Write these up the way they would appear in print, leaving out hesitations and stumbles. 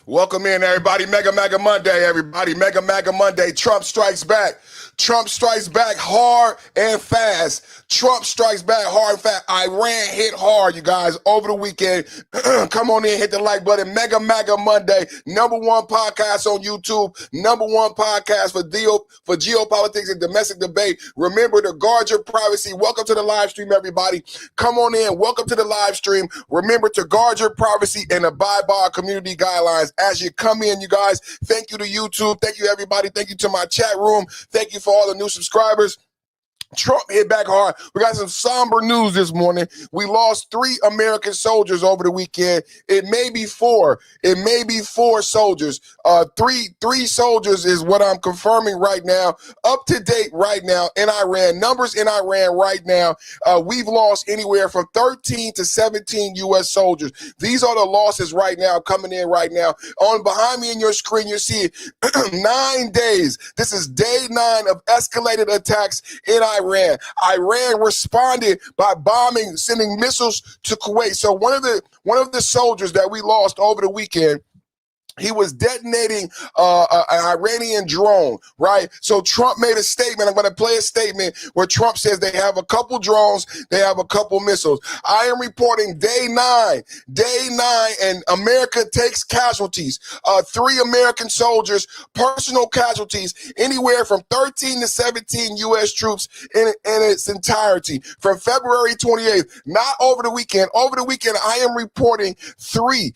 Welcome in, everybody. Mega MAGA Monday, everybody. Mega MAGA Monday. Trump strikes back. Trump strikes back hard and fast. Trump strikes back hard and fast. Iran hit hard, you guys, over the weekend. Come on in, hit the like button. Mega MAGA Monday. #1 podcast on YouTube. #1 podcast for geopolitics and domestic debate. Remember to guard your privacy. Welcome to the live stream, everybody. Come on in. Welcome to the live stream. Remember to guard your privacy and abide by our community guidelines as you come in, you guys. Thank you to YouTube. Thank you, everybody. Thank you to my chat room. Thank you for all the new subscribers. Trump hit back hard. We got some somber news this morning. We lost 3 American soldiers over the weekend. It may be 4. It may be 4 soldiers. Three soldiers is what I'm confirming right now. Up to date right now in Iran. Numbers in Iran right now. We've lost anywhere from 13 to 17 U.S. soldiers. These are the losses right now coming in right now. On behind me in your screen, you see 9 days. This is day 9 of escalated attacks in Iran. Iran responded by bombing, sending missiles to Kuwait. So one of the soldiers that we lost over the weekend, he was detonating an Iranian drone, right? So Trump made a statement. I'm going to play a statement where Trump says they have a couple drones, they have a couple missiles. I am reporting day 9, and America takes casualties. 3 American soldiers, personal casualties, anywhere from 13 to 17 U.S. troops in its entirety from February 28th. Not over the weekend. Over the weekend, I am reporting three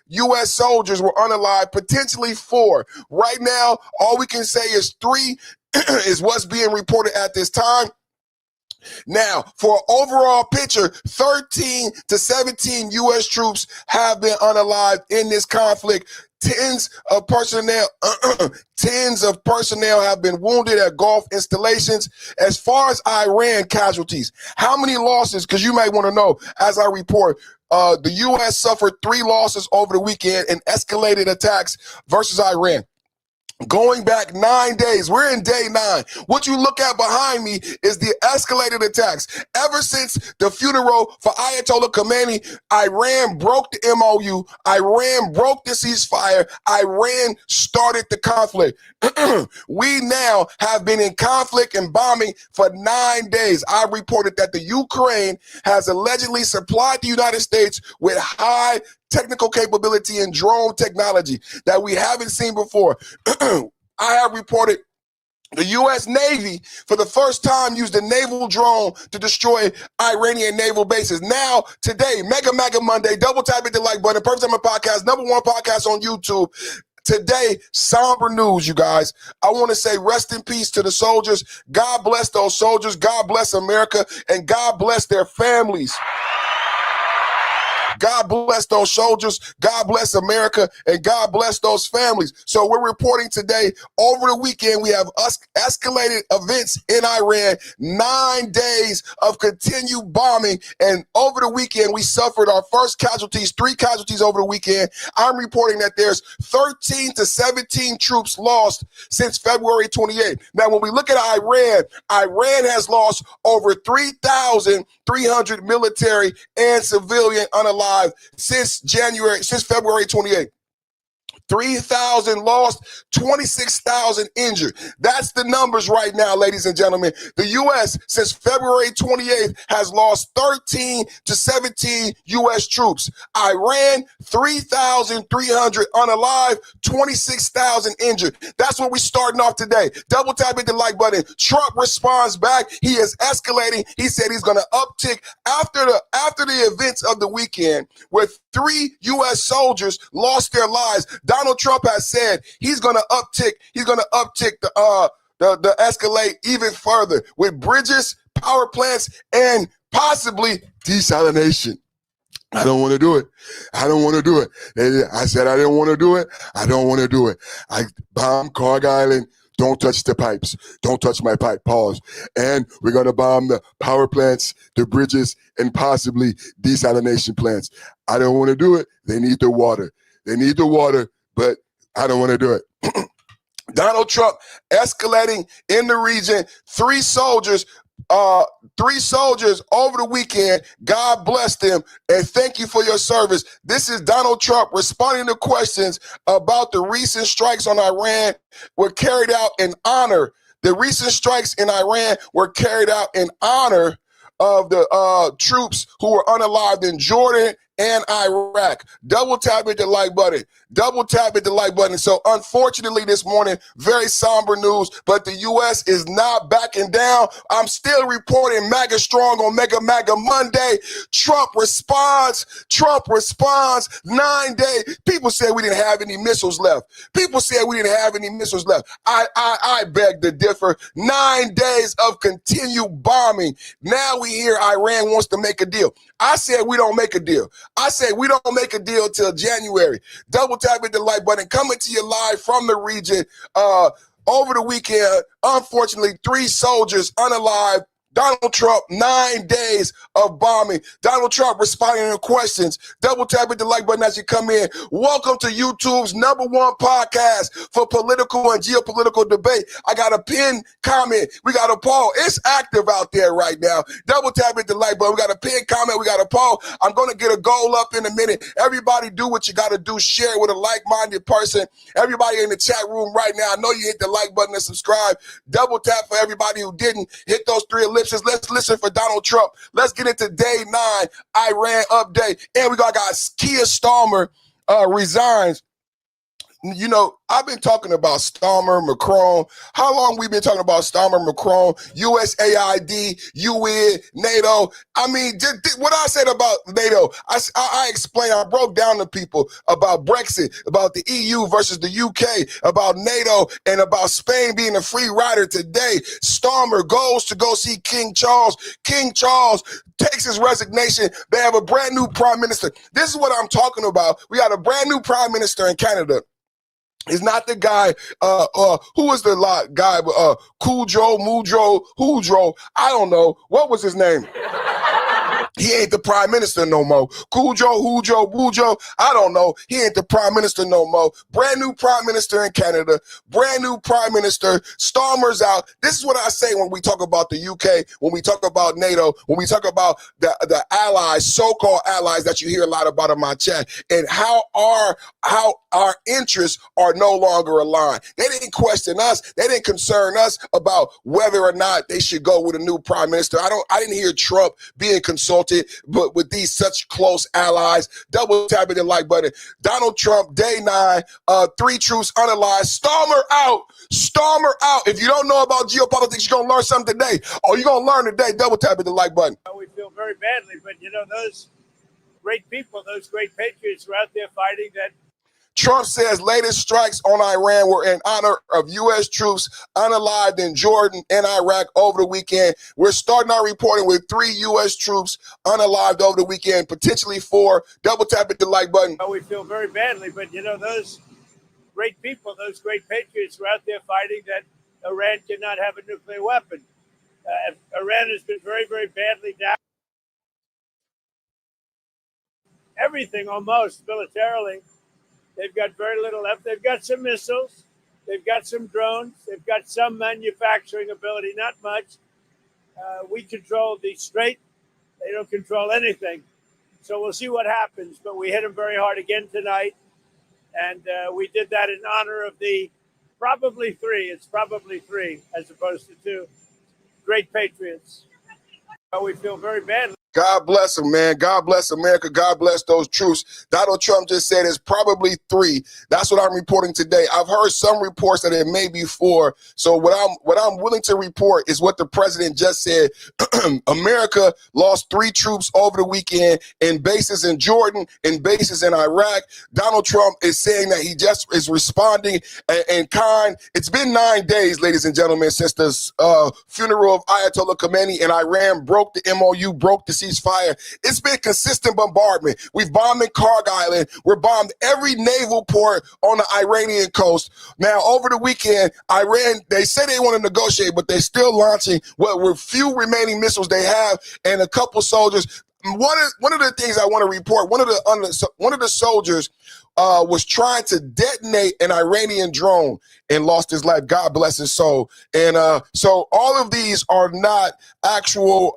U.S. soldiers were unalive, potentially 4. Right now, all we can say is 3 is what's being reported at this time. Now, for an overall picture, 13 to 17 U.S. troops have been unalived in this conflict. Tens of personnel have been wounded at Gulf installations. As far as Iran casualties, how many losses? Because you may want to know as I report. The U.S. suffered 3 losses over the weekend in escalated attacks versus Iran. Going back 9 days, we're in day 9. What you look at behind me is the escalated attacks. Ever since the funeral for Ayatollah Khamenei, Iran broke the MOU. Iran broke the ceasefire. Iran started the conflict. We now have been in conflict and bombing for 9 days. I reported that the Ukraine has allegedly supplied the United States with high technical capability and drone technology that we haven't seen before. I have reported the U.S. Navy, for the first time, used a naval drone to destroy Iranian naval bases. Now, today, Mega MAGA Monday, double tap hit the like button, Perfect Time Podcast, #1 podcast on YouTube. Today, somber news, you guys. I want to say rest in peace to the soldiers. God bless those soldiers. God bless America, and God bless their families. God bless those soldiers, God bless America, and God bless those families. So we're reporting today, over the weekend, we have escalated events in Iran, 9 days of continued bombing, and over the weekend, we suffered our first casualties, 3 casualties over the weekend. I'm reporting that there's 13 to 17 troops lost since February 28th. Now, when we look at Iran, Iran has lost over 3,300 military and civilian unalive since February 28th. 3,000 lost, 26,000 injured. That's the numbers right now, ladies and gentlemen. The U.S. since February 28th has lost 13 to 17 U.S. troops. Iran, 3,300 unalive, 26,000 injured. That's what we're starting off today. Double tap hit the like button. Trump responds back. He is escalating. He said he's going to uptick after the events of the weekend, where 3 U.S. soldiers lost their lives. Donald Trump has said he's going to uptick. He's going to uptick the escalate even further with bridges, power plants, and possibly desalination. I don't want to do it. I don't want to do it. I said I didn't want to do it. I don't want to do it. I bombed Carg Island. Don't touch the pipes. Don't touch my pipe. Pause. And we're going to bomb the power plants, the bridges, and possibly desalination plants. I don't want to do it. They need the water. They need the water, but I don't want to do it. Donald Trump escalating in the region. 3 soldiers 3 soldiers over the weekend. God bless them and thank you for your service. This is Donald Trump responding to questions about the recent strikes on Iran were carried out in honor. The recent strikes in Iran were carried out in honor of the troops who were unalived in Jordan and Iraq. Double tap at the like button. Double tap at the like button. So unfortunately this morning, very somber news, but the U.S. is not backing down. I'm still reporting MAGA strong on Mega MAGA Monday. Trump responds. 9 days. People said we didn't have any missiles left. I beg to differ. 9 days of continued bombing. Now we hear Iran wants to make a deal. I said we don't make a deal. Till January. Double tap at the like button. Coming to you live from the region. Over the weekend, unfortunately, 3 soldiers unalived. Donald Trump, 9 days of bombing. Donald Trump responding to questions. Double tap at the like button as you come in. Welcome to YouTube's #1 podcast for political and geopolitical debate. I got a pinned comment. We got a poll. It's active out there right now. Double tap at the like button. We got a pinned comment. We got a poll. I'm going to get a goal up in a minute. Everybody do what you got to do. Share with a like-minded person. Everybody in the chat room right now, I know you hit the like button and subscribe. Double tap for everybody who didn't. Hit those 3 ellipses. Let's listen for Donald Trump. Let's get into day 9 Iran update. And we got Keir Starmer resigns. You know, I've been talking about Starmer, Macron. How long we been talking about Starmer, Macron, USAID, UN, NATO? I mean, what I said about NATO, I explained, I broke down to people about Brexit, about the EU versus the UK, about NATO, and about Spain being a free rider today. Starmer goes to go see King Charles. King Charles takes his resignation. They have a brand new prime minister. This is what I'm talking about. We got a brand new prime minister in Canada. It's not the guy, who was the guy, Cujo, Mudro, Hudro, I don't know. What was his name? He ain't the prime minister no more. Cujo, Hujo, Bujo, I don't know. He ain't the prime minister no more. Brand new prime minister in Canada. Brand new prime minister. Starmer's out. This is what I say when we talk about the UK, when we talk about NATO, when we talk about the allies, so-called allies that you hear a lot about in my chat, and how our interests are no longer aligned. They didn't question us. They didn't concern us about whether or not they should go with a new prime minister. I didn't hear Trump being consulted, but with these such close allies. Double tap at the like button. Donald Trump, day 9, 3 troops unalived. Starmer out. Starmer out. If you don't know about geopolitics, you're going to learn something today. Oh, you're going to learn today. Double tap at the like button. We feel very badly, but you know, those great people, those great patriots were out there fighting that. Trump says latest strikes on Iran were in honor of U.S. troops unalived in Jordan and Iraq over the weekend. We're starting our reporting with 3 U.S. troops unalived over the weekend, potentially 4. Double tap at the like button. We feel very badly, but you know, those great people, those great patriots were out there fighting that Iran cannot have a nuclear weapon. Iran has been very, very badly down. Everything almost militarily. They've got very little left. They've got some missiles. They've got some drones. They've got some manufacturing ability, not much. We control the Strait. They don't control anything. So we'll see what happens. But we hit them very hard again tonight. And we did that in honor of the probably 3. It's probably 3 as opposed to 2 great patriots. We feel very badly. God bless them, man. God bless America. God bless those troops. Donald Trump just said it's probably 3. That's what I'm reporting today. I've heard some reports that it may be 4. So what I'm willing to report is what the president just said. America lost 3 troops over the weekend in bases in Jordan, in bases in Iraq. Donald Trump is saying that he just is responding in kind. It's been 9 days, ladies and gentlemen, since the funeral of Ayatollah Khamenei, and Iran broke the MOU, broke the ceasefire. It's been consistent bombardment. We've bombed in Karg Island. We're bombed every naval port on the Iranian coast. Now, over the weekend, Iran, they say they want to negotiate, but they're still launching what were few remaining missiles they have and a couple soldiers. One of the things I want to report, one of the soldiers was trying to detonate an Iranian drone and lost his life. God bless his soul. And so all of these are not actual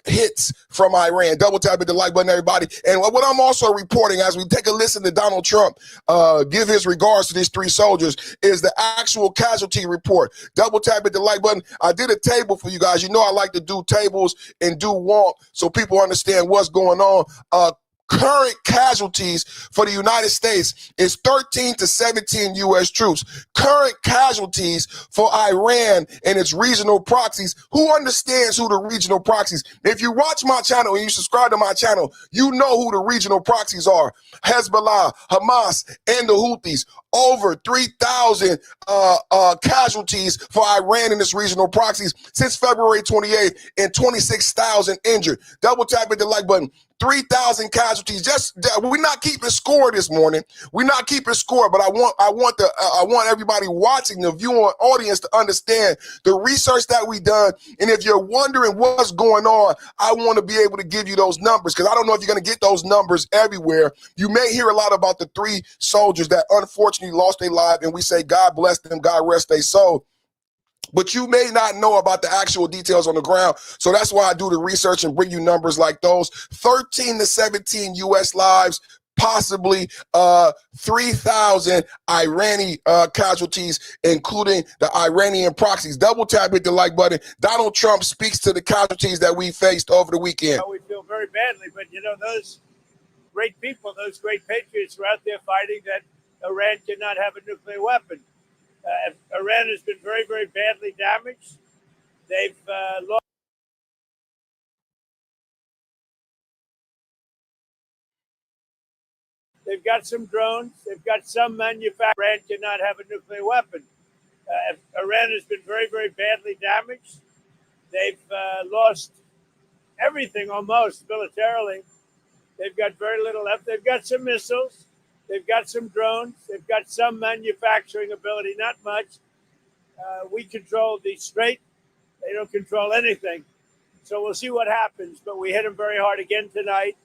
hits from Iran. Double tap at the like button, everybody. And what I'm also reporting, as we take a listen to Donald Trump give his regards to these 3 soldiers, is the actual casualty report. Double tap at the like button. I did a table for you guys. You know I like to do tables and do walk so people understand what's going on. Current casualties for the United States is 13 to 17 U.S. troops. Current casualties for Iran and its regional proxies. Who understands who the regional proxies? If you watch my channel and you subscribe to my channel, you know who the regional proxies are. Hezbollah, Hamas, and the Houthis. Over 3,000 casualties for Iran and its regional proxies since February 28th, and 26,000 injured. Double tap at the like button. 3,000 casualties. We're not keeping score this morning. We're not keeping score, but I want everybody watching, the viewing audience, to understand the research that we done. And if you're wondering what's going on, I want to be able to give you those numbers, because I don't know if you're going to get those numbers everywhere. You may hear a lot about the 3 soldiers that unfortunately lost their life, and we say God bless them, God rest their soul. But you may not know about the actual details on the ground. So that's why I do the research and bring you numbers like those. 13 to 17 U.S. lives, possibly 3,000 Iranian casualties, including the Iranian proxies. Double tap hit the like button. Donald Trump speaks to the casualties that we faced over the weekend. We feel very badly, but those great people, those great patriots are out there fighting that Iran cannot have a nuclear weapon. Iran has been very, very badly damaged. They've lost. They've got some drones. They've got some manufacturing. Iran cannot have a nuclear weapon. Iran has been very, very badly damaged. They've lost everything almost militarily. They've got very little left. They've got some missiles. They've got some drones. They've got some manufacturing ability, not much. We control the Strait. They don't control anything. So we'll see what happens. But we hit them very hard again tonight.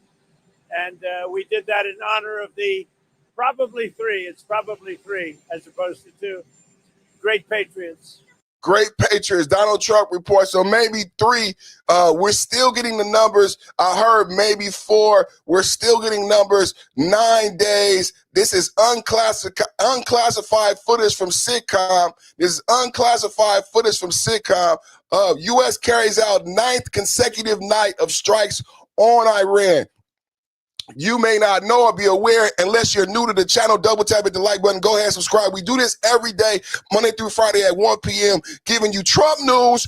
And we did that in honor of the probably 3. It's probably 3 as opposed to 2 great patriots. Great patriots. Donald Trump reports. So maybe 3. We're still getting the numbers. I heard maybe 4. We're still getting numbers. 9 days. This is unclassified footage from sitcom. This is unclassified footage from sitcom. U.S. carries out 9th consecutive night of strikes on Iran. You may not know or be aware unless you're new to the channel. Double tap at the like button. Go ahead and subscribe. We do this every day, Monday through Friday at 1 p.m., giving you Trump news,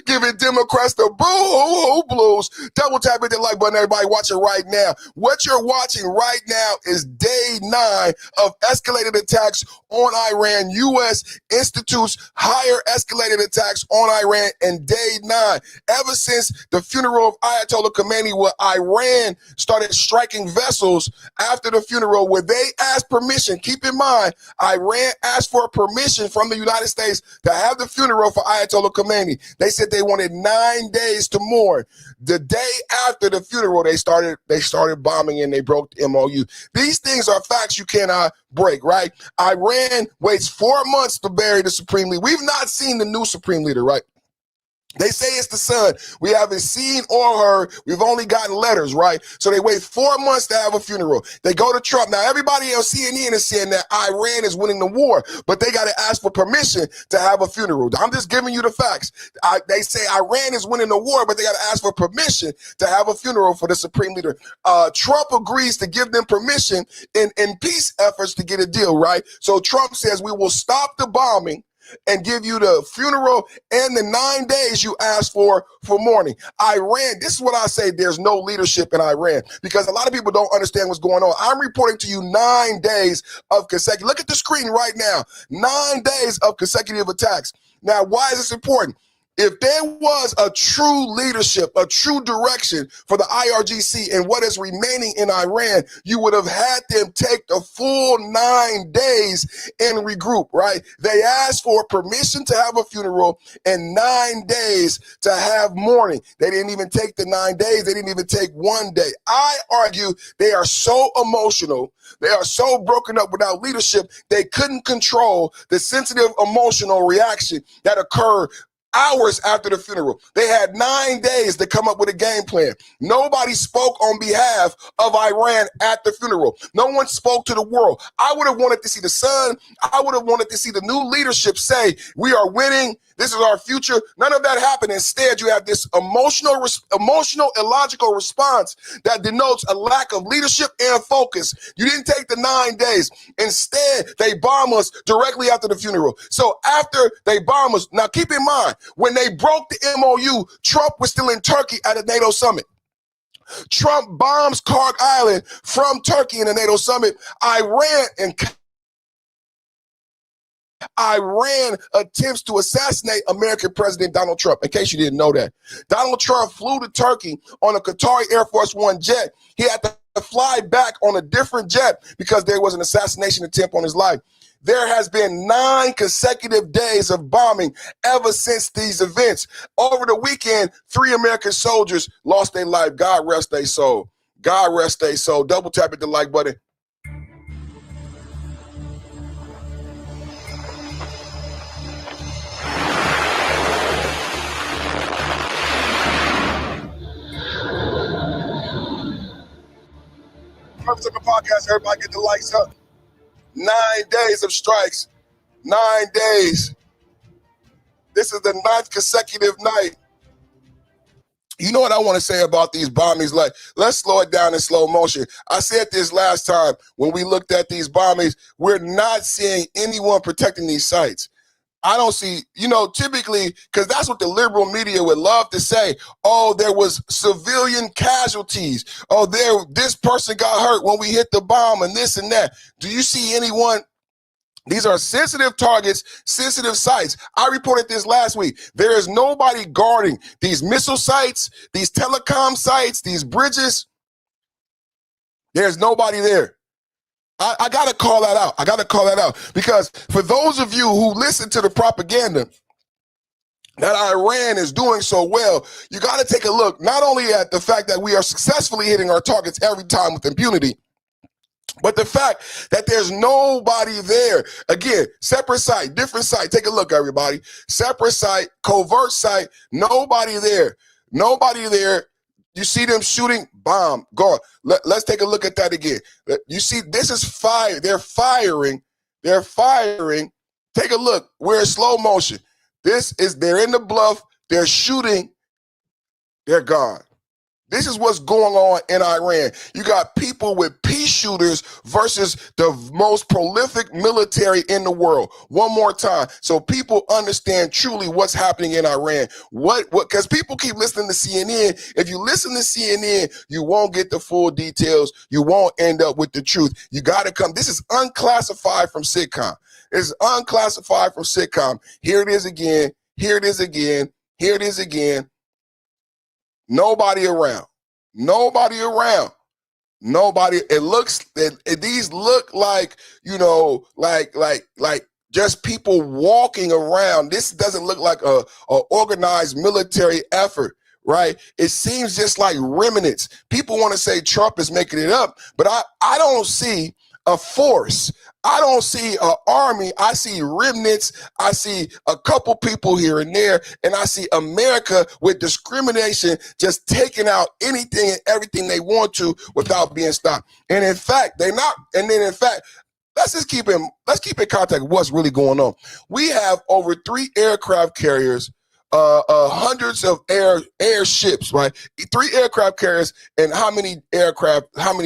giving Democrats the boo-hoo blues. Double tap at the like button, everybody watching right now. What you're watching right now is day 9 of escalated attacks on Iran. U.S. institutes higher escalated attacks on Iran in day 9. Ever since the funeral of Ayatollah Khamenei, where Iran started striking vessels after the funeral, where they asked permission. Keep in mind, Iran asked for permission from the United States to have the funeral for Ayatollah Khamenei. They said they wanted 9 days to mourn. The day after the funeral, they started bombing and they broke the MOU. These things are facts you cannot break, right? Iran waits 4 months to bury the Supreme Leader. We've not seen the new Supreme Leader, right? They say it's the son. We haven't seen or heard. We've only gotten letters, right? So they wait 4 months to have a funeral. They go to Trump. Now, everybody on CNN is saying that Iran is winning the war, but they got to ask for permission to have a funeral. I'm just giving you the facts. They say Iran is winning the war, but they got to ask for permission to have a funeral for the Supreme Leader. Trump agrees to give them permission in peace efforts to get a deal, right? So Trump says we will stop the bombing and give you the funeral and the 9 days you asked for mourning. Iran, this is what I say, there's no leadership in Iran, because a lot of people don't understand what's going on. I'm reporting to you 9 days of consecutive, look at the screen right now, 9 days of consecutive attacks. Now, why is this important? If there was a true leadership, a true direction for the IRGC and what is remaining in Iran, you would have had them take the full 9 days and regroup, right? They asked for permission to have a funeral and 9 days to have mourning. They didn't even take the 9 days. They didn't even take 1 day. I argue they are so emotional. They are so broken up without leadership, they couldn't control the sensitive emotional reaction that occurred hours after the funeral. They had 9 days to come up with a game plan. Nobody spoke on behalf of Iran at the funeral. No one spoke to the world. I would have wanted to see the sun. I would have wanted to see the new leadership say, we are winning. This is our future. None of that happened. Instead, you have this emotional, illogical response that denotes a lack of leadership and focus. You didn't take the 9 days. Instead, they bomb us directly after the funeral. So after they bomb us, now keep in mind, when they broke the MOU, Trump was still in Turkey at a NATO summit. Trump bombs Kark Island from Turkey in the NATO summit. Iran attempts to assassinate American President Donald Trump, in case you didn't know that. Donald Trump flew to Turkey on a Qatari Air Force One jet. He had to fly back on a different jet because there was an assassination attempt on his life. There has been 9 consecutive days of bombing ever since these events. Over the weekend, 3 American soldiers lost their life. God rest their soul. God rest their soul. Double tap at the like button. Purpose of the podcast, everybody get the lights up. 9 days of strikes. 9 days. This is the 9th consecutive night. You know what I want to say about these bombings? Like, let's slow it down in slow motion. I said this last time when we looked at these bombings. We're not seeing anyone protecting these sites. I don't see, typically, because that's what the liberal media would love to say. Oh, there was civilian casualties. Oh, this person got hurt when we hit the bomb and this and that. Do you see anyone? These are sensitive targets, sensitive sites. I reported this last week. There is nobody guarding these missile sites, these telecom sites, these bridges. There's nobody there. I got to call that out. I got to call that out because for those of you who listen to the propaganda that Iran is doing so well, you got to take a look not only at the fact that we are successfully hitting our targets every time with impunity, but the fact that there's nobody there. Again, separate site, different site. Take a look, everybody. Separate site, covert site, nobody there. Nobody there. You see them shooting, bomb, gone. Let's take a look at that again. You see, this is fire. They're firing. They're firing. Take a look. We're in slow motion. They're in the bluff. They're shooting. They're gone. This is what's going on in Iran. You got people with pea shooters versus the most prolific military in the world. One more time, so people understand truly what's happening in Iran. Because people keep listening to CNN. If you listen to CNN, you won't get the full details. You won't end up with the truth. You got to come. This is unclassified from sitcom. It's unclassified from sitcom. Here it is again. Here it is again. Here it is again. Nobody around. Nobody around. Nobody. These look like, like just people walking around. This doesn't look like a organized military effort, right? It seems just like remnants. People want to say Trump is making it up, but I don't see a force. I don't see an army. I see remnants. I see a couple people here and there, and I see America with discrimination just taking out anything and everything they want to without being stopped. And in fact, they're not. And then in fact, let's keep in contact with what's really going on. We have over 3 aircraft carriers, hundreds of airships, right? 3 aircraft carriers and how many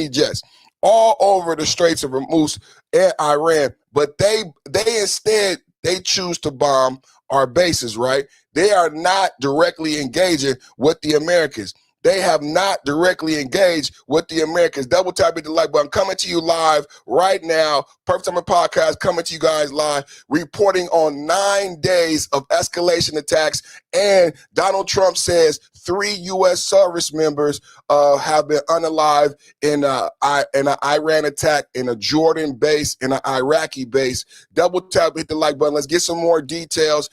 jets? All over the Straits of Hormuz and Iran, but they instead choose to bomb our bases, right? They are not directly engaging with the Americans. They have not directly engaged with the Americans. Double tap hit the like button. Coming to you live right now. Perfect Summer Podcast coming to you guys live, reporting on 9 days of escalation attacks. And Donald Trump says 3 U.S. service members have been unalived in an Iran attack, in a Jordan base, in an Iraqi base. Double tap, hit the like button. Let's get some more details.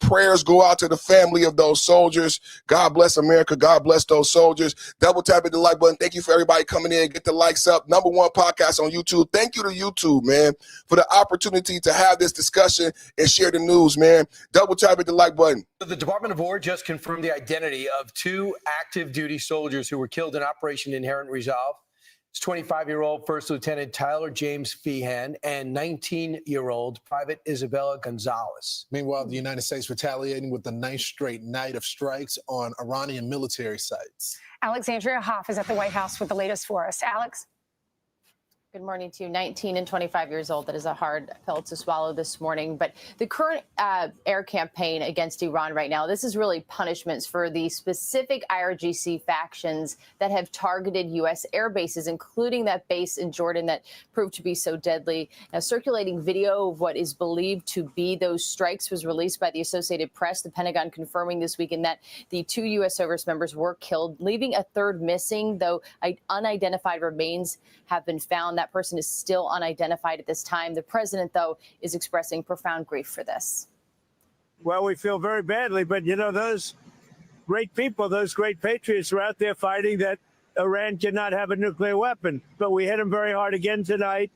Prayers go out to the family of those soldiers. God bless America. God bless those soldiers. Double tap, hit the like button. Thank you for everybody coming in. Get the likes up. #1 podcast on YouTube. Thank you to YouTube, man, for the opportunity to have this discussion and share the news, man. Double tap, hit the like button. The Department of War just confirmed the identity of 2 active duty soldiers who were killed in Operation Inherent Resolve. It's 25-year-old First Lieutenant Tyler James Feehan and 19-year-old Private Isabella Gonzalez. Meanwhile, the United States retaliating with the 9th straight night of strikes on Iranian military sites. Alexandria Hoff is at the White House with the latest for us. Alex? Good morning to you. 19 and 25 years old. That is a hard pill to swallow this morning. But the current air campaign against Iran right now, this is really punishments for the specific IRGC factions that have targeted U.S. air bases, including that base in Jordan that proved to be so deadly. Now, circulating video of what is believed to be those strikes was released by the Associated Press, the Pentagon confirming this weekend that the 2 U.S. service members were killed, leaving a third missing, though unidentified remains have been found. That person is still unidentified at this time. The president, though, is expressing profound grief for this. Well, we feel very badly, but, you know, those great people, those great patriots are out there fighting that Iran cannot have a nuclear weapon. But we hit them very hard again tonight.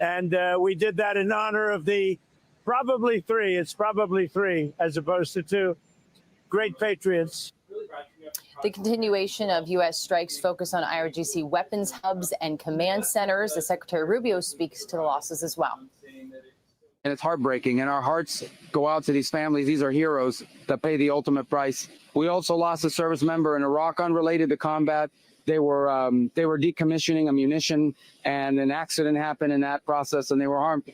And we did that in honor of the probably 3, it's probably 3 as opposed to 2 great patriots. The continuation of U.S. strikes focus on IRGC weapons hubs and command centers. The Secretary Rubio speaks to the losses as well. And it's heartbreaking, and our hearts go out to these families. These are heroes that pay the ultimate price. We also lost a service member in Iraq unrelated to combat. They were decommissioning ammunition, and an accident happened in that process, and they were harmed.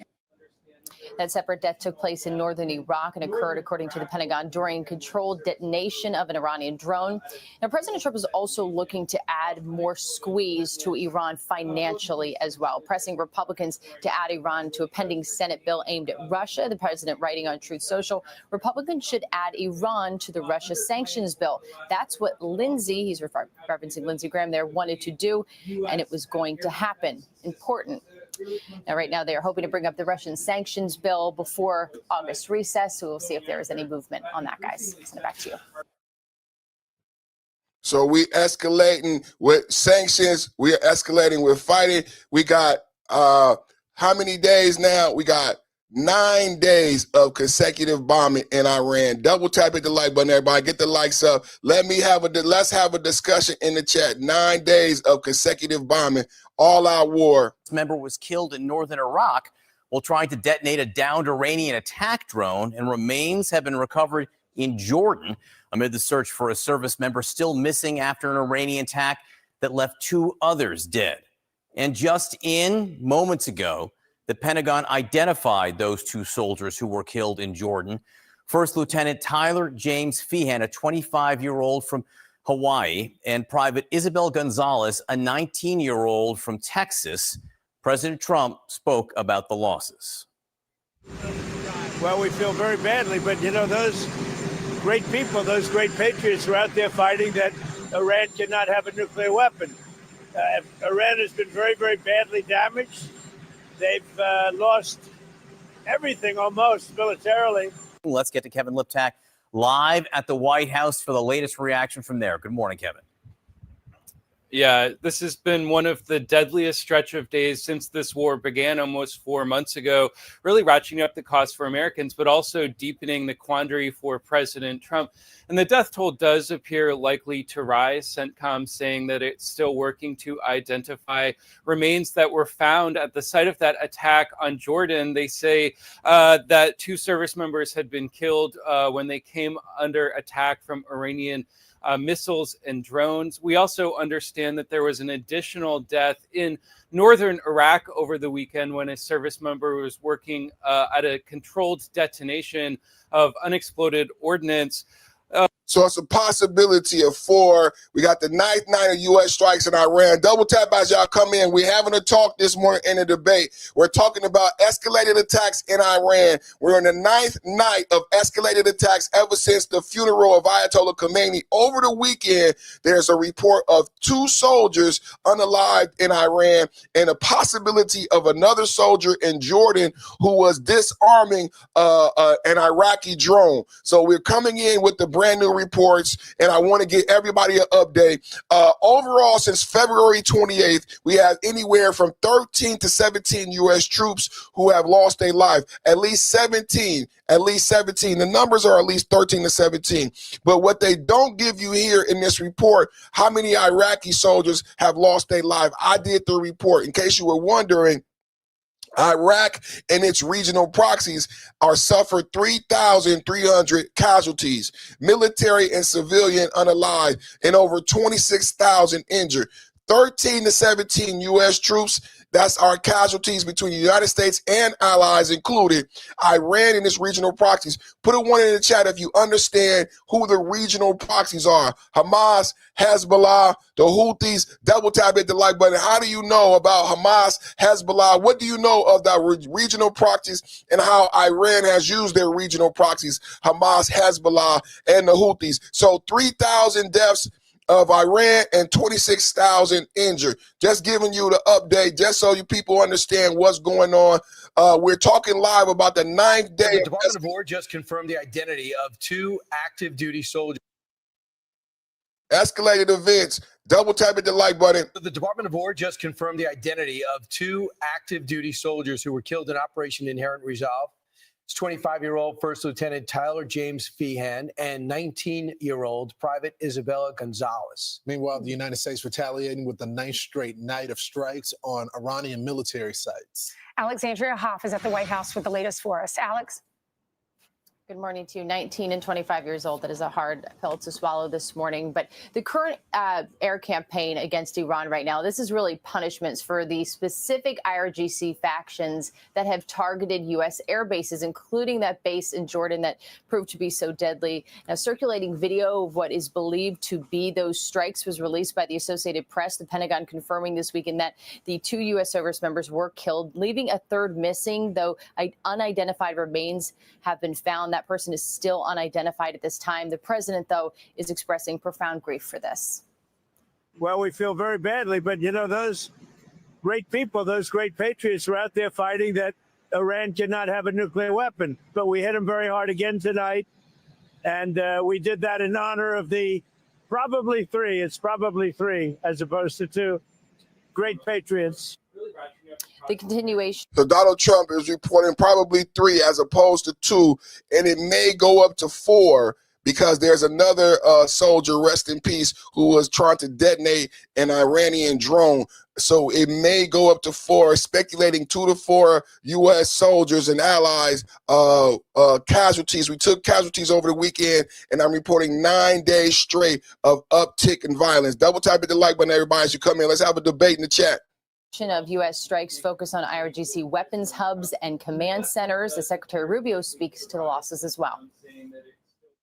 That separate death took place in northern Iraq and occurred, according to the Pentagon, during controlled detonation of an Iranian drone. Now, President Trump is also looking to add more squeeze to Iran financially as well, pressing Republicans to add Iran to a pending Senate bill aimed at Russia. The president writing on Truth Social, Republicans should add Iran to the Russia sanctions bill. That's what Lindsey, he's referencing Lindsey Graham there, wanted to do, and it was going to happen. Important. Now, right now, they are hoping to bring up the Russian sanctions bill before August recess, so we'll see if there is any movement on that, guys. Send it back to you. So we escalating with sanctions. We are escalating with fighting. We got how many days now? We got 9 days of consecutive bombing in Iran. Double tap hit the like button, everybody. Get the likes up. Let's have a discussion in the chat. 9 days of consecutive bombing, all out war. Member was killed in northern Iraq while trying to detonate a downed Iranian attack drone, and remains have been recovered in Jordan amid the search for a service member still missing after an Iranian attack that left 2 others dead. And just moments ago, the Pentagon identified those 2 soldiers who were killed in Jordan. First Lieutenant Tyler James Feehan, a 25-year-old from Hawaii, and Private Isabel Gonzalez, a 19-year-old from Texas. President Trump spoke about the losses. Well, we feel very badly, but, you know, those great people, those great patriots are out there fighting that Iran cannot have a nuclear weapon. Iran has been very, very badly damaged. They've lost everything almost militarily. Let's get to Kevin Liptak live at the White House for the latest reaction from there. Good morning, Kevin. Yeah, this has been one of the deadliest stretch of days since this war began almost 4 months ago, really ratcheting up the cost for Americans, but also deepening the quandary for President Trump. And the death toll does appear likely to rise. CENTCOM saying that it's still working to identify remains that were found at the site of that attack on Jordan. They say that 2 service members had been killed when they came under attack from Iranian missiles and drones. We also understand that there was an additional death in northern Iraq over the weekend when a service member was working at a controlled detonation of unexploded ordnance. So it's a possibility of 4. We got the 9th night of U.S. strikes in Iran. Double tap as y'all come in. We're having a talk this morning in a debate. We're talking about escalated attacks in Iran. We're in the 9th night of escalated attacks ever since the funeral of Ayatollah Khomeini. Over the weekend, there's a report of 2 soldiers unalived in Iran and a possibility of another soldier in Jordan who was disarming an Iraqi drone. So we're coming in with the brand new reports, and I want to get everybody an update. Overall, since February 28th, we have anywhere from 13 to 17 U.S. troops who have lost their life. At least 17. The numbers are at least 13 to 17. But what they don't give you here in this report, how many Iraqi soldiers have lost their life. I did the report. In case you were wondering, Iraq and its regional proxies are suffered 3,300 casualties, military and civilian unalived, and over 26,000 injured. 13 to 17 U.S. troops, that's our casualties between the United States and allies included. Iran and its regional proxies. Put a 1 in the chat if you understand who the regional proxies are. Hamas, Hezbollah, the Houthis. Double tap hit the like button. How do you know about Hamas, Hezbollah? What do you know of the regional proxies and how Iran has used their regional proxies, Hamas, Hezbollah, and the Houthis? So 3,000 deaths of Iran and 26,000 injured. Just giving you the update, just so you people understand what's going on. We're talking live about the 9th day. The Department of War just confirmed the identity of 2 active duty soldiers. Escalated events. Double tap at the like button. The Department of War just confirmed the identity of 2 active duty soldiers who were killed in Operation Inherent Resolve. It's 25-year-old First Lieutenant Tyler James Feehan and 19-year-old Private Isabella Gonzalez. Meanwhile, the United States retaliating with the 9th straight night of strikes on Iranian military sites. Alexandria Hoff is at the White House with the latest for us. Alex? Good morning to you. 19 and 25 years old. That is a hard pill to swallow this morning. But the current air campaign against Iran right now, this is really punishments for the specific IRGC factions that have targeted U.S. air bases, including that base in Jordan that proved to be so deadly. Now, circulating video of what is believed to be those strikes was released by the Associated Press, the Pentagon confirming this weekend that the 2 U.S. service members were killed, leaving a 3rd missing, though unidentified remains have been found. That person is still unidentified at this time. The president, though, is expressing profound grief for this. Well, we feel very badly, but, you know, those great people, those great patriots are out there fighting that Iran cannot have a nuclear weapon. But we hit them very hard again tonight. And we did that in honor of the probably 3. It's probably 3 as opposed to 2 great patriots. The continuation. So Donald Trump is reporting probably 3 as opposed to 2, and it may go up to 4 because there's another soldier, rest in peace, who was trying to detonate an Iranian drone. So it may go up to 4, speculating 2 to 4 U.S. soldiers and allies casualties. We took casualties over the weekend, and I'm reporting 9 days straight of uptick in violence. Double tap at the like button, everybody, as you come in. Let's have a debate in the chat. Of U.S. strikes focus on IRGC weapons hubs and command centers. The Secretary Rubio speaks to the losses as well.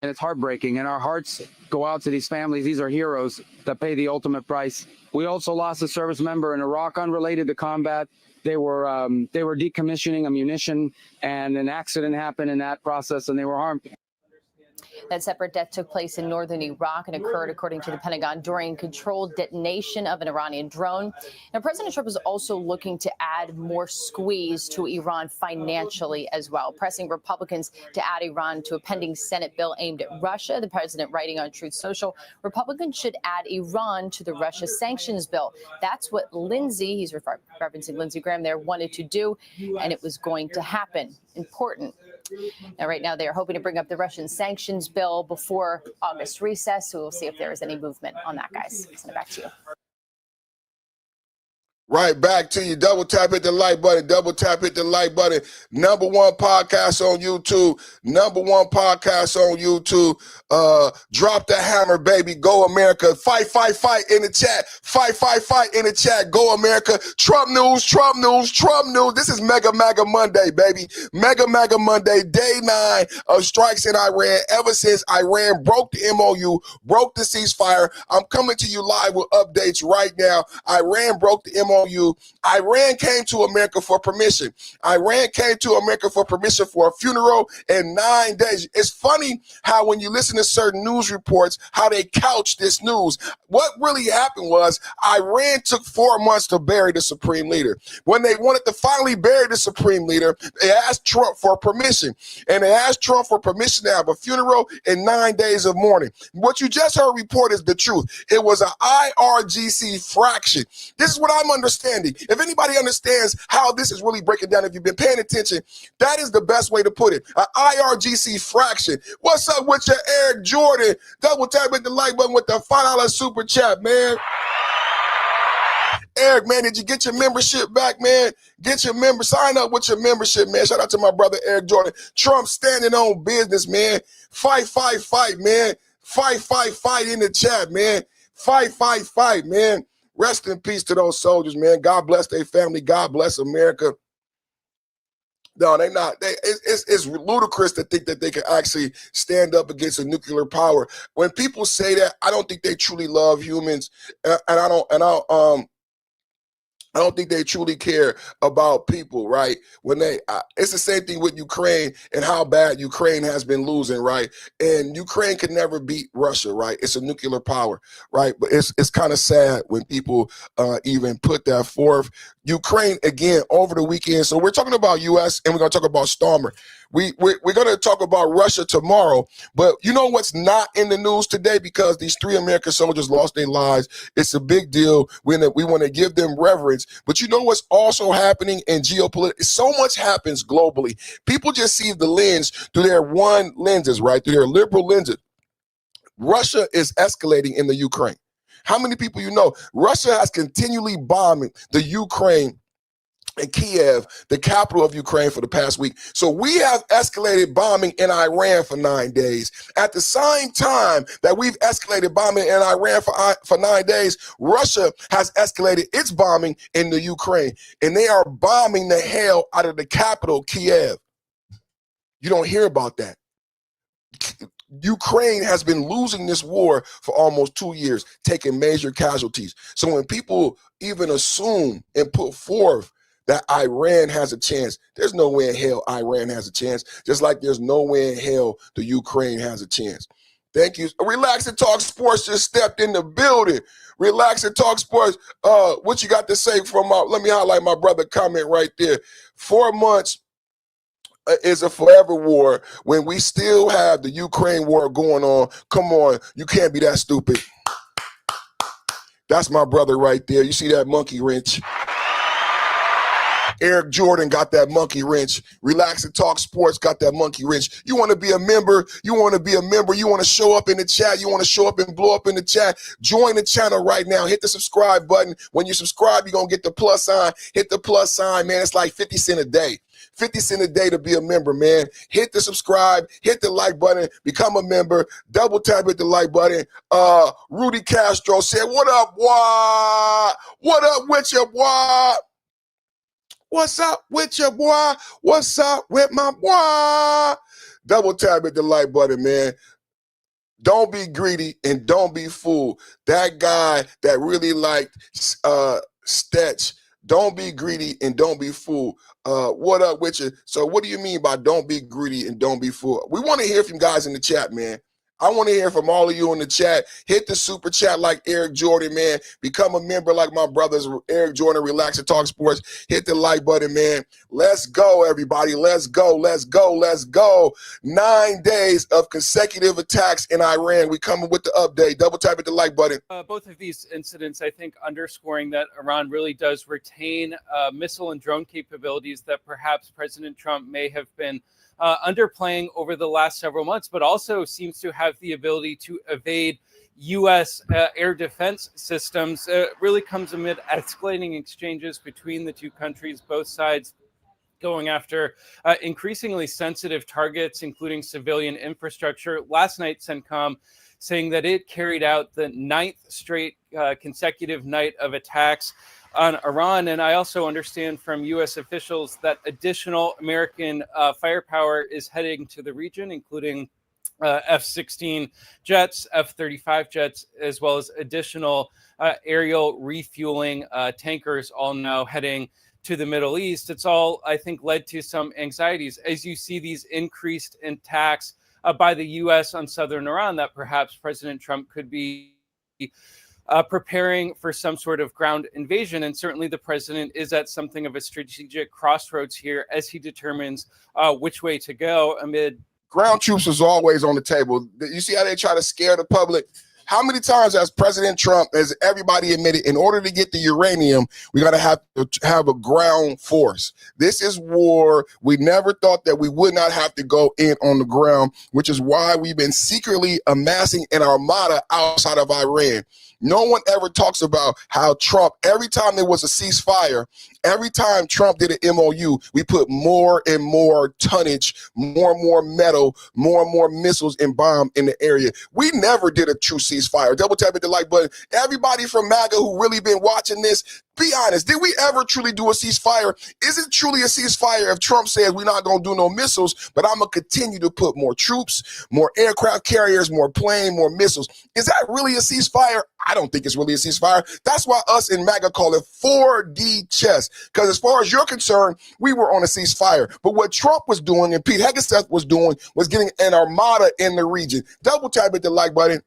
And it's heartbreaking, and our hearts go out to these families. These are heroes that pay the ultimate price. We also lost a service member in Iraq unrelated to combat. They were decommissioning a munition, and an accident happened in that process, and they were harmed. That separate death took place in northern Iraq and occurred, according to the Pentagon, during controlled detonation of an Iranian drone. Now, President Trump is also looking to add more squeeze to Iran financially as well, pressing Republicans to add Iran to a pending Senate bill aimed at Russia. The president writing on Truth Social, Republicans should add Iran to the Russia sanctions bill. That's what Lindsey, he's referencing Lindsey Graham there, wanted to do, and it was going to happen. Important. Now, right now, they are hoping to bring up the Russian sanctions bill before August recess, so we'll see if there is any movement on that, guys. Send it back to you. Right back to you. Double tap, hit the like button. Double tap, hit the like button. Number one podcast on YouTube. Number one podcast on YouTube. Drop the hammer, baby. Go America. Fight, fight, fight in the chat. Fight, fight, fight in the chat. Go America. Trump news, Trump news, Trump news. This is Mega MAGA Monday, baby. Mega MAGA Monday, day 9 of strikes in Iran. Ever since Iran broke the MOU, broke the ceasefire, I'm coming to you live with updates right now. Iran broke the MOU. Iran came to America for permission. Iran came to America for permission for a funeral in 9 days. It's funny how when you listen to certain news reports, how they couch this news. What really happened was Iran took 4 months to bury the supreme leader. When they wanted to finally bury the supreme leader, they asked Trump for permission. And they asked Trump for permission to have a funeral in 9 days of mourning. What you just heard report is the truth. It was an IRGC fraction. This is what I'm understanding. If anybody understands how this is really breaking down, if you've been paying attention, that is the best way to put it. An IRGC fraction. What's up with your Eric Jordan? Double tap with the like button with the $5 super chat, man. Eric, man, did you get your membership back, man? Get your sign up with your membership, man. Shout out to my brother Eric Jordan. Trump standing on business, man. Fight, fight, fight, man. Fight, fight, fight in the chat, man. Fight, fight, fight, man. Rest in peace to those soldiers, man. God bless their family. God bless America. No, they're not. It's ludicrous to think that they can actually stand up against a nuclear power. When people say that, I don't think they truly love humans, and I don't think they truly care about people, right? When it's the same thing with Ukraine and how bad Ukraine has been losing, right? And Ukraine can never beat Russia, right? It's a nuclear power, right? But it's kind of sad when people even put that forth. Ukraine, again, over the weekend. So we're talking about U.S. and we're going to talk about Starmer. We're going to talk about Russia tomorrow. But you know what's not in the news today? Because these 3 American soldiers lost their lives. It's a big deal. We want to give them reverence. But you know what's also happening in geopolitics? So much happens globally. People just see the lens through their one lenses, right? Through their liberal lenses. Russia is escalating in the Ukraine. How many people you know? Russia has continually bombing the Ukraine and Kiev, the capital of Ukraine, for the past week. So we have escalated bombing in Iran for 9 days. At the same time that we've escalated bombing in Iran for 9 days, Russia has escalated its bombing in the Ukraine. And they are bombing the hell out of the capital, Kiev. You don't hear about that. Ukraine has been losing this war for almost 2 years, taking major casualties. So when people even assume and put forth that Iran has a chance, there's no way in hell Iran has a chance, just like there's no way in hell the Ukraine has a chance. Thank you. Relax and Talk Sports just stepped in the building. Relax and Talk Sports. What you got to say from let me highlight my brother comment right there. 4 months is a forever war when we still have the Ukraine war going on. Come on, you can't be that stupid. That's my brother right there. You see that monkey wrench? Eric Jordan got that monkey wrench. Relax and Talk Sports got that monkey wrench. You want to be a member? You want to be a member? You want to show up in the chat? You want to show up and blow up in the chat? Join the channel right now. Hit the subscribe button. When you subscribe, you're going to get the plus sign. Hit the plus sign, man. It's like 50 cents a day. 50 cents a day to be a member, man. Hit the subscribe, hit the like button, become a member, double tap hit the like button. Rudy Castro said, what up, boy? What up with you, boy? What's up with your boy? What's up with my boy? Double tap hit the like button, man. Don't be greedy and don't be fooled. That guy that really liked Stetch, don't be greedy and don't be fooled. What up with you? So what do you mean by don't be greedy and don't be fooled? We want to hear from guys in the chat, man. I want to hear from all of you in the chat. Hit the super chat like Eric Jordan, man. Become a member like my brothers, Eric Jordan, Relax and Talk Sports. Hit the like button, man. Let's go, everybody. Let's go. Let's go. Let's go. 9 days of consecutive attacks in Iran. We coming with the update. Double tap hit the like button. Both of these incidents, I think, underscoring that Iran really does retain missile and drone capabilities that perhaps President Trump may have been underplaying over the last several months, but also seems to have the ability to evade U.S. Air defense systems really comes amid escalating exchanges between the two countries, both sides going after increasingly sensitive targets, including civilian infrastructure. Last night, CENTCOM saying that it carried out the 9th straight consecutive night of attacks on Iran. And I also understand from U.S. officials that additional American firepower is heading to the region, including F-16 jets, F-35 jets, as well as additional aerial refueling tankers, all now heading to the Middle East. It's all, I think, led to some anxieties as you see these increased attacks by the U.S. on southern Iran, that perhaps President Trump could be preparing for some sort of ground invasion. And certainly the president is at something of a strategic crossroads here as he determines which way to go amid. Ground troops is always on the table. You see how they try to scare the public? How many times has President Trump, as everybody admitted, in order to get the uranium, we got to have a ground force? This is war. We never thought that we would not have to go in on the ground, which is why we've been secretly amassing an armada outside of Iran. No one ever talks about how Trump, every time there was a ceasefire, every time Trump did an MOU, we put more and more tonnage, more and more metal, more and more missiles and bomb in the area. We never did a true ceasefire. Double tap at the like button. Everybody from MAGA who really been watching this, be honest, did we ever truly do a ceasefire? Is it truly a ceasefire if Trump says we're not going to do no missiles, but I'm going to continue to put more troops, more aircraft carriers, more plane, more missiles? Is that really a ceasefire? I don't think it's really a ceasefire. That's why us in MAGA call it 4D chess, because as far as you're concerned, we were on a ceasefire. But what Trump was doing and Pete Hegseth was doing was getting an armada in the region. Double tap at the like button.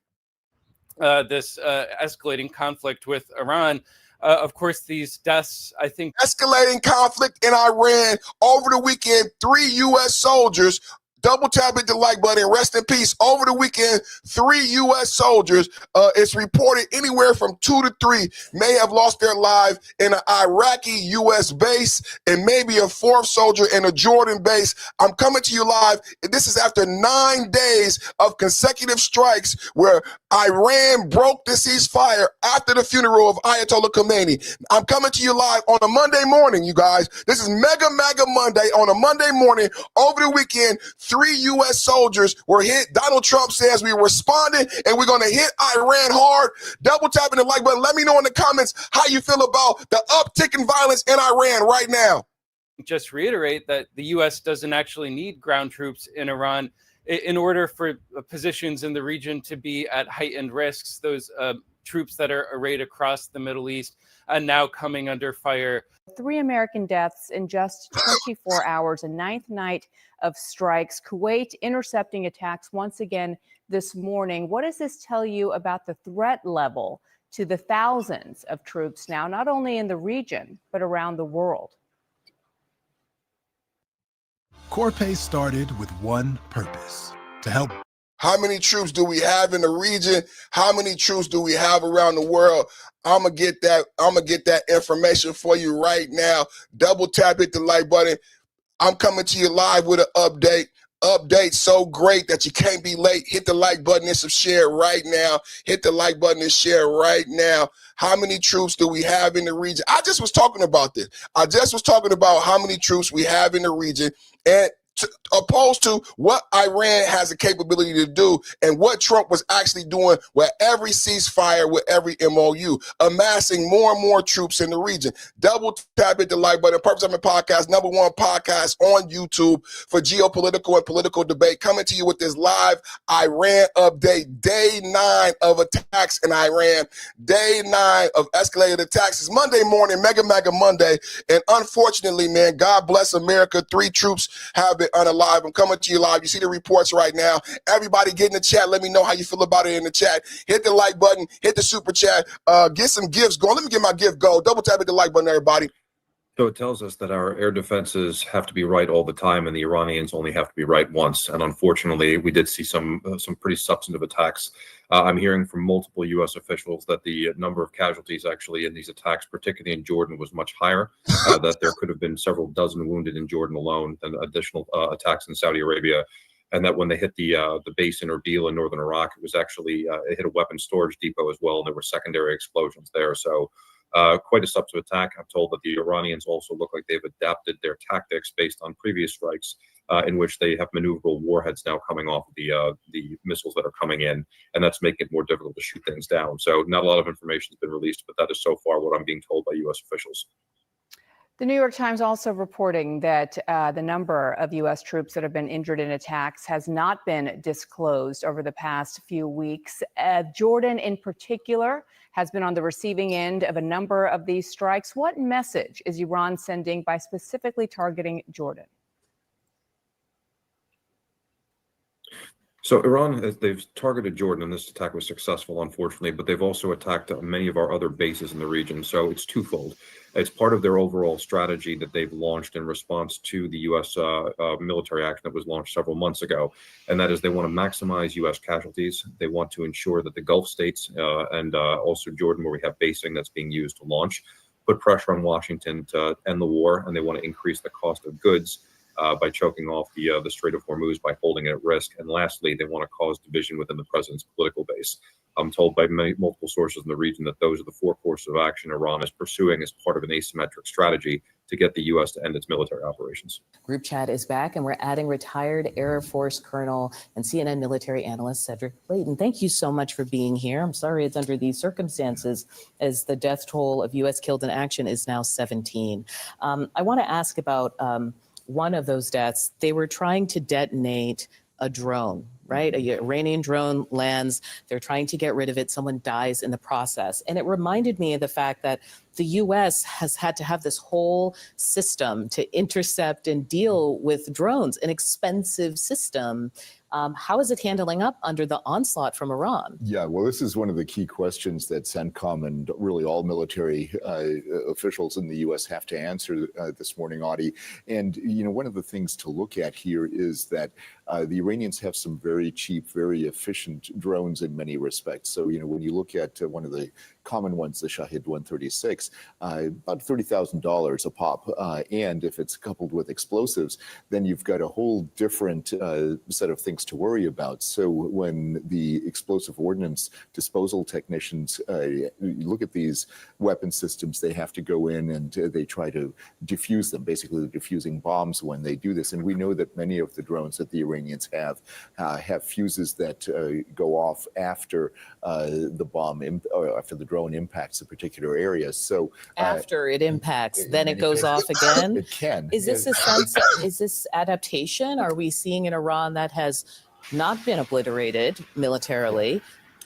This escalating conflict with Iran. Of course, these deaths, I think. Escalating conflict in Iran over the weekend, 3 U.S. soldiers. Double tap at the like button. Rest in peace. Over the weekend, 3 U.S. soldiers, it's reported anywhere from 2 to 3 may have lost their lives in an Iraqi U.S. base and maybe a 4th soldier in a Jordan base. I'm coming to you live. This is after 9 days of consecutive strikes where Iran broke the ceasefire after the funeral of Ayatollah Khomeini. I'm coming to you live on a Monday morning, you guys. This is Mega Monday on a Monday morning. Over the weekend, 3 U.S. soldiers were hit. Donald Trump says we responded and we're going to hit Iran hard. Double tapping the like button. Let me know in the comments how you feel about the uptick in violence in Iran right now. Just reiterate that the U.S. doesn't actually need ground troops in Iran in order for positions in the region to be at heightened risks. Those troops that are arrayed across the Middle East are now coming under fire. 3 American deaths in just 24 hours, a 9th night of strikes. Kuwait intercepting attacks once again this morning. What does this tell you about the threat level to the thousands of troops now, not only in the region, but around the world? Corpay started with one purpose: to help. How many troops do we have in the region? How many troops do we have around the world? I'm gonna get that information for you right now. Double tap hit the like button. I'm coming to you live with an update. Update so great that you can't be late. Hit the like button and some share right now. Hit the like button and share right now. How many troops do we have in the region? I just was talking about this. I just was talking about how many troops we have in the region, and opposed to what Iran has the capability to do and what Trump was actually doing with every ceasefire, with every MOU, amassing more and more troops in the region. Double tap at the like button. Purpose of my podcast, #1 podcast on YouTube for geopolitical and political debate, coming to you with this live Iran update. Day 9 of attacks in Iran. Day 9 of escalated attacks. It's Monday morning, Mega Monday. And unfortunately, man, God bless America. 3 troops have been unalive. I'm coming to you live. You see the reports right now. Everybody get in the chat. Let me know how you feel about it in the chat. Hit the like button. Hit the super chat. Get some gifts going. Let me get my gift go. Double tap at the like button, everybody. So it tells us that our air defenses have to be right all the time, and the Iranians only have to be right once. And unfortunately, we did see some pretty substantive attacks. I'm hearing from multiple U.S. officials that the number of casualties actually in these attacks, particularly in Jordan, was much higher, that there could have been several dozen wounded in Jordan alone, and additional attacks in Saudi Arabia and that when they hit the base in Erbil in northern Iraq, it was actually it hit a weapons storage depot as well, and there were secondary explosions there. So quite a substantive attack. I'm told that the Iranians also look like they've adapted their tactics based on previous strikes, in which they have maneuverable warheads now coming off of the missiles that are coming in, and that's making it more difficult to shoot things down. So not a lot of information has been released, but that is so far what I'm being told by U.S. officials. The New York Times also reporting that the number of U.S. troops that have been injured in attacks has not been disclosed over the past few weeks. Jordan, in particular, has been on the receiving end of a number of these strikes. What message is Iran sending by specifically targeting Jordan? So Iran, they've targeted Jordan, and this attack was successful, unfortunately, but they've also attacked many of our other bases in the region. So it's twofold. It's part of their overall strategy that they've launched in response to the U.S. Military action that was launched several months ago, and that is they want to maximize U.S. casualties. They want to ensure that the Gulf states and also Jordan, where we have basing that's being used to launch, put pressure on Washington to end the war, and they want to increase the cost of goods by choking off the Strait of Hormuz, by holding it at risk. And lastly, they want to cause division within the president's political base. I'm told by multiple sources in the region that those are the four courses of action Iran is pursuing as part of an asymmetric strategy to get the U.S. to end its military operations. Group chat is back, and we're adding retired Air Force Colonel and CNN military analyst Cedric Layton. Thank you so much for being here. I'm sorry it's under these circumstances, as the death toll of U.S. killed in action is now 17. I want to ask about one of those deaths. They were trying to detonate a drone, right? An Iranian drone lands. They're trying to get rid of it. Someone dies in the process. And it reminded me of the fact that the U.S. has had to have this whole system to intercept and deal with drones, an expensive system. How is it handling up under the onslaught from Iran? Yeah, well, this is one of the key questions that CENTCOM and really all military officials in the U.S. have to answer this morning, Audie. And, you know, one of the things to look at here is that the Iranians have some very cheap, very efficient drones in many respects. So, you know, when you look at one of the common ones, the Shahed 136, about $30,000 a pop. And if it's coupled with explosives, then you've got a whole different set of things to worry about. So when the explosive ordnance disposal technicians look at these weapon systems, they have to go in and they try to defuse them, basically diffusing bombs when they do this. And we know that many of the drones that the Iranians have fuses that go off after the bomb, or after the drone impacts a particular area. So after it impacts, then it goes off again? It can. Is this a sense, is this adaptation? Are we seeing an Iran that has not been obliterated militarily,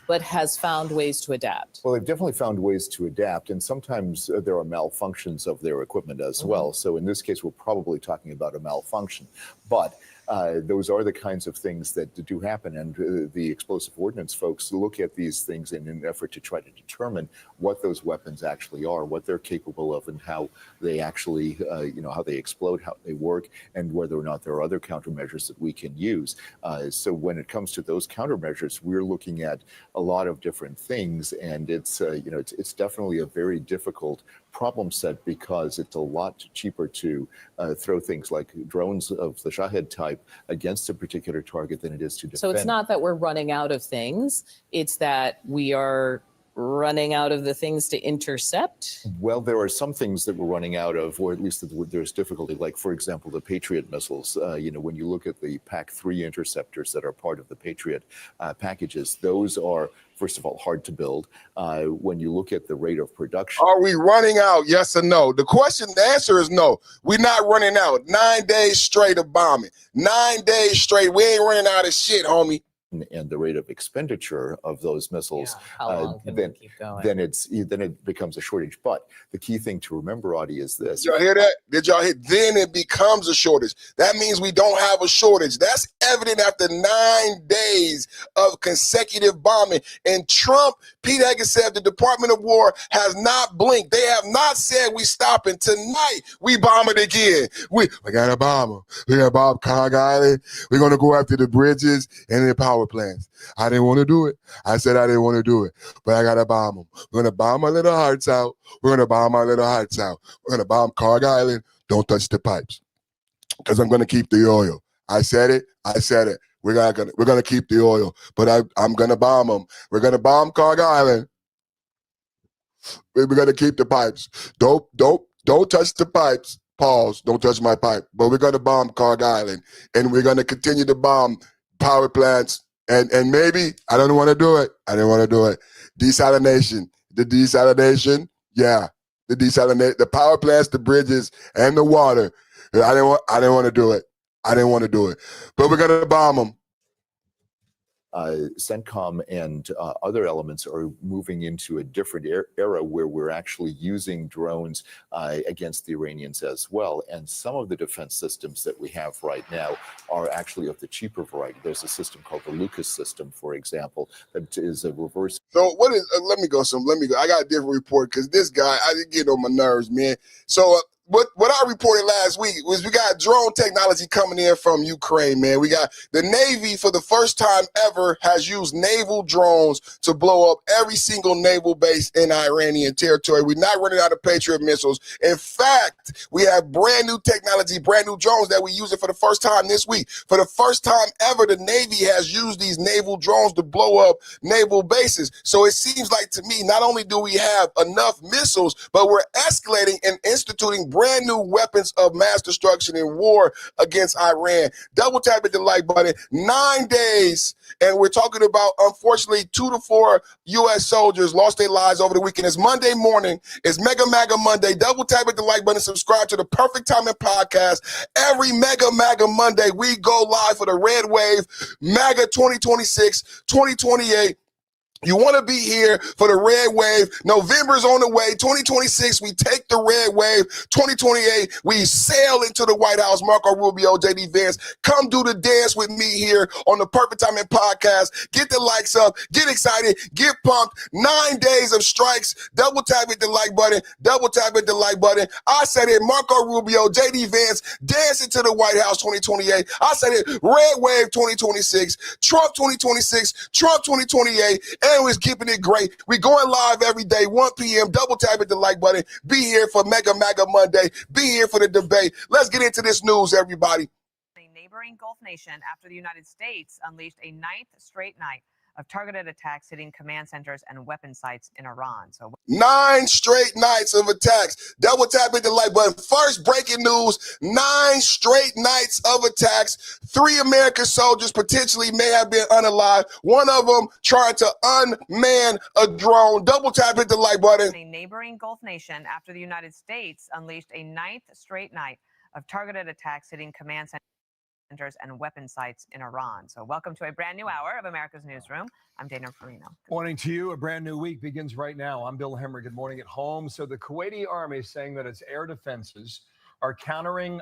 but has found ways to adapt? Well, they've definitely found ways to adapt, and sometimes there are malfunctions of their equipment as well. So in this case, we're probably talking about a malfunction. But those are the kinds of things that do happen, and the explosive ordnance folks look at these things in an effort to try to determine what those weapons actually are, what they're capable of, and how they actually, how they explode, how they work, and whether or not there are other countermeasures that we can use. So when it comes to those countermeasures, we're looking at a lot of different things, and it's definitely a very difficult problem set, because it's a lot cheaper to throw things like drones of the Shahed type against a particular target than it is to defend. So it's not that we're running out of things, it's that we are running out of the things to intercept? Well, there are some things that we're running out of, or at least there's difficulty, like, for example, the Patriot missiles. When you look at the PAC-3 interceptors that are part of the Patriot packages, those are, first of all, hard to build. When you look at the rate of production. Are we running out? Yes or no? The answer is no. We're not running out. 9 days straight of bombing. 9 days straight. We ain't running out of shit, homie. And the rate of expenditure of those missiles, then it becomes a shortage. But the key thing to remember, Audie, is this. Did y'all hear that? Did y'all hear? Then it becomes a shortage. That means we don't have a shortage. That's evident after 9 days of consecutive bombing. And Trump, Pete Hegseth, the Department of War has not blinked. They have not said we stopping. Tonight, we bomb it again. We got to bomb them. We got to bomb Cog Island. We're going to go after the bridges and the power plants. I didn't want to do it. I said I didn't want to do it, but I got to bomb them. We're going to bomb our little hearts out. We're going to bomb our little hearts out. We're going to bomb Cog Island. Don't touch the pipes, because I'm going to keep the oil. I said it. I said it. We're gonna keep the oil, but I'm gonna bomb them. We're gonna bomb Carg Island. We're gonna keep the pipes. Don't touch the pipes. Pause. Don't touch my pipe. But we're gonna bomb Carg Island, and we're gonna continue to bomb power plants. And maybe I don't want to do it. I didn't want to do it. Desalination. The desalination. Yeah. The power plants, the bridges, and the water. I didn't want to do it. I didn't want to do it. But we're gonna bomb them. CENTCOM and other elements are moving into a different era where we're actually using drones against the Iranians as well. And some of the defense systems that we have right now are actually of the cheaper variety. There's a system called the Lucas system, for example, that is a reverse. So what is? Let me go. I got a different report because this guy, I didn't get on my nerves, man. So. What I reported last week was we got drone technology coming in from Ukraine, man. We got the Navy for the first time ever has used naval drones to blow up every single naval base in Iranian territory. We're not running out of Patriot missiles. In fact, we have brand new technology, brand new drones that we're using for the first time this week. For the first time ever, the Navy has used these naval drones to blow up naval bases. So it seems like to me, not only do we have enough missiles, but we're escalating and instituting brand new weapons of mass destruction in war against Iran. Double tap at the like button. 9 days. And we're talking about, unfortunately, 2 to 4 U.S. soldiers lost their lives over the weekend. It's Monday morning. It's Mega MAGA Monday. Double tap at the like button. Subscribe to the Perfect Timing Podcast. Every Mega MAGA Monday, we go live for the Red Wave, MAGA 2026, 2028. You want to be here for the Red Wave. November's on the way. 2026, we take the Red Wave. 2028, we sail into the White House. Marco Rubio, JD Vance, come do the dance with me here on the Perfect Timing Podcast. Get the likes up. Get excited. Get pumped. 9 days of strikes. Double tap at the like button. Double tap at the like button. I said it. Marco Rubio, JD Vance, dancing to the White House 2028. I said it. Red Wave 2026. Trump 2026. Trump 2028. And we're keeping it great. We're going live every day, 1 p.m. Double tap at the like button. Be here for Mega MAGA Monday. Be here for the debate. Let's get into this news, everybody. A neighboring Gulf nation after the United States unleashed a 9th straight night of targeted attacks hitting command centers and weapon sites in Iran. So 9 straight nights of attacks. Double tap at the like button. First breaking news, 9 straight nights of attacks. 3 American soldiers potentially may have been unalived. One of them trying to unman a drone. Double tap at the like button. A neighboring Gulf nation after the United States unleashed a 9th straight night of targeted attacks hitting command centers and weapon sites in Iran. So welcome to a brand new hour of America's Newsroom. I'm Dana Farino. Morning to you. A brand new week begins right now. I'm Bill Hemmer. Good morning at home. So the Kuwaiti army is saying that its air defenses are countering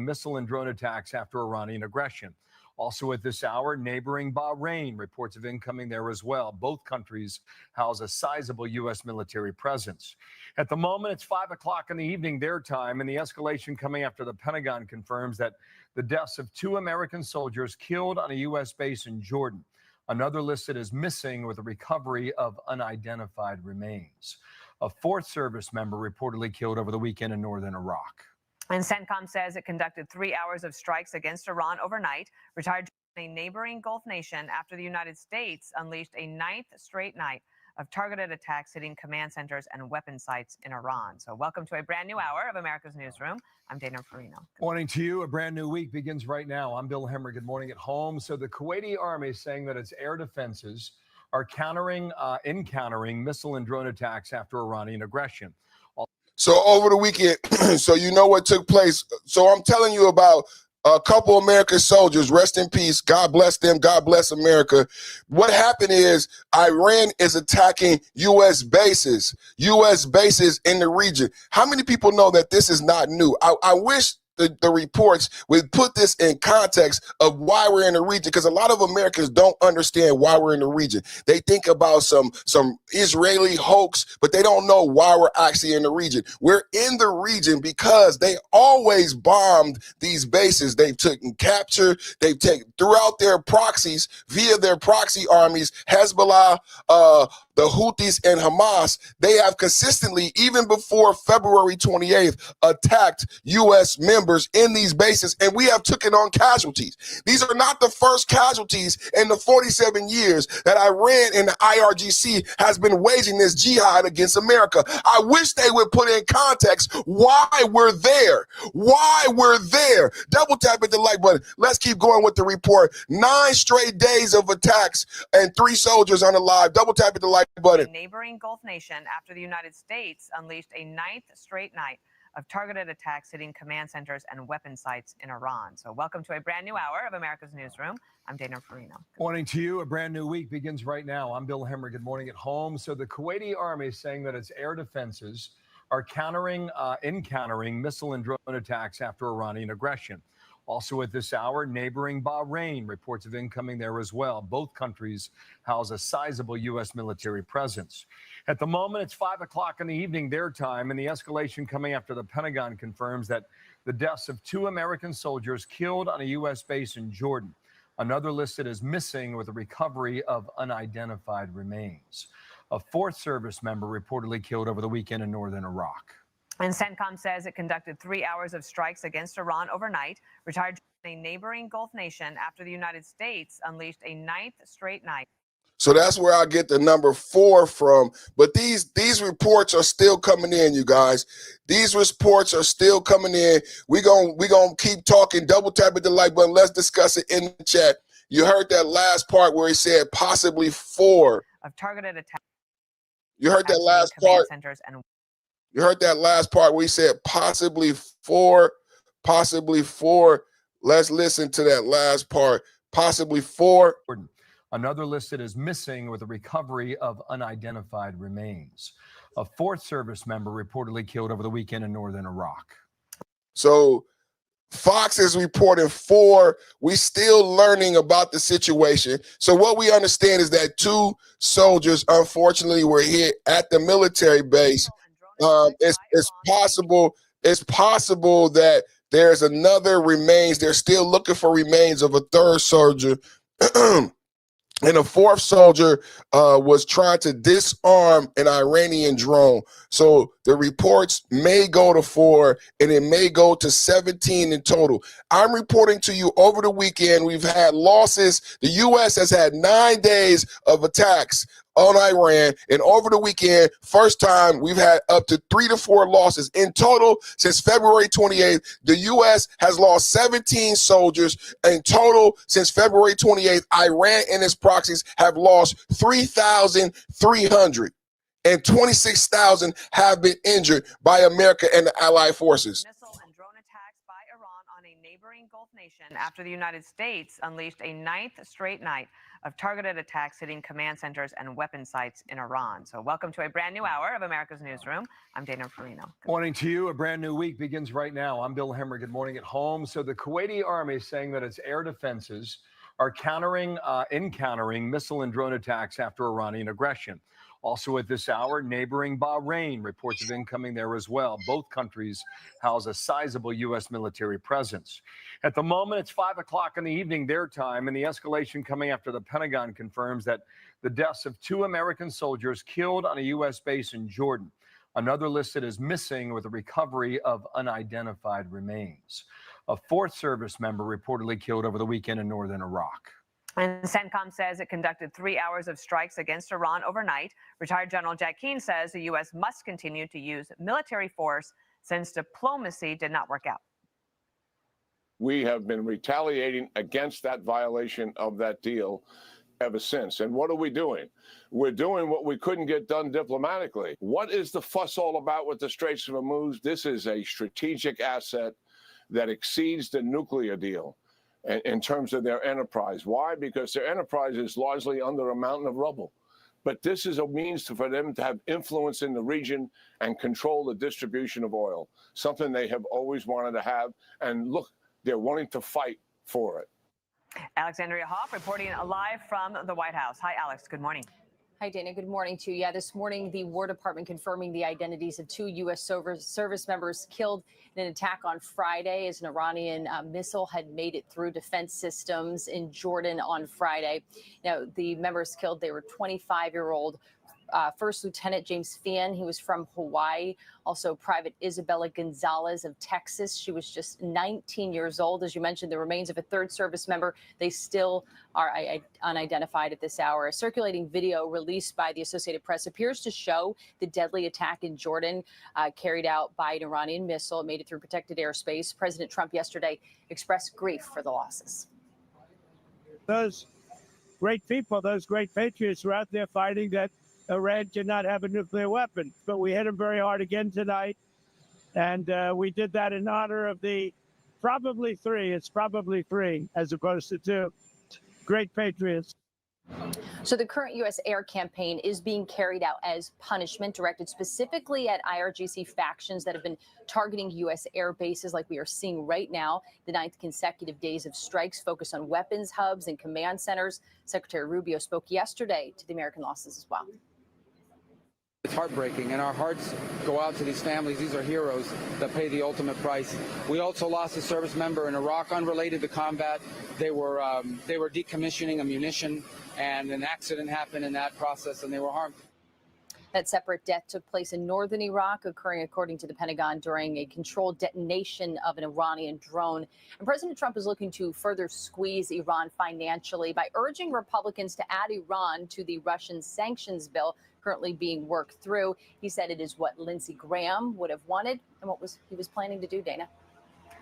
missile and drone attacks after Iranian aggression. Also at this hour, neighboring Bahrain reports of incoming there as well. Both countries house a sizable U.S. military presence. At the moment, it's 5 o'clock in the evening their time, and the escalation coming after the Pentagon confirms that the deaths of 2 American soldiers killed on a U.S. base in Jordan. Another listed as missing with a recovery of unidentified remains. A 4th service member reportedly killed over the weekend in northern Iraq. And CENTCOM says it conducted 3 hours of strikes against Iran overnight, retired a neighboring Gulf nation after the United States unleashed a 9th straight night of targeted attacks hitting command centers and weapon sites in Iran. So welcome to a brand new hour of America's Newsroom. I'm Dana Farino. Morning to you. A brand new week begins right now. I'm Bill Hemmer. Good morning at home. So the Kuwaiti army is saying that its air defenses are encountering missile and drone attacks after Iranian aggression. So over the weekend, so you know what took place. So I'm telling you about a couple American soldiers, rest in peace. God bless them. God bless America. What happened is Iran is attacking U.S. bases in the region. How many people know that this is not new? I wish the reports would put this in context of why we're in the region, because a lot of Americans don't understand why we're in the region. They think about some Israeli hoax, but they don't know why we're actually in the region. We're in the region because they always bombed these bases. They've taken capture. They've taken throughout their proxies via their proxy armies, Hezbollah, the Houthis, and Hamas. They have consistently, even before February 28th, attacked U.S. members members in these bases, and we have taken on casualties. These are not the first casualties in the 47 years that Iran and the IRGC has been waging this jihad against America. I wish they would put in context why we're there. Why we're there. Double tap at the like button. Let's keep going with the report. 9 straight days of attacks and 3 soldiers unalive. Double tap at the like button. A neighboring Gulf nation after the United States unleashed a 9th straight night of targeted attacks hitting command centers and weapon sites in Iran. So welcome to a brand new hour of America's Newsroom. I'm Dana Farino. Morning to you. A brand new week begins right now. I'm Bill Hemmer. Good morning at home. So the Kuwaiti army is saying that its air defenses are countering missile and drone attacks after Iranian aggression. Also at this hour, neighboring Bahrain, reports of incoming there as well. Both countries house a sizable U.S. military presence. At the moment, it's 5 o'clock in the evening their time, and the escalation coming after the Pentagon confirms that the deaths of 2 American soldiers killed on a U.S. base in Jordan. Another listed as missing with a recovery of unidentified remains. A 4th service member reportedly killed over the weekend in northern Iraq. And CENTCOM says it conducted 3 hours of strikes against Iran overnight, retired a neighboring Gulf nation after the United States unleashed a 9th straight night. So that's where I get the number 4 from. But these reports are still coming in, you guys. These reports are still coming in. We gonna keep talking. Double tap at the like button. Let's discuss it in the chat. You heard that last part where he said possibly 4 of targeted attacks. You heard that last part. Centers and You heard that last part where he said possibly 4, possibly 4. Let's listen to that last part. Possibly 4. Another listed as missing with a recovery of unidentified remains. A 4th service member reportedly killed over the weekend in northern Iraq. So Fox is reporting 4. We still learning about the situation. So what we understand is that 2 soldiers unfortunately were hit at the military base. It's possible that there's another remains. They're still looking for remains of a 3rd soldier. And a 4th soldier was trying to disarm an Iranian drone. So the reports may go to 4 and it may go to 17 in total. I'm reporting to you over the weekend, we've had losses. The U.S. has had 9 days of attacks on Iran, and over the weekend, first time we've had up to 3 to 4 losses. In total, since February 28th, the U.S. has lost 17 soldiers. In total, since February 28th, Iran and its proxies have lost 3,300, and 26,000 have been injured by America and the allied forces. Missile and drone attacks by Iran on a neighboring Gulf nation after the United States unleashed a 9th straight night of targeted attacks hitting command centers and weapon sites in Iran. So welcome to a brand new hour of America's Newsroom. I'm Dana Farino. Morning to you. A brand new week begins right now. I'm Bill Hemmer. Good morning at home. So the Kuwaiti army is saying that its air defenses are countering missile and drone attacks after Iranian aggression. Also at this hour, neighboring Bahrain, reports of incoming there as well. Both countries house a sizable U.S. military presence. At the moment, it's 5 o'clock in the evening their time, and the escalation coming after the Pentagon confirms that the deaths of 2 American soldiers killed on a U.S. base in Jordan. Another listed as missing with a recovery of unidentified remains. A 4th service member reportedly killed over the weekend in northern Iraq. And CENTCOM says it conducted 3 hours of strikes against Iran overnight. Retired General Jack Keane says the U.S. must continue to use military force since diplomacy did not work out. We have been retaliating against that violation of that deal ever since. And what are we doing? We're doing what we couldn't get done diplomatically. What is the fuss all about with the Straits of Hormuz? This is a strategic asset that exceeds the nuclear deal in terms of their enterprise. Why? Because their enterprise is largely under a mountain of rubble. But this is a means for them to have influence in the region and control the distribution of oil, something they have always wanted to have. And look, they're wanting to fight for it. Alexandria Hoff reporting live from the White House. Hi, Alex. Good morning. Hi, Dana. Good morning to you. Yeah, this morning, the War Department confirming the identities of 2 U.S. service members killed in an attack on Friday as an Iranian missile had made it through defense systems in Jordan on Friday. Now, the members killed, they were 25-year-old First Lieutenant James Feehan. He was from Hawaii. Also, Private Isabella Gonzalez of Texas. She was just 19 years old. As you mentioned, the remains of a third service member, they still are unidentified at this hour. A circulating video released by the Associated Press appears to show the deadly attack in Jordan carried out by an Iranian missile. It made it through protected airspace. President Trump yesterday expressed grief for the losses. Those great people, those great patriots were out there fighting that Iran cannot have a nuclear weapon. But we hit them very hard again tonight. And we did that in honor of the probably three as opposed to two great patriots. So the current U.S. air campaign is being carried out as punishment directed specifically at IRGC factions that have been targeting U.S. air bases like we are seeing right now. The 9th consecutive days of strikes focus on weapons hubs and command centers. Secretary Rubio spoke yesterday to the American losses as well. It's heartbreaking, and our hearts go out to these families. These are heroes that pay the ultimate price. We also lost a service member in Iraq unrelated to combat. They were decommissioning a munition, and an accident happened in that process, and they were harmed. That separate death took place in northern Iraq, occurring, according to the Pentagon, during a controlled detonation of an Iranian drone. And President Trump is looking to further squeeze Iran financially by urging Republicans to add Iran to the Russian sanctions bill currently being worked through. He said it is what Lindsey Graham would have wanted and what he was planning to do, Dana.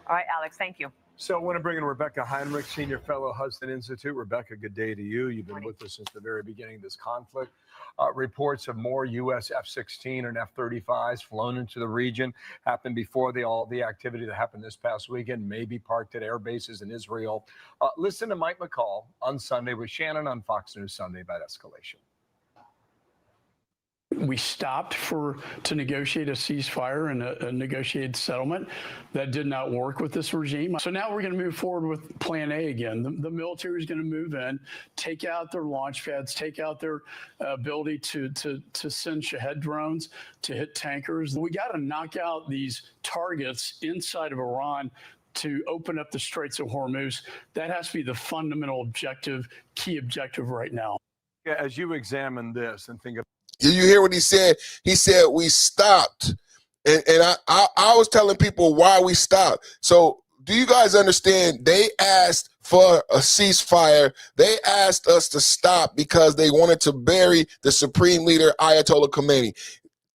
All right, Alex, thank you. So I want to bring in Rebecca Heinrich, Senior Fellow, Hudson Institute. Rebecca, good day to you. You've been with us since the very beginning of this conflict. Reports of more U.S. F-16 and F-35s flown into the region happened before all the activity that happened this past weekend, maybe parked at air bases in Israel. Listen to Mike McCall on Sunday with Shannon on Fox News Sunday about escalation. We stopped to negotiate a ceasefire and a negotiated settlement. That did not work with this regime. So now we're going to move forward with Plan A again. The military is going to move in, take out their launch pads, take out their ability to send Shahed drones to hit tankers. We got to knock out these targets inside of Iran to open up the Straits of Hormuz. That has to be the fundamental objective, key objective right now. Yeah, as you examine this and think about Did you hear what he said? He said we stopped. And I was telling people why we stopped. So do you guys understand? They asked for a ceasefire. They asked us to stop because they wanted to bury the Supreme Leader, Ayatollah Khomeini.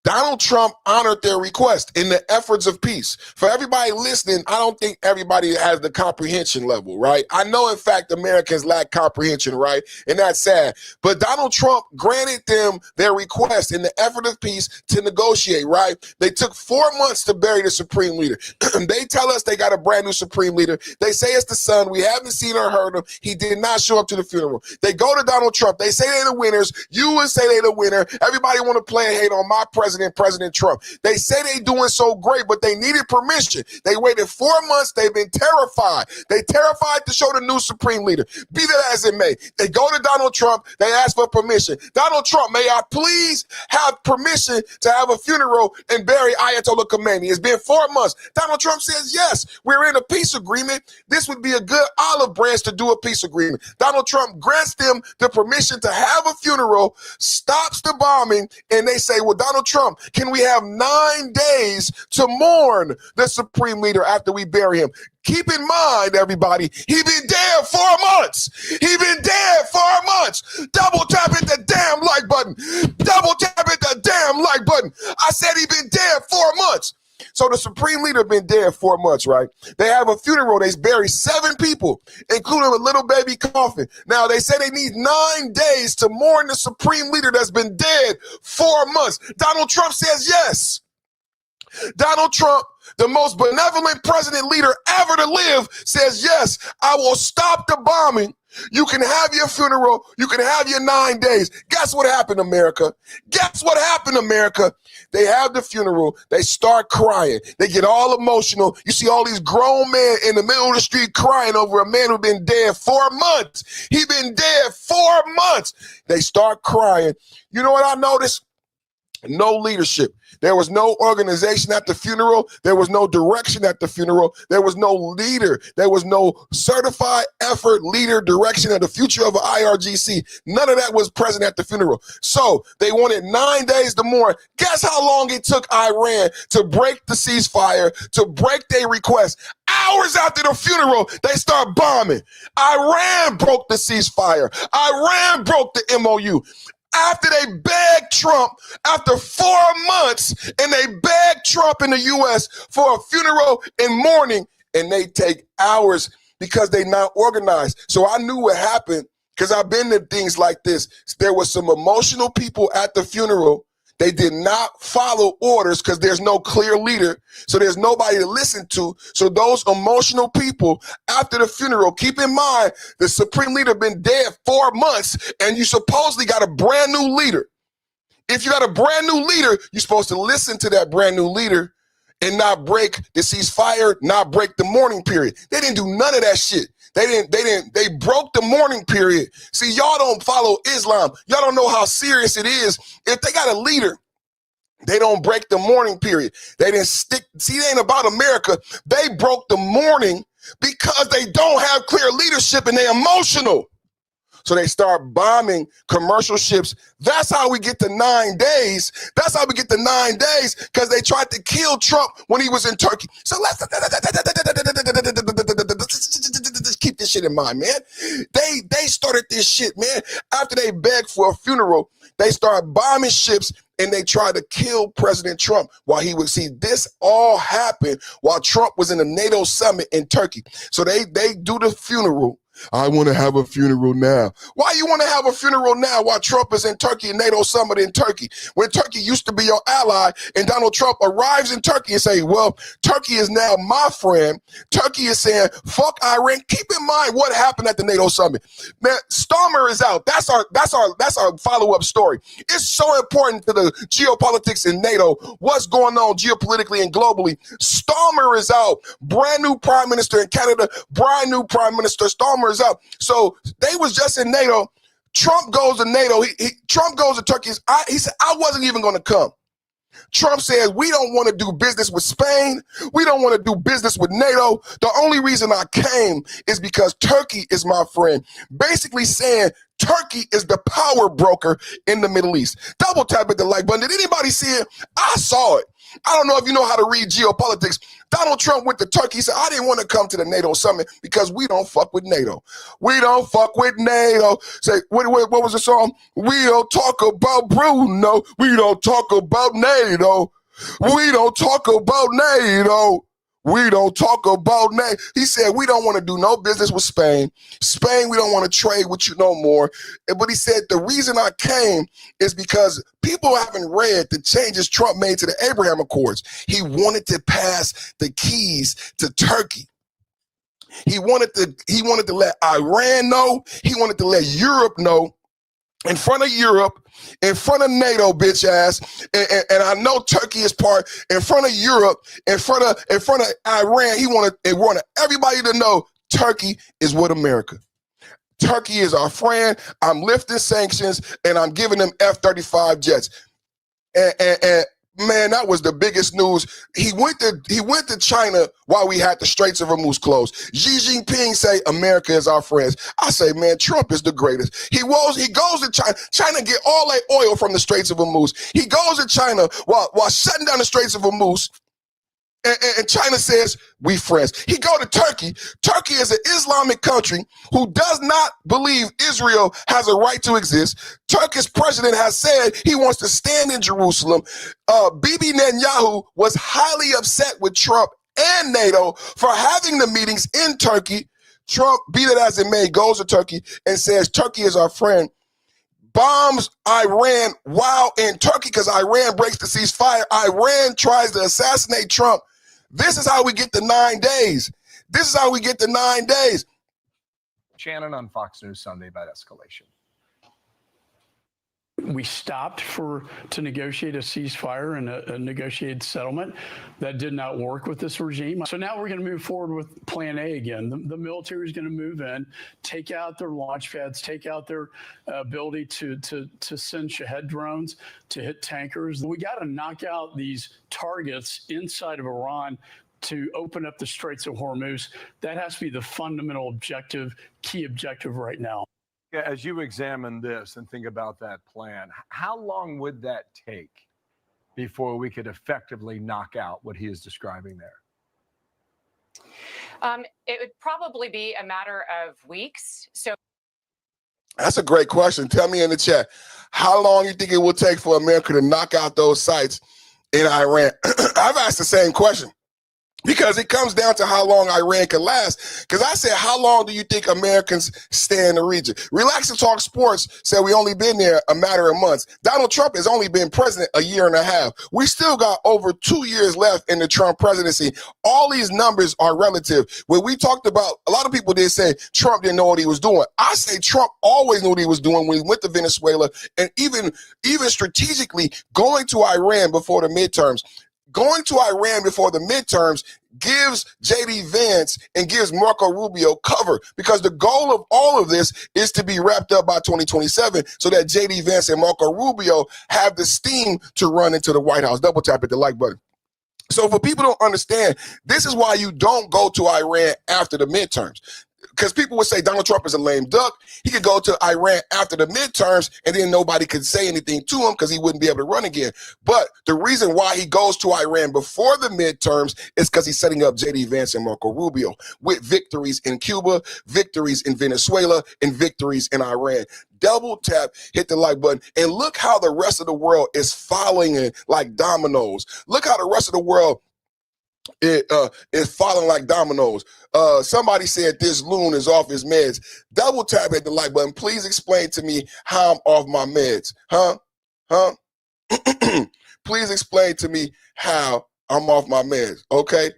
Donald Trump honored their request in the efforts of peace. For everybody listening, I don't think everybody has the comprehension level, right? I know, in fact, Americans lack comprehension, right? And that's sad. But Donald Trump granted them their request in the effort of peace to negotiate, right? They took 4 months to bury the Supreme Leader. They tell us they got a brand new Supreme Leader. They say it's the son. We haven't seen or heard him. He did not show up to the funeral. They go to Donald Trump. They say they're the winners. You would say they're the winner. Everybody want to play and hate on my president, President Trump. They say they doing so great, but they needed permission. They waited 4 months. They've been terrified. They terrified to show the new Supreme Leader. Be that as it may. They go to Donald Trump. They ask for permission. Donald Trump, may I please have permission to have a funeral and bury Ayatollah Khomeini? It's been 4 months. Donald Trump says, yes, we're in a peace agreement. This would be a good olive branch to do a peace agreement. Donald Trump grants them the permission to have a funeral, stops the bombing, and they say, well, Donald Trump, can we have 9 days to mourn the Supreme Leader after we bury him? Keep in mind, everybody, he been dead 4 months. He been dead 4 months. Double tap hit the damn like button. Double tap hit the damn like button. I said he been dead 4 months. So the Supreme Leader been dead 4 months, right? They have a funeral. They bury 7 people, including a little baby coffin. Now, they say they need 9 days to mourn the Supreme Leader that's been dead 4 months. Donald Trump says yes. Donald Trump, the most benevolent president leader ever to live, says, yes, I will stop the bombing. You can have your funeral. You can have your 9 days. Guess what happened, America? Guess what happened, America? They have the funeral. They start crying. They get all emotional. You see all these grown men in the middle of the street crying over a man who's been dead 4 months. He been dead 4 months. They start crying. You know what I noticed? No leadership. There was no organization at the funeral. There was no direction at the funeral. There was no leader. There was no certified effort, leader, direction of the future of IRGC. None of that was present at the funeral. So they wanted 9 days to mourn. Guess how long it took Iran to break the ceasefire, to break their request? Hours after the funeral, they start bombing. Iran broke the ceasefire. Iran broke the MOU. After they begged Trump, after 4 months, and they begged Trump in the U.S. for a funeral and mourning, and they take hours because they not organized. So I knew what happened because I've been to things like this. There were some emotional people at the funeral. They did not follow orders because there's no clear leader. So there's nobody to listen to. So those emotional people after the funeral, keep in mind, the supreme leader been dead 4 months and you supposedly got a brand new leader. If you got a brand new leader, you're supposed to listen to that brand new leader and not break the ceasefire, not break the mourning period. They didn't do none of that shit. They broke the mourning period. See, y'all don't follow Islam. Y'all don't know how serious it is. If they got a leader, they don't break the mourning period. They didn't stick. See, it ain't about America. They broke the mourning because they don't have clear leadership and they're emotional. So they start bombing commercial ships. That's how we get to 9 days. That's how we get to 9 days, because they tried to kill Trump when he was in Turkey. So let's keep this shit in mind, man. They started this shit, man. After they begged for a funeral, they started bombing ships and they tried to kill President Trump while he would see this all happen while Trump was in the NATO summit in Turkey. So they do the funeral. I want to have a funeral now. Why you want to have a funeral now while Trump is in Turkey and NATO summit in Turkey? When Turkey used to be your ally and Donald Trump arrives in Turkey and say, well, Turkey is now my friend. Turkey is saying, fuck Iran. Keep in mind what happened at the NATO summit. Man, Starmer is out. That's our follow-up story. It's so important to the geopolitics in NATO, what's going on geopolitically and globally. Starmer is out. Brand new prime minister in Canada, brand new prime minister. Starmer is out. So they was just in NATO. Trump goes to NATO. Trump goes to Turkey. He said, I wasn't even going to come. Trump says, we don't want to do business with Spain. We don't want to do business with NATO. The only reason I came is because Turkey is my friend. Basically saying Turkey is the power broker in the Middle East. Double tap at the like button. Did anybody see it? I saw it. I don't know if you know how to read geopolitics. Donald Trump went to Turkey. He said, I didn't want to come to the NATO summit because we don't fuck with NATO. We don't fuck with NATO. Say, what was the song? We don't talk about Bruno. We don't talk about NATO. We don't talk about NATO. We don't talk about NATO. He said, we don't want to do no business with Spain. Spain, we don't want to trade with you no more. But he said, the reason I came is because people haven't read the changes Trump made to the Abraham Accords. He wanted to pass the keys to Turkey. He wanted to let Iran know. He wanted to let Europe know. In front of Europe, in front of NATO, bitch ass, and I know Turkey is part. In front of Europe, in front of Iran, he wanted everybody to know Turkey is with America. Turkey is our friend. I'm lifting sanctions and I'm giving them F-35 jets. And man, that was the biggest news. He went to China while we had the Straits of Hormuz closed. Xi Jinping say America is our friends. I say, man, Trump is the greatest. He goes to China. China get all their oil from the Straits of Hormuz. He goes to China while shutting down the Straits of Hormuz. And China says, we friends. He go to Turkey. Turkey is an Islamic country who does not believe Israel has a right to exist. Turkish president has said he wants to stand in Jerusalem. Bibi Netanyahu was highly upset with Trump and NATO for having the meetings in Turkey. Trump, be that as it may, goes to Turkey and says, Turkey is our friend. Bombs Iran while in Turkey because Iran breaks the ceasefire. Iran tries to assassinate Trump. This is how we get to 9 days. This is how we get to 9 days. Shannon on Fox News Sunday about escalation. We stopped to negotiate a ceasefire and a negotiated settlement. That did not work with this regime. So now we're going to move forward with Plan A again. The military is going to move in, take out their launch pads, take out their ability to send Shahed drones to hit tankers. We got to knock out these targets inside of Iran to open up the Straits of Hormuz. That has to be the fundamental objective, key objective right now. As you examine this and think about that plan, how long would that take before we could effectively knock out what he is describing there? It would probably be a matter of weeks. So That's a great question. Tell me in the chat, how long you think it will take for America to knock out those sites in Iran? I've asked the same question. Because it comes down to how long Iran can last. Because I said, how long do you think Americans stay in the region? Relax and Talk Sports said we only been there a matter of months. Donald Trump has only been president a year and a half. We still got over 2 years left in the Trump presidency. All these numbers are relative. When we talked about, a lot of people did say Trump didn't know what he was doing. I say Trump always knew what he was doing when he went to Venezuela and even strategically going to Iran before the midterms. Going to Iran before the midterms gives J.D. Vance and gives Marco Rubio cover, because the goal of all of this is to be wrapped up by 2027 so that J.D. Vance and Marco Rubio have the steam to run into the White House. Double tap at the like button. So for people who don't understand, this is why you don't go to Iran after the midterms. Because people would say Donald Trump is a lame duck. He could go to Iran after the midterms and then nobody could say anything to him because he wouldn't be able to run again. But the reason why he goes to Iran before the midterms is because he's setting up J.D. Vance and Marco Rubio with victories in Cuba, victories in Venezuela, and victories in Iran. Double tap, hit the like button, and look how the rest of the world is following it like dominoes. Look how the rest of the world is falling like dominoes. Somebody said this loon is off his meds. Double tap at the like button. Please explain to me how I'm off my meds. Please explain to me how I'm off my meds. Okay.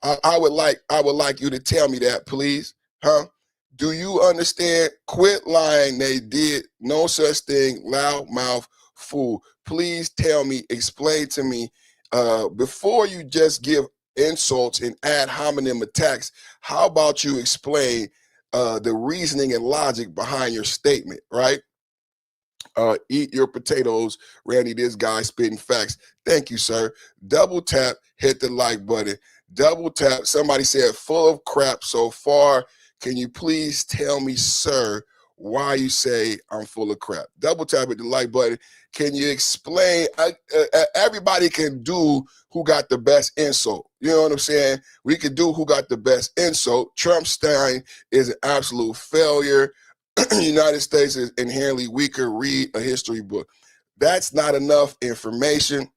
I would like you to tell me that, please. Do you understand? Quit lying. They did no such thing. Loudmouth fool. Please tell me, explain to me, before you just give insults and ad hominem attacks, how about you explain the reasoning and logic behind your statement, right? Eat your potatoes, Randy, this guy spitting facts. Thank you, sir. Double tap, hit the like button. Double tap. Somebody said full of crap so far. Can you please tell me, sir, why you say I'm full of crap? Double tap at the like button. Can you explain? Everybody can do who got the best insult. You know what I'm saying? We can do who got the best insult. Trump Stein is an absolute failure. United States is inherently weaker. Read a history book. That's not enough information.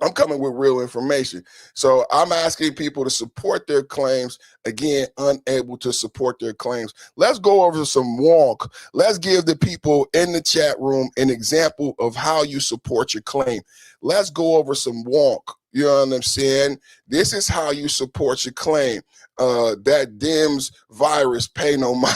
I'm coming with real information. So I'm asking people to support their claims. Again, unable to support their claims. Let's go over some wonk. Let's give the people in the chat room an example of how you support your claim. Let's go over some wonk. You know what I'm saying? This is how you support your claim. That Dems virus pay no mind.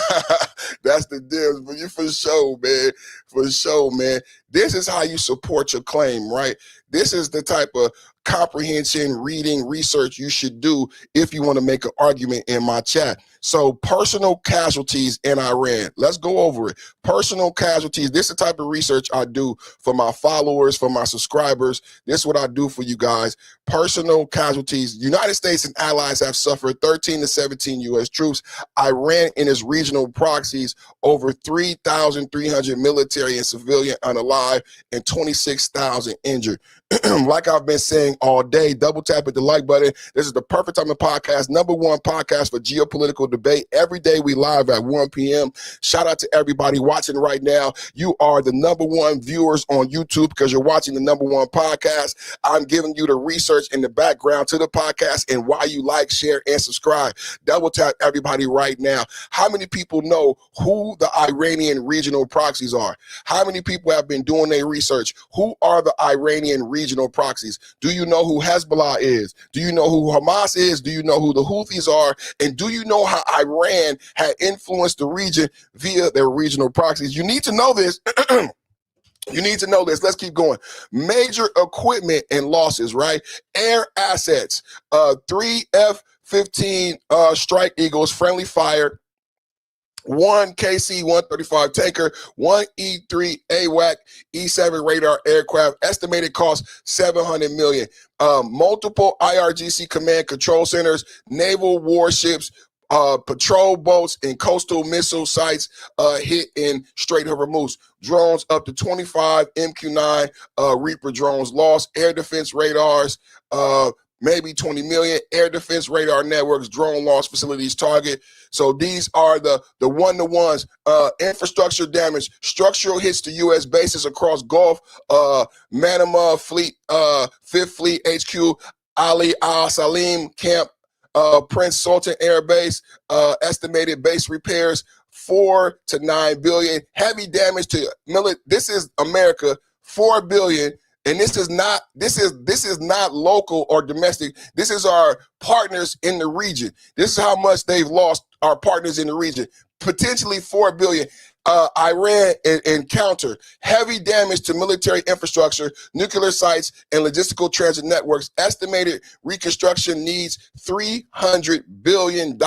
That's the Dems, but you for sure, man. For sure, man. This is how you support your claim, right? This is the type of comprehension, reading, research you should do if you want to make an argument in my chat. So personal casualties in Iran. Let's go over it. Personal casualties. This is the type of research I do for my followers, for my subscribers. This is what I do for you guys. Personal casualties. United States and allies have suffered 13 to 17 U.S. troops. Iran and its regional proxies, over 3,300 military and civilian unalive and 26,000 injured. Like I've been saying all day, double tap at the like button. This is the Perfect Timing Podcast, #1 podcast for geopolitical debate. Every day we live at 1 p.m. Shout out to everybody watching right now. You are the #1 viewers on YouTube because you're watching the #1 podcast. I'm giving you the research in the background to the podcast and why you like, share, and subscribe. Double tap everybody right now. How many people know who the Iranian regional proxies are? How many people have been doing their research? Who are the Iranian regional proxies? Do you know who Hezbollah is? Do you know who Hamas is? Do you know who the Houthis are? And do you know how Iran had influenced the region via their regional proxies? You need to know this You need to know this. Let's keep going. Major equipment and losses, right? Air assets, 3 F-15 Strike Eagles, friendly fire, 1 KC-135 tanker, 1 E-3 AWAC E-7 radar aircraft, estimated cost $700 million. Multiple IRGC command control centers, naval warships, patrol boats, and coastal missile sites hit in Strait of Hormuz. Drones up to 25 MQ-9 Reaper drones lost. Air defense radars, maybe 20 million. Air defense radar networks, drone loss facilities target. So these are the one-to-ones. Infrastructure damage, structural hits to U.S. bases across Gulf, Manama Fleet, 5th Fleet HQ, Ali Al Salim Camp, Prince Sultan Air Base, estimated base repairs, 4 to 9 billion. Heavy damage to this is America, 4 billion. And this is not local or domestic. This is our partners in the region. This is how much they've lost, our partners in the region. Potentially 4 billion. Iran encounter heavy damage to military infrastructure, nuclear sites, and logistical transit networks. Estimated reconstruction needs $300 billion.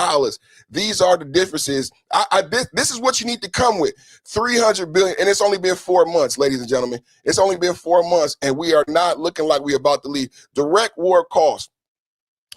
These are the differences. This is what you need to come with. $300 billion, and it's only been 4 months, ladies and gentlemen. It's only been 4 months, and we are not looking like we're about to leave. Direct war costs.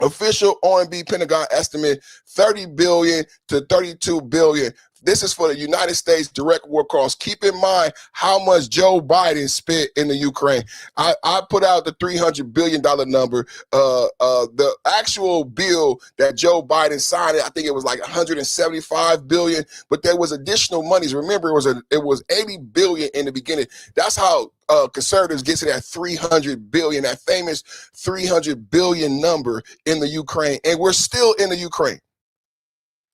Official OMB Pentagon estimate $30 billion to $32 billion. This is for the United States direct war costs. Keep in mind how much Joe Biden spent in the Ukraine. I put out the $300 billion number. The actual bill that Joe Biden signed, I think it was like $175 billion, but there was additional monies. Remember, it was $80 billion in the beginning. That's how conservatives get to that $300 billion, that famous $300 billion number in the Ukraine. And we're still in the Ukraine.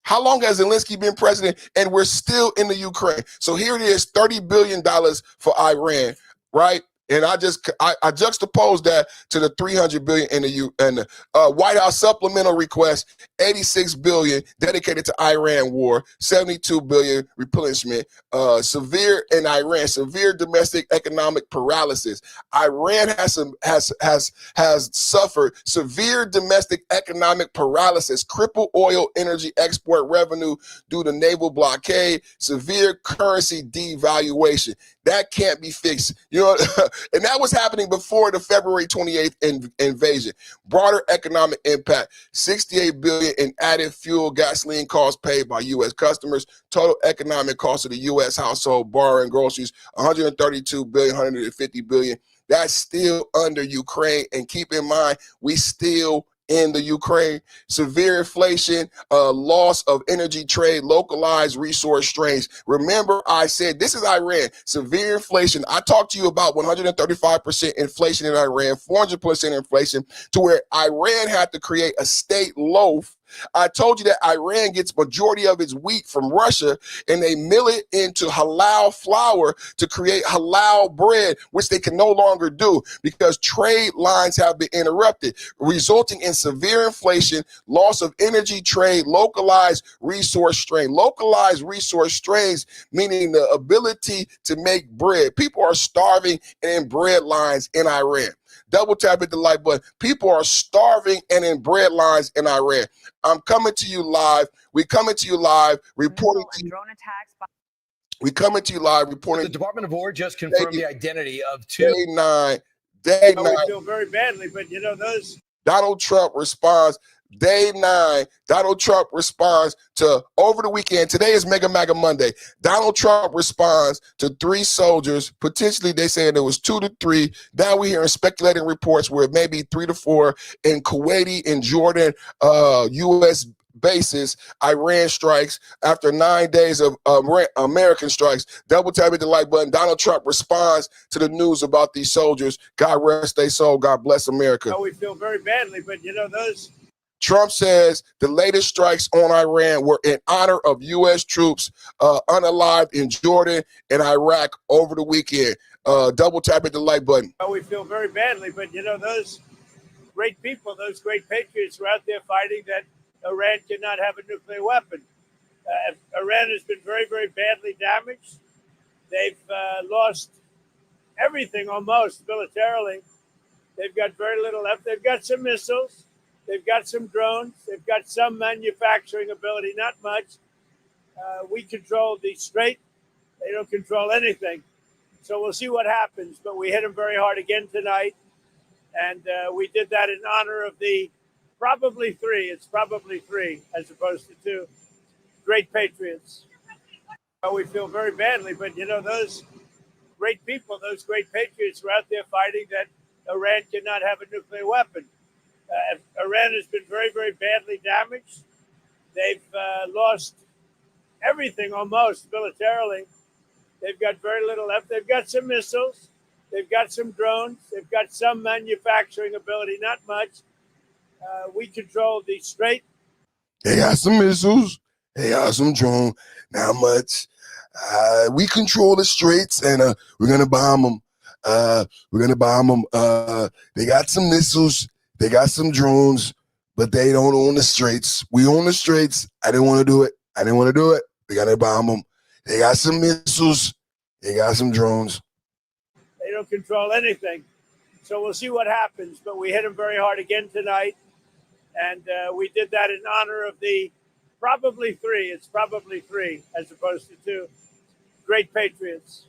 How long has Zelensky been president? And we're still in the Ukraine. So here it is, $30 billion for Iran, right? And I juxtapose that to the $300 billion in the White House supplemental request, $86 billion dedicated to Iran war, $72 billion replenishment. Severe domestic economic paralysis. Iran has suffered severe domestic economic paralysis, crippled oil energy export revenue due to naval blockade, severe currency devaluation. That can't be fixed. You know, and that was happening before the February 28th invasion. Broader economic impact, $68 billion in added fuel gasoline costs paid by U.S. customers. Total economic cost of the U.S. household borrowing groceries, $132 billion, $150 billion. That's still under Ukraine. And keep in mind, we still in the Ukraine. Severe inflation, loss of energy trade, localized resource strains. Remember, I said this is Iran. Severe inflation. I talked to you about 135% inflation in Iran, 400% inflation, to where Iran had to create a state loaf. I told you that Iran gets majority of its wheat from Russia, and they mill it into halal flour to create halal bread, which they can no longer do because trade lines have been interrupted, resulting in severe inflation, loss of energy trade, localized resource strain. Localized resource strains, meaning the ability to make bread. People are starving in bread lines in Iran. Double tap at the like button. People are starving and in bread lines in Iran. I'm coming to you live. We coming to you live, reporting to you. Drone attacks by We coming to you live, reporting. The Department of War just confirmed the identity of two. Day nine. We feel very badly, but you know those. Donald Trump responds. Day 9, Donald Trump responds to, over the weekend, today is Mega MAGA Monday. Donald Trump responds to 3 soldiers, potentially they saying there was 2 to 3. Now we're hearing speculating reports where it may be 3 to 4 in Kuwaiti and Jordan, U.S. bases. Iran strikes after 9 days of American strikes. Double tap at the like button. Donald Trump responds to the news about these soldiers. God rest their soul. God bless America. We feel very badly, but you know those. Trump says the latest strikes on Iran were in honor of U.S. troops unalived in Jordan and Iraq over the weekend. Double tap at the like button. We feel very badly, but you know those great people, those great patriots were out there fighting that Iran cannot have a nuclear weapon. Iran has been very, very badly damaged. They've lost everything almost militarily. They've got very little left. They've got some missiles. They've got some drones. They've got some manufacturing ability, not much. We control the Strait. They don't control anything. So we'll see what happens. But we hit them very hard again tonight. And we did that in honor of the probably three as opposed to two great patriots. We feel very badly, but those great people, those great patriots were out there fighting that Iran cannot have a nuclear weapon. Iran has been very, very badly damaged. They've lost everything almost militarily. They've got very little left. They've got some missiles. They've got some drones. They've got some manufacturing ability, not much. We control the Strait. They got some missiles. They got some drones. Not much. We control the Straits, and we're gonna bomb them. They got some missiles. They got some drones, but they don't own the Straits. We own the Straits. I didn't want to do it. We gotta bomb them. They got some missiles. They got some drones. They don't control anything. So we'll see what happens. But we hit them very hard again tonight. And we did that in honor of the probably three as opposed to two great patriots.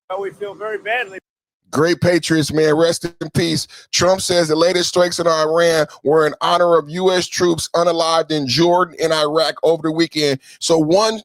But we feel very badly. Great patriots, man. Rest in peace. Trump says the latest strikes in Iran were in honor of U.S. troops unalived in Jordan and Iraq over the weekend. So one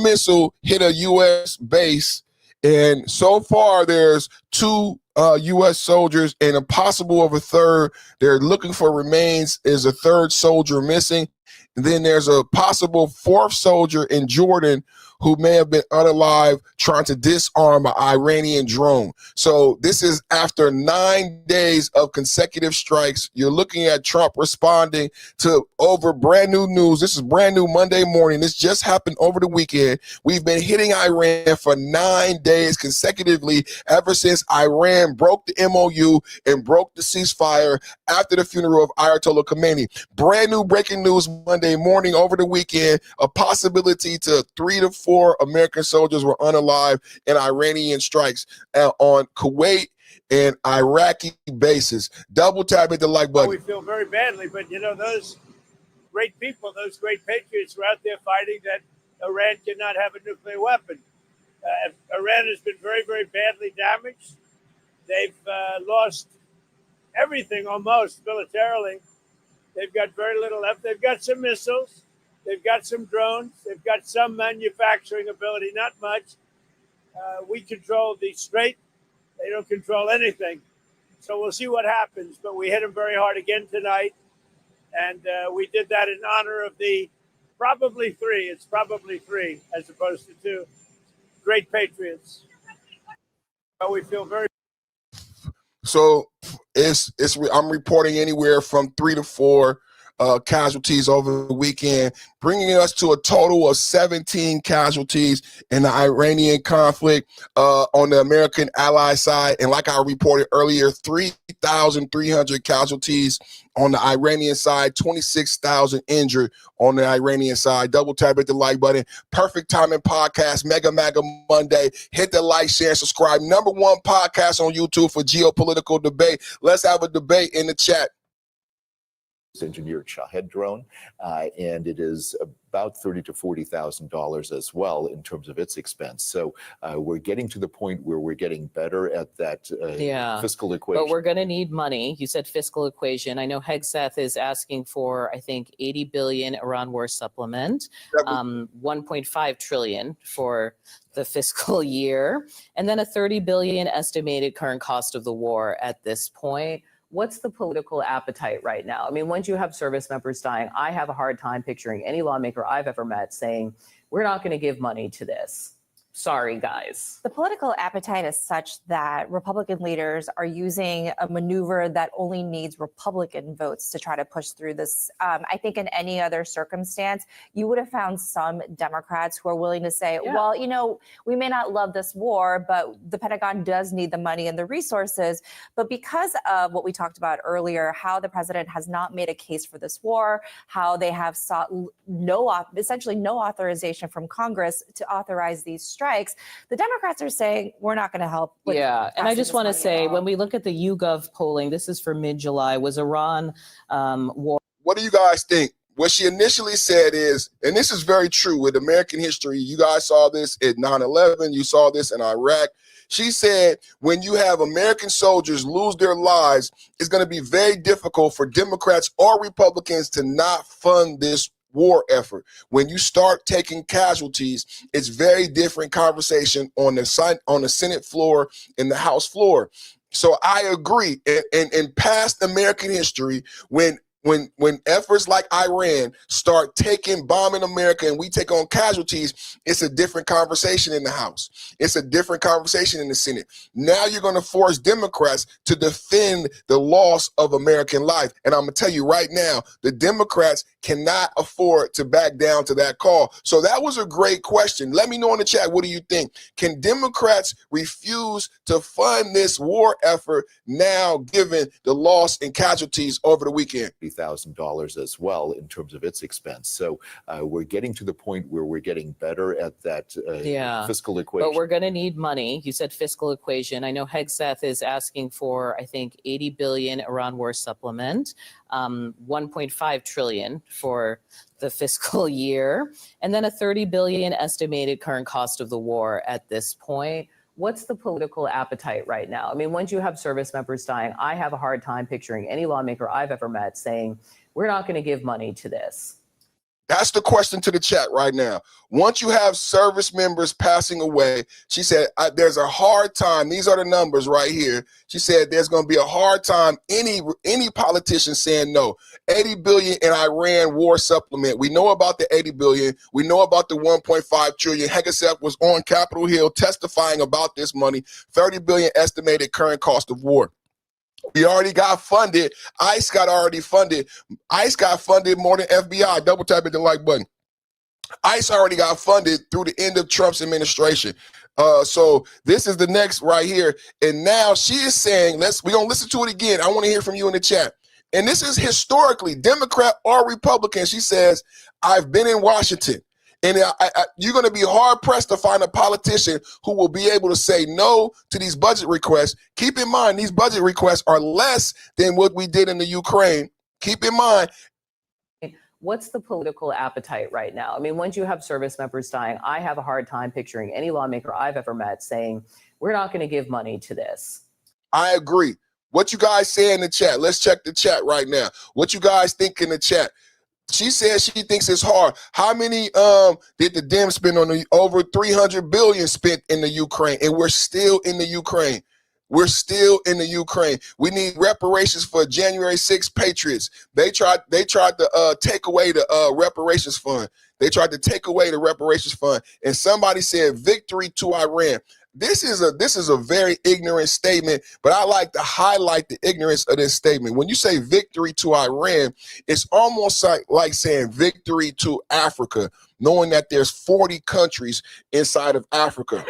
missile hit a U.S. base, and so far there's two U.S. soldiers and a possible of a third. They're looking for remains. Is a third soldier missing? And then there's a possible fourth soldier in Jordan who may have been unalive trying to disarm an Iranian drone. So this is after 9 days of consecutive strikes. You're looking at Trump responding to over brand new news. This is brand new Monday morning. This just happened over the weekend. We've been hitting Iran for 9 days consecutively ever since Iran broke the MOU and broke the ceasefire after the funeral of Ayatollah Khamenei. Brand new breaking news Monday morning over the weekend, a possibility to 3 to 4 American soldiers were unalive in Iranian strikes on Kuwait and Iraqi bases. Double tap at the like button. We feel very badly, but those great people, those great patriots were out there fighting that Iran cannot have a nuclear weapon. Iran has been very, very badly damaged. They've lost everything almost militarily. They've got very little left. They've got some missiles. They've got some drones. They've got some manufacturing ability, not much. We control the Strait. They don't control anything. So we'll see what happens. But we hit them very hard again tonight. And we did that in honor of the probably three as opposed to two great patriots. But we feel very. So I'm reporting anywhere from 3 to 4 casualties over the weekend, bringing us to a total of 17 casualties in the Iranian conflict on the American ally side. And like I reported earlier, 3,300 casualties on the Iranian side, 26,000 injured on the Iranian side. Double tap at the like button. Perfect Timing Podcast, Mega MAGA Monday. Hit the like, share, and subscribe. #1 podcast on YouTube for geopolitical debate. Let's have a debate in the chat. Engineered Shahed drone, and it is about $30,000 to $40,000 as well in terms of its expense. So we're getting to the point where we're getting better at that fiscal equation. But we're going to need money. You said fiscal equation. I know Hegseth is asking for, I think, $80 billion Iran war supplement, 1.5 trillion for the fiscal year, and then a 30 billion estimated current cost of the war at this point. What's the political appetite right now? I mean, once you have service members dying, I have a hard time picturing any lawmaker I've ever met saying, we're not going to give money to this. Sorry, guys. The political appetite is such that Republican leaders are using a maneuver that only needs Republican votes to try to push through this. I think in any other circumstance, you would have found some Democrats who are willing to say, well, we may not love this war, but the Pentagon does need the money and the resources. But because of what we talked about earlier, how the president has not made a case for this war, how they have sought essentially no authorization from Congress to authorize these strikes, strikes, the Democrats are saying we're not going to help. With yeah, and I just want to say, when we we look at the YouGov polling, this is for mid-July, was Iran war. What do you guys think? What she initially said is, and this is very true with American history, you guys saw this at 9/11, you saw this in Iraq. She said, when you have American soldiers lose their lives, it's going to be very difficult for Democrats or Republicans to not fund this war effort. When you start taking casualties, it's very different conversation on the Senate floor and the House floor. So I agree. In past American history, when efforts like Iran start bombing America and we take on casualties, it's a different conversation in the House. It's a different conversation in the Senate. Now you're going to force Democrats to defend the loss of American life. And I'm going to tell you right now, the Democrats cannot afford to back down to that call. So that was a great question. Let me know in the chat, what do you think? Can Democrats refuse to fund this war effort now, given the loss and casualties over the weekend? $1,000 as well in terms of its expense. So we're getting to the point where we're getting better at that fiscal equation. But we're going to need money. You said fiscal equation. I know Hegseth is asking for, I think, 80 billion Iran war supplement, 1.5 trillion for the fiscal year, and then a 30 billion estimated current cost of the war at this point. What's the political appetite right now? I mean, once you have service members dying, I have a hard time picturing any lawmaker I've ever met saying, we're not going to give money to this. That's the question to the chat right now. Once you have service members passing away, she said, there's a hard time. These are the numbers right here. She said there's going to be a hard time. Any politician saying no. 80 billion in Iran war supplement. We know about the 80 billion. We know about the 1.5 trillion. Hegseth was on Capitol Hill testifying about this money. 30 billion estimated current cost of war. We already got funded. ICE got already funded. ICE got funded more than FBI. Double tap at the like button. ICE already got funded through the end of Trump's administration. So this is the next right here. And now she is saying, we're going to listen to it again. I want to hear from you in the chat. And this is historically, Democrat or Republican. She says, I've been in Washington. And you're going to be hard-pressed to find a politician who will be able to say no to these budget requests. Keep in mind, these budget requests are less than what we did in the Ukraine. Keep in mind. What's the political appetite right now? I mean, once you have service members dying, I have a hard time picturing any lawmaker I've ever met saying, we're not going to give money to this. I agree. What you guys say in the chat? Let's check the chat right now. What you guys think in the chat? She says she thinks it's hard. How many did the Dems spend on over 300 billion spent in the Ukraine? And we're still in the Ukraine. We're still in the Ukraine. We need reparations for January 6th patriots. They tried to take away the reparations fund. They tried to take away the reparations fund. And somebody said victory to Iran. This is a very ignorant statement, but I like to highlight the ignorance of this statement. When you say victory to Iran, it's almost like saying victory to Africa, knowing that there's 40 countries inside of Africa.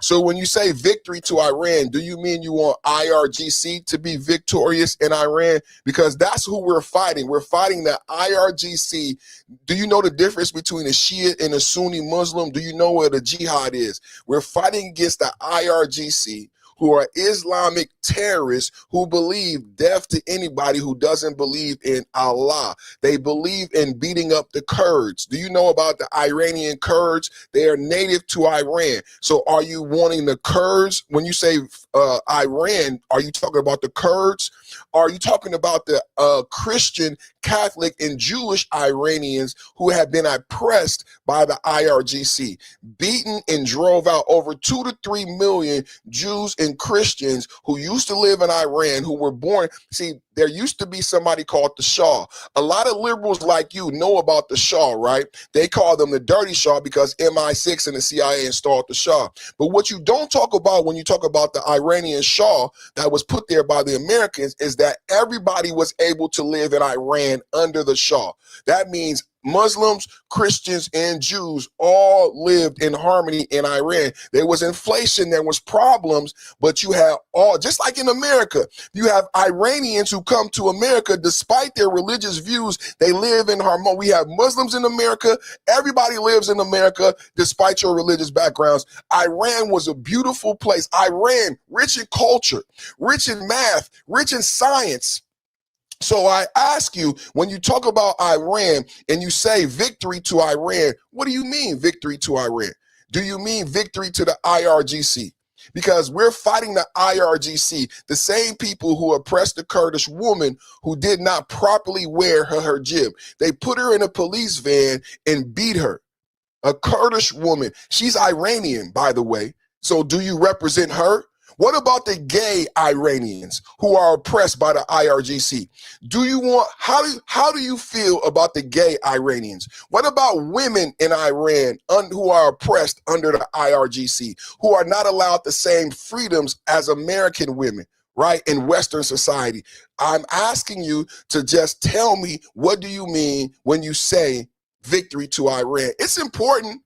So when you say victory to Iran, do you mean you want IRGC to be victorious in Iran? Because that's who we're fighting. We're fighting the IRGC. Do you know the difference between a Shia and a Sunni Muslim? Do you know what a jihad is? We're fighting against the IRGC, who are Islamic terrorists who believe death to anybody who doesn't believe in Allah. They believe in beating up the Kurds. Do you know about the Iranian Kurds? They are native to Iran. So are you wanting the Kurds? When you say Iran, are you talking about the Kurds? Are you talking about the Christian, Catholic, and Jewish Iranians who have been oppressed by the IRGC, beaten and drove out over 2 to 3 million Jews and Christians who used to live in Iran, who were born? See, there used to be somebody called the Shah. A lot of liberals like you know about the Shah, right? They call them the dirty Shah because MI6 and the CIA installed the Shah. But what you don't talk about when you talk about the Iranian Shah that was put there by the Americans is that everybody was able to live in Iran under the Shah. That means Muslims, Christians, and Jews all lived in harmony in Iran. There was inflation, there was problems, but you have all, just like in America, you have Iranians who come to America despite their religious views, they live in harmony. We have Muslims in America, everybody lives in America despite your religious backgrounds. Iran was a beautiful place. Iran, rich in culture, rich in math, rich in science. So I ask you, when you talk about Iran and you say victory to Iran, what do you mean victory to Iran? Do you mean victory to the IRGC? Because we're fighting the IRGC, the same people who oppressed the Kurdish woman who did not properly wear her hijab. They put her in a police van and beat her. A Kurdish woman. She's Iranian, by the way. So do you represent her? What about the gay Iranians who are oppressed by the IRGC? How do you feel about the gay Iranians? What about women in Iran who are oppressed under the IRGC, who are not allowed the same freedoms as American women, right, in Western society? I'm asking you to just tell me, what do you mean when you say victory to Iran? It's important.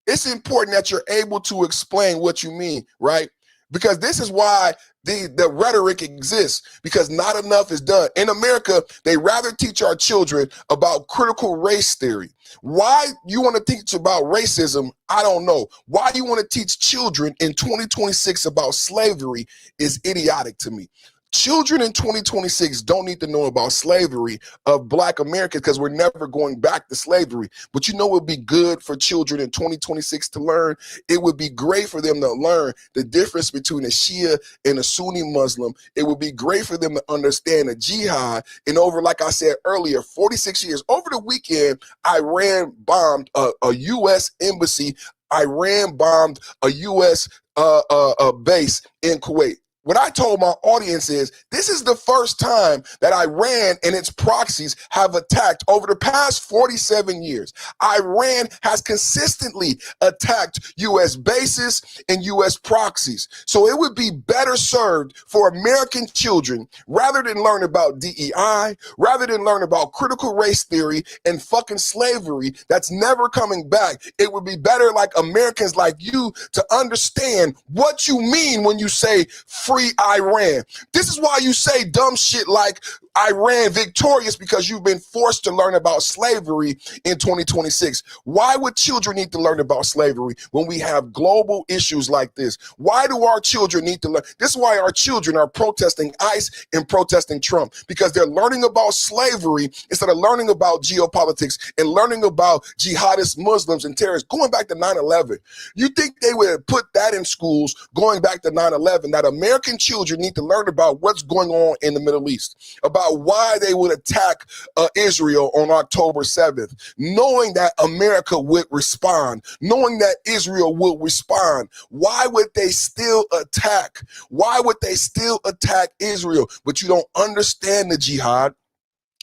It's important that you're able to explain what you mean, right? Because this is why the rhetoric exists, because not enough is done. In America, they rather teach our children about critical race theory. Why you want to teach about racism, I don't know. Why you want to teach children in 2026 about slavery is idiotic to me. Children in 2026 don't need to know about slavery of Black Americans because we're never going back to slavery. But you know what would be good for children in 2026 to learn? It would be great for them to learn the difference between a Shia and a Sunni Muslim. It would be great for them to understand the jihad. And over, like I said earlier, 46 years, over the weekend, Iran bombed a U.S. embassy. Iran bombed a U.S. Base in Kuwait. What I told my audience is, this is the first time that Iran and its proxies have attacked over the past 47 years. Iran has consistently attacked U.S. bases and U.S. proxies. So it would be better served for American children, rather than learn about DEI, rather than learn about critical race theory and fucking slavery that's never coming back. It would be better, like Americans like you, to understand what you mean when you say free Iran. This is why you say dumb shit like Iran victorious, because you've been forced to learn about slavery in 2026. Why would children need to learn about slavery when we have global issues like this? Why do our children need to learn? This is why our children are protesting ICE and protesting Trump, because they're learning about slavery instead of learning about geopolitics and learning about jihadist Muslims and terrorists. Going back to 9/11, you think they would put that in schools going back to 9/11, that American children need to learn about what's going on in the Middle East, about why they would attack Israel on October 7th, knowing that America would respond, knowing that Israel will respond. Why would they still attack? Why would they still attack Israel? But you don't understand the jihad.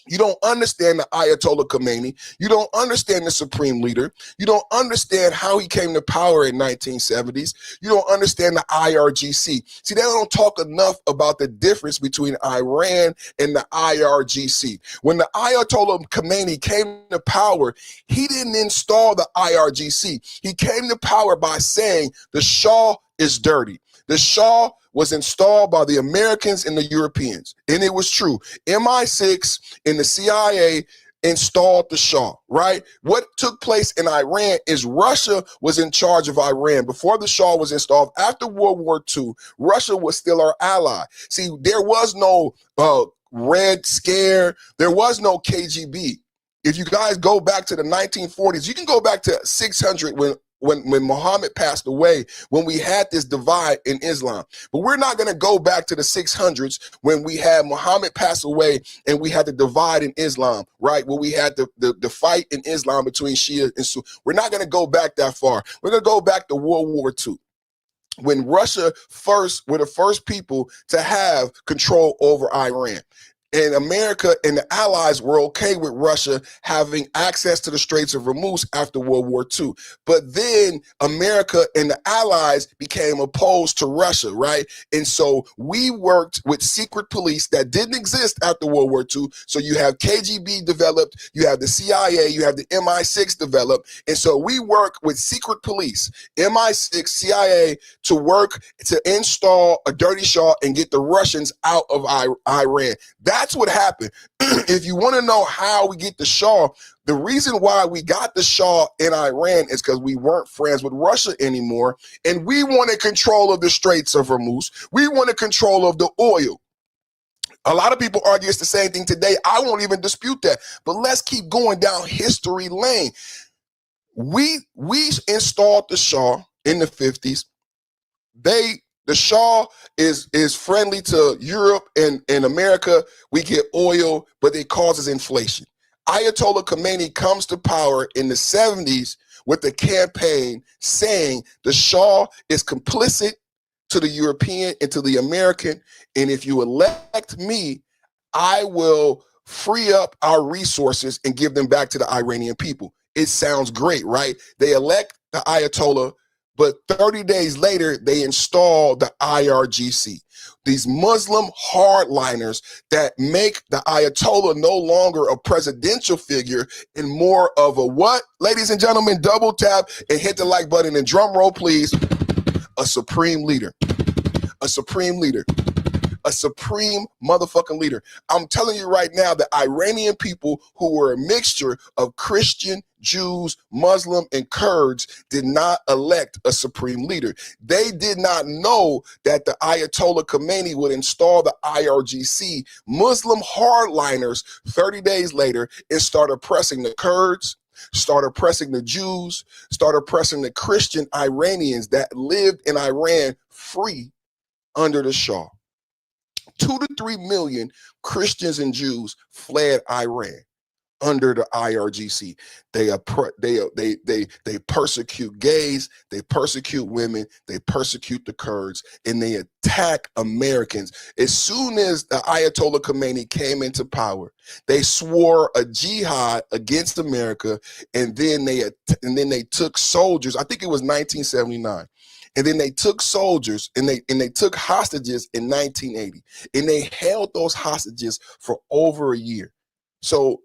You don't understand the Ayatollah Khomeini. You don't understand the supreme leader. You don't understand how he came to power in 1970s. You don't understand the IRGC. See, they don't talk enough about the difference between Iran and the IRGC. When the Ayatollah Khomeini came to power, he didn't install the IRGC. He came to power by saying the Shah is dirty. The Shah was installed by the Americans and the Europeans. And it was true. MI6 and the CIA installed the Shah, right? What took place in Iran is Russia was in charge of Iran before the Shah was installed. After World War II, Russia was still our ally. See, there was no Red Scare. There was no KGB. If you guys go back to the 1940s, you can go back to 600 when Muhammad passed away, when we had this divide in Islam. But we're not going to go back to the 600s when we had Muhammad pass away and we had the divide in Islam, right? When we had the fight in Islam between Shia and Sunni. We're not going to go back that far. We're going to go back to World War II, when Russia were the first people to have control over Iran. And America and the Allies were okay with Russia having access to the Straits of Hormuz after World War II. But then America and the Allies became opposed to Russia, right? And so we worked with secret police that didn't exist after World War II. So you have KGB developed, you have the CIA, you have the MI6 developed. And so we work with secret police, MI6, CIA, to work to install a dirty Shah and get the Russians out of Iran. That's what happened. If you want to know how we get the Shah, the reason why we got the Shah in Iran is because we weren't friends with Russia anymore, and we wanted control of the Straits of Hormuz. We wanted control of the oil. A lot of people argue it's the same thing today. I won't even dispute that. But let's keep going down history lane. We installed the Shah in the 50s. The Shah is friendly to Europe and America. We get oil, but it causes inflation. Ayatollah Khomeini comes to power in the 70s with a campaign saying the Shah is complicit to the European and to the American, and if you elect me, I will free up our resources and give them back to the Iranian people. It sounds great, right? They elect the Ayatollah, but 30 days later, they install the IRGC, these Muslim hardliners that make the Ayatollah no longer a presidential figure and more of a what? Ladies and gentlemen, double tap and hit the like button and drum roll, please. A supreme leader. A supreme leader. A supreme motherfucking leader. I'm telling you right now, the Iranian people, who were a mixture of Christian, Jews, Muslim, and Kurds, did not elect a supreme leader. They did not know that the Ayatollah Khomeini would install the IRGC, Muslim hardliners, 30 days later, and start oppressing the Kurds, start oppressing the Jews, start oppressing the Christian Iranians that lived in Iran free under the Shah. 2 to 3 million Christians and Jews fled Iran under the IRGC. They persecute gays, they persecute women, they persecute the Kurds, and they attack Americans. As soon as the Ayatollah Khomeini came into power, they swore a jihad against America, and then they took soldiers. I think it was 1979. And then they took soldiers and they took hostages in 1980, and they held those hostages for over a year. So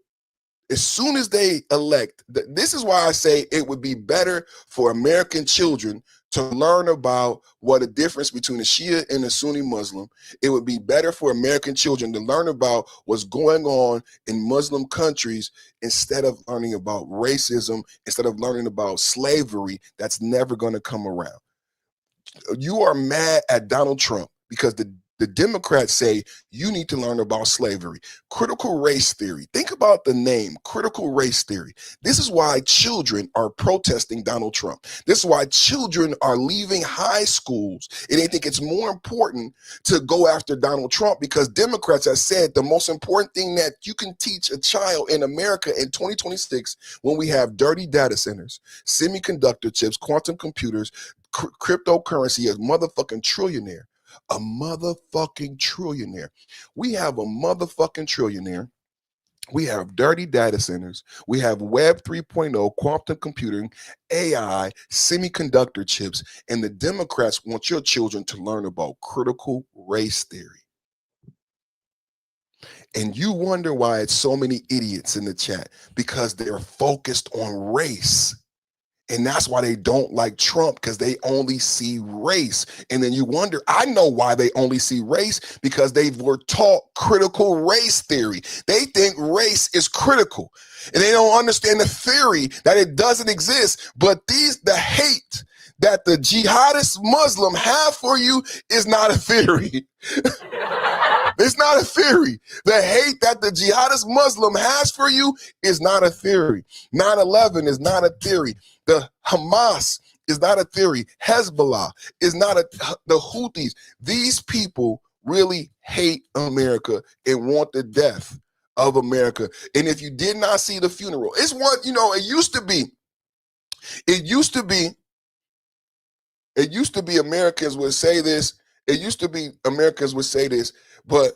as soon as they elect, this is why I say it would be better for American children to learn about what a difference between a Shia and a Sunni Muslim. It would be better for American children to learn about what's going on in Muslim countries instead of learning about racism, instead of learning about slavery that's never going to come around. You are mad at Donald Trump because the Democrats say you need to learn about slavery. Critical race theory. Think about the name, critical race theory. This is why children are protesting Donald Trump. This is why children are leaving high schools, and they think it's more important to go after Donald Trump because Democrats have said the most important thing that you can teach a child in America in 2026, when we have dirty data centers, semiconductor chips, quantum computers, cryptocurrency, a motherfucking trillionaire. A motherfucking trillionaire. We have a motherfucking trillionaire. We have dirty data centers. We have Web 3.0, quantum computing, AI, semiconductor chips, and the Democrats want your children to learn about critical race theory. And you wonder why it's so many idiots in the chat, because they're focused on race. And that's why they don't like Trump, because they only see race. And then you wonder, I know why they only see race, because they were taught critical race theory. They think race is critical, and they don't understand the theory that it doesn't exist. But the hate that the jihadist Muslim have for you is not a theory. It's not a theory. The hate that the jihadist Muslim has for you is not a theory. 9/11 is not a theory. The Hamas is not a theory. Hezbollah is not the Houthis. These people really hate America and want the death of America. And if you did not see the funeral, it's what, it used to be Americans would say this. It used to be Americans would say this, but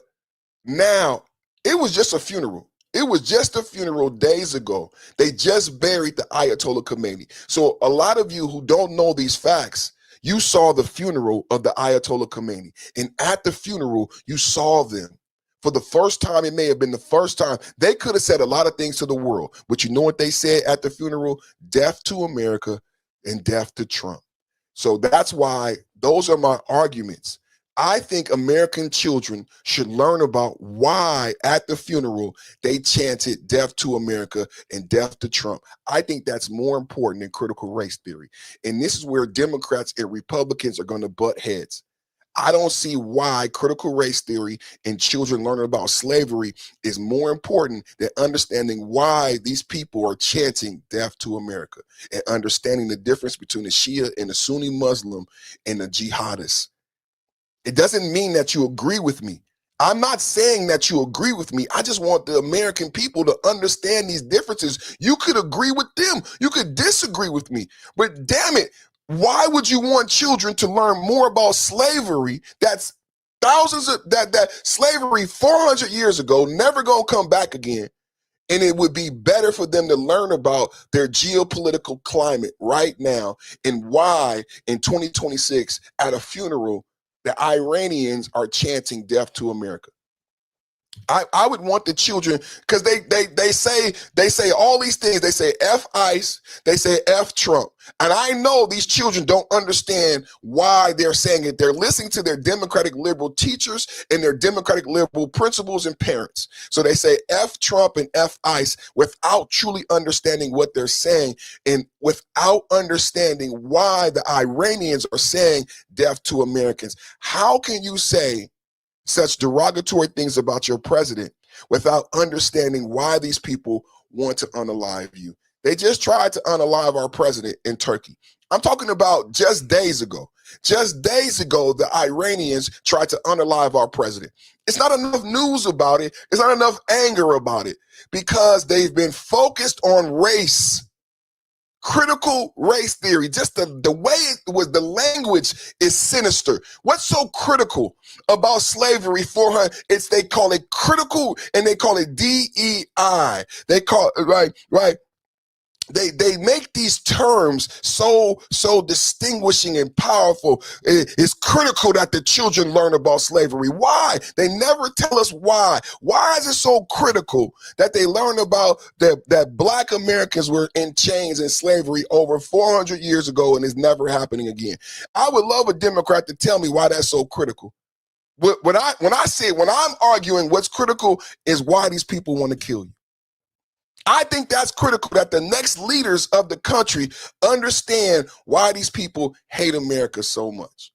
now It was just a funeral. It was just a funeral days ago. They just buried the Ayatollah Khomeini. So a lot of you who don't know these facts, you saw the funeral of the Ayatollah Khomeini. And at the funeral, you saw them. For the first time, it may have been the first time. They could have said a lot of things to the world. But you know what they said at the funeral? Death to America and death to Trump. So that's why those are my arguments. I think American children should learn about why at the funeral they chanted death to America and death to Trump. I think that's more important than critical race theory. And this is where Democrats and Republicans are going to butt heads. I don't see why critical race theory and children learning about slavery is more important than understanding why these people are chanting death to America and understanding the difference between the Shia and the Sunni Muslim and the jihadists. It doesn't mean that you agree with me. I'm not saying that you agree with me. I just want the American people to understand these differences. You could agree with them. You could disagree with me. But damn it, why would you want children to learn more about slavery that's that slavery 400 years ago, never gonna come back again? And it would be better for them to learn about their geopolitical climate right now and why in 2026 at a funeral, the Iranians are chanting death to America. I would want the children, because they say all these things. They say F ICE, they say F Trump. And I know these children don't understand why they're saying it. They're listening to their Democratic liberal teachers and their Democratic liberal principals and parents. So they say F Trump and F ICE without truly understanding what they're saying and without understanding why the Iranians are saying death to Americans. How can you say such derogatory things about your president without understanding why these people want to unalive you? They just tried to unalive our president in Turkey. I'm talking about just days ago. Just days ago, the Iranians tried to unalive our president. It's not enough news about it. It's not enough anger about it because they've been focused on race. Critical race theory, just the way it was, the language is sinister. What's so critical about slavery 400? It's they call it critical and they call it DEI. They call it right. They make these terms so distinguishing and powerful. It's critical that the children learn about slavery. Why? They never tell us why. Why is it so critical that they learn about that Black Americans were in chains and slavery over 400 years ago and it's never happening again? I would love a Democrat to tell me why that's so critical. When I'm arguing what's critical is why these people want to kill you. I think that's critical that the next leaders of the country understand why these people hate America so much.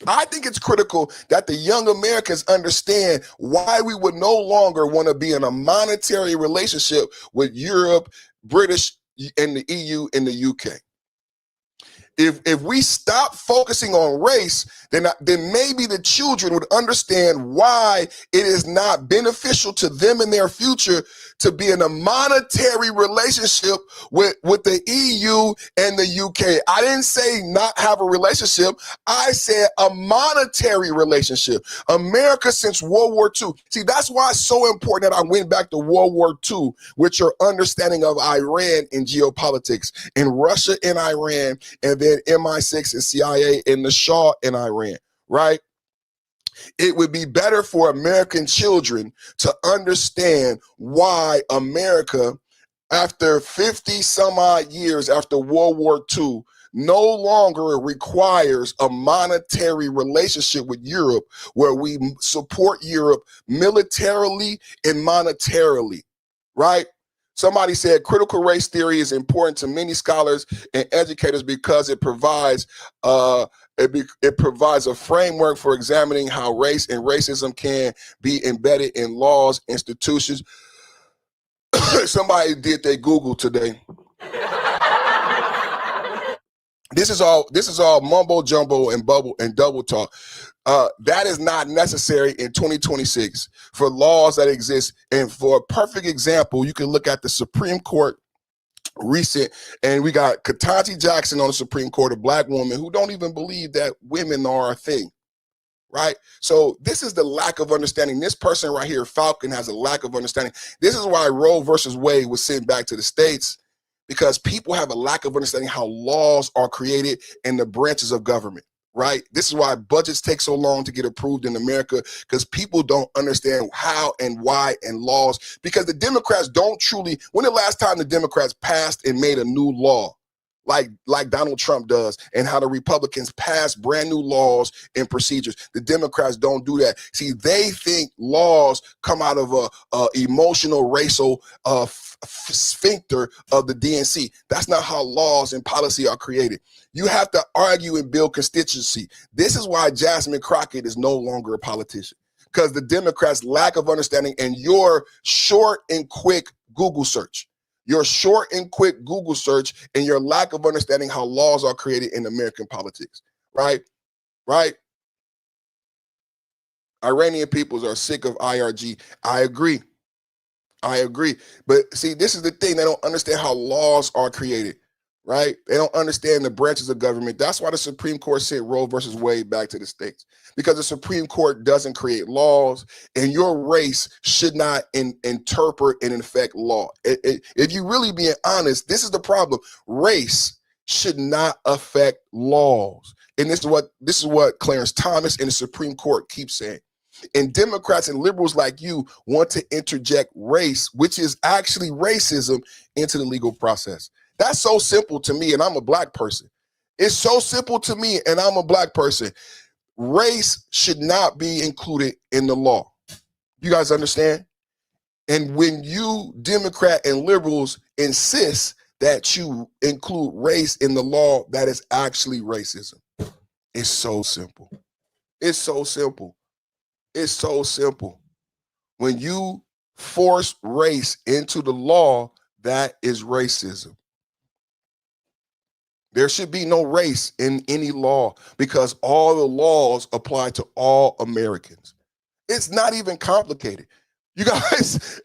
I think it's critical that the young Americans understand why we would no longer want to be in a monetary relationship with Europe, British, and the EU and the UK. If we stop focusing on race, then maybe the children would understand why it is not beneficial to them in their future to be in a monetary relationship with the EU and the UK. I didn't say not have a relationship. I said a monetary relationship. America since World War II. See, that's why it's so important that I went back to World War II with your understanding of Iran and geopolitics and Russia and Iran and then MI6 and CIA and the Shah in Iran, right? It would be better for American children to understand why America, after 50 some odd years after World War II, no longer requires a monetary relationship with Europe where we support Europe militarily and monetarily, right? Somebody said critical race theory is important to many scholars and educators because it provides it provides a framework for examining how race and racism can be embedded in laws, institutions. Somebody did their Google today. This is all mumbo jumbo and double talk. That is not necessary in 2026 for laws that exist. And for a perfect example, you can look at the Supreme Court recent, and we got Ketanji Jackson on the Supreme Court, a Black woman who don't even believe that women are a thing, right? So this is the lack of understanding. This person right here, Falcon, has a lack of understanding. This is why Roe versus Wade was sent back to the states, because people have a lack of understanding how laws are created in the branches of government, right? This is why budgets take so long to get approved in America, because people don't understand how and why and laws, because the Democrats don't truly, when the last time the Democrats passed and made a new law like Donald Trump does, and how the Republicans pass brand new laws and procedures? The Democrats don't do that. See, they think laws come out of a emotional racial sphincter of the DNC. That's not how laws and policy are created. You have to argue and build constituency. This is why Jasmine Crockett is no longer a politician, because the Democrats' lack of understanding and your short and quick Google search. Your short and quick Google search and your lack of understanding how laws are created in American politics, right? Right? Iranian peoples are sick of IRG. I agree. But see, this is the thing. They don't understand how laws are created, right? They don't understand the branches of government. That's why the Supreme Court sent Roe versus Wade back to the states, because the Supreme Court doesn't create laws, and your race should not interpret and affect law. If you really being honest, this is the problem. Race should not affect laws. And this is what Clarence Thomas and the Supreme Court keep saying. And Democrats and liberals like you want to interject race, which is actually racism, into the legal process. That's so simple to me, and I'm a black person. It's so simple to me, and I'm a black person. Race should not be included in the law. You guys understand? And when you Democrat and liberals insist that you include race in the law, that is actually racism. It's so simple. It's so simple. It's so simple. When you force race into the law, that is racism. There should be no race in any law, because all the laws apply to all Americans. It's not even complicated. You guys,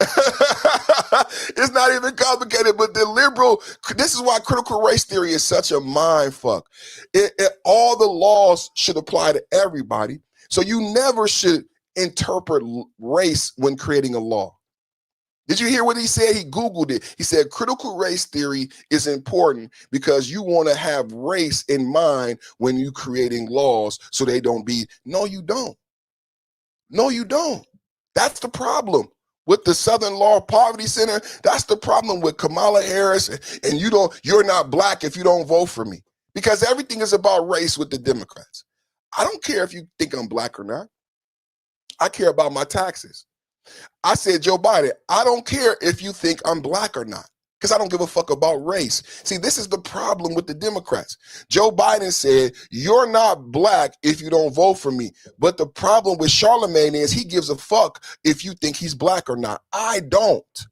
it's not even complicated, but this is why critical race theory is such a mind fuck. All the laws should apply to everybody. So you never should interpret race when creating a law. Did you hear what he said? He Googled it. He said critical race theory is important because you want to have race in mind when you're creating laws so they don't be. No, you don't. No, you don't. That's the problem with the Southern Law Poverty Center. That's the problem with Kamala Harris. And you're not black if you don't vote for me, because everything is about race with the Democrats. I don't care if you think I'm black or not. I care about my taxes. I said, Joe Biden, I don't care if you think I'm black or not, because I don't give a fuck about race. See, this is the problem with the Democrats. Joe Biden said, you're not black if you don't vote for me. But the problem with Charlemagne is he gives a fuck if you think he's black or not. I don't.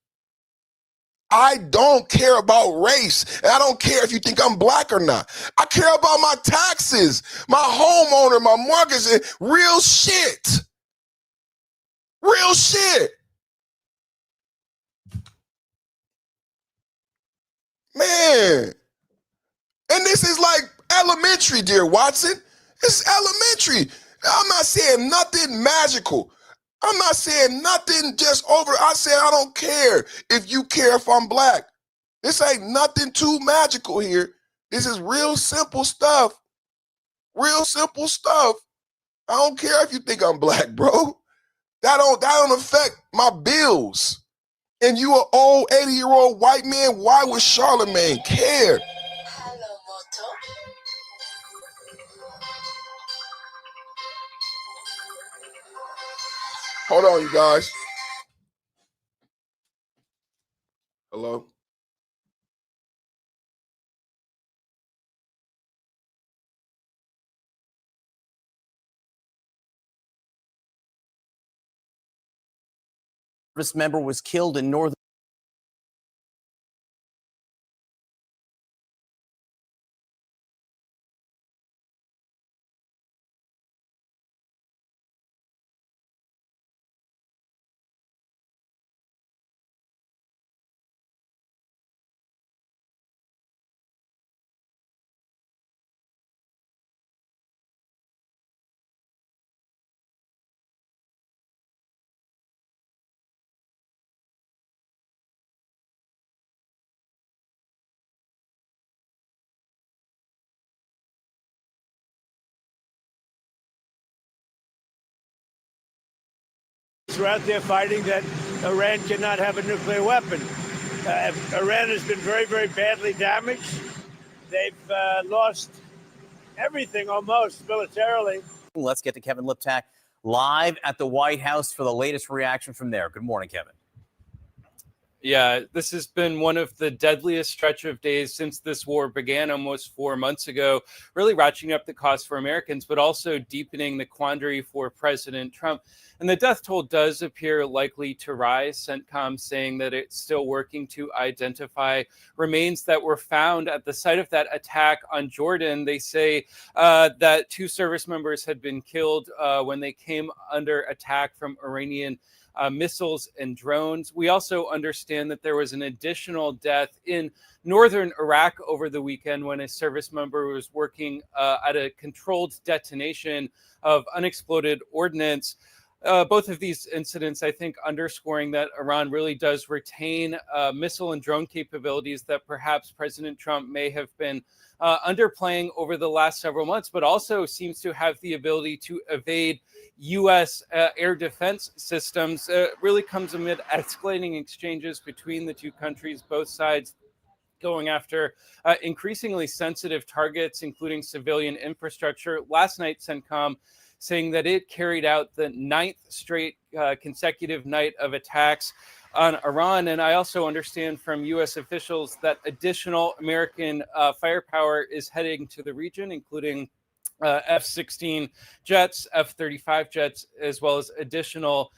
I don't care about race. And I don't care if you think I'm black or not. I care about my taxes, my homeowner, my mortgage, and real shit. Real shit. Man. And this is like elementary, dear Watson. It's elementary. I'm not saying nothing magical. I'm not saying nothing just over. I said I don't care if you care if I'm black. This ain't nothing too magical here. This is real simple stuff. Real simple stuff. I don't care if you think I'm black, bro. That don't affect my bills. And you an old 80-year-old white man, why would Charlemagne care? Hold on, you guys. Hello? Service member was killed in northern were out there fighting that Iran cannot have a nuclear weapon. Iran has been very, very badly damaged. They've lost everything almost militarily. Let's get to Kevin Liptak live at the White House for the latest reaction from there. Good morning, Kevin. Yeah, this has been one of the deadliest stretch of days since this war began almost 4 months ago, really ratcheting up the cost for Americans, but also deepening the quandary for President Trump. And the death toll does appear likely to rise. CENTCOM saying that it's still working to identify remains that were found at the site of that attack on Jordan. They say that 2 service members had been killed when they came under attack from Iranian missiles and drones. We also understand that there was an additional death in northern Iraq over the weekend when a service member was working at a controlled detonation of unexploded ordnance. Both of these incidents, I think, underscoring that Iran really does retain missile and drone capabilities that perhaps President Trump may have been underplaying over the last several months, but also seems to have the ability to evade U.S. Air defense systems. Really comes amid escalating exchanges between the two countries, both sides going after increasingly sensitive targets, including civilian infrastructure. Last night, CENTCOM saying that it carried out the 9th straight consecutive night of attacks on Iran. And I also understand from U.S. officials that additional American firepower is heading to the region, including F-16 jets, F-35 jets, as well as additional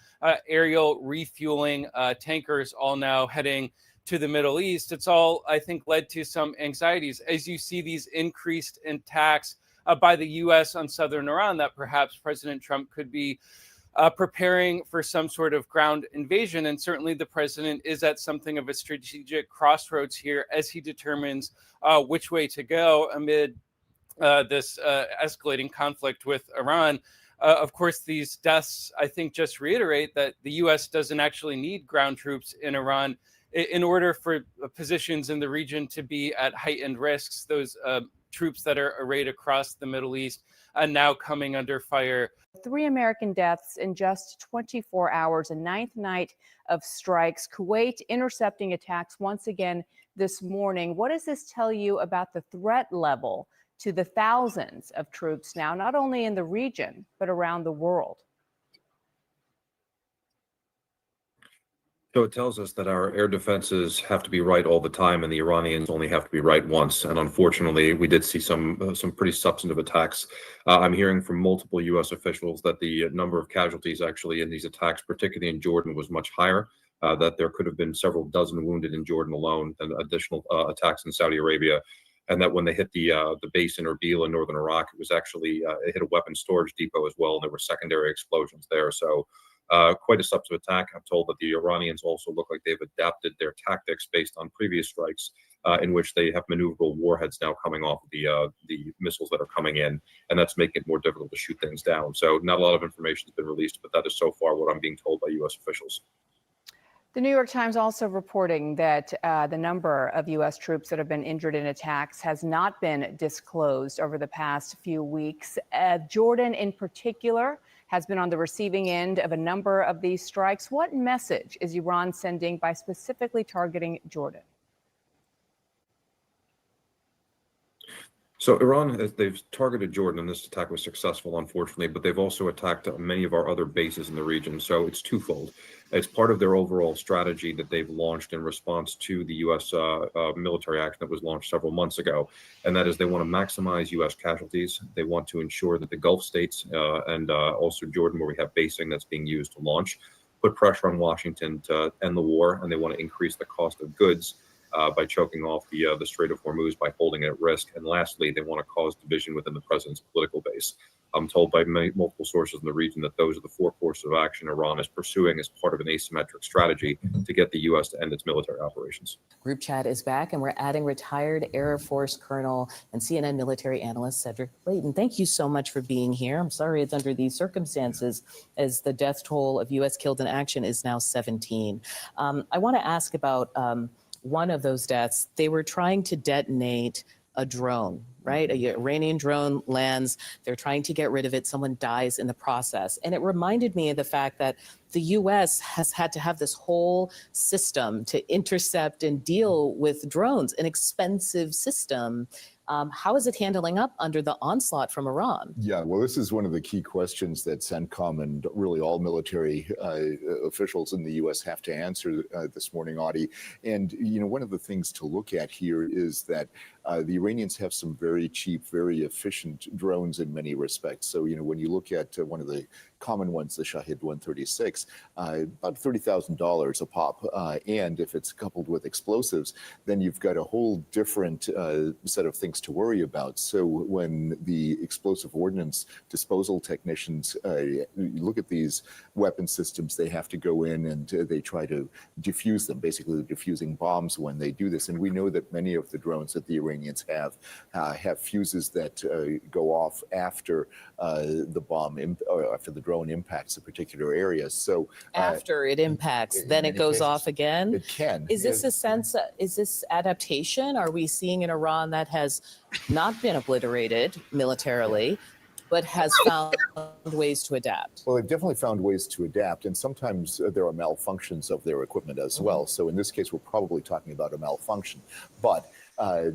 aerial refueling tankers, all now heading to the Middle East. It's all, I think, led to some anxieties as you see these increased attacks by the U.S. on southern Iran, that perhaps President Trump could be preparing for some sort of ground invasion. And certainly the president is at something of a strategic crossroads here as he determines which way to go amid this escalating conflict with Iran. Of course, these deaths, I think, just reiterate that the U.S. doesn't actually need ground troops in Iran in order for positions in the region to be at heightened risks. Those troops that are arrayed across the Middle East are now coming under fire. 3 American deaths in just 24 hours, a 9th night of strikes. Kuwait intercepting attacks once again this morning. What does this tell you about the threat level to the thousands of troops now, not only in the region, but around the world? So it tells us that our air defenses have to be right all the time, and the Iranians only have to be right once. And unfortunately, we did see some pretty substantive attacks. I'm hearing from multiple U.S. officials that the number of casualties actually in these attacks, particularly in Jordan, was much higher. That there could have been several dozen wounded in Jordan alone, and additional attacks in Saudi Arabia. And that when they hit the base in Erbil in northern Iraq, it was actually it hit a weapons storage depot as well, and there were secondary explosions there. So. Quite a substantive attack. I'm told that the Iranians also look like they've adapted their tactics based on previous strikes, in which they have maneuverable warheads now coming off of the missiles that are coming in, and that's making it more difficult to shoot things down. So not a lot of information has been released, but that is so far what I'm being told by U.S. officials. The New York Times also reporting that the number of U.S. troops that have been injured in attacks has not been disclosed over the past few weeks. Jordan, in particular, has been on the receiving end of a number of these strikes. What message is Iran sending by specifically targeting Jordan? So Iran, they've targeted Jordan, and this attack was successful, unfortunately, but they've also attacked many of our other bases in the region. So it's twofold. It's part of their overall strategy that they've launched in response to the U.S. Military action that was launched several months ago. And that is they want to maximize U.S. casualties. They want to ensure that the Gulf states and also Jordan, where we have basing that's being used to launch, put pressure on Washington to end the war, and they want to increase the cost of goods by choking off the Strait of Hormuz, by holding it at risk. And lastly, they want to cause division within the president's political base. I'm told by multiple sources in the region that those are the 4 courses of action Iran is pursuing as part of an asymmetric strategy to get the U.S. to end its military operations. Group chat is back, and we're adding retired Air Force Colonel and CNN military analyst Cedric Leighton. Thank you so much for being here. I'm sorry it's under these circumstances, as the death toll of U.S. killed in action is now 17. I want to ask about one of those deaths. They were trying to detonate a drone right? A Iranian drone lands, they're trying to get rid of it, someone dies in the process. And it reminded me of the fact that the US has had to have this whole system to intercept and deal with drones, an expensive system. How is it handling up under the onslaught from Iran? Yeah, well, this is one of the key questions that CENTCOM and really all military officials in the U.S. have to answer this morning, Audie. And, you know, one of the things to look at here is that the Iranians have some very cheap, very efficient drones in many respects. So, you know, when you look at one of the common ones, the Shahed 136, about $30,000 a pop. And if it's coupled with explosives, then you've got a whole different set of things to worry about. So when the explosive ordnance disposal technicians look at these weapon systems, they have to go in and they try to defuse them, basically diffusing bombs when they do this. And we know that many of the drones that the Iranians have fuses that go off after the bomb, or after the drone impacts a particular area. So after it impacts, then it goes off again? It can. Is this a sense, is this adaptation? Are we seeing an Iran that has not been obliterated militarily, but has found ways to adapt? Well, they've definitely found ways to adapt, and sometimes there are malfunctions of their equipment as well. So in this case, we're probably talking about a malfunction. But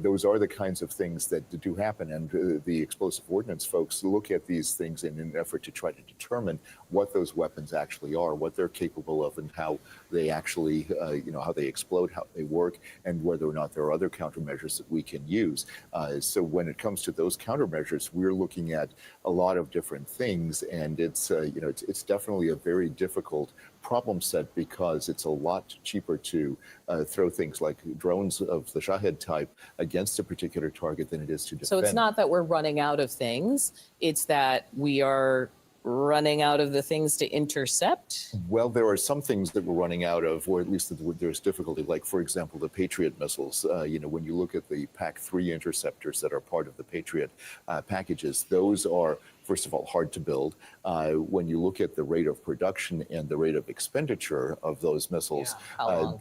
those are the kinds of things that do happen, and the explosive ordnance folks look at these things in an effort to try to determine what those weapons actually are, what they're capable of, and how they actually, how they explode, how they work, and whether or not there are other countermeasures that we can use. So when it comes to those countermeasures, we're looking at a lot of different things, and it's definitely a very difficult problem set because it's a lot cheaper to throw things like drones of the Shahed type against a particular target than it is to defend. So it's not that we're running out of things, it's that we are running out of the things to intercept? Well, there are some things that we're running out of, or at least there's difficulty, like, for example, the Patriot missiles. When you look at the PAC-3 interceptors that are part of the Patriot packages, those are, first of all, hard to build. When you look at the rate of production and the rate of expenditure of those missiles,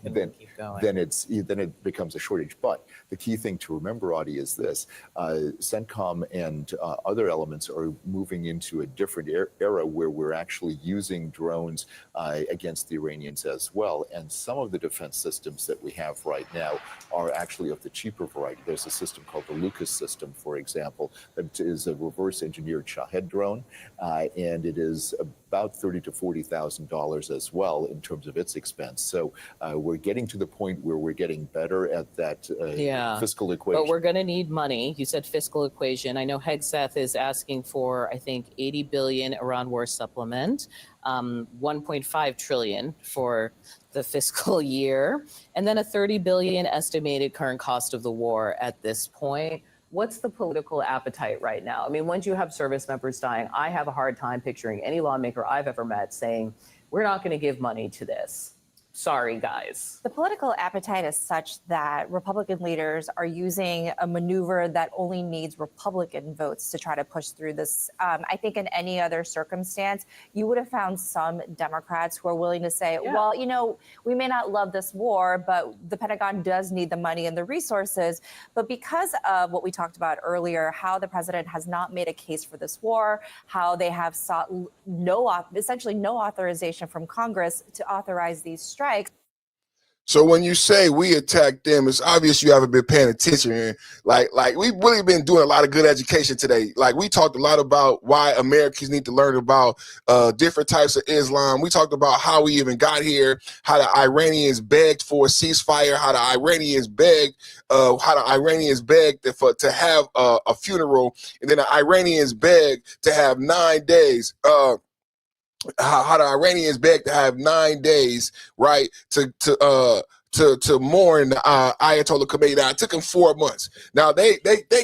then it becomes a shortage. But the key thing to remember, Audie, is this. CENTCOM and other elements are moving into a different era where we're actually using drones against the Iranians as well. And some of the defense systems that we have right now are actually of the cheaper variety. There's a system called the Lucas system, for example, that is a reverse engineered Shahed drone, and it is about $30,000 to $40,000 as well in terms of its expense. So we're getting to the point where we're getting better at that fiscal equation. But we're going to need money. You said fiscal equation. I know Hegseth is asking for, I think, 80 billion Iran war supplement, 1.5 trillion for the fiscal year, and then a 30 billion estimated current cost of the war at this point. What's the political appetite right now? I mean, once you have service members dying, I have a hard time picturing any lawmaker I've ever met saying, we're not going to give money to this. Sorry, guys. The political appetite is such that Republican leaders are using a maneuver that only needs Republican votes to try to push through this. I think in any other circumstance, you would have found some Democrats who are willing to say, well, we may not love this war, but the Pentagon does need the money and the resources. But because of what we talked about earlier, how the president has not made a case for this war, how they have sought essentially no authorization from Congress to authorize these strikes. So when you say we attacked them, it's obvious you haven't been paying attention. Man. Like we've really been doing a lot of good education today. Like we talked a lot about why Americans need to learn about different types of Islam. We talked about how we even got here, how the Iranians begged for a ceasefire, how the Iranians begged to have a funeral, and then the Iranians begged to have 9 days. How the Iranians begged to have 9 days, right, to mourn Ayatollah Khomeini. Now, it took them 4 months. Now they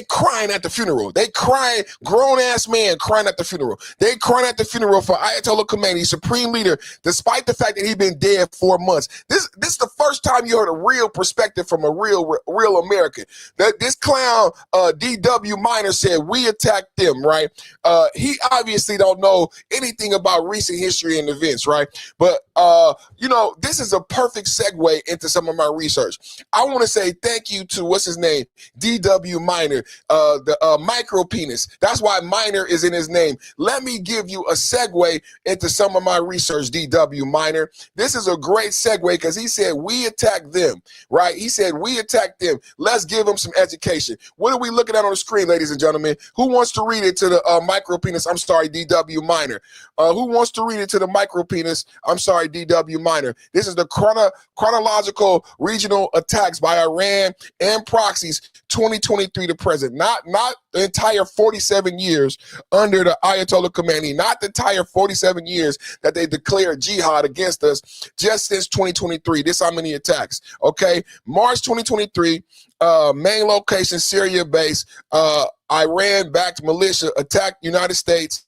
crying at the funeral. They crying, grown ass man crying at the funeral. They crying at the funeral for Ayatollah Khomeini, supreme leader, despite the fact that he'd been dead 4 months. This is the first time you heard a real perspective from a real American. This clown D.W. Minor said we attacked them, right? He obviously don't know anything about recent history and events, right? But this is a perfect segue into some some of my research. I want to say thank you to, what's his name, D.W. Minor, the micro penis. That's why Minor is in his name. Let me give you a segue into some of my research, D.W. Minor. This is a great segue because he said we attack them, right? He said we attack them. Let's give them some education. What are we looking at on the screen, ladies and gentlemen? Who wants to read it to the micro penis? I'm sorry, D.W. Minor. Who wants to read it to the micro penis? I'm sorry, D.W. Minor. This is the chronological regional attacks by Iran and proxies 2023 to present. Not the entire 47 years under the Ayatollah Khamenei, not the entire 47 years that they declared jihad against us, just since 2023. This how many attacks, okay? March 2023, main location, Syria base, Iran-backed militia attacked United States,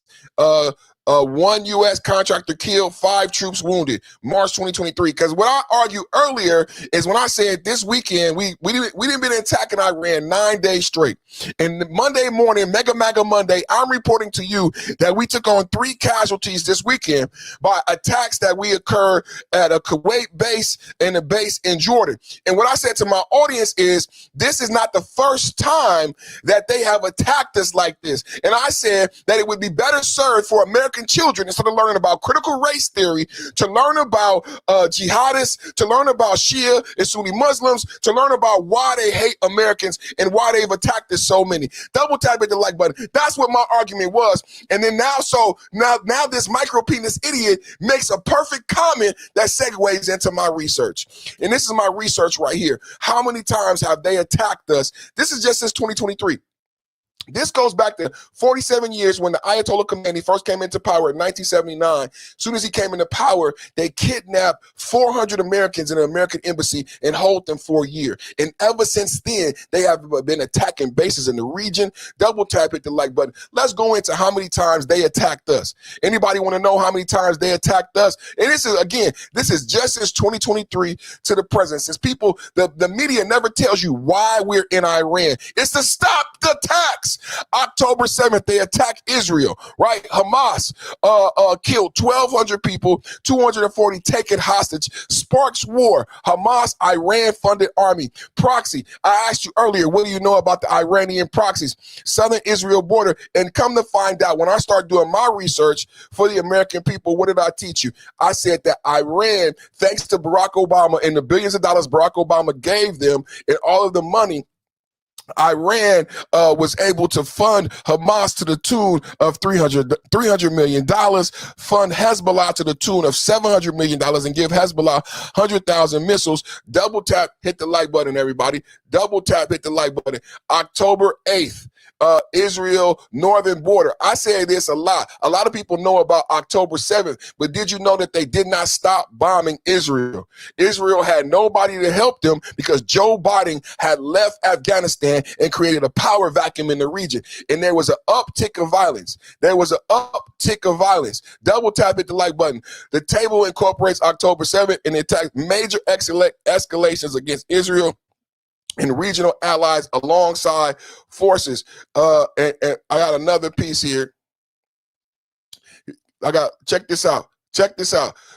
1 U.S. contractor killed, 5 troops wounded. March 2023. Because what I argued earlier is when I said this weekend we didn't been attacking Iran 9 days straight. And Monday morning, Mega MAGA Monday, I'm reporting to you that we took on 3 casualties this weekend by attacks that we occurred at a Kuwait base and a base in Jordan. And what I said to my audience is this is not the first time that they have attacked us like this. And I said that it would be better served for American children, instead of learning about critical race theory, to learn about jihadists, to learn about Shia and Sunni Muslims, to learn about why they hate Americans and why they've attacked us so many. Double tap hit the like button. That's what my argument was. And then now this micro penis idiot makes a perfect comment that segues into my research. And this is my research right here. How many times have they attacked us? This is just since 2023. This goes back to 47 years when the Ayatollah Khamenei first came into power in 1979. As soon as he came into power, they kidnapped 400 Americans in the American embassy and hold them for a year. And ever since then, they have been attacking bases in the region. Double tap hit the like button. Let's go into how many times they attacked us. Anybody want to know how many times they attacked us? And this is just since 2023 to the present. Since people, the media never tells you why we're in Iran. It's to stop the attacks. October 7th, they attacked Israel, right? Hamas killed 1,200 people, 240 taken hostage, sparks war. Hamas, Iran-funded army. Proxy, I asked you earlier, what do you know about the Iranian proxies? Southern Israel border. And come to find out, when I started doing my research for the American people, what did I teach you? I said that Iran, thanks to Barack Obama and the billions of dollars Barack Obama gave them and all of the money, Iran was able to fund Hamas to the tune of $300 million, fund Hezbollah to the tune of $700 million, and give Hezbollah 100,000 missiles. Double tap, hit the like button, everybody. Double tap, hit the like button. October 8th. Israel northern border. I say this a lot. A lot of people know about October 7th, but did you know that they did not stop bombing Israel? Israel had nobody to help them because Joe Biden had left Afghanistan and created a power vacuum in the region. And there was an uptick of violence. Double tap hit the like button. The table incorporates October 7th and attacks major escalations against Israel and regional allies alongside forces. And I got another piece here. Check this out.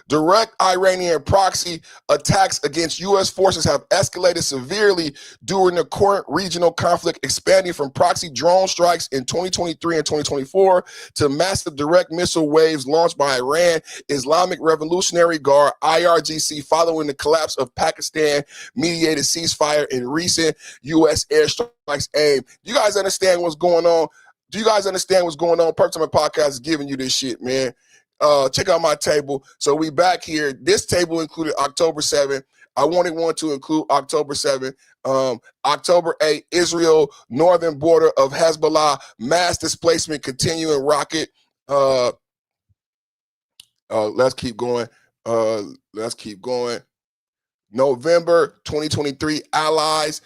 Direct Iranian proxy attacks against U.S. forces have escalated severely during the current regional conflict, expanding from proxy drone strikes in 2023 and 2024 to massive direct missile waves launched by Iran, Islamic Revolutionary Guard, IRGC, following the collapse of Pakistan-mediated ceasefire and recent U.S. airstrikes aimed. Do you guys understand what's going on? Perks on my podcast is giving you this shit, man. Check out my table. So we back here. This table included October 7th. I wanted one to include October 7th. October 8th, Israel northern border of Hezbollah, mass displacement continuing rocket. Let's keep going. November 2023, allies,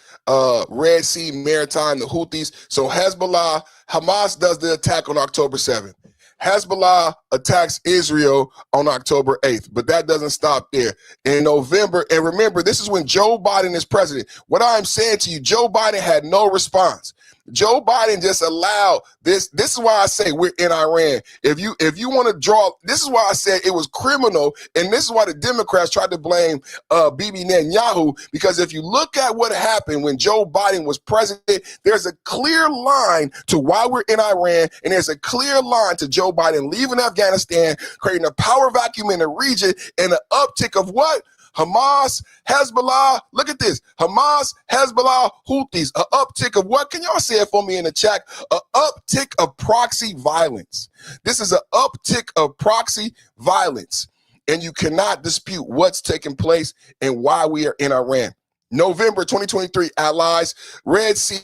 Red Sea, Maritime, the Houthis. So Hamas does the attack on October 7th. Hezbollah attacks Israel on October 8th, but that doesn't stop there. In November, and remember, this is when Joe Biden is president. What I'm saying to you, Joe Biden had no response. Joe Biden just allowed this. This is why I say we're in Iran. If you want to draw, this is why I said it was criminal, and this is why the Democrats tried to blame Bibi Netanyahu, because if you look at what happened when Joe Biden was president, there's a clear line to why we're in Iran, and there's a clear line to Joe Biden leaving Afghanistan, creating a power vacuum in the region, and an uptick of what? Hamas, Hezbollah, look at this. Hamas, Hezbollah, Houthis, an uptick of what? Can y'all say it for me in the chat? An uptick of proxy violence. This is an uptick of proxy violence. And you cannot dispute what's taking place and why we are in Iran. November 2023, allies, Red Sea,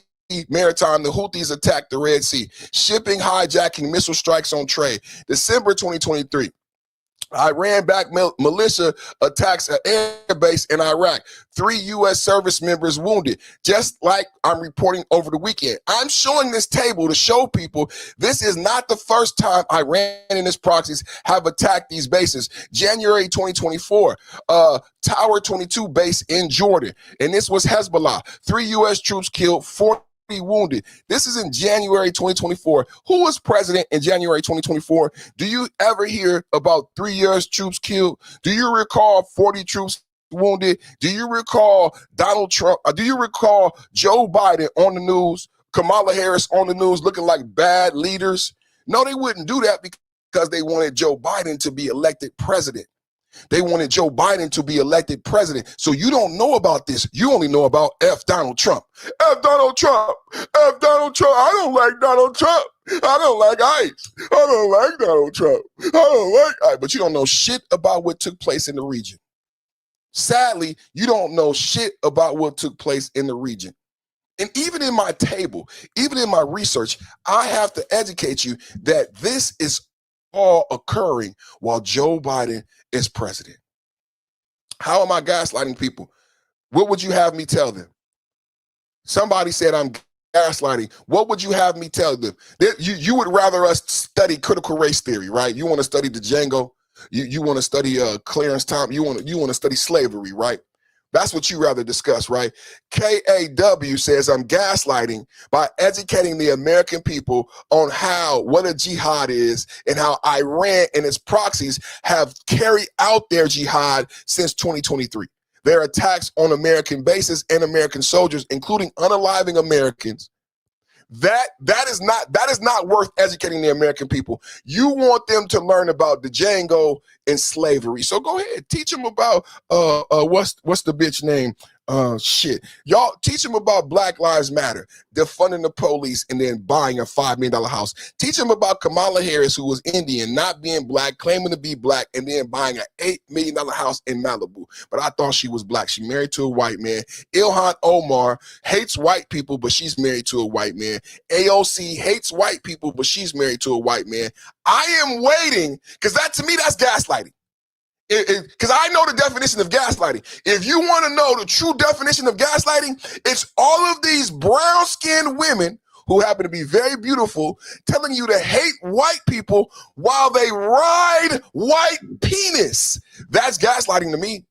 Maritime, the Houthis attacked the Red Sea. Shipping, hijacking, missile strikes on trade. December 2023. Iran-backed militia attacks an air base in Iraq. 3 U.S. service members wounded, just like I'm reporting over the weekend. I'm showing this table to show people this is not the first time Iran and its proxies have attacked these bases. January 2024, Tower 22 base in Jordan, and this was Hezbollah. 3 U.S. troops killed, 40 wounded. This is in January 2024. Who was president in January 2024? Do you ever hear about 3 U.S. troops killed? Do you recall 40 troops wounded? Do you recall Donald Trump? Do you recall Joe Biden on the news, Kamala Harris on the news looking like bad leaders? No, they wouldn't do that because they wanted Joe Biden to be elected president. They wanted Joe Biden to be elected president. So you don't know about this. You only know about F. Donald Trump. F. Donald Trump. F. Donald Trump. I don't like Donald Trump. I don't like ICE. I don't like Donald Trump. I don't like ICE. But you don't know shit about what took place in the region. Sadly, you don't know shit about what took place in the region. And even in my table, even in my research, I have to educate you that this is all occurring while Joe Biden is president. How am I gaslighting people? What would you have me tell them? Somebody said I'm gaslighting. What would you have me tell them? You would rather us study critical race theory, right? You want to study the Django. You want to study Clarence Thomas. You want to study slavery, right? That's what you rather discuss, right? KAW says I'm gaslighting by educating the American people on what a jihad is and how Iran and its proxies have carried out their jihad since 2023. Their attacks on American bases and American soldiers, including unaliving Americans. That is not worth educating the American people. You want them to learn about the Django and slavery. So go ahead, teach them about what's the bitch name? Shit. Y'all teach them about Black Lives Matter, defunding the police, and then buying a $5 million house. Teach them about Kamala Harris, who was Indian, not being black, claiming to be black, and then buying an $8 million house in Malibu. But I thought she was black. She married to a white man. Ilhan Omar hates white people, but she's married to a white man. AOC hates white people, but she's married to a white man. I am waiting, because to me, that's gaslighting. Because I know the definition of gaslighting. If you want to know the true definition of gaslighting, it's all of these brown-skinned women who happen to be very beautiful telling you to hate white people while they ride white penis. That's gaslighting to me.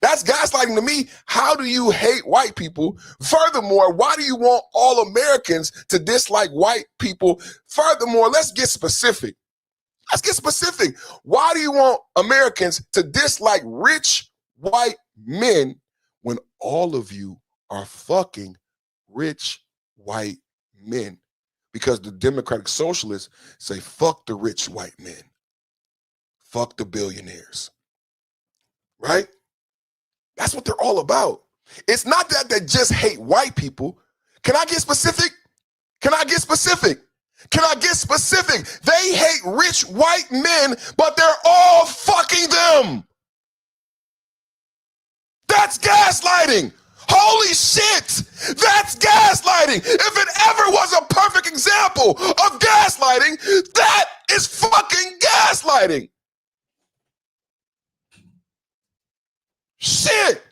That's gaslighting to me. How do you hate white people? Furthermore, why do you want all Americans to dislike white people? Furthermore, let's get specific. Let's get specific. Why do you want Americans to dislike rich white men when all of you are fucking rich white men? Because the Democratic Socialists say, fuck the rich white men. Fuck the billionaires. Right? That's what they're all about. It's not that they just hate white people. Can I get specific? Can I get specific? Can I get specific? They hate rich white men, but they're all fucking them. That's gaslighting. Holy shit. That's gaslighting. If it ever was a perfect example of gaslighting, that is fucking gaslighting. Shit.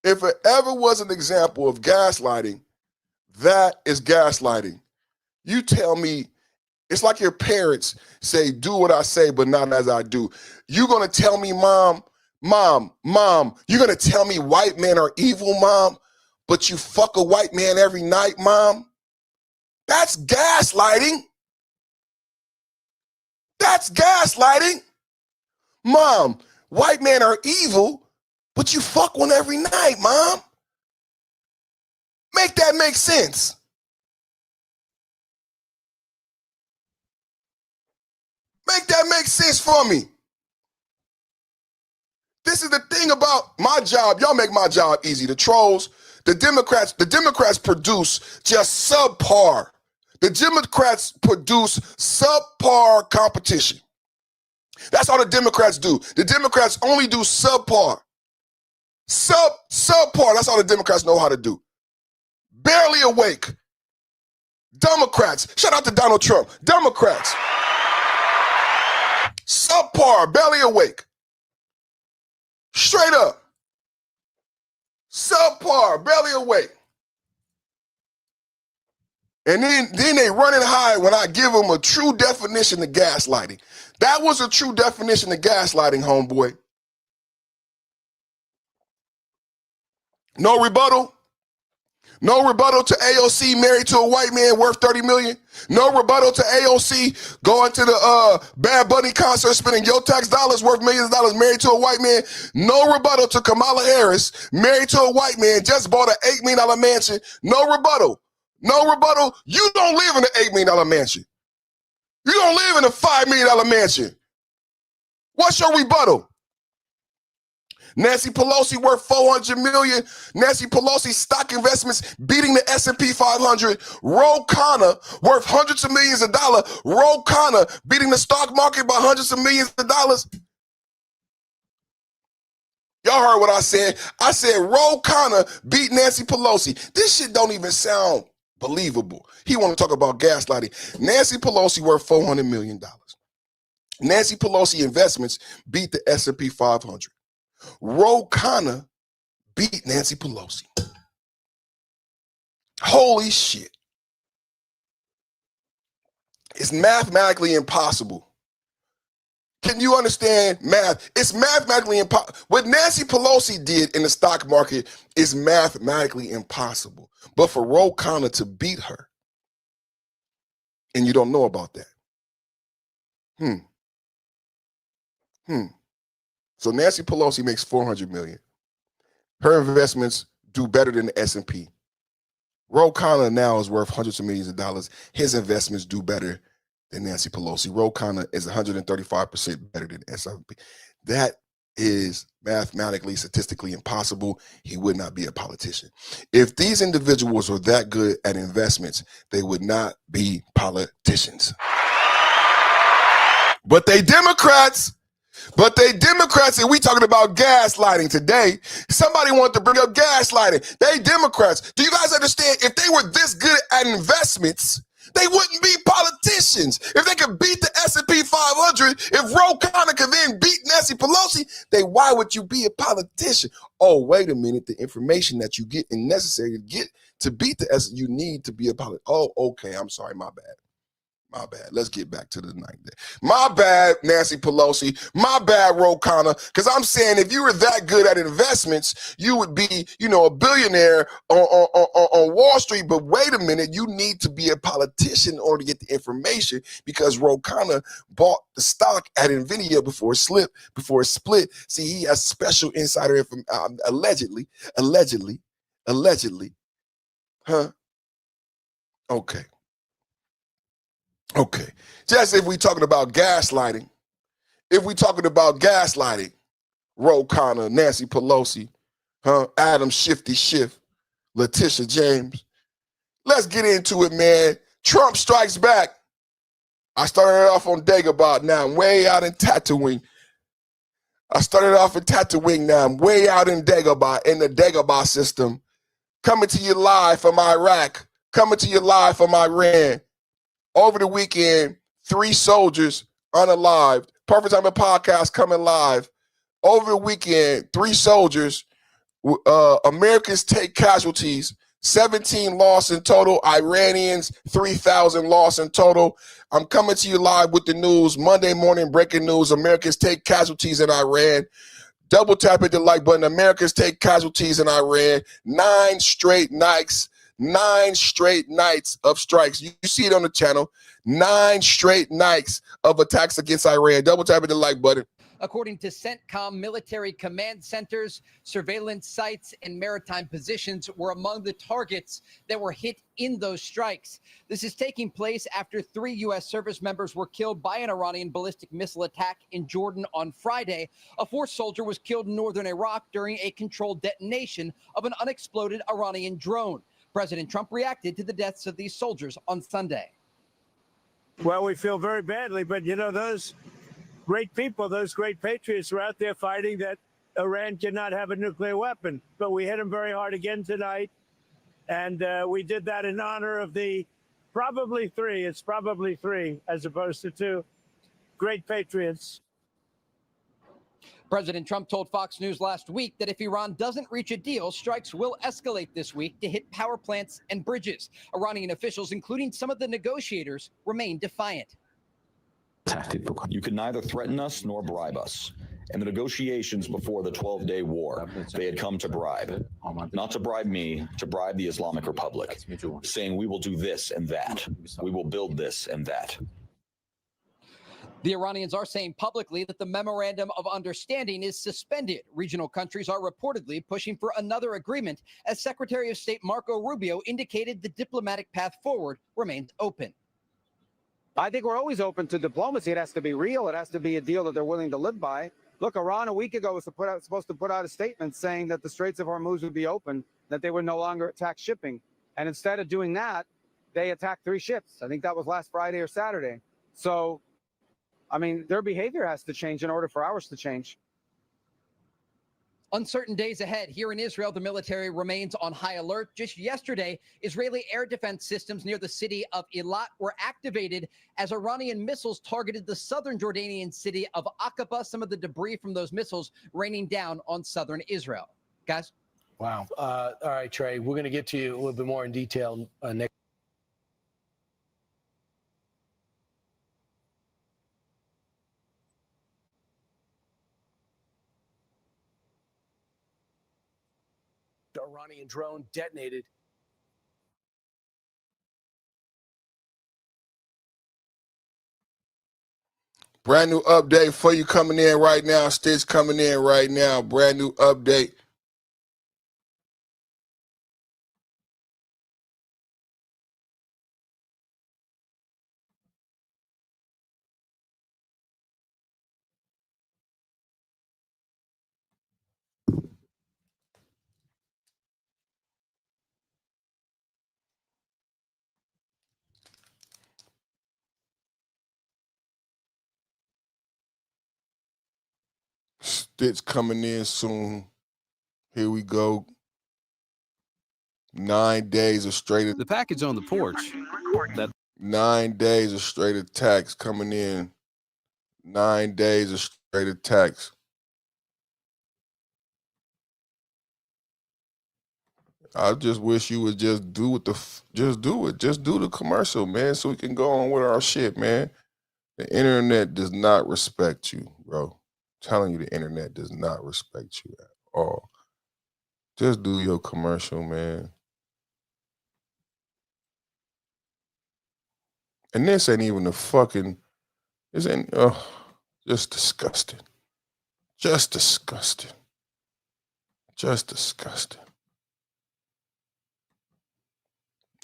If it ever was an example of gaslighting, that is gaslighting. You tell me, it's like your parents say, do what I say, but not as I do. You gonna tell me, Mom, Mom, you're going to tell me white men are evil, Mom, but you fuck a white man every night, Mom? That's gaslighting. That's gaslighting. Mom, white men are evil, but you fuck one every night, Mom. Make that make sense. Make that make sense for me. This is the thing about my job. Y'all make my job easy. The trolls, the Democrats produce just subpar. The Democrats produce subpar competition. That's all the Democrats do. The Democrats only do subpar. Subpar. That's all the Democrats know how to do. Barely awake. Democrats. Shout out to Donald Trump. Democrats. Subpar. Barely awake. Straight up. Subpar. Barely awake. And then they run and hide when I give them a true definition of gaslighting. That was a true definition of gaslighting, homeboy. No rebuttal. No rebuttal to AOC married to a white man worth $30 million. No rebuttal to AOC going to the Bad Bunny concert, spending your tax dollars worth millions of dollars married to a white man. No rebuttal to Kamala Harris married to a white man, just bought an $8 million mansion. No rebuttal. No rebuttal. You don't live in an $8 million mansion. You don't live in a $5 million mansion. What's your rebuttal? Nancy Pelosi worth $400 million. Nancy Pelosi stock investments beating the S&P 500. Ro Khanna worth hundreds of millions of dollars. Ro Khanna beating the stock market by hundreds of millions of dollars. Y'all heard what I said. I said Ro Khanna beat Nancy Pelosi. This shit don't even sound believable. He want to talk about gaslighting. Nancy Pelosi worth $400 million. Nancy Pelosi investments beat the S&P 500. Ro Khanna beat Nancy Pelosi. Holy shit. It's mathematically impossible. Can you understand math? It's mathematically impossible. What Nancy Pelosi did in the stock market is mathematically impossible. But for Ro Khanna to beat her, and you don't know about that. So Nancy Pelosi makes $400 million. Her investments do better than the S&P. Ro Khanna now is worth hundreds of millions of dollars. His investments do better than Nancy Pelosi. Ro Khanna is 135% better than S&P. That is mathematically, statistically impossible. He would not be a politician. If these individuals were that good at investments, they would not be politicians. But they Democrats. And we talking about gaslighting today. Somebody wanted to bring up gaslighting. They Democrats. Do you guys understand? If they were this good at investments, they wouldn't be politicians. If they could beat the S&P 500, if Ro Khanna could then beat Nancy Pelosi, then why would you be a politician? Oh, wait a minute. The information that you get is necessary to beat the S. You need to be a politician. Oh, okay. I'm sorry. My bad. My bad. Let's get back to the night there. My bad, Nancy Pelosi. My bad, Ro Khanna. Because I'm saying if you were that good at investments, you would be, a billionaire on Wall Street. But wait a minute, you need to be a politician in order to get the information because Ro Khanna bought the stock at NVIDIA before it split. See, he has special insider information, allegedly. Huh? Okay. Just if we talking about gaslighting, Ro Khanna, Nancy Pelosi, Adam Shifty Schiff, Letitia James. Let's get into it, man. Trump strikes back. I started off on Dagobah. Now I'm way out in Tatooine. Now I'm way out in Dagobah, in the Dagobah system. Coming to you live from Iraq. Coming to you live from Iran. Over the weekend, 3 soldiers unalived. Perfect Time podcast coming live. Over the weekend, 3 soldiers. Americans take casualties. 17 lost in total. Iranians, 3,000 lost in total. I'm coming to you live with the news. Monday morning breaking news. Americans take casualties in Iran. Double tap at the like button. Americans take casualties in Iran. 9 straight nights. 9 straight nights of strikes. You see it on the channel. 9 straight nights of attacks against Iran. Double tap at the like button. According to CENTCOM, military command centers, surveillance sites, and maritime positions were among the targets that were hit in those strikes. This is taking place after 3 U.S. service members were killed by an Iranian ballistic missile attack in Jordan on Friday. A 4th soldier was killed in northern Iraq during a controlled detonation of an unexploded Iranian drone. President Trump reacted to the deaths of these soldiers on Sunday. Well, we feel very badly, but you know, those great people, those great patriots were out there fighting that Iran cannot have a nuclear weapon. But we hit them very hard again tonight. And we did that in honor of the probably 3, it's probably 3 as opposed to 2 great patriots. President Trump told Fox News last week that if Iran doesn't reach a deal, strikes will escalate this week to hit power plants and bridges. Iranian officials, including some of the negotiators, remain defiant. You can neither threaten us nor bribe us. In the negotiations before the 12-day war, they had come to bribe. Not to bribe me, to bribe the Islamic Republic, saying we will do this and that. We will build this and that. The Iranians are saying publicly that the memorandum of understanding is suspended. Regional countries are reportedly pushing for another agreement, as Secretary of State Marco Rubio indicated the diplomatic path forward remains open. I think we're always open to diplomacy. It has to be real. It has to be a deal that they're willing to live by. Look, Iran a week ago was supposed to put out a statement saying that the Straits of Hormuz would be open, that they would no longer attack shipping. And instead of doing that, they attacked 3 ships. I think that was last Friday or Saturday. So, I mean, their behavior has to change in order for ours to change. Uncertain days ahead. Here in Israel, the military remains on high alert. Just yesterday, Israeli air defense systems near the city of Eilat were activated as Iranian missiles targeted the southern Jordanian city of Aqaba. Some of the debris from those missiles raining down on southern Israel. Guys? Wow. All right, Trey, we're going to get to you a little bit more in detail next. Iranian drone detonated. Brand new update for you coming in right now. Stitch coming in right now. Brand new update. Stitch coming in soon. Here we go. 9 days of straight. The package on the porch. 9 days of straight attacks coming in. 9 days of straight attacks. I just wish you would just do what just do it. Just do the commercial, man, so we can go on with our shit, man. The internet does not respect you, bro. I'm telling you, the internet does not respect you at all. Just do your commercial, man. And this ain't even the fucking, this ain't, just disgusting. Just disgusting. Just disgusting.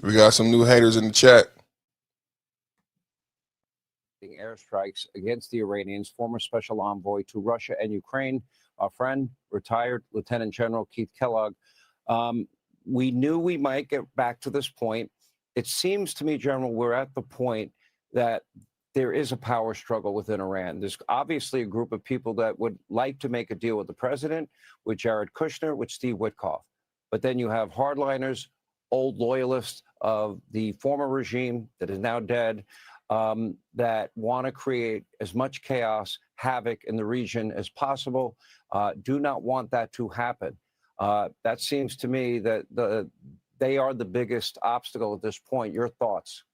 We got some new haters in the chat. Airstrikes against the Iranians, former special envoy to Russia and Ukraine, our friend, retired Lieutenant General Keith Kellogg. We knew we might get back to this point. It seems to me, General, we're at the point that there is a power struggle within Iran. There's obviously a group of people that would like to make a deal with the president, with Jared Kushner, with Steve Witkoff. But then you have hardliners, old loyalists of the former regime that is now dead, that want to create as much chaos, havoc in the region as possible, do not want that to happen. That seems to me that they are the biggest obstacle at this point. Your thoughts?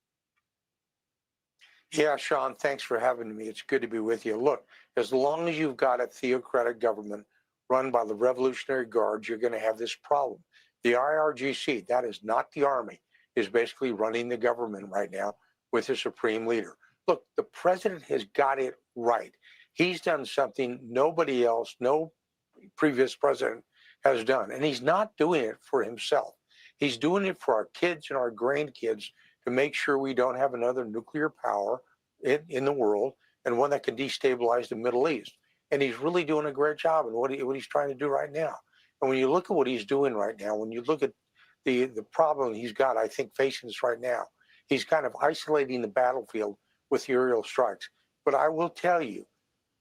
Yeah, Sean, thanks for having me. It's good to be with you. Look, as long as you've got a theocratic government run by the Revolutionary Guards, you're going to have this problem. The IRGC, that is not the Army, is basically running the government right now with the supreme leader. Look, the president has got it right. He's done something nobody else, no previous president has done. And he's not doing it for himself. He's doing it for our kids and our grandkids to make sure we don't have another nuclear power in the world and one that can destabilize the Middle East. And he's really doing a great job in what he's trying to do right now. And when you look at what he's doing right now, when you look at the problem he's got, I think, facing us right now, he's kind of isolating the battlefield with the aerial strikes. But I will tell you,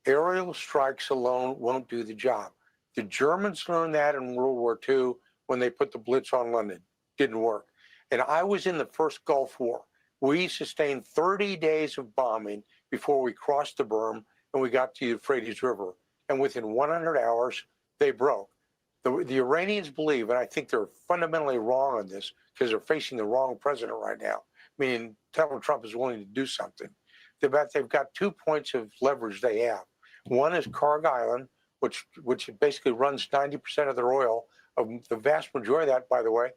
aerial strikes alone won't do the job. The Germans learned that in World War II when they put the Blitz on London. Didn't work. And I was in the first Gulf War. We sustained 30 days of bombing before we crossed the berm and we got to the Euphrates River. And within 100 hours, they broke. The Iranians believe, and I think they're fundamentally wrong on this because they're facing the wrong president right now, meaning Donald Trump is willing to do something. They've got 2 points of leverage they have. One is Kharg Island, which basically runs 90% of their oil. The vast majority of that, by the way,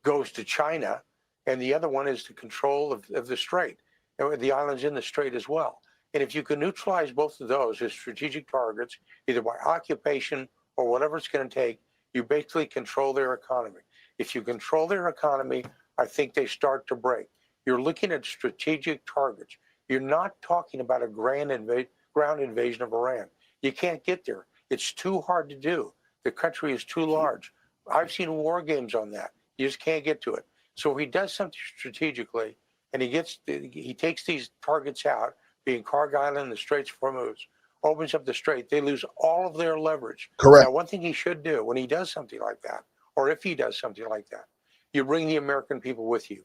goes to China. And the other one is the control of the Strait. And the islands in the Strait as well. And if you can neutralize both of those as strategic targets, either by occupation or whatever it's going to take, you basically control their economy. If you control their economy, I think they start to break. You're looking at strategic targets. You're not talking about a ground invasion of Iran. You can't get there. It's too hard to do. The country is too large. I've seen war games on that. You just can't get to it. So if he does something strategically and he takes these targets out, being Kharg Island, the Straits of Hormuz, opens up the Strait, they lose all of their leverage. Correct. Now, one thing he should do when he does something like that, or if he does something like that, you bring the American people with you.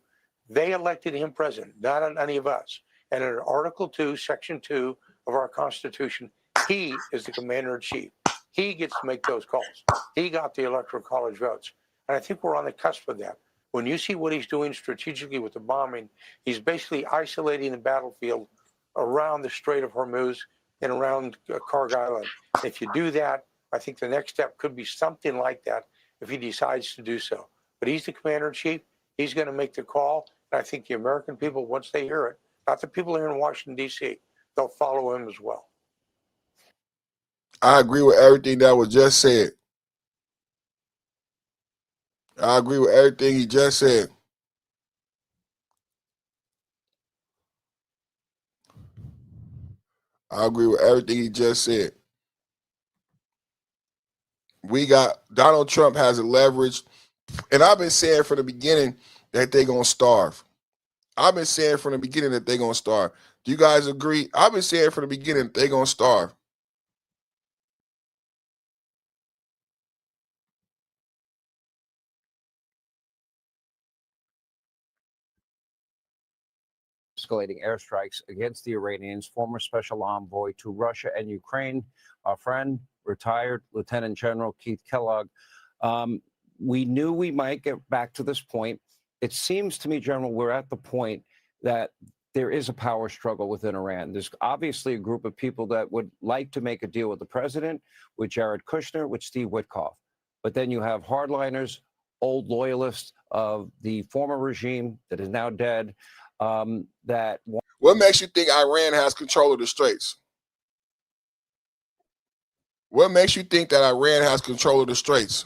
They elected him president, not any of us. And in Article 2, Section 2 of our Constitution, he is the commander-in-chief. He gets to make those calls. He got the Electoral College votes. And I think we're on the cusp of that. When you see what he's doing strategically with the bombing, he's basically isolating the battlefield around the Strait of Hormuz and around Kharg Island. If you do that, I think the next step could be something like that if he decides to do so. But he's the commander-in-chief. He's going to make the call. And I think the American people, once they hear it, not the people here in Washington, D.C., they'll follow him as well. I agree with everything that was just said. I agree with everything he just said. I agree with everything he just said. Donald Trump has a leverage, and I've been saying from the beginning that they're going to starve. I've been saying from the beginning that they're going to starve. Do you guys agree? I've been saying from the beginning that they're going to starve. Escalating airstrikes against the Iranians, former special envoy to Russia and Ukraine, our friend, retired Lieutenant General Keith Kellogg. We knew we might get back to this point. It seems to me, General, we're at the point that there is a power struggle within Iran. There's obviously a group of people that would like to make a deal with the president, with Jared Kushner, with Steve Witkoff. But then you have hardliners, old loyalists of the former regime that is now dead. What makes you think Iran has control of the Straits? What makes you think that Iran has control of the Straits?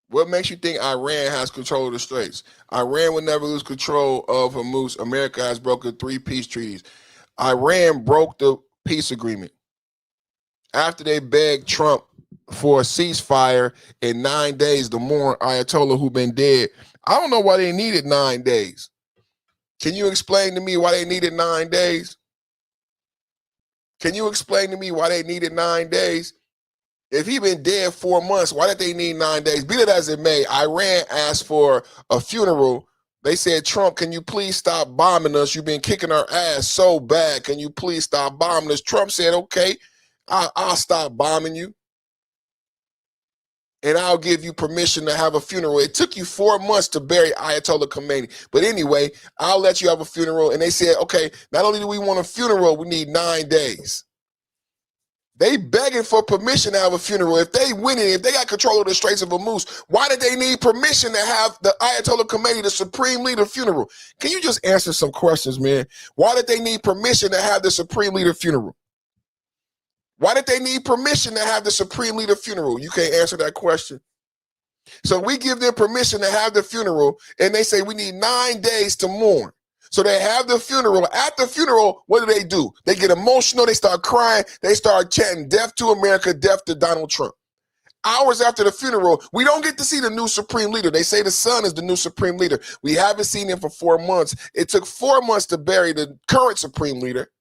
What makes you think Iran has control of the Straits? Iran will never lose control of Hormuz. America has broken 3 peace treaties. Iran broke the peace agreement after they begged Trump for a ceasefire in 9 days. The more Ayatollah who been dead. I don't know why they needed 9 days. Can you explain to me why they needed 9 days? Can you explain to me why they needed 9 days? If he been dead 4 months, why did they need 9 days? Be that as it may, Iran asked for a funeral. They said, Trump, can you please stop bombing us? You've been kicking our ass so bad. Can you please stop bombing us? Trump said, okay, I'll stop bombing you. And I'll give you permission to have a funeral. It took you 4 months to bury Ayatollah Khomeini. But anyway, I'll let you have a funeral. And they said, okay, not only do we want a funeral, we need 9 days. They begging for permission to have a funeral. If they winning, if they got control of the Straits of Hormuz, why did they need permission to have the Ayatollah Khomeini, the supreme leader, funeral? Can you just answer some questions, man? Why did they need permission to have the supreme leader funeral? Why did they need permission to have the supreme leader funeral? You can't answer that question. So we give them permission to have the funeral, and they say we need 9 days to mourn. So they have the funeral. At the funeral, what do? They get emotional. They start crying. They start chanting, "Death to America, death to Donald Trump." Hours after the funeral, we don't get to see the new supreme leader. They say the son is the new supreme leader. We haven't seen him for 4 months. It took 4 months to bury the current supreme leader.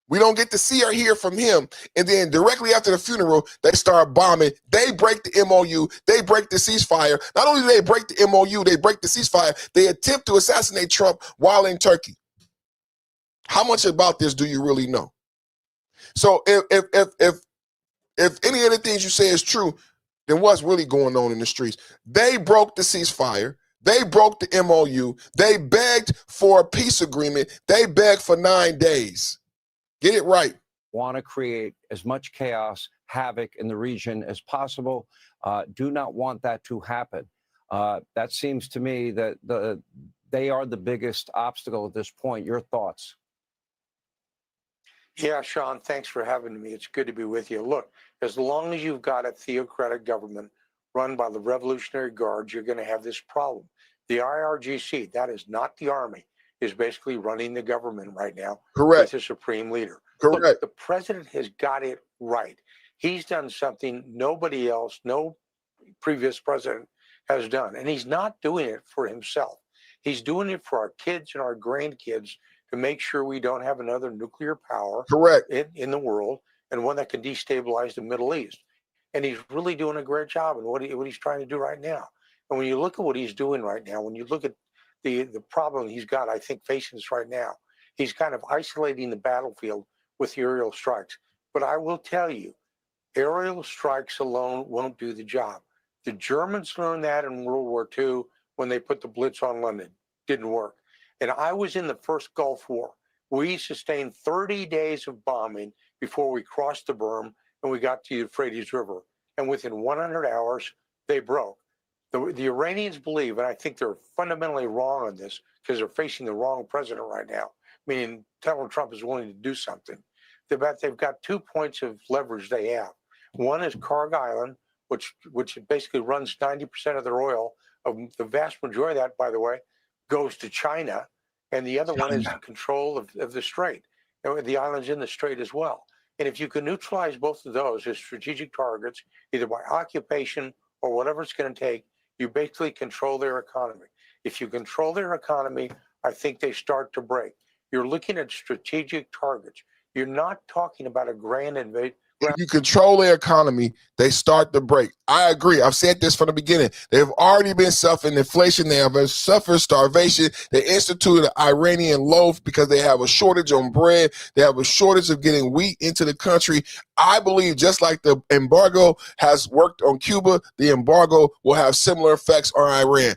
We don't get to see or hear from him. And then directly after the funeral, they start bombing. They break the MOU. They break the ceasefire. Not only do they break the MOU, they break the ceasefire. They attempt to assassinate Trump while in Turkey. How much about this do you really know? So if any of the things you say is true, then what's really going on in the streets? They broke the ceasefire. They broke the MOU. They begged for a peace agreement. They begged for 9 days. Get it right. Want to create as much chaos, havoc in the region as possible. Do not want that to happen. That seems to me that they are the biggest obstacle at this point. Your thoughts? Yeah, Sean, thanks for having me. It's good to be with you. Look, as long as you've got a theocratic government run by the Revolutionary Guard, you're going to have this problem. The IRGC, that is not the army, is basically running the government right now. Correct. With the supreme leader. Correct. Look, the president has got it right. He's done something nobody else, no previous president has done. And he's not doing it for himself. He's doing it for our kids and our grandkids to make sure we don't have another nuclear power Correct. in the world, and one that can destabilize the Middle East. And he's really doing a great job in what he's trying to do right now. And when you look at what he's doing right now, when you look at the problem he's got, I think, facing us right now, he's kind of isolating the battlefield with the aerial strikes. But I will tell you, aerial strikes alone won't do the job. The Germans learned that in World War II when they put the Blitz on London. Didn't work. And I was in the first Gulf War. We sustained 30 days of bombing before we crossed the berm and we got to the Euphrates River. And within 100 hours, they broke. The Iranians believe, and I think they're fundamentally wrong on this because they're facing the wrong president right now, meaning Donald Trump is willing to do something. They've got 2 points of leverage they have. One is Karg Island, which basically runs 90% of their oil. The vast majority of that, by the way, goes to China. And the other one is control of the Strait. And the island's in the Strait as well. And if you can neutralize both of those as strategic targets, either by occupation or whatever it's going to take, you basically control their economy. If you control their economy, I think they start to break. You're looking at strategic targets. You're not talking about a grand invasion. You control their economy, they start to break. I agree. I've said this from the beginning. They've already been suffering inflation. They have suffered starvation. They instituted an Iranian loaf because they have a shortage on bread. They have a shortage of getting wheat into the country. I believe just like the embargo has worked on Cuba, the embargo will have similar effects on Iran.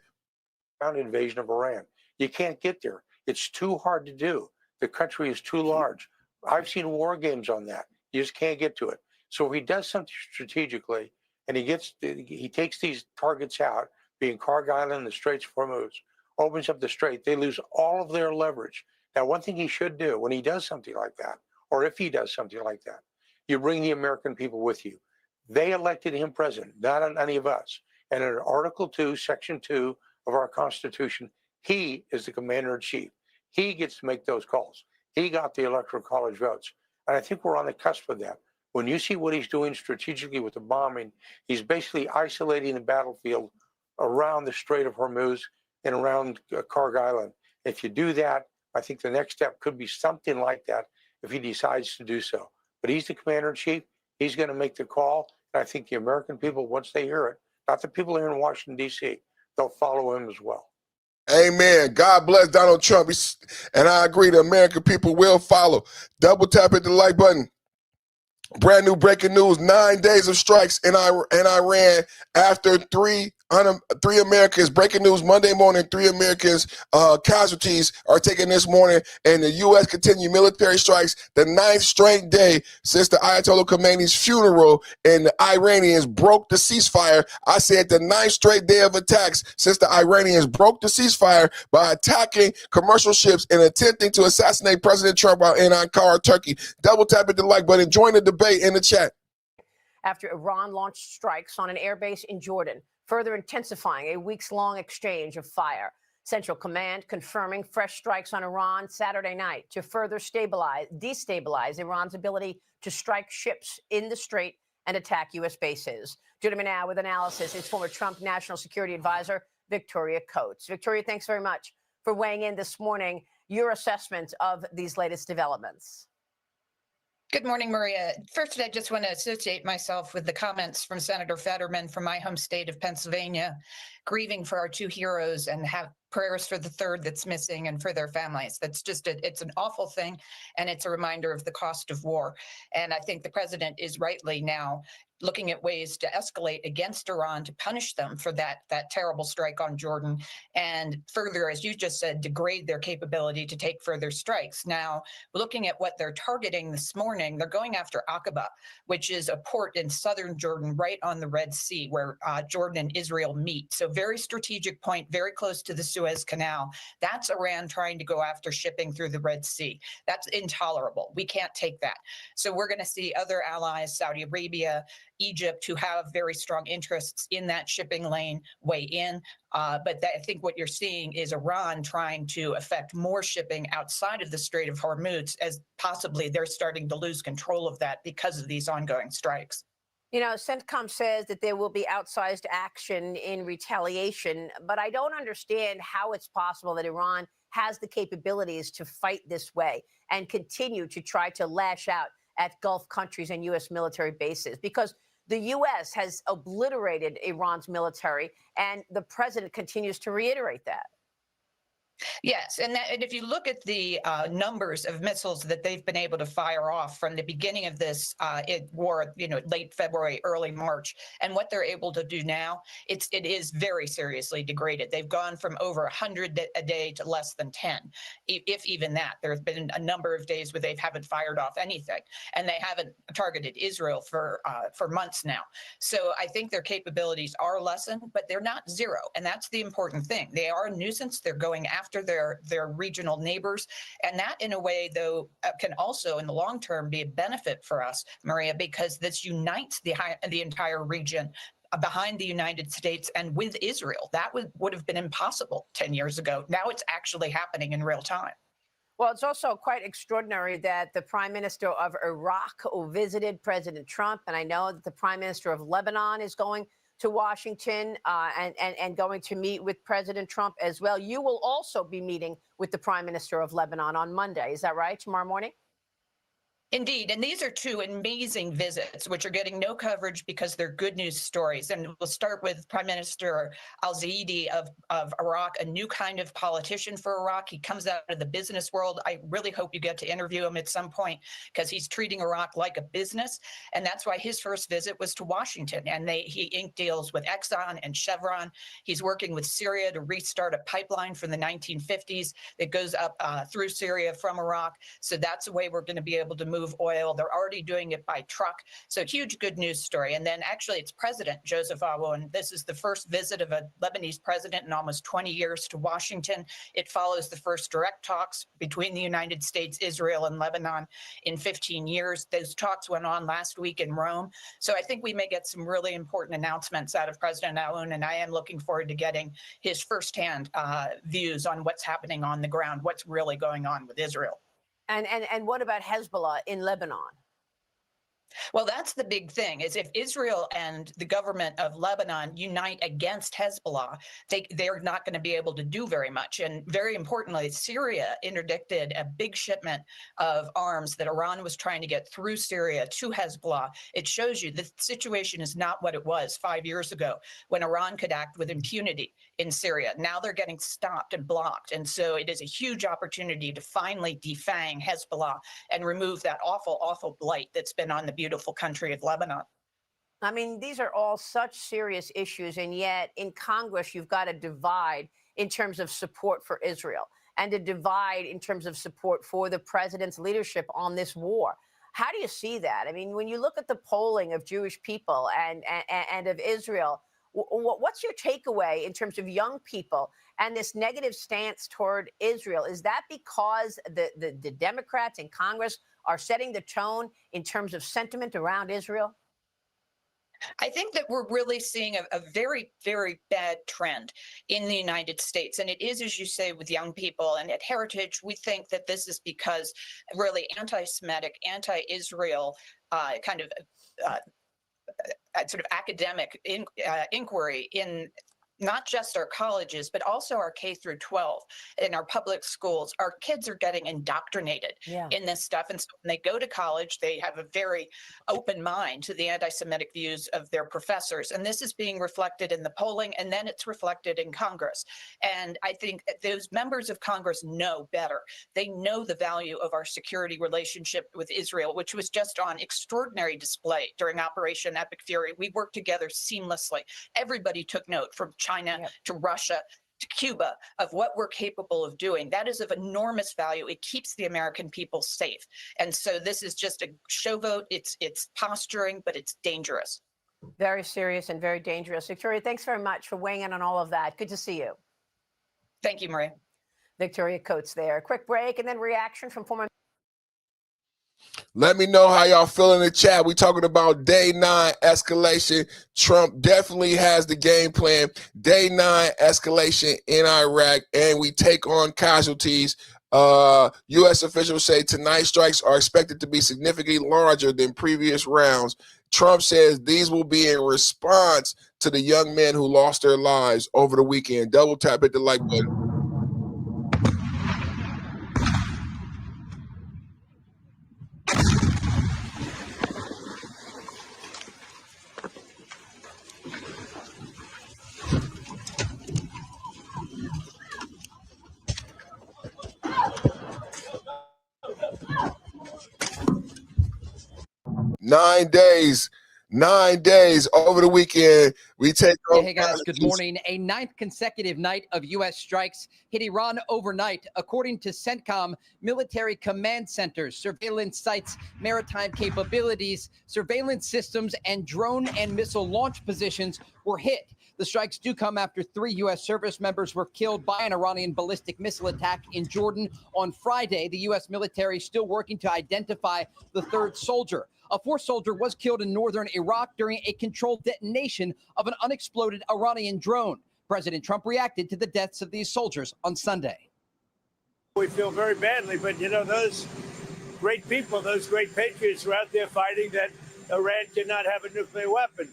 Invasion of Iran. You can't get there. It's too hard to do. The country is too large. I've seen war games on that. You just can't get to it. So if he does something strategically and he takes these targets out, being Karg Island and the Straits of Hormuz, opens up the Strait, they lose all of their leverage. Now, one thing he should do when he does something like that, or if he does something like that, you bring the American people with you. They elected him president, not any of us. And in Article 2, Section 2 of our Constitution, he is the commander-in-chief. He gets to make those calls. He got the Electoral College votes. And I think we're on the cusp of that. When you see what he's doing strategically with the bombing, he's basically isolating the battlefield around the Strait of Hormuz and around Karg Island. If you do that, I think the next step could be something like that if he decides to do so. But he's the commander-in-chief. He's going to make the call. And I think the American people, once they hear it, not the people here in Washington, D.C., they'll follow him as well. Amen. God bless Donald Trump. And I agree, the American people will follow. Double tap hit the like button. Brand new breaking news, 9 days of strikes in Iran after 3 Three Americans, breaking news Monday morning, 3 Americans casualties are taken this morning, and the U.S. continue military strikes the 9th straight day since the Ayatollah Khomeini's funeral, and the Iranians broke the ceasefire. I said the 9th straight day of attacks since the Iranians broke the ceasefire by attacking commercial ships and attempting to assassinate President Trump while in Ankara, Turkey. Double tap at the like button. Join the debate in the chat. After Iran launched strikes on an airbase in Jordan, further intensifying a weeks-long exchange of fire. Central Command confirming fresh strikes on Iran Saturday night to further destabilize Iran's ability to strike ships in the Strait and attack U.S. bases. Joining me now with analysis is former Trump National Security Advisor Victoria Coates. Victoria, thanks very much for weighing in this morning. Your assessment of these latest developments. Good morning, Maria. First, I just want to associate myself with the comments from Senator Fetterman from my home state of Pennsylvania, grieving for our 2 heroes and have prayers for the 3rd that's missing and for their families. That's just, it's an awful thing, and it's a reminder of the cost of war. And I think the president is rightly now looking at ways to escalate against Iran to punish them for that terrible strike on Jordan, and further, as you just said, degrade their capability to take further strikes. Now, looking at what they're targeting this morning, they're going after Aqaba, which is a port in southern Jordan, right on the Red Sea, where Jordan and Israel meet. So very strategic point, very close to the Suez Canal. That's Iran trying to go after shipping through the Red Sea. That's intolerable. We can't take that. So we're going to see other allies, Saudi Arabia, Egypt, who have very strong interests in that shipping lane, weigh in. But I think what you're seeing is Iran trying to affect more shipping outside of the Strait of Hormuz, as possibly they're starting to lose control of that because of these ongoing strikes. You know, CENTCOM says that there will be outsized action in retaliation, but I don't understand how it's possible that Iran has the capabilities to fight this way and continue to try to lash out at Gulf countries and U.S. military bases, because the U.S. has obliterated Iran's military, and the president continues to reiterate that. Yes, and if you look at the numbers of missiles that they've been able to fire off from the beginning of this war, late February, early March, and what they're able to do now, it is very seriously degraded. They've gone from over 100 a day to less than 10, if even that. There have been a number of days where they haven't fired off anything, and they haven't targeted Israel for months now. So I think their capabilities are lessened, but they're not zero, and that's the important thing. They are a nuisance. They're going after their regional neighbors. And that, in a way, though, can also, in the long term, be a benefit for us, Maria, because this unites the entire region behind the United States and with Israel. That would have been impossible 10 years ago. Now it's actually happening in real time. Well, it's also quite extraordinary that the Prime Minister of Iraq visited President Trump, and I know that the Prime Minister of Lebanon is going to Washington and going to meet with President Trump as well. You will also be meeting with the Prime Minister of Lebanon on Monday. Is that right? Tomorrow morning? Indeed. And these are 2 amazing visits, which are getting no coverage because they're good news stories. And we'll start with Prime Minister al-Zaidi of Iraq, a new kind of politician for Iraq. He comes out of the business world. I really hope you get to interview him at some point, because he's treating Iraq like a business. And that's why his first visit was to Washington. And he inked deals with Exxon and Chevron. He's working with Syria to restart a pipeline from the 1950s that goes up through Syria from Iraq. So that's the way we're going to be able to move oil. They're already doing it by truck. So huge good news story. And then actually it's President Joseph Aoun. This is the first visit of a Lebanese president in almost 20 years to Washington. It follows the first direct talks between the United States, Israel, and Lebanon in 15 years. Those talks went on last week in Rome. So I think we may get some really important announcements out of President Aoun, and I am looking forward to getting his firsthand views on what's happening on the ground, what's really going on with Israel. And what about Hezbollah in Lebanon? Well, that's the big thing, is if Israel and the government of Lebanon unite against Hezbollah, they're not going to be able to do very much. And very importantly, Syria interdicted a big shipment of arms that Iran was trying to get through Syria to Hezbollah. It shows you the situation is not what it was 5 years ago, when Iran could act with impunity in Syria. Now they're getting stopped and blocked. And so it is a huge opportunity to finally defang Hezbollah and remove that awful, awful blight that's been on the beautiful country of Lebanon. I mean, these are all such serious issues, and yet in Congress, you've got a divide in terms of support for Israel and a divide in terms of support for the president's leadership on this war. How do you see that? I mean, when you look at the polling of Jewish people and of Israel, what's your takeaway in terms of young people and this negative stance toward Israel? Is that because the Democrats in Congress are setting the tone in terms of sentiment around Israel? I think that we're really seeing a very, very bad trend in the United States. And it is, as you say, with young people. And at Heritage, we think that this is because really anti-Semitic, anti-Israel kind of sort of academic inquiry in not just our colleges, but also our K through 12 in our public schools. Our kids are getting indoctrinated in this stuff. And so when they go to college, they have a very open mind to the anti-Semitic views of their professors. And this is being reflected in the polling, and then it's reflected in Congress. And I think those members of Congress know better. They know the value of our security relationship with Israel, which was just on extraordinary display during Operation Epic Fury. We worked together seamlessly. Everybody took note, from China to Russia to Cuba, of what we're capable of doing. That is of enormous value. It keeps the American people safe. And so this is just a show vote. It's posturing, but it's dangerous. Very serious and very dangerous. Victoria, thanks very much for weighing in on all of that. Good to see you. Thank you, Maria. Victoria Coates there. Quick break and then reaction from former. Let me know how y'all feel in the chat. We talking about day 9 escalation. Trump definitely has the game plan. Day 9 escalation in Iraq, and we take on casualties. U.S. officials say tonight's strikes are expected to be significantly larger than previous rounds. Trump says these will be in response to the young men who lost their lives over the weekend. Double tap, hit the like button. 9 days. 9 days over the weekend. We take on. Hey guys, good morning. A 9th consecutive night of U.S. strikes hit Iran overnight, according to CENTCOM. Military command centers, surveillance sites, maritime capabilities, surveillance systems, and drone and missile launch positions were hit. The strikes do come after 3 U.S. service members were killed by an Iranian ballistic missile attack in Jordan on Friday. The U.S. military is still working to identify the 3rd soldier. A 4th soldier was killed in northern Iraq during a controlled detonation of an unexploded Iranian drone. President Trump reacted to the deaths of these soldiers on Sunday. We feel very badly, but you know, those great people, those great patriots are out there fighting that Iran cannot have a nuclear weapon.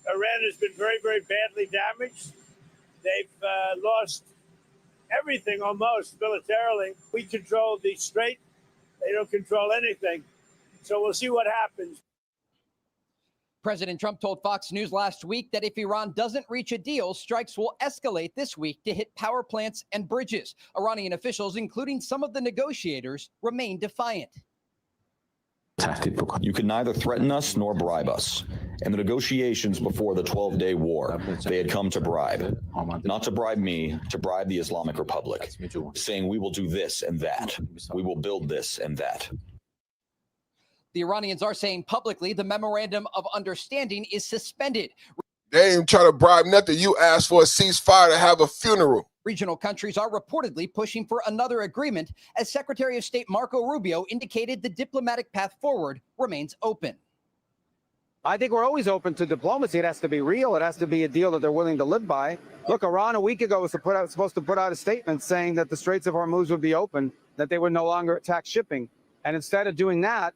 Iran has been very, very badly damaged. They've lost everything almost militarily. We control the Strait. They don't control anything. So we'll see what happens. President Trump told Fox News last week that if Iran doesn't reach a deal, strikes will escalate this week to hit power plants and bridges. Iranian officials, including some of the negotiators, remain defiant. You can neither threaten us nor bribe us. In the negotiations before the 12-day war, they had come to bribe. Not to bribe me, to bribe the Islamic Republic, saying we will do this and that. We will build this and that. The Iranians are saying publicly the memorandum of understanding is suspended. They ain't trying to bribe nothing. You asked for a ceasefire to have a funeral. Regional countries are reportedly pushing for another agreement, as Secretary of State Marco Rubio indicated the diplomatic path forward remains open. I think we're always open to diplomacy. It has to be real. It has to be a deal that they're willing to live by. Look, Iran a week ago was supposed to put out a statement saying that the Straits of Hormuz would be open, that they would no longer attack shipping. And instead of doing that,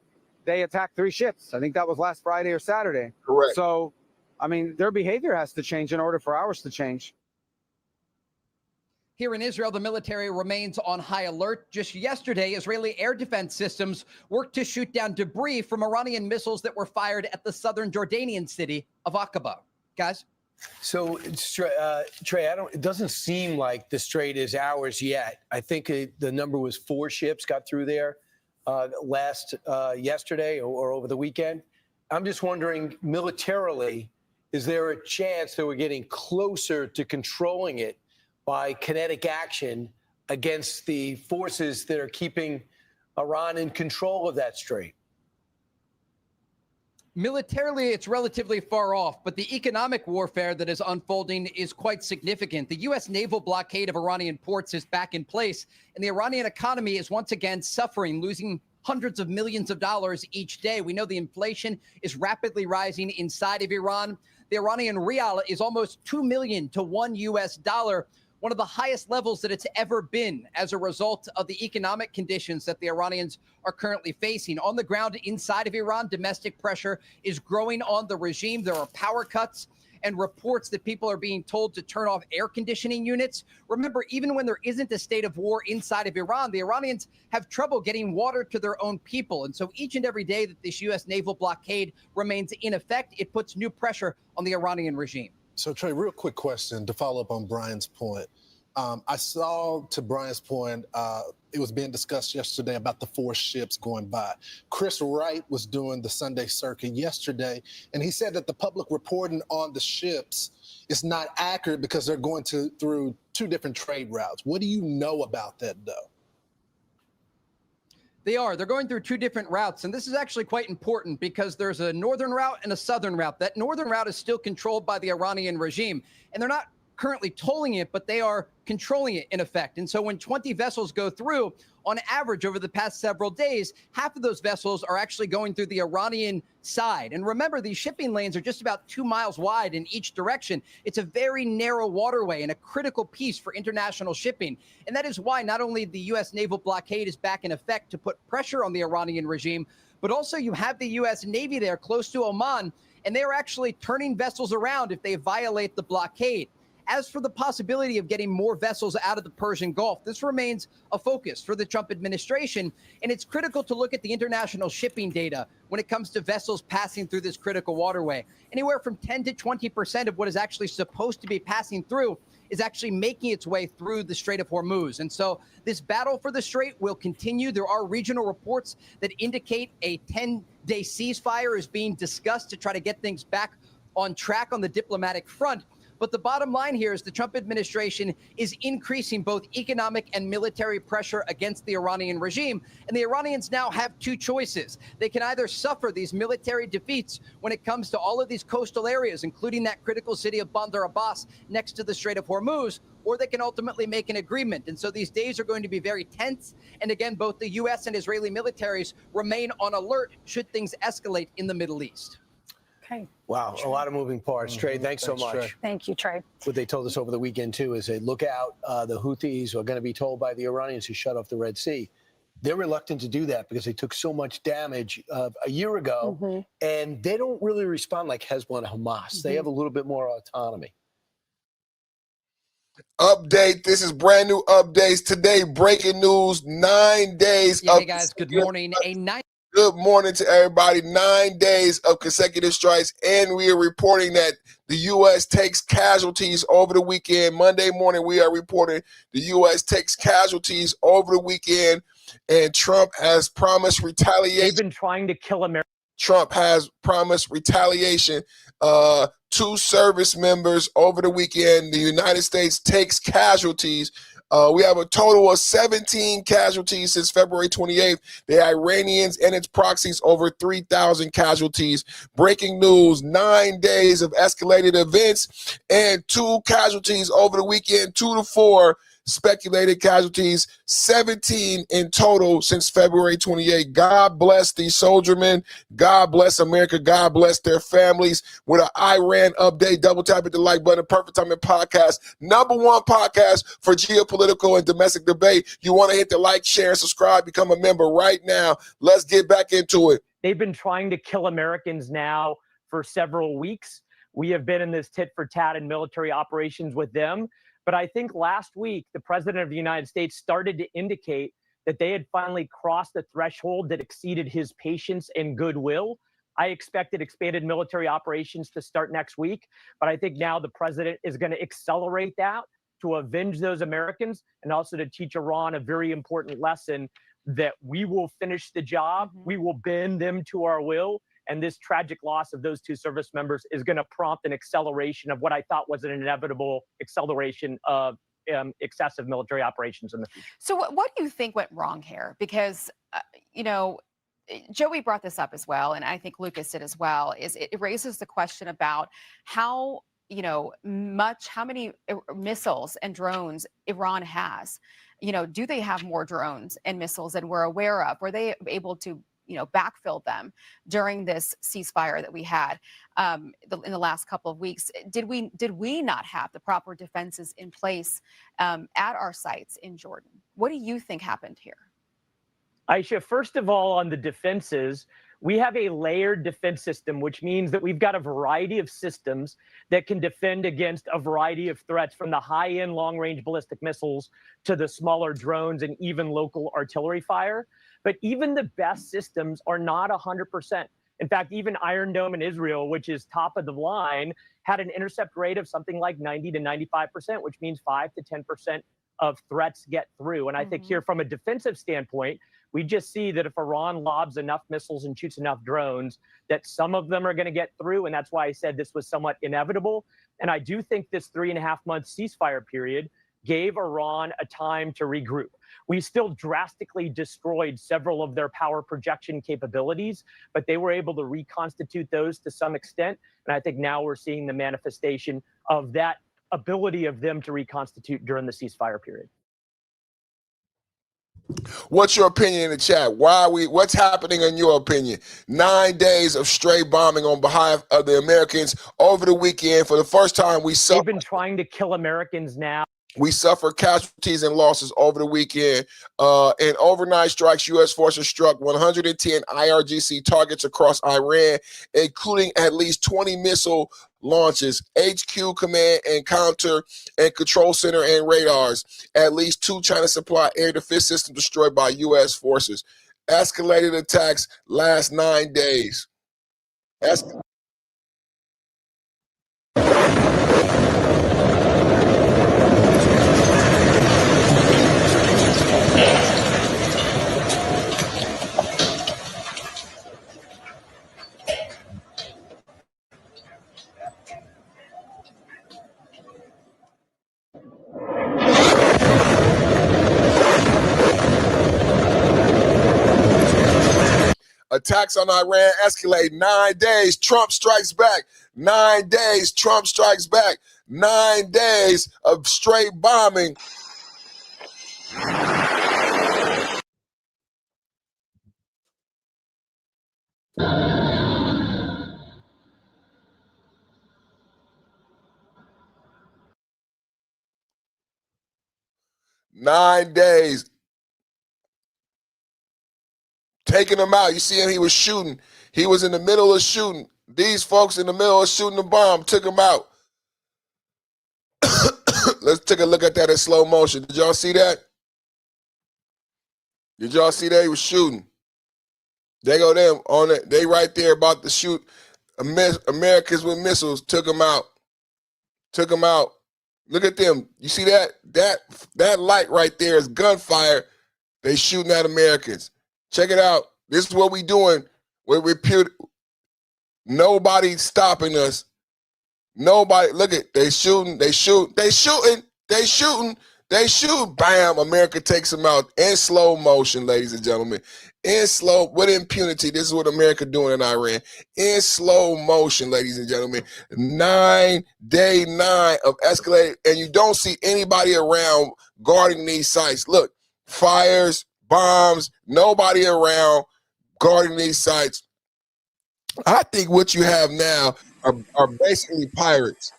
they attacked 3 ships. I think that was last Friday or Saturday. Correct. So, I mean, their behavior has to change in order for ours to change. Here in Israel, the military remains on high alert. Just yesterday, Israeli air defense systems worked to shoot down debris from Iranian missiles that were fired at the southern Jordanian city of Aqaba. Guys? So, Trey, it doesn't seem like the Strait is ours yet. I think the number was 4 ships got through there yesterday or over the weekend. I'm just wondering, militarily, is there a chance that we're getting closer to controlling it by kinetic action against the forces that are keeping Iran in control of that strait? Militarily, it's relatively far off, but the economic warfare that is unfolding is quite significant. The U.S. naval blockade of Iranian ports is back in place, and the Iranian economy is once again suffering, losing hundreds of millions of dollars each day. We know the inflation is rapidly rising inside of Iran. The Iranian rial is almost 2 million to $1 US, one of the highest levels that it's ever been as a result of the economic conditions that the Iranians are currently facing. On the ground inside of Iran, domestic pressure is growing on the regime. There are power cuts and reports that people are being told to turn off air conditioning units. Remember, even when there isn't a state of war inside of Iran, the Iranians have trouble getting water to their own people. And so each and every day that this U.S. naval blockade remains in effect, it puts new pressure on the Iranian regime. So, Trey, real quick question to follow up on Brian's point. I saw, to Brian's point, it was being discussed yesterday about the 4 ships going by. Chris Wright was doing the Sunday circuit yesterday, and he said that the public reporting on the ships is not accurate because they're going through 2 different trade routes. What do you know about that, though? They're going through 2 different routes, and this is actually quite important because there's a northern route and a southern route. That northern route is still controlled by the Iranian regime, and they're not currently tolling it, but they are controlling it in effect. And so when 20 vessels go through, on average over the past several days, half of those vessels are actually going through the Iranian side. And remember, these shipping lanes are just about 2 miles wide in each direction. It's a very narrow waterway and a critical piece for international shipping. And that is why not only the U.S. naval blockade is back in effect to put pressure on the Iranian regime, but also you have the U.S. Navy there close to Oman, and they are actually turning vessels around if they violate the blockade. As for the possibility of getting more vessels out of the Persian Gulf, this remains a focus for the Trump administration, and it's critical to look at the international shipping data when it comes to vessels passing through this critical waterway. Anywhere from 10 to 20% of what is actually supposed to be passing through is actually making its way through the Strait of Hormuz. And so this battle for the Strait will continue. There are regional reports that indicate a 10-day ceasefire is being discussed to try to get things back on track on the diplomatic front. But the bottom line here is the Trump administration is increasing both economic and military pressure against the Iranian regime. And the Iranians now have 2 choices. They can either suffer these military defeats when it comes to all of these coastal areas, including that critical city of Bandar Abbas next to the Strait of Hormuz, or they can ultimately make an agreement. And so these days are going to be very tense. And again, both the U.S. and Israeli militaries remain on alert should things escalate in the Middle East. Okay. Wow, a lot of moving parts. Trey, thanks so much. Trey. Thank you, Trey. What they told us over the weekend, too, is they look out. The Houthis are going to be told by the Iranians to shut off the Red Sea. They're reluctant to do that because they took so much damage a year ago, and they don't really respond like Hezbollah and Hamas. They have a little bit more autonomy. Update. This is brand new updates today. Breaking news. 9 days. Hey, guys. Good morning. Good morning to everybody. 9 days of consecutive strikes, and we are reporting that the U.S. takes casualties over the weekend. Monday morning, we are reporting the U.S. takes casualties over the weekend, and Trump has promised retaliation. They've been trying to kill America. Trump has promised retaliation to service members over the weekend. The United States takes casualties. We have a total of 17 casualties since February 28th. The Iranians and its proxies over 3,000 casualties. Breaking news, 9 days of escalated events and 2 casualties over the weekend, 2 to 4 speculated casualties, 17 in total since February 28th. God bless these soldiermen. God bless America. God bless their families. With an Iran update, double tap at the like button. Perfect Timing Podcast, #1 podcast for geopolitical and domestic debate. You want to hit the like, share, and subscribe. Become a member right now. Let's get back into it. They've been trying to kill Americans now for several weeks. We have been in this tit for tat and military operations with them. But I think last week, the president of the United States started to indicate that they had finally crossed the threshold that exceeded his patience and goodwill. I expected expanded military operations to start next week, but I think now the president is going to accelerate that to avenge those Americans and also to teach Iran a very important lesson that we will finish the job, we will bend them to our will, And this tragic loss of those two service members is going to prompt an acceleration of what I thought was an inevitable acceleration of excessive military operations in the future. So what do you think went wrong here? Because, you know, Joey brought this up as well, and I think Lucas did as well, is it raises the question about how, you know, how many missiles and drones Iran has. You know, do they have more drones and missiles than we're aware of? Were they able to, you know, backfill them during this ceasefire that we had in the last couple of weeks? Did we not have the proper defenses in place at our sites in Jordan? What do you think happened here? Aisha, first of all, on the defenses, we have a layered defense system, which means that we've got a variety of systems that can defend against a variety of threats, from the high-end long-range ballistic missiles to the smaller drones and even local artillery fire. But even the best systems are not 100%. In fact, even Iron Dome in Israel, which is top of the line, had an intercept rate of something like 90 to 95%, which means 5 to 10% of threats get through. And I think here, from a defensive standpoint, we just see that if Iran lobs enough missiles and shoots enough drones, that some of them are going to get through. And that's why I said this was somewhat inevitable. And I do think this 3.5-month ceasefire period gave Iran a time to regroup. We still drastically destroyed several of their power projection capabilities, but they were able to reconstitute those to some extent. And I think now we're seeing the manifestation of that ability of them to reconstitute during the ceasefire period. What's your opinion in the chat? What's happening in your opinion? 9 days of stray bombing on behalf of the Americans over the weekend. For the first time, they've been trying to kill Americans now. We suffered casualties and losses over the weekend. In overnight strikes, U.S. forces struck 110 IRGC targets across Iran, including at least 20 missile launches, HQ command and counter and control center and radars. At least 2 China supply air defense systems destroyed by U.S. forces. Escalated attacks last 9 days. Attacks on Iran escalate 9 days. Trump strikes back. 9 days. Trump strikes back. 9 days of straight bombing. Nine days. Taking him out. You see him, he was shooting. He was in the middle of shooting. These folks in the middle of shooting the bomb took him out. Let's take a look at that in slow motion. Did y'all see that? Did y'all see that? He was shooting. They go them on it. They right there about to shoot Americans with missiles. Took him out. Took him out. Look at them. You see that? That light right there is gunfire. They shooting at Americans. Check it out. This is what we doing. Nobody's stopping us. Nobody. Look at, they shooting. Bam. America takes them out in slow motion, ladies and gentlemen. With impunity. This is what America doing in Iran. In slow motion, ladies and gentlemen. 9-day 9 of escalated, and you don't see anybody around guarding these sites. Look, fires, bombs, nobody around guarding these sites. I think what you have now are basically pirates.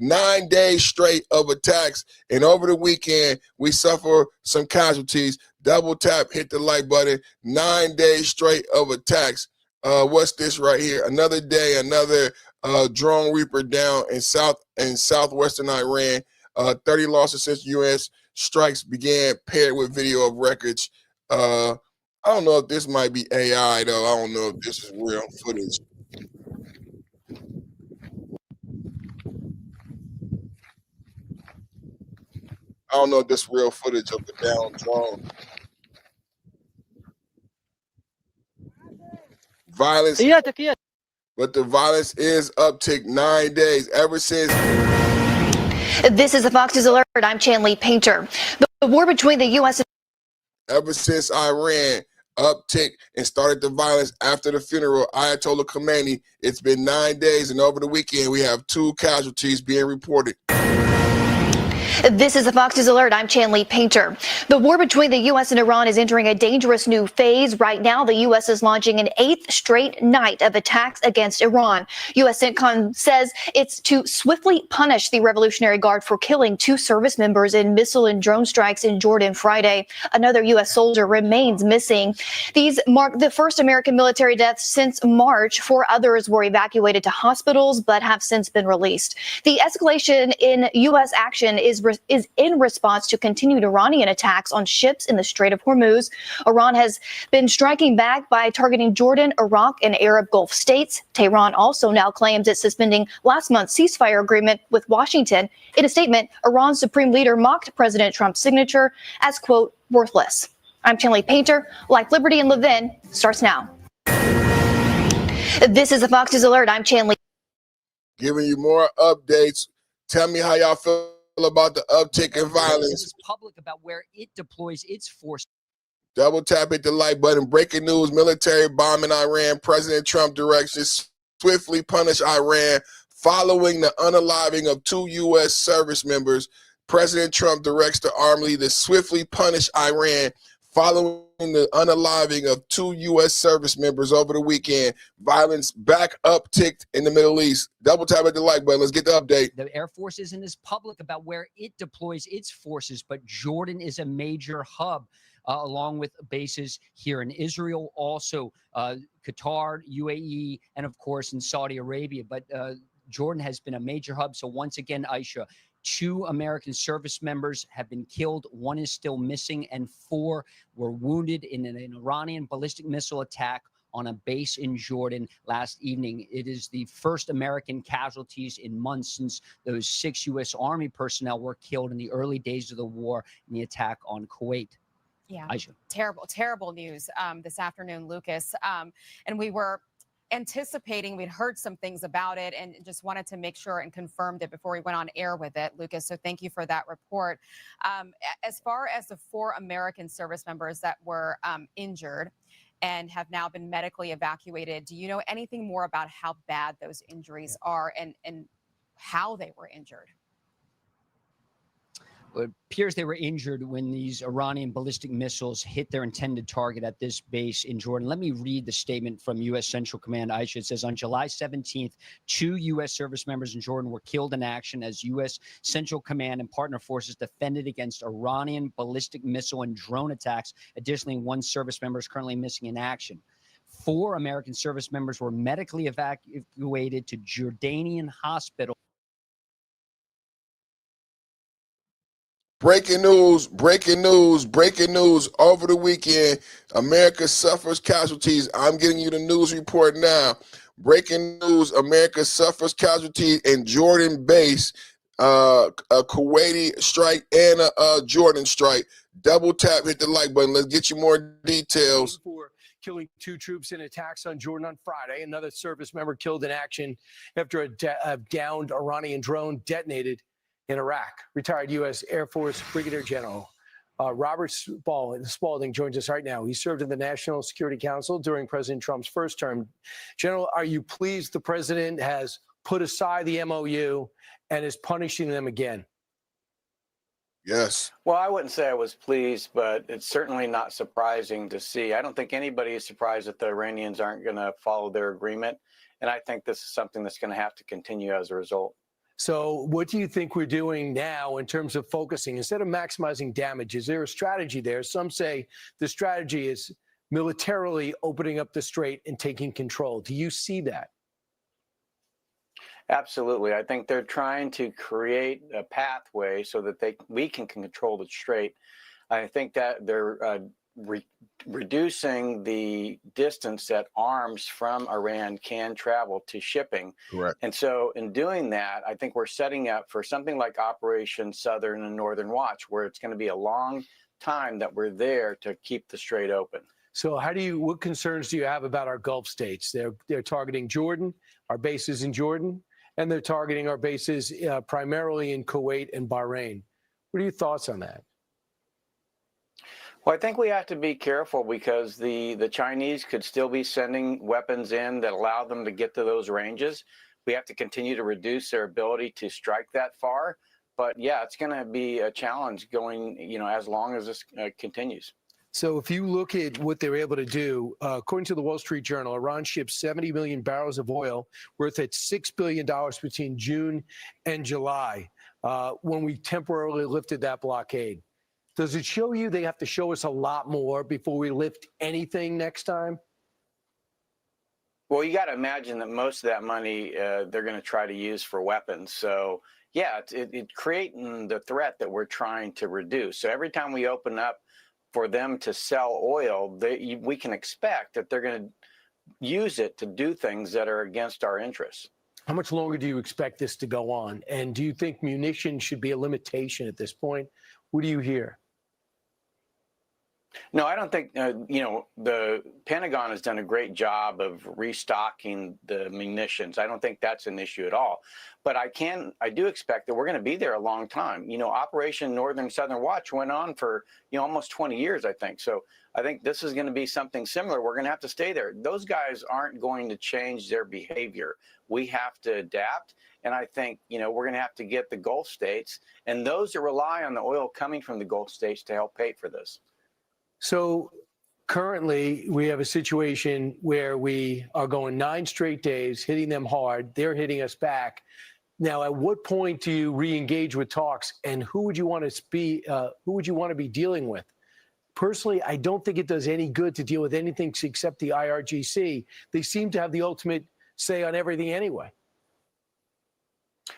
9 days straight of attacks, and over the weekend we suffer some casualties. Double tap, hit the like button. 9 days straight of attacks. What's this right here? Another day, another drone reaper down in southwestern Iran. 30 losses since U.S. strikes began, paired with video of wreckage. I don't know if this might be AI though. I don't know if this is real footage. I don't know if this real footage of the down drone. Violence, but the violence is uptick 9 days ever since. This is the Fox News Alert. I'm Chanley Painter. The war between the U.S. Ever since Iran uptick and started the violence after the funeral of Ayatollah Khamenei, it's been 9 days, and over the weekend we have 2 casualties being reported. This is the Fox News Alert. I'm Chanley Painter. The war between the U.S. and Iran is entering a dangerous new phase. Right now, the U.S. is launching an 8th straight night of attacks against Iran. U.S. CENTCOM says it's to swiftly punish the Revolutionary Guard for killing 2 service members in missile and drone strikes in Jordan Friday. Another U.S. soldier remains missing. These mark the first American military deaths since March. 4 others were evacuated to hospitals but have since been released. The escalation in U.S. action is in response to continued Iranian attacks on ships in the Strait of Hormuz. Iran has been striking back by targeting Jordan, Iraq, and Arab Gulf states. Tehran also now claims it's suspending last month's ceasefire agreement with Washington. In a statement, Iran's supreme leader mocked President Trump's signature as, quote, worthless. I'm Chanley Painter. Life, Liberty, and Levin starts now. This is the Fox News Alert. I'm Chanley. Giving you more updates. Tell me how y'all feel about the uptick in violence. This is public about where it deploys its force. Double tap hit the like button. Breaking news: military bomb in Iran. President Trump directions swiftly punish Iran following the unaliving of 2 U.S. service members. President Trump directs the army to swiftly punish Iran following the unaliving of 2 U.S. service members over the weekend. Violence back upticked in the Middle East. Double tap at the like button. Let's get the update. The Air Force isn't as public about where it deploys its forces, but Jordan is a major hub, along with bases here in Israel, also Qatar, UAE, and of course in Saudi Arabia. But Jordan has been a major hub. So once again, Aisha, 2 American service members have been killed. 1 is still missing, and 4 were wounded in an Iranian ballistic missile attack on a base in Jordan last evening. It is the first American casualties in months since those 6 U.S. Army personnel were killed in the early days of the war in the attack on Kuwait. Yeah, Aisha. terrible news this afternoon, Lucas. And we were anticipating, we'd heard some things about it and just wanted to make sure and confirmed it before we went on air with it, Lucas. So thank you for that report. As far as the 4 American service members that were injured and have now been medically evacuated, do you know anything more about how bad those injuries are and how they were injured? It appears they were injured when these Iranian ballistic missiles hit their intended target at this base in Jordan. Let me read the statement from U.S. Central Command. Aisha, it says, on July 17th, 2 U.S. service members in Jordan were killed in action as U.S. Central Command and partner forces defended against Iranian ballistic missile and drone attacks. Additionally, 1 service member is currently missing in action. 4 American service members were medically evacuated to Jordanian hospital. Breaking news. Over the weekend, America suffers casualties. I'm getting you the news report now. Breaking news, America suffers casualties in Jordan base, a Kuwaiti strike and a Jordan strike. Double tap, hit the like button. Let's get you more details. For killing 2 troops in attacks on Jordan on Friday. Another service member killed in action after a downed Iranian drone detonated in Iraq. Retired U.S. Air Force Brigadier General Robert Spalding joins us right now. He served in the National Security Council during President Trump's first term. General, are you pleased the president has put aside the MOU and is punishing them again? Yes. Well, I wouldn't say I was pleased, but it's certainly not surprising to see. I don't think anybody is surprised that the Iranians aren't going to follow their agreement. And I think this is something that's going to have to continue as a result. So what do you think we're doing now in terms of focusing? Instead of maximizing damage, is there a strategy there? Some say the strategy is militarily opening up the Strait and taking control. Do you see that? Absolutely. I think they're trying to create a pathway so that we can control the Strait. I think that they're reducing the distance that arms from Iran can travel to shipping. Correct. And so in doing that, I think we're setting up for something like Operation Southern and Northern Watch, where it's going to be a long time that we're there to keep the Strait open. So what concerns do you have about our Gulf states? They're targeting Jordan, our bases in Jordan, and they're targeting our bases primarily in Kuwait and Bahrain. What are your thoughts on that? Well, I think we have to be careful because the Chinese could still be sending weapons in that allow them to get to those ranges. We have to continue to reduce their ability to strike that far. But yeah, it's going to be a challenge going, as long as this continues. So if you look at what they're able to do, according to the Wall Street Journal, Iran shipped 70 million barrels of oil worth at $6 billion between June and July when we temporarily lifted that blockade. Does it show you they have to show us a lot more before we lift anything next time? Well, you got to imagine that most of that money they're going to try to use for weapons. So yeah, it's creating the threat that we're trying to reduce. So every time we open up for them to sell oil, we can expect that they're going to use it to do things that are against our interests. How much longer do you expect this to go on? And do you think munitions should be a limitation at this point? What do you hear? No, I don't think, the Pentagon has done a great job of restocking the munitions. I don't think that's an issue at all. But I do expect that we're going to be there a long time. Operation Northern Southern Watch went on for, almost 20 years, I think. So I think this is going to be something similar. We're going to have to stay there. Those guys aren't going to change their behavior. We have to adapt. And I think, we're going to have to get the Gulf states and those that rely on the oil coming from the Gulf states to help pay for this. So currently, we have a situation where we are going 9 straight days, hitting them hard. They're hitting us back. Now, at what point do you re-engage with talks, and who would you want to be dealing with? Personally, I don't think it does any good to deal with anything except the IRGC. They seem to have the ultimate say on everything anyway.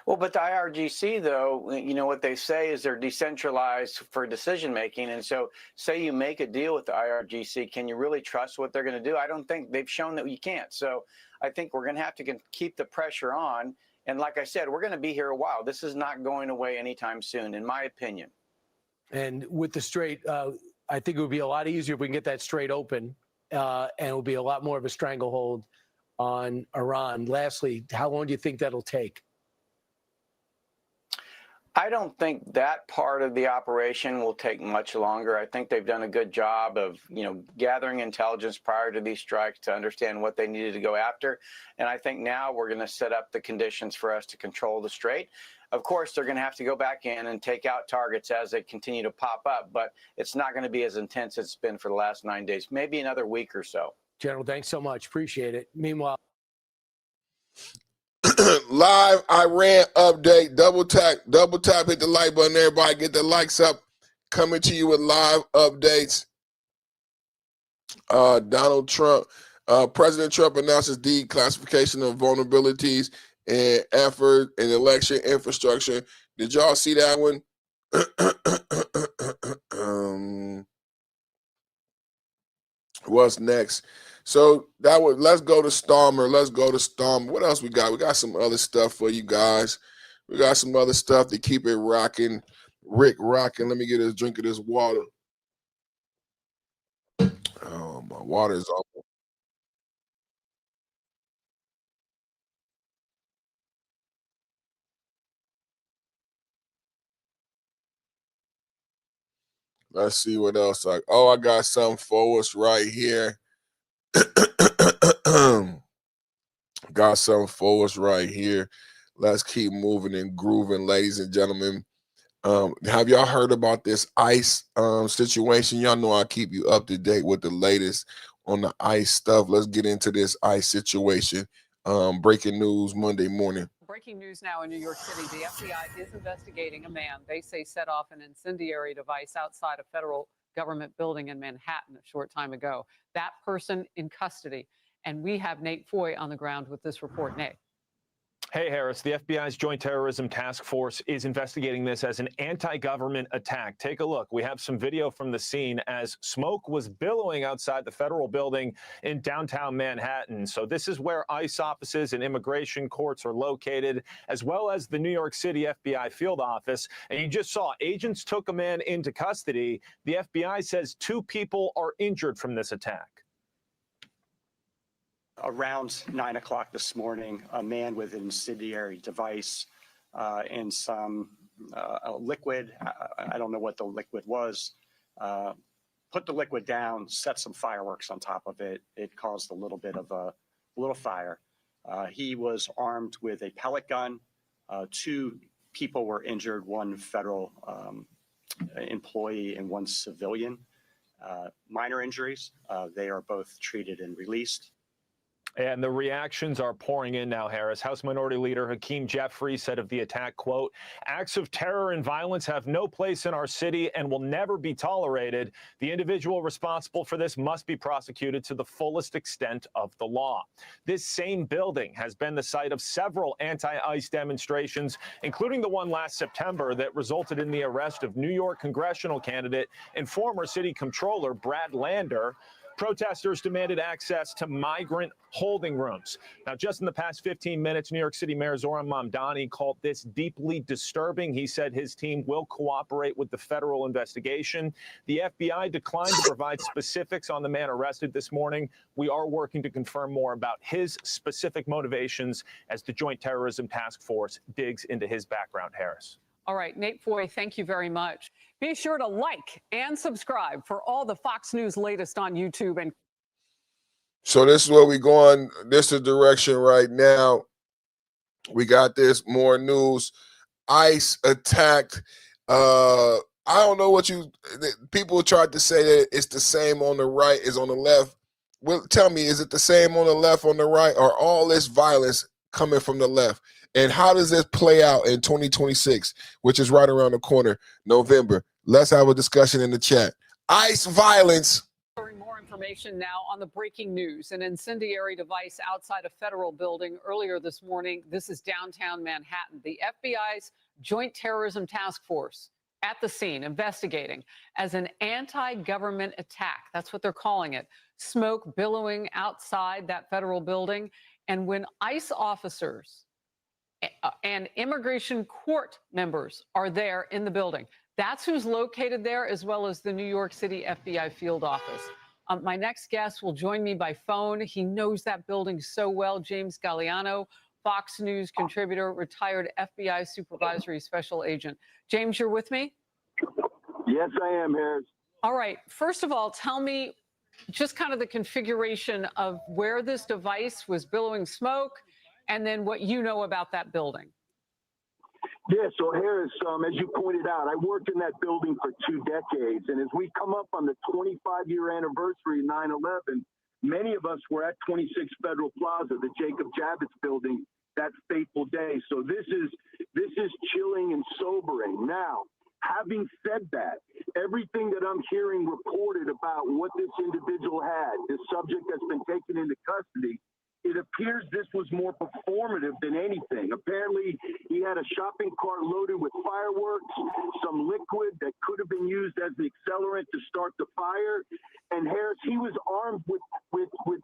Well, but the IRGC, though, what they say is they're decentralized for decision making. And so say you make a deal with the IRGC, can you really trust what they're going to do? I don't think they've shown that you can't. So I think we're going to have to keep the pressure on. And like I said, we're going to be here a while. This is not going away anytime soon, in my opinion. And with the Strait, I think it would be a lot easier if we can get that Strait open, and it will be a lot more of a stranglehold on Iran. Lastly, how long do you think that'll take? I don't think that part of the operation will take much longer. I think they've done a good job of, gathering intelligence prior to these strikes to understand what they needed to go after. And I think now we're going to set up the conditions for us to control the Strait. Of course, they're going to have to go back in and take out targets as they continue to pop up, but it's not going to be as intense as it's been for the last 9 days, maybe another week or so. General, thanks so much. Appreciate it. Meanwhile, live Iran update. Double tap, hit the like button. Everybody get the likes up. Coming to you with live updates. Donald Trump, President Trump announces declassification of vulnerabilities and effort in election infrastructure. Did y'all see that one? What's next? So let's go to Starmer. What else we got? We got some other stuff for you guys. We got some other stuff to keep it rocking. Rick rocking. Let me get a drink of this water. Oh, my water is off. Let's see what else. I got something for us right here. Got something for us right here. Let's keep moving and grooving, ladies and gentlemen. Have y'all heard about this ICE situation? Y'all know I keep you up to date with the latest on the ICE stuff. Let's get into this ICE situation. Breaking news Monday morning. Breaking news now in New York City. The FBI is investigating a man they say set off an incendiary device outside a federal government building in Manhattan a short time ago. That person in custody. And we have Nate Foy on the ground with this report. Nate. Hey, Harris, the FBI's Joint Terrorism Task Force is investigating this as an anti-government attack. Take a look. We have some video from the scene as smoke was billowing outside the federal building in downtown Manhattan. So this is where ICE offices and immigration courts are located, as well as the New York City FBI field office. And you just saw agents took a man into custody. The FBI says 2 people are injured from this attack. Around 9 o'clock this morning, a man with an incendiary device and some liquid, I don't know what the liquid was, put the liquid down, set some fireworks on top of it. It caused a little bit of a little fire. He was armed with a pellet gun. 2 people were injured, 1 federal employee and 1 civilian. Minor injuries. They are both treated and released. And the reactions are pouring in now, Harris. House Minority Leader Hakeem Jeffries said of the attack, quote, "Acts of terror and violence have no place in our city and will never be tolerated. The individual responsible for this must be prosecuted to the fullest extent of the law." This same building has been the site of several anti-ICE demonstrations, including the one last September that resulted in the arrest of New York congressional candidate and former city comptroller Brad Lander. Protesters demanded access to migrant holding rooms. Now, just in the past 15 minutes, New York City Mayor Zohran Mamdani called this deeply disturbing. He said his team will cooperate with the federal investigation. The FBI declined to provide specifics on the man arrested this morning. We are working to confirm more about his specific motivations as the Joint Terrorism Task Force digs into his background, Harris. All right, Nate Foy, thank you very much. Be sure to like and subscribe for all the Fox News latest on YouTube. And So this is where we going. This is the direction right now. We got this, more news. ICE attacked. I don't know what people tried to say that it's the same on the right is on the left. Well, tell me, is it the same on the left, on the right, or all this violence coming from the left? And how does this play out in 2026, which is right around the corner, November? Let's have a discussion in the chat. ICE violence. more information now on the breaking news. An incendiary device outside a federal building earlier this morning. This is downtown Manhattan. The FBI's Joint Terrorism Task Force at the scene investigating as an anti-government attack. That's what they're calling it. Smoke billowing outside that federal building. And when ICE officers and immigration court members are there in the building, that's who's located there, as well as the New York City FBI field office. My next guest will join me by phone. He knows that building so well. James Galliano, Fox News contributor, retired FBI supervisory special agent. James, you're with me? Yes, I am, Harris. All right. First of all, tell me just kind of the configuration of where this device was billowing smoke, and then what you know about that building. Yeah, so Harris, as you pointed out, I worked in that building for 2 decades. And as we come up on the 25-year anniversary of 9/11, many of us were at 26 Federal Plaza, the Jacob Javits building, that fateful day. So this is chilling and sobering. Now, having said that, everything that I'm hearing reported about what this individual had, this subject that's been taken into custody, it appears this was more performative than anything. Apparently, he had a shopping cart loaded with fireworks, some liquid that could have been used as the accelerant to start the fire. And Harris, he was armed with what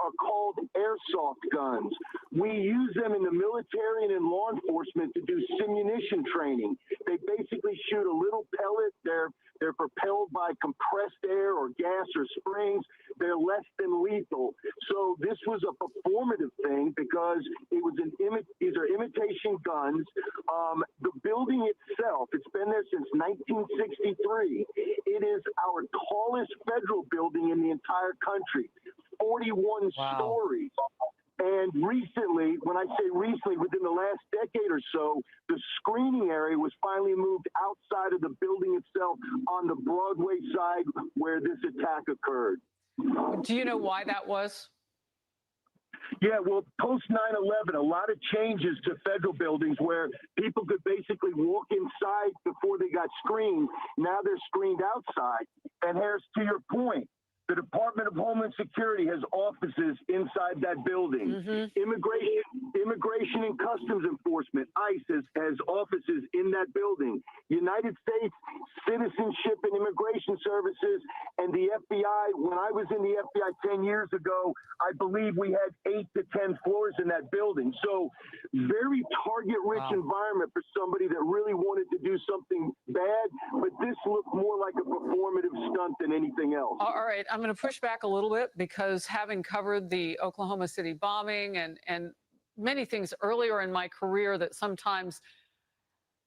are called airsoft guns. We use them in the military and in law enforcement to do simunition training. They basically shoot a little pellet. They're propelled by compressed air or gas or springs. They're less than lethal. So this was a performative thing because it was these are imitation guns. The building itself, it's been there since 1963. It is our tallest federal building in the entire country, 41 stories. And recently, when I say recently, within the last decade or so, the screening area was finally moved outside of the building itself on the Broadway side where this attack occurred. Do you know why that was? Yeah, well, post 9/11, a lot of changes to federal buildings where people could basically walk inside before they got screened. Now they're screened outside. And Harris, to your point, The Department of Homeland Security has offices inside that building. Immigration and Customs Enforcement, ICE, has offices in that building. United States Citizenship and Immigration Services and the FBI, when I was in the FBI 10 years ago, I believe we had 8 to 10 floors in that building. So very target-rich environment for somebody that really wanted to do something bad, but this looked more like a performative stunt than anything else. All right, I'm going to push back a little bit because having covered the Oklahoma City bombing and many things earlier in my career that sometimes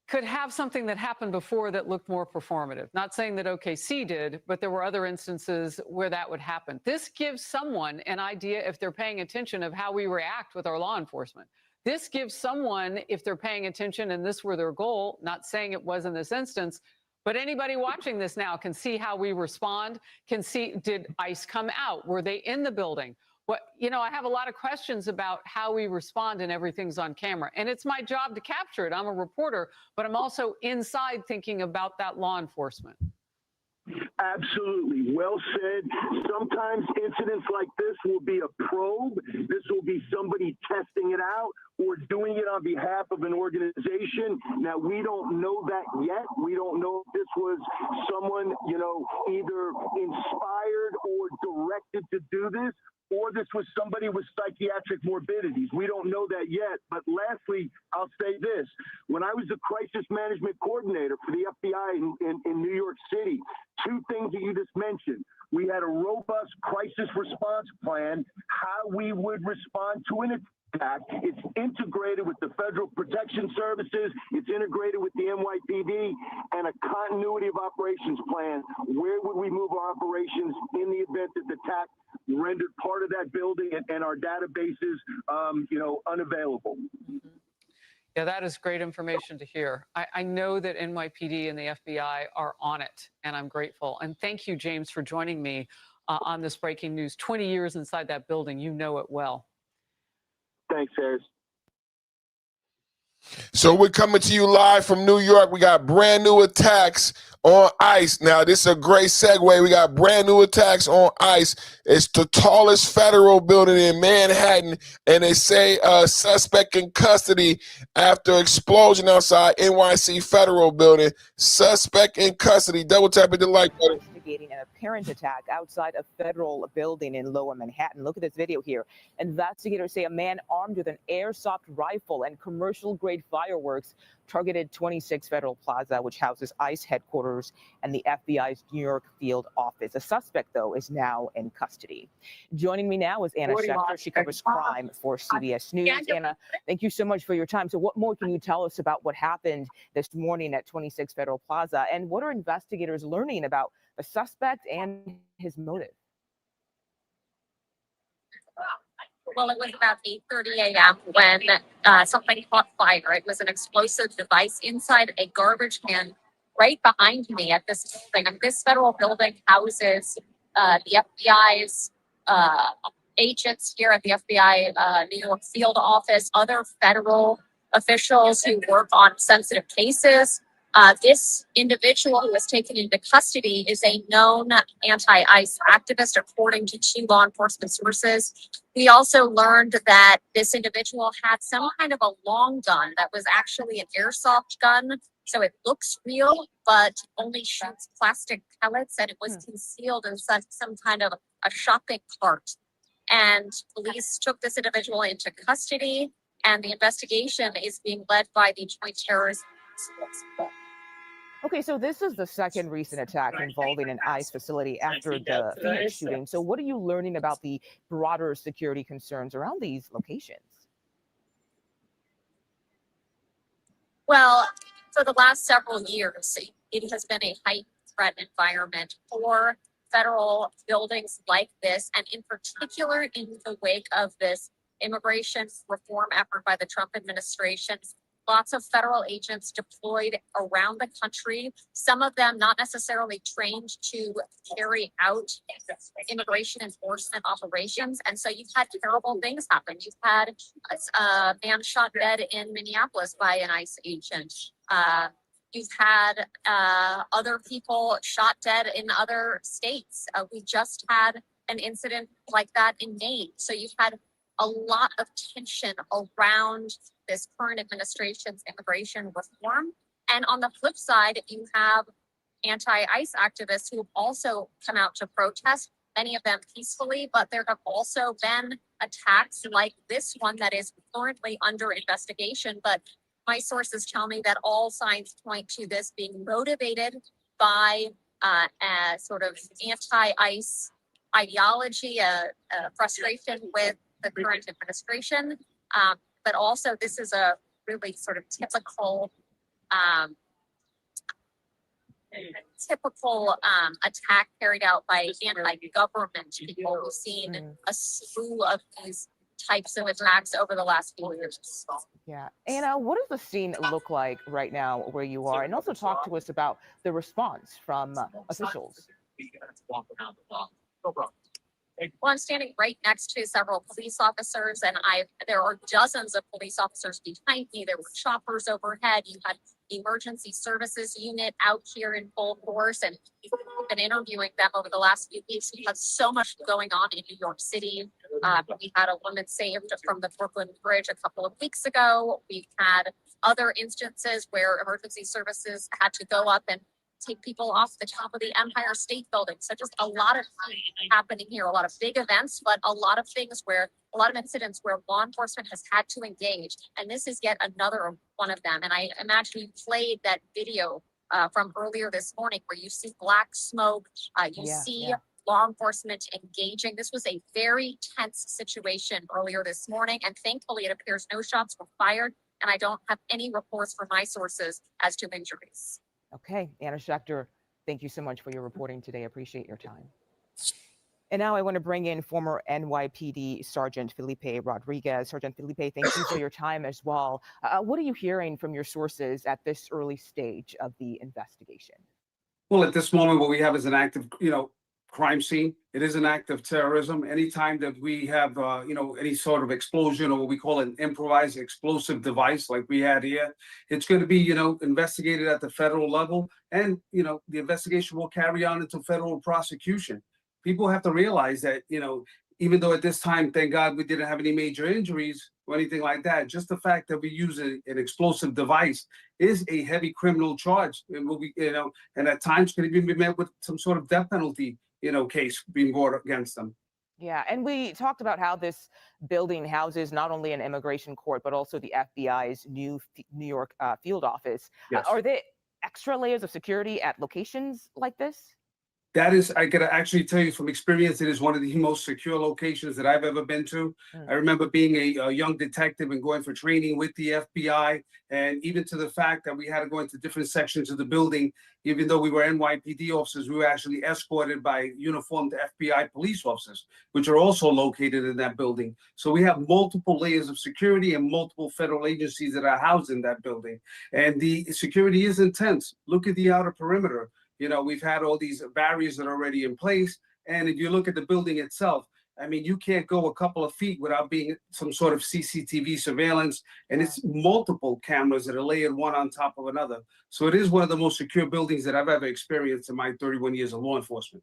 could have something that happened before that looked more performative. Not saying that OKC did, but there were other instances where that would happen. This gives someone an idea, if they're paying attention, of how we react with our law enforcement. This gives someone, if they're paying attention and this were their goal, not saying it was in this instance, but anybody watching this now can see how we respond, can see, did ICE come out? Were they in the building? What, I have a lot of questions about how we respond and everything's on camera. And it's my job to capture it. I'm a reporter, but I'm also inside thinking about that law enforcement. Absolutely. Well said. Sometimes incidents like this will be a probe. This will be somebody testing it out or doing it on behalf of an organization. Now, we don't know that yet. We don't know if this was someone, either inspired or directed to do this, or this was somebody with psychiatric morbidities. We don't know that yet. But lastly, I'll say this. When I was the crisis management coordinator for the FBI in New York City, 2 things that you just mentioned. We had a robust crisis response plan, how we would respond to an attack. It's integrated with the Federal Protection Services. It's integrated with the NYPD, and a continuity of operations plan. Where would we move our operations in the event that the attack rendered part of that building and our databases, unavailable? Yeah, that is great information to hear. I know that NYPD and the FBI are on it, and I'm grateful. And thank you, James, for joining me on this breaking news. 20 years inside that building, you know it well. Thanks, Harris. So we're coming to you live from New York. We got brand new attacks on ICE. Now, this is a great segue. We got brand new attacks on ICE. It's the tallest federal building in Manhattan, and they say a suspect in custody after explosion outside NYC federal building. Suspect in custody. Double tap it to like button. Investigating an apparent attack outside a federal building in Lower Manhattan. Look at this video here. Investigators say a man armed with an airsoft rifle and commercial-grade fireworks targeted 26 Federal Plaza, which houses ICE headquarters and the FBI's New York field office. The suspect, though, is now in custody. Joining me now is Anna Schechter. She covers crime for CBS News. Anna, thank you so much for your time. So what more can you tell us about what happened this morning at 26 Federal Plaza? And what are investigators learning about the suspect and his motive? Well, it was about 8:30 a.m. when something caught fire. It was an explosive device inside a garbage can right behind me at this building. And this federal building houses the FBI's agents here at the FBI New York field office, other federal officials who work on sensitive cases. This individual who was taken into custody is a known anti-ICE activist, according to 2 law enforcement sources. We also learned that this individual had some kind of a long gun that was actually an airsoft gun. So it looks real, but only shoots plastic pellets, and it was concealed in some kind of a shopping cart. And police took this individual into custody, and the investigation is being led by the Joint Terrorist Task Force. Okay, so this is the second recent attack involving an ICE facility after the Phoenix shooting. So what are you learning about the broader security concerns around these locations? Well, for the last several years, it has been a heightened threat environment for federal buildings like this, and in particular in the wake of this immigration reform effort by the Trump administration. Lots of federal agents deployed around the country, some of them not necessarily trained to carry out immigration enforcement operations. And so you've had terrible things happen. You've had a man shot dead in Minneapolis by an ICE agent. You've had other people shot dead in other states. We just had an incident like that in Maine. So you've had a lot of tension around this current administration's immigration reform. And on the flip side, you have anti-ICE activists who have also come out to protest, many of them peacefully, but there have also been attacks like this one that is currently under investigation. But my sources tell me that all signs point to this being motivated by a sort of anti-ICE ideology, a frustration with the current administration. But also this is a really sort of typical attack carried out by anti-government people. We've seen a slew of these types of attacks over the last few years. Yeah. Anna, what does the scene look like right now where you are? And also talk to us about the response from officials. Well, I'm standing right next to several police officers, and there are dozens of police officers behind me. There were choppers overhead. You had the emergency services unit out here in full force, and we've been interviewing them over the last few weeks. We had so much going on in New York City. We had a woman saved from the Brooklyn Bridge a couple of weeks ago. We've had other instances where emergency services had to go up and take people off the top of the Empire State Building. So just a lot of things happening here, a lot of big events, but a lot of incidents where law enforcement has had to engage. And this is yet another one of them. And I imagine you played that video from earlier this morning where you see black smoke, you see law enforcement engaging. This was a very tense situation earlier this morning. And thankfully, it appears no shots were fired. And I don't have any reports from my sources as to injuries. Okay, Anna Schechter, thank you so much for your reporting today. I appreciate your time. And now I want to bring in former NYPD Sergeant Felipe Rodriguez. Sergeant Felipe, thank you for your time as well. What are you hearing from your sources at this early stage of the investigation? Well, at this moment, what we have is an active, crime scene. It is an act of terrorism. Anytime that we have, any sort of explosion or what we call an improvised explosive device like we had here, it's going to be, investigated at the federal level. And, the investigation will carry on into federal prosecution. People have to realize that, even though at this time, thank God, we didn't have any major injuries or anything like that, just the fact that we use an explosive device is a heavy criminal charge. And will be, and at times can even be met with some sort of death penalty, case being brought against them. Yeah, and we talked about how this building houses not only an immigration court, but also the FBI's new New York field office. Yes. Are there extra layers of security at locations like this? That is, I gotta actually tell you from experience, it is one of the most secure locations that I've ever been to. I remember being a young detective and going for training with the FBI, and even to the fact that we had to go into different sections of the building, even though we were NYPD officers, we were actually escorted by uniformed FBI police officers, which are also located in that building. So we have multiple layers of security and multiple federal agencies that are housed in that building. And the security is intense. Look at the outer perimeter. We've had all these barriers that are already in place. And if you look at the building itself, I mean, you can't go a couple of feet without being some sort of CCTV surveillance. And it's multiple cameras that are layered one on top of another. So it is one of the most secure buildings that I've ever experienced in my 31 years of law enforcement.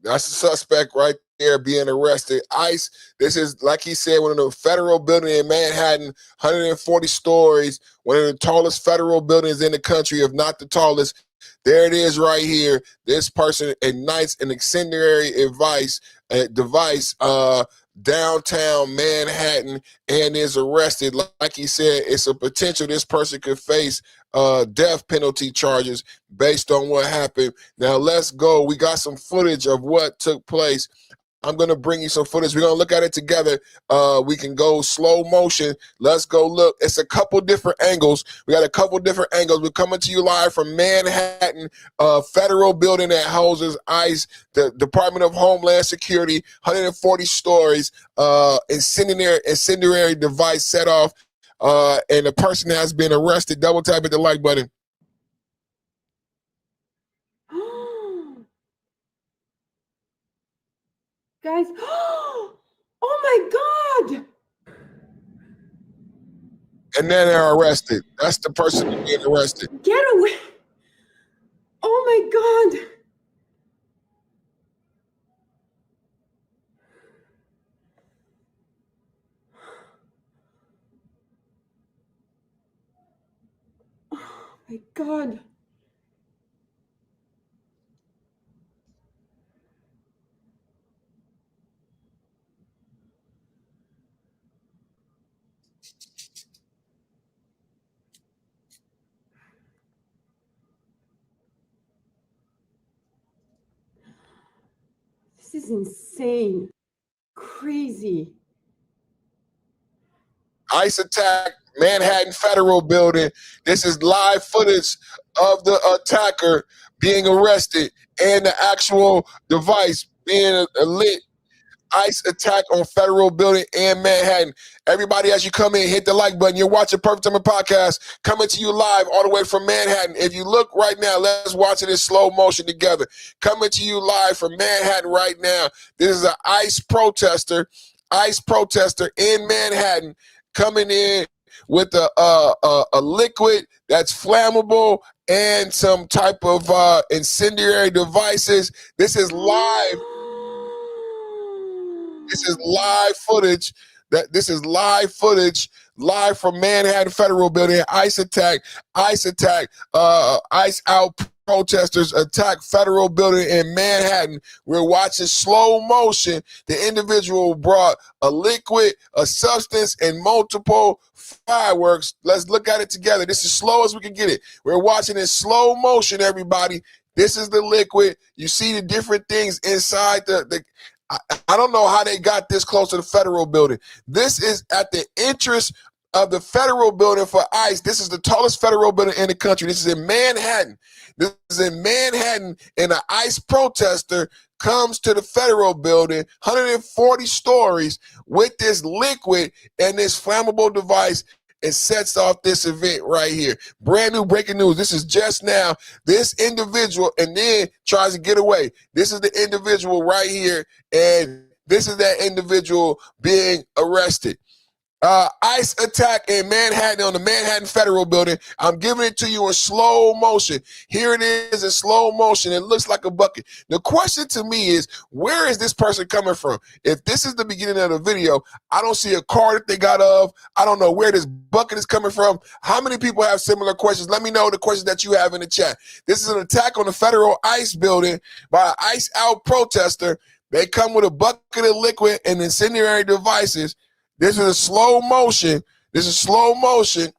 That's the suspect right there being arrested. ICE, this is, like he said, one of the federal buildings in Manhattan, 140 stories, one of the tallest federal buildings in the country, if not the tallest. There it is right here. This person ignites an incendiary device downtown Manhattan and is arrested. Like he said, it's a potential this person could face death penalty charges based on what happened. Now let's go. We got some footage of what took place. I'm going to bring you some footage. We're going to look at it together. We can go slow motion. Let's go look. It's a couple different angles. We got a couple different angles. We're coming to you live from Manhattan, federal building that houses ICE, the Department of Homeland Security, 140 stories, incendiary device set off, and the person has been arrested. Double tap at the like button. Guys, oh my God! and then they're arrested. That's the person being arrested. Get away. Oh my God. Oh my God. This is insane. Crazy. ICE attack, Manhattan Federal Building. This is live footage of the attacker being arrested and the actual device being lit. ICE attack on Federal Building in Manhattan. Everybody, as you come in, hit the like button. You're watching Perfect Timing Podcast, coming to you live all the way from Manhattan. If you look right now, let's watch it in slow motion together. Coming to you live from Manhattan right now. This is an ICE protester in Manhattan coming in with a liquid that's flammable and some type of incendiary devices. This is live. This is live footage. This is live footage, live from Manhattan Federal Building. ICE attack. ICE out protesters attack Federal Building in Manhattan. We're watching slow motion. The individual brought a liquid, a substance, and multiple fireworks. Let's look at it together. This is slow as we can get it. We're watching in slow motion, everybody. This is the liquid. You see the different things inside the I don't know how they got this close to the Federal Building. This is at the entrance of the Federal Building for ICE. This is the tallest Federal Building in the country. This is in Manhattan. This is in Manhattan, and an ICE protester comes to the Federal Building, 140 stories, with this liquid and this flammable device, and sets off this event right here. Brand new breaking news. This is just now. This individual, and then tries to get away. This is the individual right here, and this is that individual being arrested. ICE attack in Manhattan on the Manhattan Federal Building. I'm giving it to you in slow motion. Here it is in slow motion. It looks like a bucket. The question to me is, where is this person coming from? If this is the beginning of the video, I don't see a car that they got of. I don't know where this bucket is coming from. How many people have similar questions? Let me know the questions that you have in the chat. This is an attack on the Federal ICE building by an ICE out protester. They come with a bucket of liquid and incendiary devices. This is a slow motion. This is slow motion.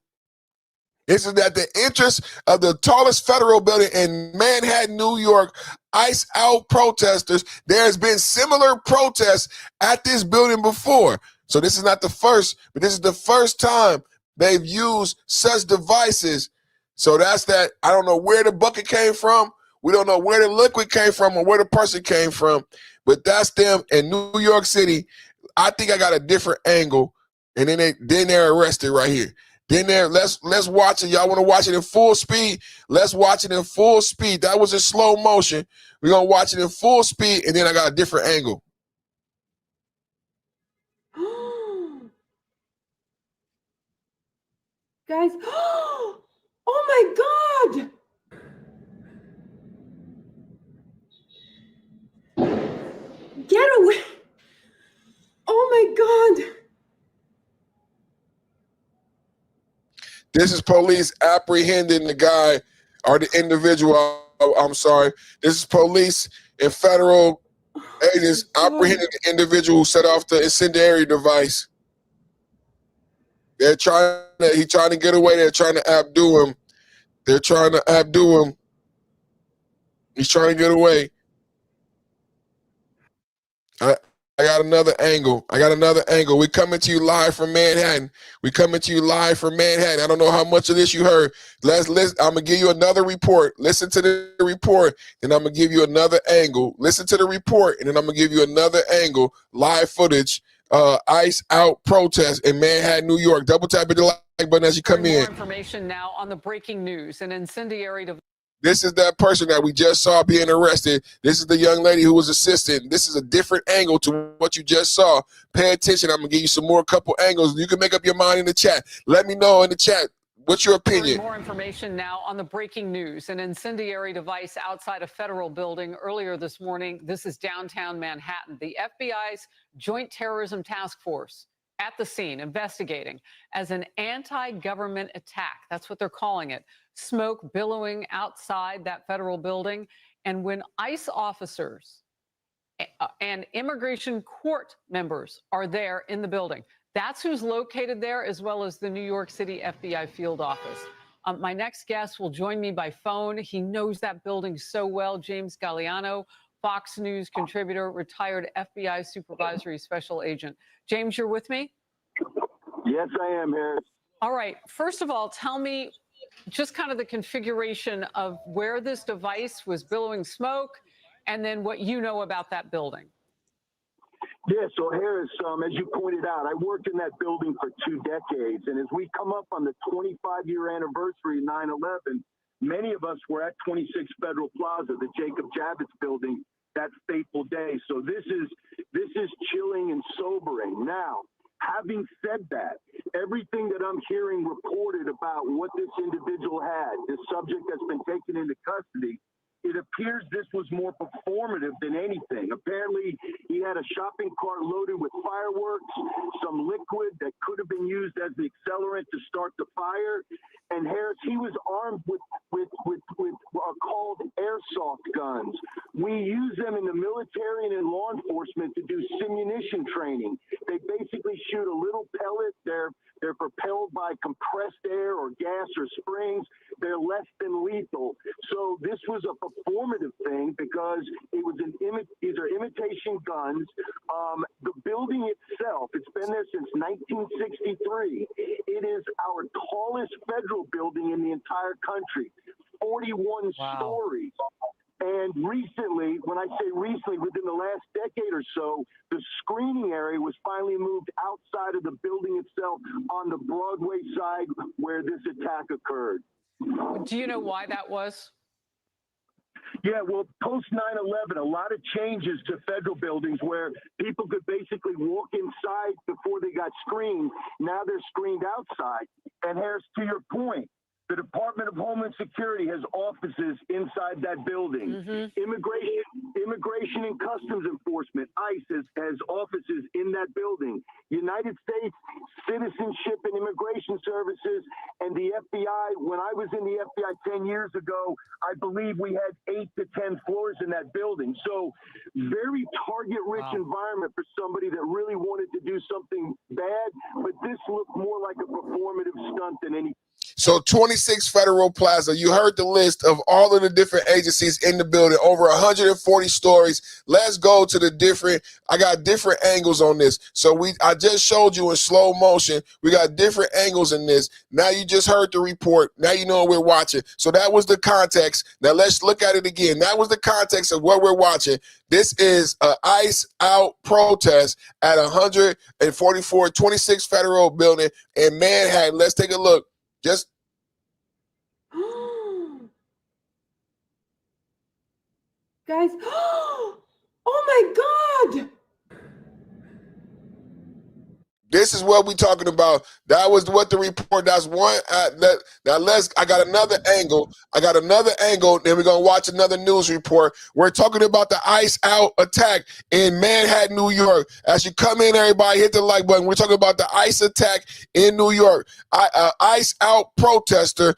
This is at the entrance of the tallest Federal Building in Manhattan, New York. ICE out protesters. There has been similar protests at this building before. So this is not the first, but this is the first time they've used such devices. So that's that. I don't know where the bucket came from. We don't know where the liquid came from or where the person came from, but that's them in New York City. I think I got a different angle, and then they're arrested right here. Then let's watch it. Y'all want to watch it in full speed? Let's watch it in full speed. That was in slow motion. We're gonna watch it in full speed, and then I got a different angle. Guys, oh my God. Get away. Oh my God. This is police apprehending the guy or the individual. I'm sorry. This is police and federal agents apprehending the individual who set off the incendiary device. He's trying to get away. They're trying to outdo him. They're trying to outdo him. He's trying to get away. I got another angle. We're coming to you live from Manhattan. I don't know how much of this you heard. Let's listen. I'm going to give you another report. Listen to the report, and I'm going to give you another angle. Listen to the report, and then I'm going to give you another angle. Live footage. ICE out protest in Manhattan, New York. Double tap the like button as you come in. More information now on the breaking news. An incendiary device This is that person that we just saw being arrested. This is the young lady who was assisting. This is a different angle to what you just saw. Pay attention. I'm going to give you some more couple angles. You can make up your mind in the chat. Let me know in the chat. What's your opinion? More information now on the breaking news. An incendiary device outside a federal building earlier this morning. This is downtown Manhattan. The FBI's Joint Terrorism Task Force at the scene investigating as an anti-government attack. That's what they're calling it. Smoke billowing outside that federal building. And when ICE officers and immigration court members are there in the building, that's who's located there, as well as the New York City FBI field office. My next guest will join me by phone. He knows that building so well. James Galliano, Fox News contributor, retired FBI supervisory special agent. James, you're with me? Yes, I am, Harris. All right. First of all, tell me just kind of the configuration of where this device was billowing smoke, and then what you know about that building. Yeah, so Harris, as you pointed out, I worked in that building for 2 decades. And as we come up on the 25-year anniversary of 9/11, many of us were at 26 Federal Plaza, the Jacob Javits building, that fateful day. So this is chilling and sobering. Now, having said that, everything that I'm hearing reported about what this individual had, this subject that's been taken into custody, it appears this was more performative than anything. Apparently, he had a shopping cart loaded with fireworks, some liquid that could have been used as the accelerant to start the fire. And Harris, he was armed with called airsoft guns. We use them in the military and in law enforcement to do simunition training. They basically shoot a little pellet. They're propelled by compressed air or gas or springs. They're less than lethal. So this was a performative thing because it was these are imitation guns. The building itself, it's been there since 1963. It is our tallest federal building in the entire country, 41 stories. And recently, when I say recently, within the last decade or so, the screening area was finally moved outside of the building itself on the Broadway side where this attack occurred. Do you know why that was? Yeah, well, post 9/11, a lot of changes to federal buildings where people could basically walk inside before they got screened. Now they're screened outside. And Harris, to your point, the Department of Homeland Security has offices inside that building. Immigration and Customs Enforcement, ICE, has offices in that building. United States Citizenship and Immigration Services and the FBI, when I was in the FBI 10 years ago, I believe we had 8 to 10 floors in that building. So very target-rich environment for somebody that really wanted to do something bad, but this looked more like a performative stunt than anything. So 26 Federal Plaza, you heard the list of all of the different agencies in the building, over 140 stories. Let's go to the different, I got different angles on this. So I just showed you in slow motion. We got different angles in this. Now you just heard the report. Now you know what we're watching. So that was the context. Now let's look at it again. That was the context of what we're watching. This is an ICE out protest at 144, 26 Federal building in Manhattan. Let's take a look. Just guys, oh my God. this is what we're talking about. That was what the report. That's one. Now I got another angle. Then we're gonna watch another news report. We're talking about the ICE out attack in Manhattan, New York. As you come in, everybody hit the like button. We're talking about the ICE attack in New York. ICE out protester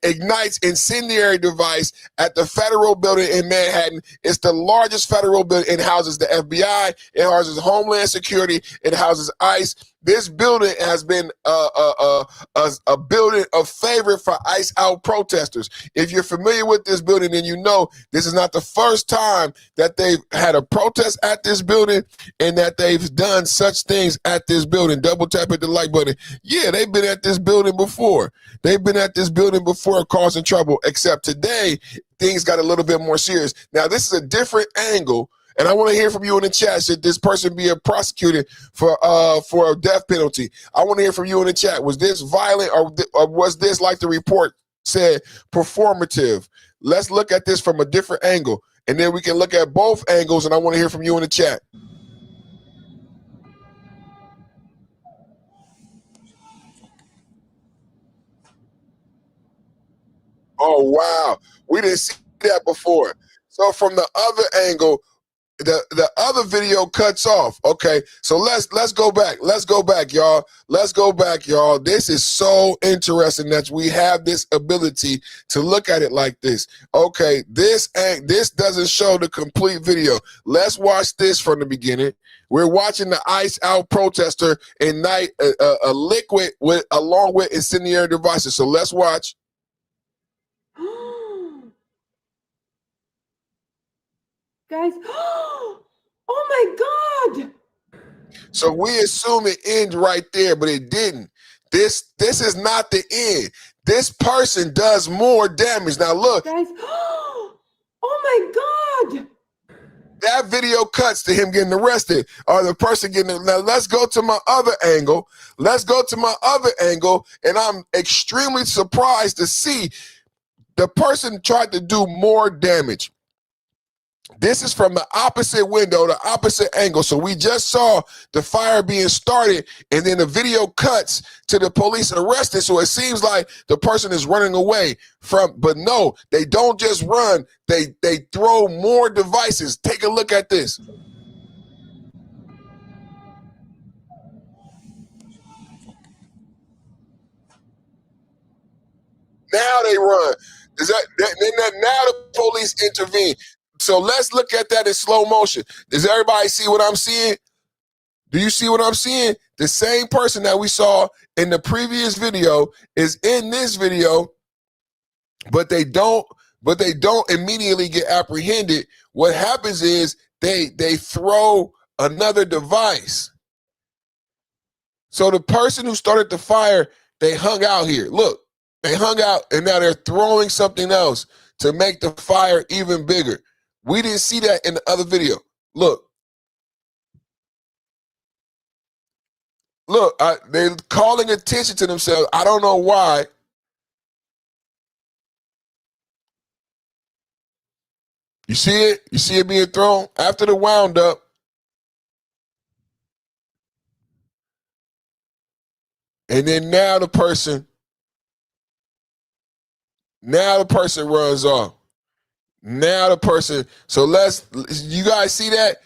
ignites incendiary device at the federal building in Manhattan. It's the largest federal building. It houses the FBI. It houses Homeland Security. It houses ICE. This building has been a building of favorite for ICE out protesters. If you're familiar with this building, then you know this is not the first time that they've had a protest at this building and that they've done such things at this building. Double tap at the like button. Yeah, they've been at this building before. They've been at this building before causing trouble, except today things got a little bit more serious. Now, this is a different angle. And I want to hear from you in the chat. Should this person be prosecuted for a death penalty? I want to hear from you in the chat. Was this violent or was this like the report said performative. Let's look at this from a different angle, and then we can look at both angles, and I want to hear from you in the chat. Oh, wow. We didn't see that before. So from the other angle, the other video cuts off. Okay, so let's go back. Let's go back, y'all. Let's go back, y'all. This is so interesting that we have this ability to look at it like this. Okay, this doesn't show the complete video. Let's watch this from the beginning. We're watching the ice out protester ignite a liquid along with incendiary devices. So let's watch. Guys, oh my God! So we assume it ends right there, but it didn't. This is not the end. This person does more damage. Now look. Guys, oh my God! That video cuts to him getting arrested or the person getting. Now let's go to my other angle. Let's go to my other angle, and I'm extremely surprised to see the person tried to do more damage. This is from the opposite window, the opposite angle. So we just saw the fire being started, and then the video cuts to the police arrested. So it seems like the person is running away from, but no, they don't just run. They throw more devices. Take a look at this. Now they run. Now the police intervene. So let's look at that in slow motion. Does everybody see what I'm seeing? Do you see what I'm seeing? The same person that we saw in the previous video is in this video, but they don't immediately get apprehended. What happens is they throw another device. So the person who started the fire, they hung out here. Look, they hung out, and now they're throwing something else to make the fire even bigger. We didn't see that in the other video. Look. Look, they're calling attention to themselves. I don't know why. You see it? You see it being thrown after the wound up. And then now the person runs off. Now the person, so you guys see that?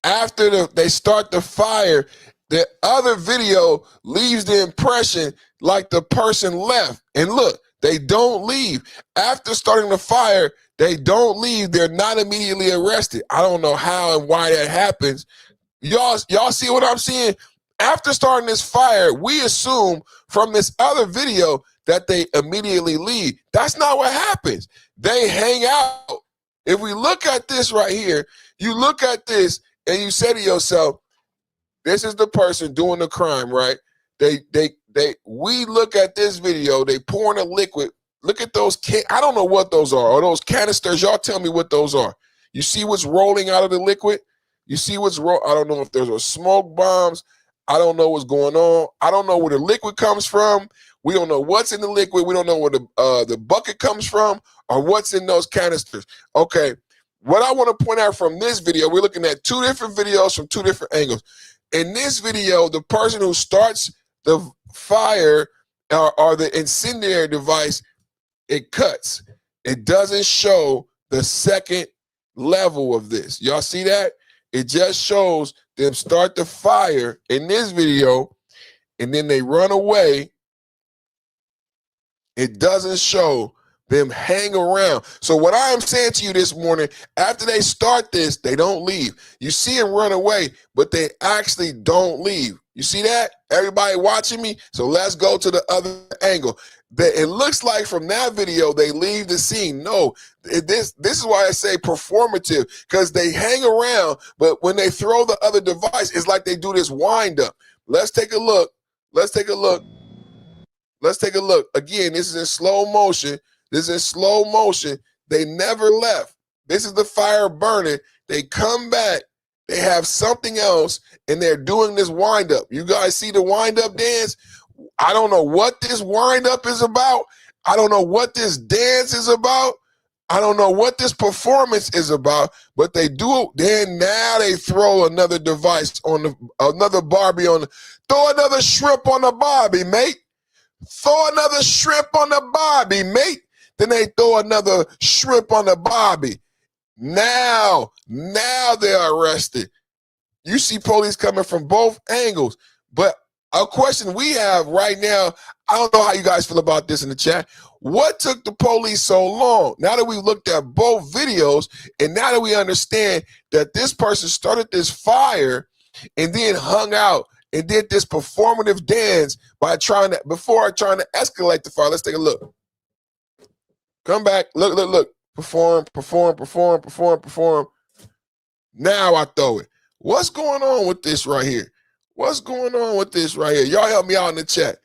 After they start the fire, the other video leaves the impression like the person left. And look, they don't leave. After starting the fire, they don't leave. They're not immediately arrested. I don't know how and why that happens. Y'all see what I'm seeing? After starting this fire, we assume from this other video that they immediately leave. That's not what happens. They hang out. If we look at this right here, you look at this and you say to yourself, this is the person doing the crime, right? We look at this video, they pouring a liquid. Look at those, I don't know what those are. Are those canisters? Y'all tell me what those are. You see what's rolling out of the liquid? You see what's I don't know if there's a smoke bombs. I don't know what's going on. I don't know where the liquid comes from. We don't know what's in the liquid. We don't know where the bucket comes from or what's in those canisters. Okay, what I want to point out from this video, we're looking at two different videos from two different angles. In this video, the person who starts the fire or the incendiary device, it cuts. It doesn't show the second level of this. Y'all see that? It just shows them start the fire in this video, and then they run away. It doesn't show them hang around. So what I am saying to you this morning, after they start this, they don't leave. You see them run away, but they actually don't leave. You see that? Everybody watching me? So let's go to the other angle. It looks like from that video, they leave the scene. No, this is why I say performative, because they hang around, but when they throw the other device, it's like they do this wind up. Let's take a look. Let's take a look. Let's take a look. Again, this is in slow motion. This is in slow motion. They never left. This is the fire burning. They come back. They have something else, and they're doing this wind up. You guys see the wind up dance? I don't know what this wind up is about. I don't know what this dance is about. I don't know what this performance is about, but they do it. Then now they throw another device on another Barbie throw another shrimp on the Barbie, mate. Throw another shrimp on the Barbie, mate. Then they throw another shrimp on the Barbie. Now they're arrested. You see police coming from both angles. But a question we have right now, I don't know how you guys feel about this in the chat. What took the police so long? Now that we looked at both videos, and now that we understand that this person started this fire and then hung out and did this performative dance before trying to escalate the fire. Let's take a look. Come back. Look. Perform. Now I throw it. What's going on with this right here? Y'all help me out in the chat.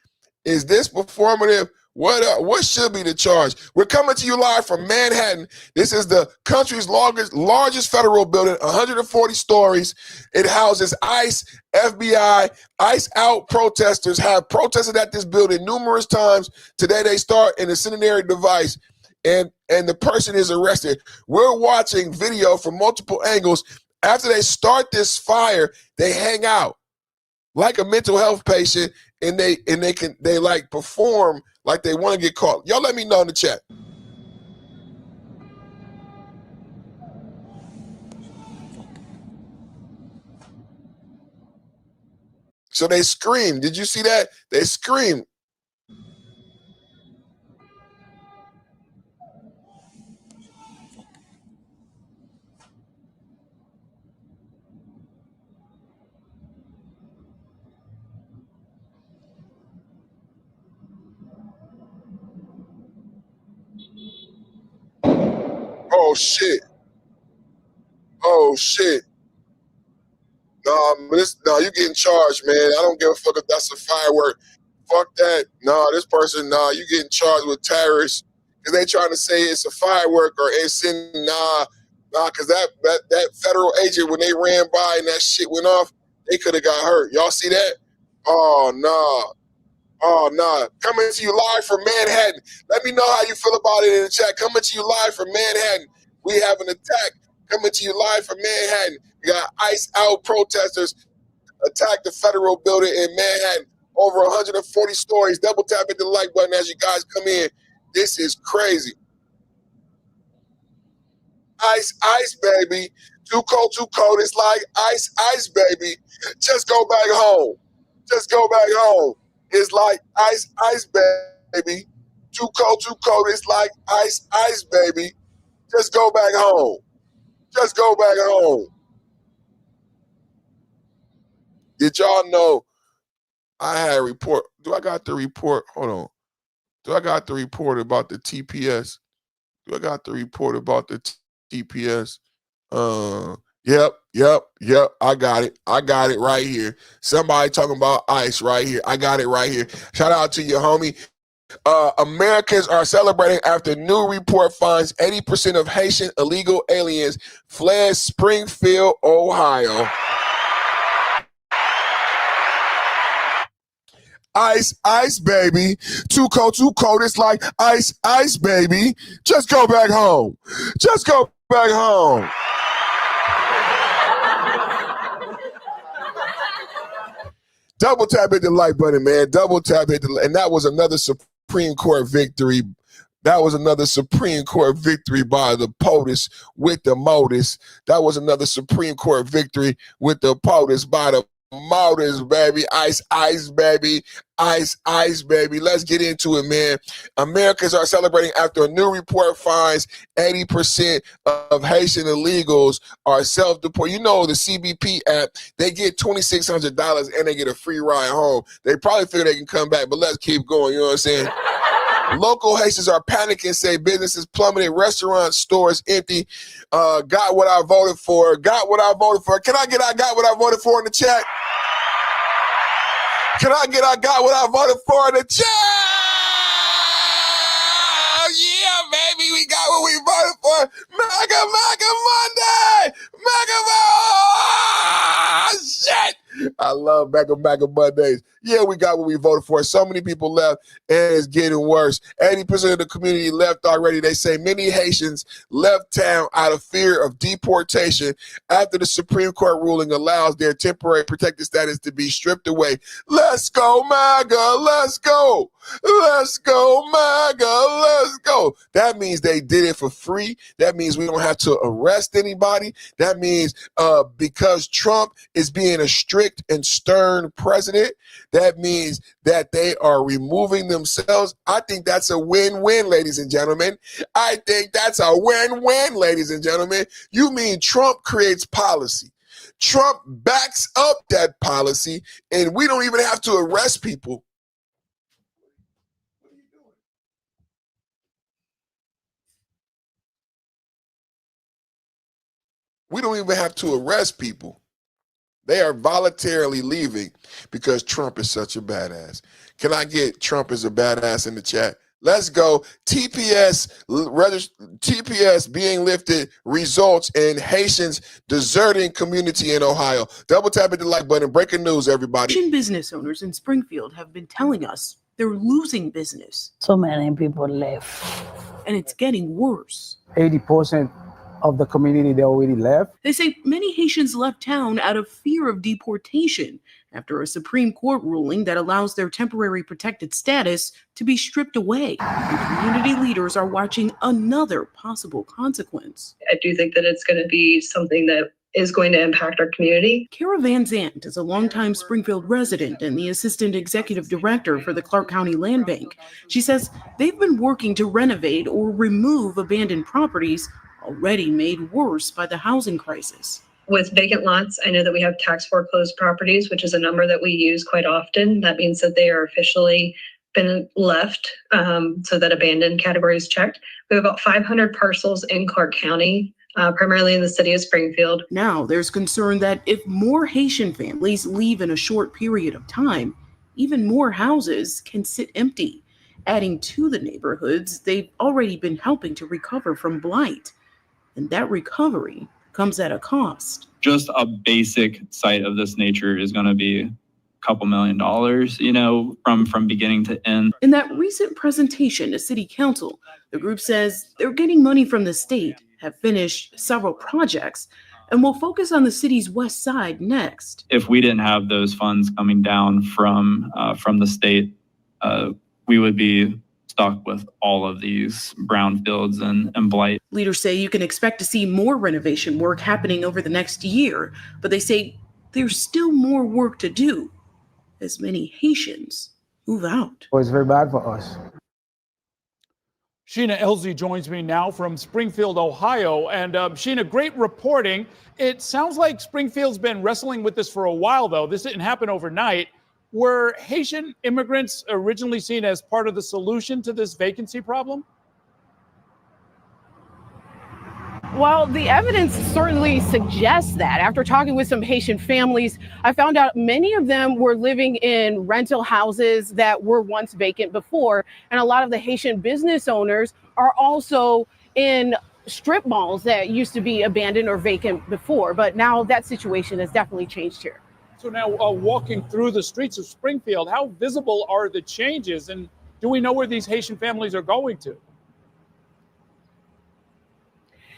Is this performative? What should be the charge? We're coming to you live from Manhattan. This is the country's largest federal building, 140 stories. It houses ICE, FBI, ICE out protesters have protested at this building numerous times. Today they start an incendiary device, and the person is arrested. We're watching video from multiple angles. After they start this fire, they hang out like a mental health patient, and they like perform like they want to get caught. Y'all let me know in the chat. So they scream. Did you see that? They scream. Oh shit. No, you getting charged, man. I don't give a fuck if that's a firework. Fuck that. No, this person, you getting charged with terrorists because they trying to say it's a firework or it's because that federal agent, when they ran by and that shit went off, they could have got hurt. Y'all see that? Oh, no. Coming to you live from Manhattan. Let me know how you feel about it in the chat. Coming to you live from Manhattan. We have an attack. Coming to you live from Manhattan. We got ICE out protesters attack the federal building in Manhattan. Over 140 stories. Double tap hit the like button as you guys come in. This is crazy. Ice, baby. Too cold. It's like ice, baby. Just go back home. It's like ice, baby. Too cold. It's like ice, baby. Just go back home. Did y'all know I had a report? Do I got the report? Hold on. Do I got the report about the TPS? TPS? Yep. I got it right here. Somebody talking about ICE right here. I got it right here. Shout out to you, homie. Americans are celebrating after new report finds 80% of Haitian illegal aliens fled Springfield, Ohio. Ice, baby. Too cold. It's like ice, baby. Just go back home. Double tap hit the like button, man. And that was another Supreme Court victory. By the POTUS with the MOTUS. That was another Supreme Court victory with the POTUS by the MOTUS, baby. Ice, baby. Ice, baby. Let's get into it, man. Americans are celebrating after a new report finds 80% of Haitian illegals are self-deported. You know, the CBP app, they get $2,600 and they get a free ride home. They probably figure they can come back, but let's keep going. You know what I'm saying? Local Haitians are panicking, say businesses plummeted, restaurants, stores empty. Got what I voted for. Can I get I got what I voted for in the chat? Can I get I got what I voted for in the chat? Yeah, baby, we got what we voted for. MAGA Monday! Shit! I love MAGA Mondays. Yeah, we got what we voted for. So many people left, and it's getting worse. 80% of the community left already. They say many Haitians left town out of fear of deportation after the Supreme Court ruling allows their temporary protected status to be stripped away. Let's go, MAGA. Let's go. Let's go, MAGA. Let's go. That means they did it for free. That means we don't have to arrest anybody. That means because Trump is being a strict and stern president, that means that they are removing themselves. I think that's a win-win, ladies and gentlemen. I think that's a win-win, ladies and gentlemen. You mean Trump creates policy. Trump backs up that policy, and we don't even have to arrest people. We don't even have to arrest people. They are voluntarily leaving because Trump is such a badass. Can I get Trump is a badass in the chat? Let's go. TPS being lifted results in Haitians deserting community in Ohio. Double tap at the like button. Breaking news, everybody. Haitian business owners in Springfield have been telling us they're losing business. So many people left. And it's getting worse. 80% of the community, they already left. They say many Haitians left town out of fear of deportation after a Supreme Court ruling that allows their temporary protected status to be stripped away. And community leaders are watching another possible consequence. I do think that it's going to be something that is going to impact our community. Kara Van Zandt is a longtime Springfield resident and the assistant executive director for the Clark County Land Bank. She says they've been working to renovate or remove abandoned properties already made worse by the housing crisis. With vacant lots, I know that we have tax foreclosed properties, which is a number that we use quite often. That means that they are officially been left, so that abandoned category is checked. We have about 500 parcels in Clark County, primarily in the city of Springfield. Now there's concern that if more Haitian families leave in a short period of time, even more houses can sit empty, adding to the neighborhoods they've already been helping to recover from blight. And that recovery comes at a cost. Just a basic site of this nature is going to be a couple $1 million, from beginning to end. In that recent presentation to City Council, the group says they're getting money from the state, have finished several projects, and will focus on the city's west side next. If we didn't have those funds coming down from the state, we would be stuck with all of these brownfields and blight. Leaders say you can expect to see more renovation work happening over the next year, but they say there's still more work to do as many Haitians move out. Oh, it's very bad for us. Sheena Elzy joins me now from Springfield, Ohio. And Sheena, great reporting. It sounds like Springfield's been wrestling with this for a while, though. This didn't happen overnight. Were Haitian immigrants originally seen as part of the solution to this vacancy problem? Well, the evidence certainly suggests that. After talking with some Haitian families, I found out many of them were living in rental houses that were once vacant before. And a lot of the Haitian business owners are also in strip malls that used to be abandoned or vacant before. But now that situation has definitely changed here. So now walking through the streets of Springfield, how visible are the changes? And do we know where these Haitian families are going to?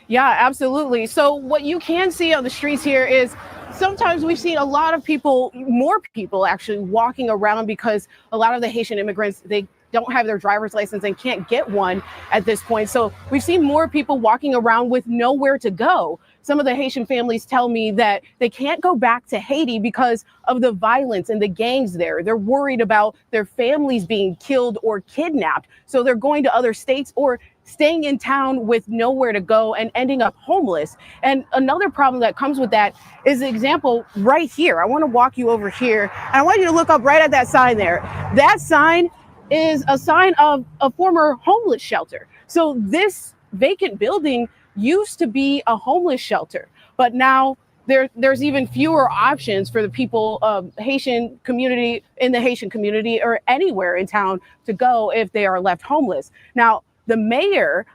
Yeah, absolutely. So what you can see on the streets here is sometimes we've seen a lot of people, more people actually walking around because a lot of the Haitian immigrants, they don't have their driver's license and can't get one at this point. So we've seen more people walking around with nowhere to go. Some of the Haitian families tell me that they can't go back to Haiti because of the violence and the gangs there. They're worried about their families being killed or kidnapped. So they're going to other states or staying in town with nowhere to go and ending up homeless. And another problem that comes with that is the example right here. I want to walk you over here. And I want you to look up right at that sign there. That sign is a sign of a former homeless shelter. So this vacant building used to be a homeless shelter, but now there's even fewer options for the people of Haitian community, in the Haitian community or anywhere in town to go if they are left homeless. Now, the mayor,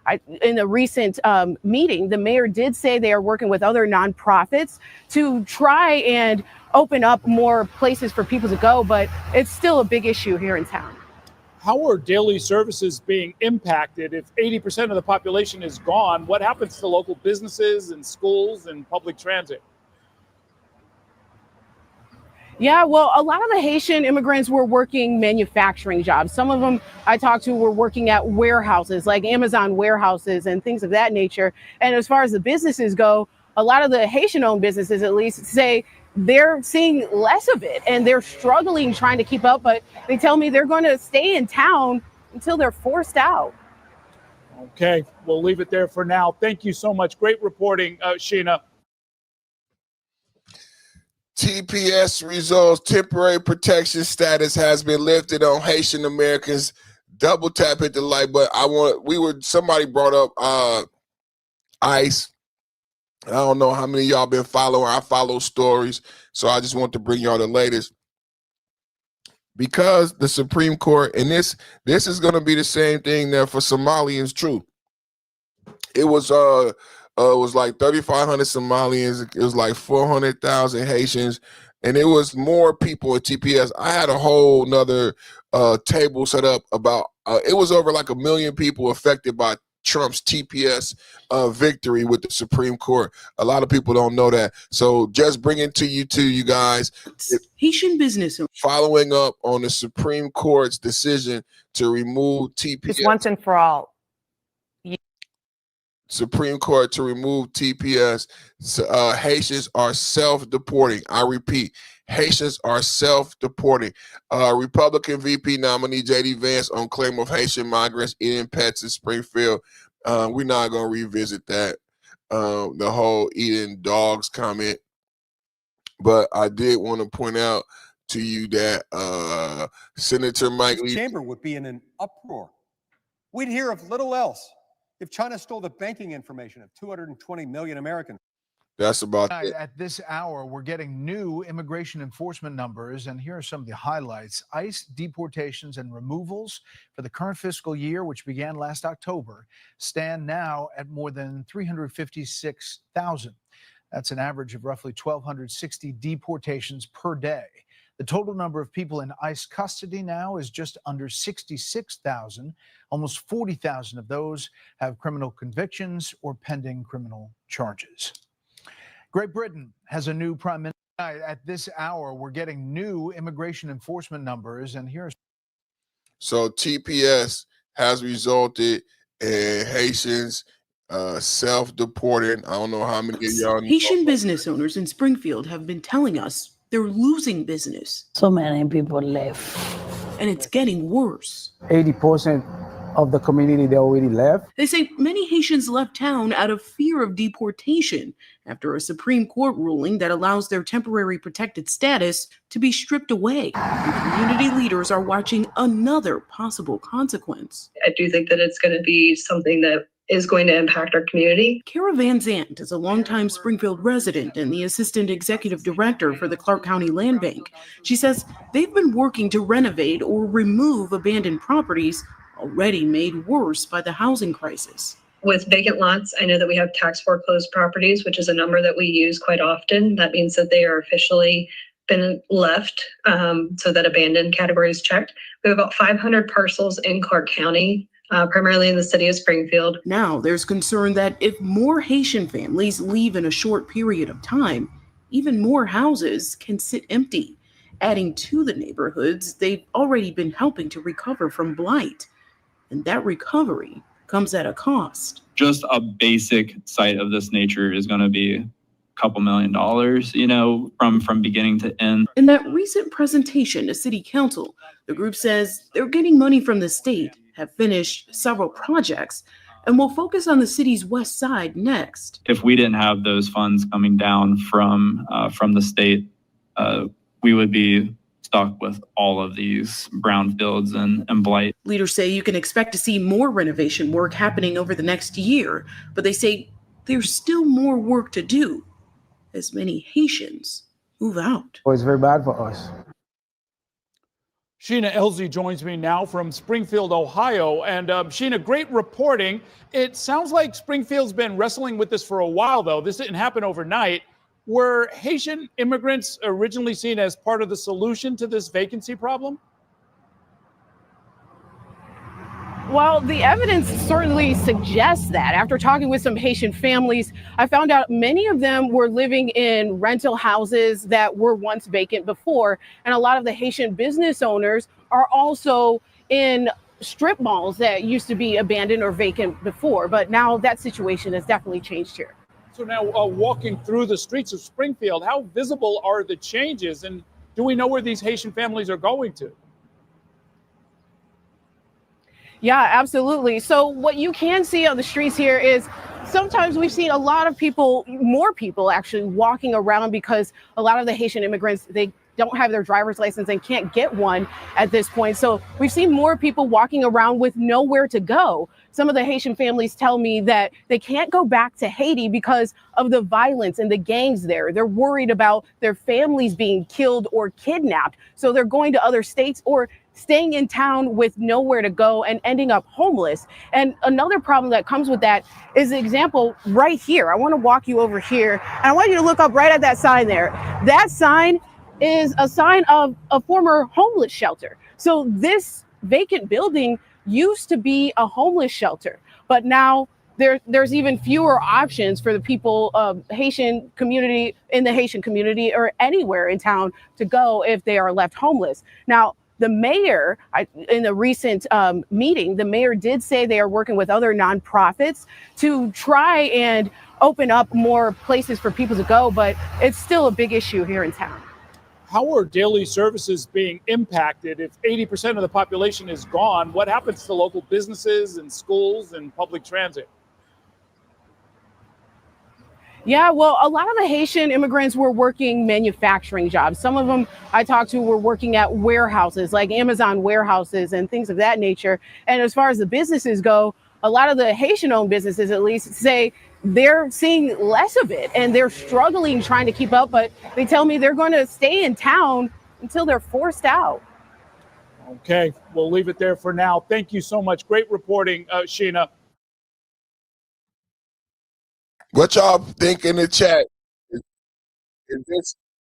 in a recent meeting, the mayor did say they are working with other nonprofits to try and open up more places for people to go, but it's still a big issue here in town. How are daily services being impacted if 80% of the population is gone? What happens to local businesses and schools and public transit? Yeah, well, a lot of the Haitian immigrants were working manufacturing jobs. Some of them I talked to were working at warehouses, like Amazon warehouses and things of that nature. And as far as the businesses go, a lot of the Haitian-owned businesses, at least, say they're seeing less of it and they're struggling trying to keep up, but they tell me they're going to stay in town until they're forced out. Okay, we'll leave it there for now. Thank you so much. Great reporting, Sheena. TPS results, temporary protection status has been lifted on Haitian Americans. Double tap, hit the like button. Somebody brought up ICE. I don't know how many of y'all been following. I follow stories, so I just want to bring y'all the latest. Because the Supreme Court, and this is going to be the same thing there for Somalians, true. It was like 3,500 Somalians. It was like 400,000 Haitians, and it was more people at TPS. I had a whole nother table set up about. It was over like 1 million people affected by Trump's TPS victory with the Supreme Court. A lot of people don't know that. So just bringing to you guys. Haitian business. Following up on the Supreme Court's decision to remove TPS. Just once and for all. Supreme Court to remove TPS. Haitians are self-deporting. I repeat, Haitians are self-deporting. Republican VP nominee J.D. Vance on claim of Haitian migrants eating pets in Springfield. We're not going to revisit that, the whole eating dogs comment. But I did want to point out to you that Senator Mike Lee. The chamber would be in an uproar. We'd hear of little else if China stole the banking information of 220 million Americans. That's about it. At this hour, we're getting new immigration enforcement numbers, and here are some of the highlights. ICE deportations and removals for the current fiscal year, which began last October, stand now at more than 356,000. That's an average of roughly 1,260 deportations per day. The total number of people in ICE custody now is just under 66,000. Almost 40,000 of those have criminal convictions or pending criminal charges. Great Britain has a new prime minister. At this hour, we're getting new immigration enforcement numbers, and here's. So TPS has resulted in Haitians self-deporting. I don't know how many of y'all know. Haitian business owners in Springfield have been telling us they're losing business. So many people left. And it's getting worse. 80% of the community, they already left. They say many Haitians left town out of fear of deportation after a Supreme Court ruling that allows their temporary protected status to be stripped away. And community leaders are watching another possible consequence. I do think that it's going to be something that is going to impact our community. Kara Van Zandt is a longtime Springfield resident and the assistant executive director for the Clark County Land Bank. She says they've been working to renovate or remove abandoned properties already made worse by the housing crisis. With vacant lots, I know that we have tax foreclosed properties, which is a number that we use quite often. That means that they are officially been left, so that abandoned category is checked. We have about 500 parcels in Clark County, primarily in the city of Springfield. Now there's concern that if more Haitian families leave in a short period of time, even more houses can sit empty, adding to the neighborhoods they've already been helping to recover from blight. And that recovery comes at a cost. Just a basic site of this nature is going to be a couple $1 million, you know, from beginning to end. In that recent presentation to City Council, the group says they're getting money from the state, have finished several projects, and will focus on the city's west side next. If we didn't have those funds coming down from the state, we would be stuck with all of these brownfields and blight. Leaders say you can expect to see more renovation work happening over the next year, but they say there's still more work to do as many Haitians move out. Well, it's very bad for us. Sheena Elzy joins me now from Springfield, Ohio. And Sheena, great reporting. It sounds like Springfield's been wrestling with this for a while, though. This didn't happen overnight. Were Haitian immigrants originally seen as part of the solution to this vacancy problem? Well, the evidence certainly suggests that. After talking with some Haitian families, I found out many of them were living in rental houses that were once vacant before. And a lot of the Haitian business owners are also in strip malls that used to be abandoned or vacant before. But now that situation has definitely changed here. So now walking through the streets of Springfield, how visible are the changes? And do we know where these Haitian families are going to? Yeah, absolutely. So what you can see on the streets here is sometimes we've seen a lot of people, more people actually walking around because a lot of the Haitian immigrants, they don't have their driver's license and can't get one at this point. So we've seen more people walking around with nowhere to go. Some of the Haitian families tell me that they can't go back to Haiti because of the violence and the gangs there. They're worried about their families being killed or kidnapped. So they're going to other states or staying in town with nowhere to go and ending up homeless. And another problem that comes with that is the example right here. I want to walk you over here and I want you to look up right at that sign there. That sign is a sign of a former homeless shelter. So this vacant building used to be a homeless shelter, but now there's even fewer options for the people of Haitian community, in the Haitian community or anywhere in town to go if they are left homeless. Now, the mayor, in a recent meeting, the mayor did say they are working with other nonprofits to try and open up more places for people to go, but it's still a big issue here in town. How are daily services being impacted if 80% of the population is gone? What happens to local businesses and schools and public transit? Yeah, well, a lot of the Haitian immigrants were working manufacturing jobs. Some of them I talked to were working at warehouses, like Amazon warehouses and things of that nature. And as far as the businesses go, a lot of the Haitian-owned businesses, at least, say they're seeing less of it and they're struggling trying to keep up. But they tell me they're going to stay in town until they're forced out. Okay, we'll leave it there for now. Thank you so much. Great reporting, Sheena. What y'all think in the chat?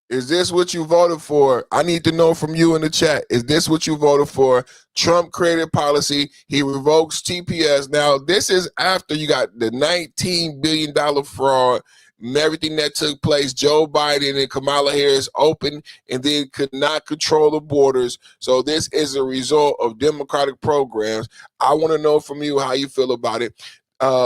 Is this what you voted for? I need to know from you in the chat. Is this what you voted for? Trump created policy. He revokes TPS. Now, this is after you got the $19 billion fraud and everything that took place. Joe Biden and Kamala Harris opened and then could not control the borders. So this is a result of Democratic programs. I want to know from you how you feel about it.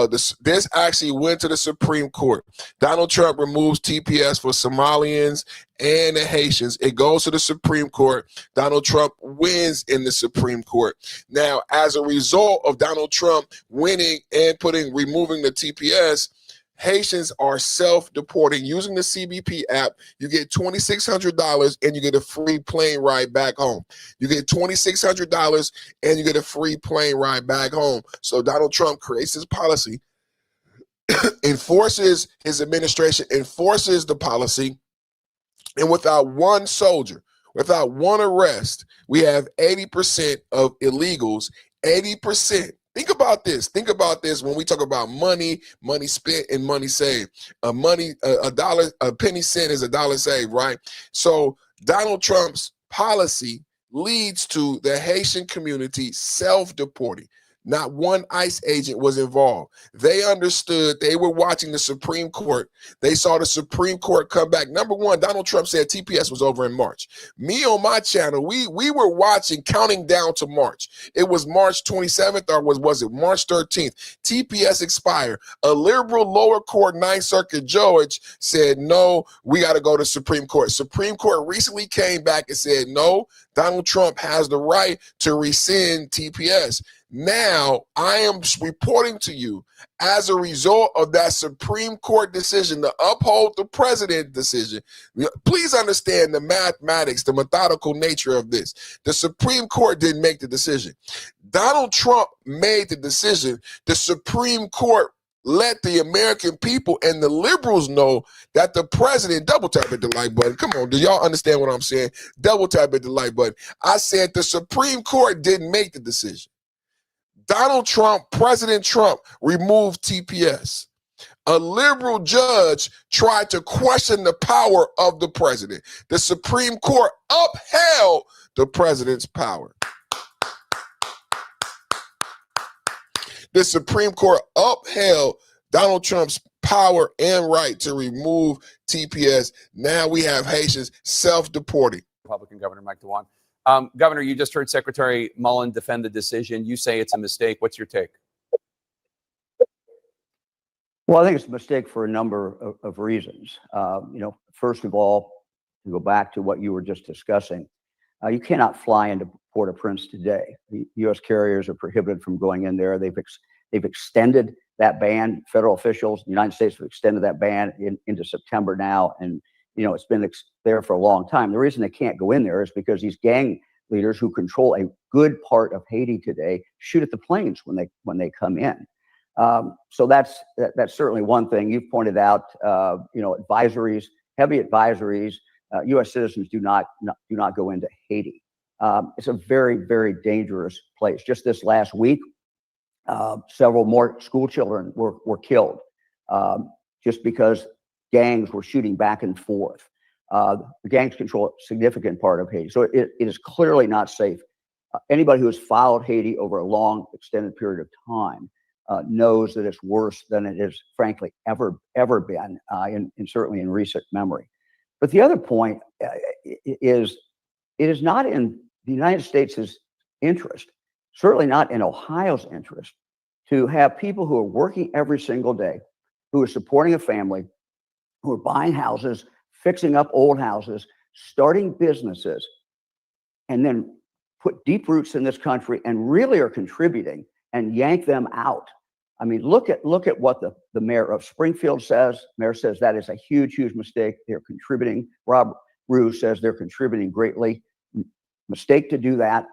This actually went to the Supreme Court. Donald Trump removes TPS for Somalians and the Haitians. It goes to the Supreme Court. Donald Trump wins in the Supreme Court. Now, as a result of Donald Trump winning and removing the TPS, Haitians are self-deporting using the CBP app. You get $2,600 and you get a free plane ride back home. You get $2,600 and you get a free plane ride back home. So Donald Trump creates his policy, enforces his administration, enforces the policy, and without one soldier, without one arrest, we have 80% of illegals, 80%. Think about this. Think about this when we talk about money spent and money saved. A penny cent is a dollar saved, right? So Donald Trump's policy leads to the Haitian community self-deporting. Not one ICE agent was involved. They understood. They were watching the Supreme Court. They saw the Supreme Court come back. Number one, Donald Trump said TPS was over in March. Me on my channel, we were watching, counting down to March. It was March 27th or was it March 13th? TPS expired. A liberal lower court 9th Circuit judge said, no, we got to go to Supreme Court. Supreme Court recently came back and said, no, Donald Trump has the right to rescind TPS. Now, I am reporting to you as a result of that Supreme Court decision to uphold the president decision. Please understand the mathematics, the methodical nature of this. The Supreme Court didn't make the decision. Donald Trump made the decision. The Supreme Court let the American people and the liberals know that the president, double tap at the like button. Come on, do y'all understand what I'm saying? Double tap at the like button. I said the Supreme Court didn't make the decision. Donald Trump, President Trump, removed TPS. A liberal judge tried to question the power of the president. The Supreme Court upheld the president's power. The Supreme Court upheld Donald Trump's power and right to remove TPS. Now we have Haitians self-deporting. Republican Governor Mike DeWine. Governor, you just heard Secretary Mullen defend the decision. You say it's a mistake. What's your take? Well, I think it's a mistake for a number of reasons. First of all, to go back to what you were just discussing, you cannot fly into Port-au-Prince today. The U.S. carriers are prohibited from going in there. They've extended that ban. Federal officials, the United States have extended that ban into September now, and it's been there for a long time. The reason they can't go in there is because these gang leaders who control a good part of Haiti today shoot at the planes when they come in. So that's certainly one thing. You've pointed out, advisories, heavy advisories. U.S. citizens do not go into Haiti. It's a very, very dangerous place. Just this last week, several more school children were killed just because gangs were shooting back and forth. The gangs control a significant part of Haiti. So it is clearly not safe. Anybody who has followed Haiti over a long, extended period of time knows that it's worse than it has, frankly, ever been, certainly in recent memory. But the other point is, it is not in the United States' interest, certainly not in Ohio's interest, to have people who are working every single day, who are supporting a family, who are buying houses, fixing up old houses, starting businesses, and then put deep roots in this country and really are contributing, and yank them out. I mean, look at what the mayor of Springfield says. Mayor says that is a huge, huge mistake. They're contributing. Rob Rue says they're contributing greatly. Mistake to do that.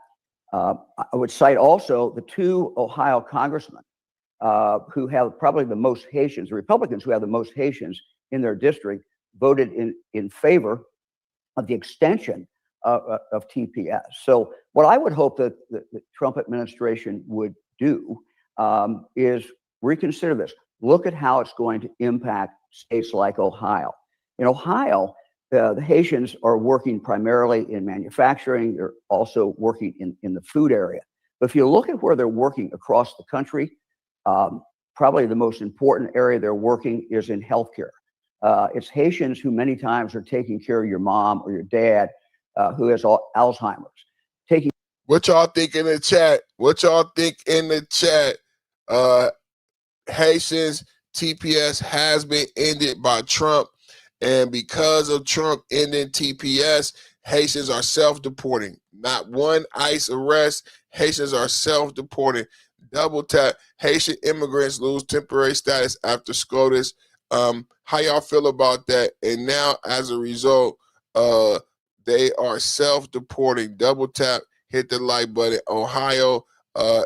I would cite also the two Ohio congressmen who have probably the most Haitians, the Republicans who have the most Haitians in their district, voted in favor of the extension of TPS. So what I would hope that the Trump administration would do is reconsider this. Look at how it's going to impact states like Ohio. In Ohio, the Haitians are working primarily in manufacturing. They're also working in the food area. But if you look at where they're working across the country, probably the most important area they're working is in healthcare. It's Haitians who many times are taking care of your mom or your dad who has Alzheimer's. What y'all think in the chat? What y'all think in the chat? Haitians, TPS has been ended by Trump. And because of Trump ending TPS, Haitians are self-deporting. Not one ICE arrest. Haitians are self-deporting. Double tap. Haitian immigrants lose temporary status after SCOTUS. How y'all feel about that? And now, as a result, they are self-deporting. Double tap. Hit the like button. Ohio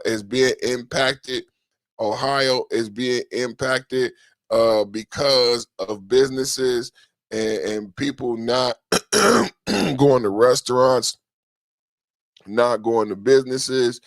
is being impacted. Ohio is being impacted because of businesses and people not going to restaurants, not going to businesses.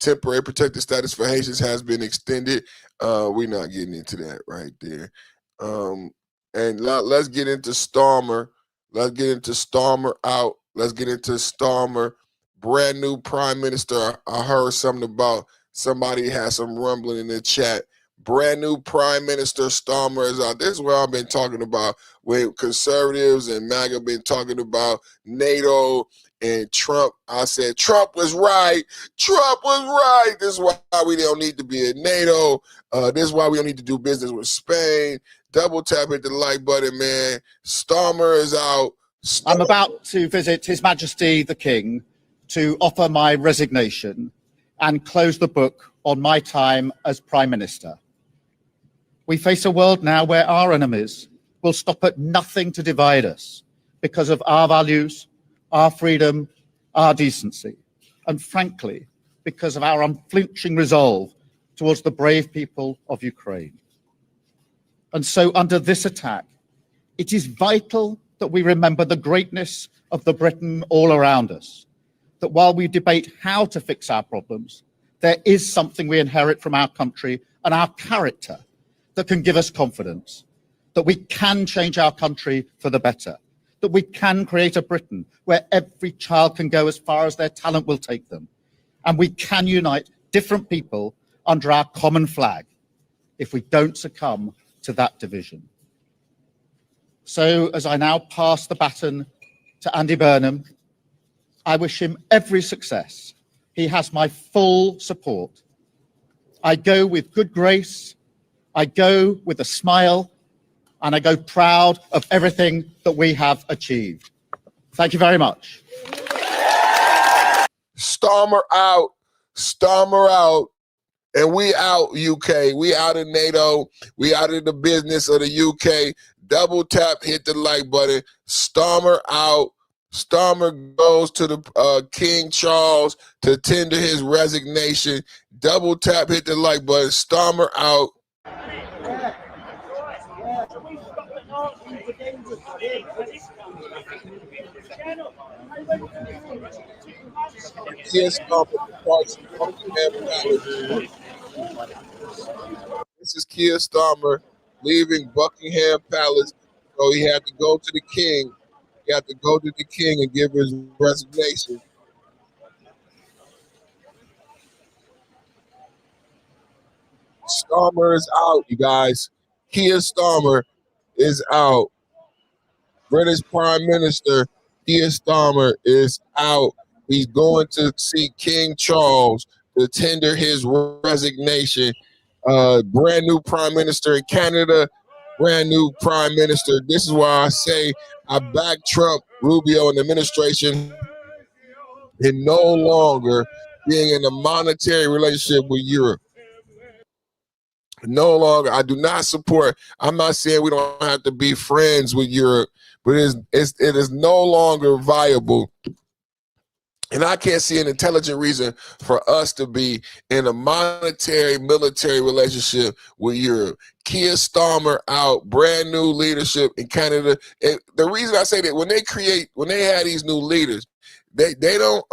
Temporary protected status for Haitians has been extended. We're not getting into that right there. And let's get into Starmer. Let's get into Starmer out. Let's get into Starmer. Brand new prime minister. I heard something about somebody had some rumbling in the chat. Brand new prime minister Starmer is out. This is what I've been talking about when conservatives and MAGA been talking about NATO and Trump. I said Trump was right. Trump was right. This is why we don't need to be in NATO. This is why we don't need to do business with Spain. Double tap hit the like button, man. Starmer is out. I'm about to visit His Majesty the King to offer my resignation and close the book on my time as Prime Minister. We face a world now where our enemies will stop at nothing to divide us because of our values, our freedom, our decency, and frankly, because of our unflinching resolve towards the brave people of Ukraine. And so under this attack, it is vital that we remember the greatness of the Britain all around us, that while we debate how to fix our problems, there is something we inherit from our country and our character that can give us confidence, that we can change our country for the better, that we can create a Britain where every child can go as far as their talent will take them, and we can unite different people under our common flag if we don't succumb to that division. So as I now pass the baton to Andy Burnham, I wish him every success. He has my full support. I go with good grace, I go with a smile, and I go proud of everything that we have achieved. Thank you very much. Starmer out, Starmer out, and we out, UK. We out of NATO. We out of the business of the UK. Double tap, hit the like button. Starmer out. Starmer goes to the King Charles to tender his resignation. Double tap, hit the like button. Starmer out. Yes, this is Keir Starmer leaving Buckingham Palace. So he had to go to the king. He had to go to the king and give his resignation. Starmer is out, you guys. Keir Starmer is out. British Prime Minister Keir Starmer is out. He's going to see King Charles to tender his resignation. Brand new Prime Minister in Canada, brand new Prime Minister. This is why I say I back Trump, Rubio, and the administration in no longer being in a monetary relationship with Europe. No longer. I do not support. I'm not saying we don't have to be friends with Europe, but it is no longer viable. And I can't see an intelligent reason for us to be in a monetary, military relationship with Europe. Keir Starmer out, brand new leadership in Canada. And the reason I say that when they have these new leaders, they don't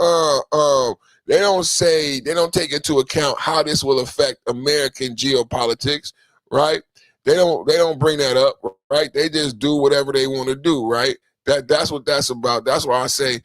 take into account how this will affect American geopolitics, right? They don't bring that up, right? They just do whatever they want to do, right? That's what that's about. That's why I say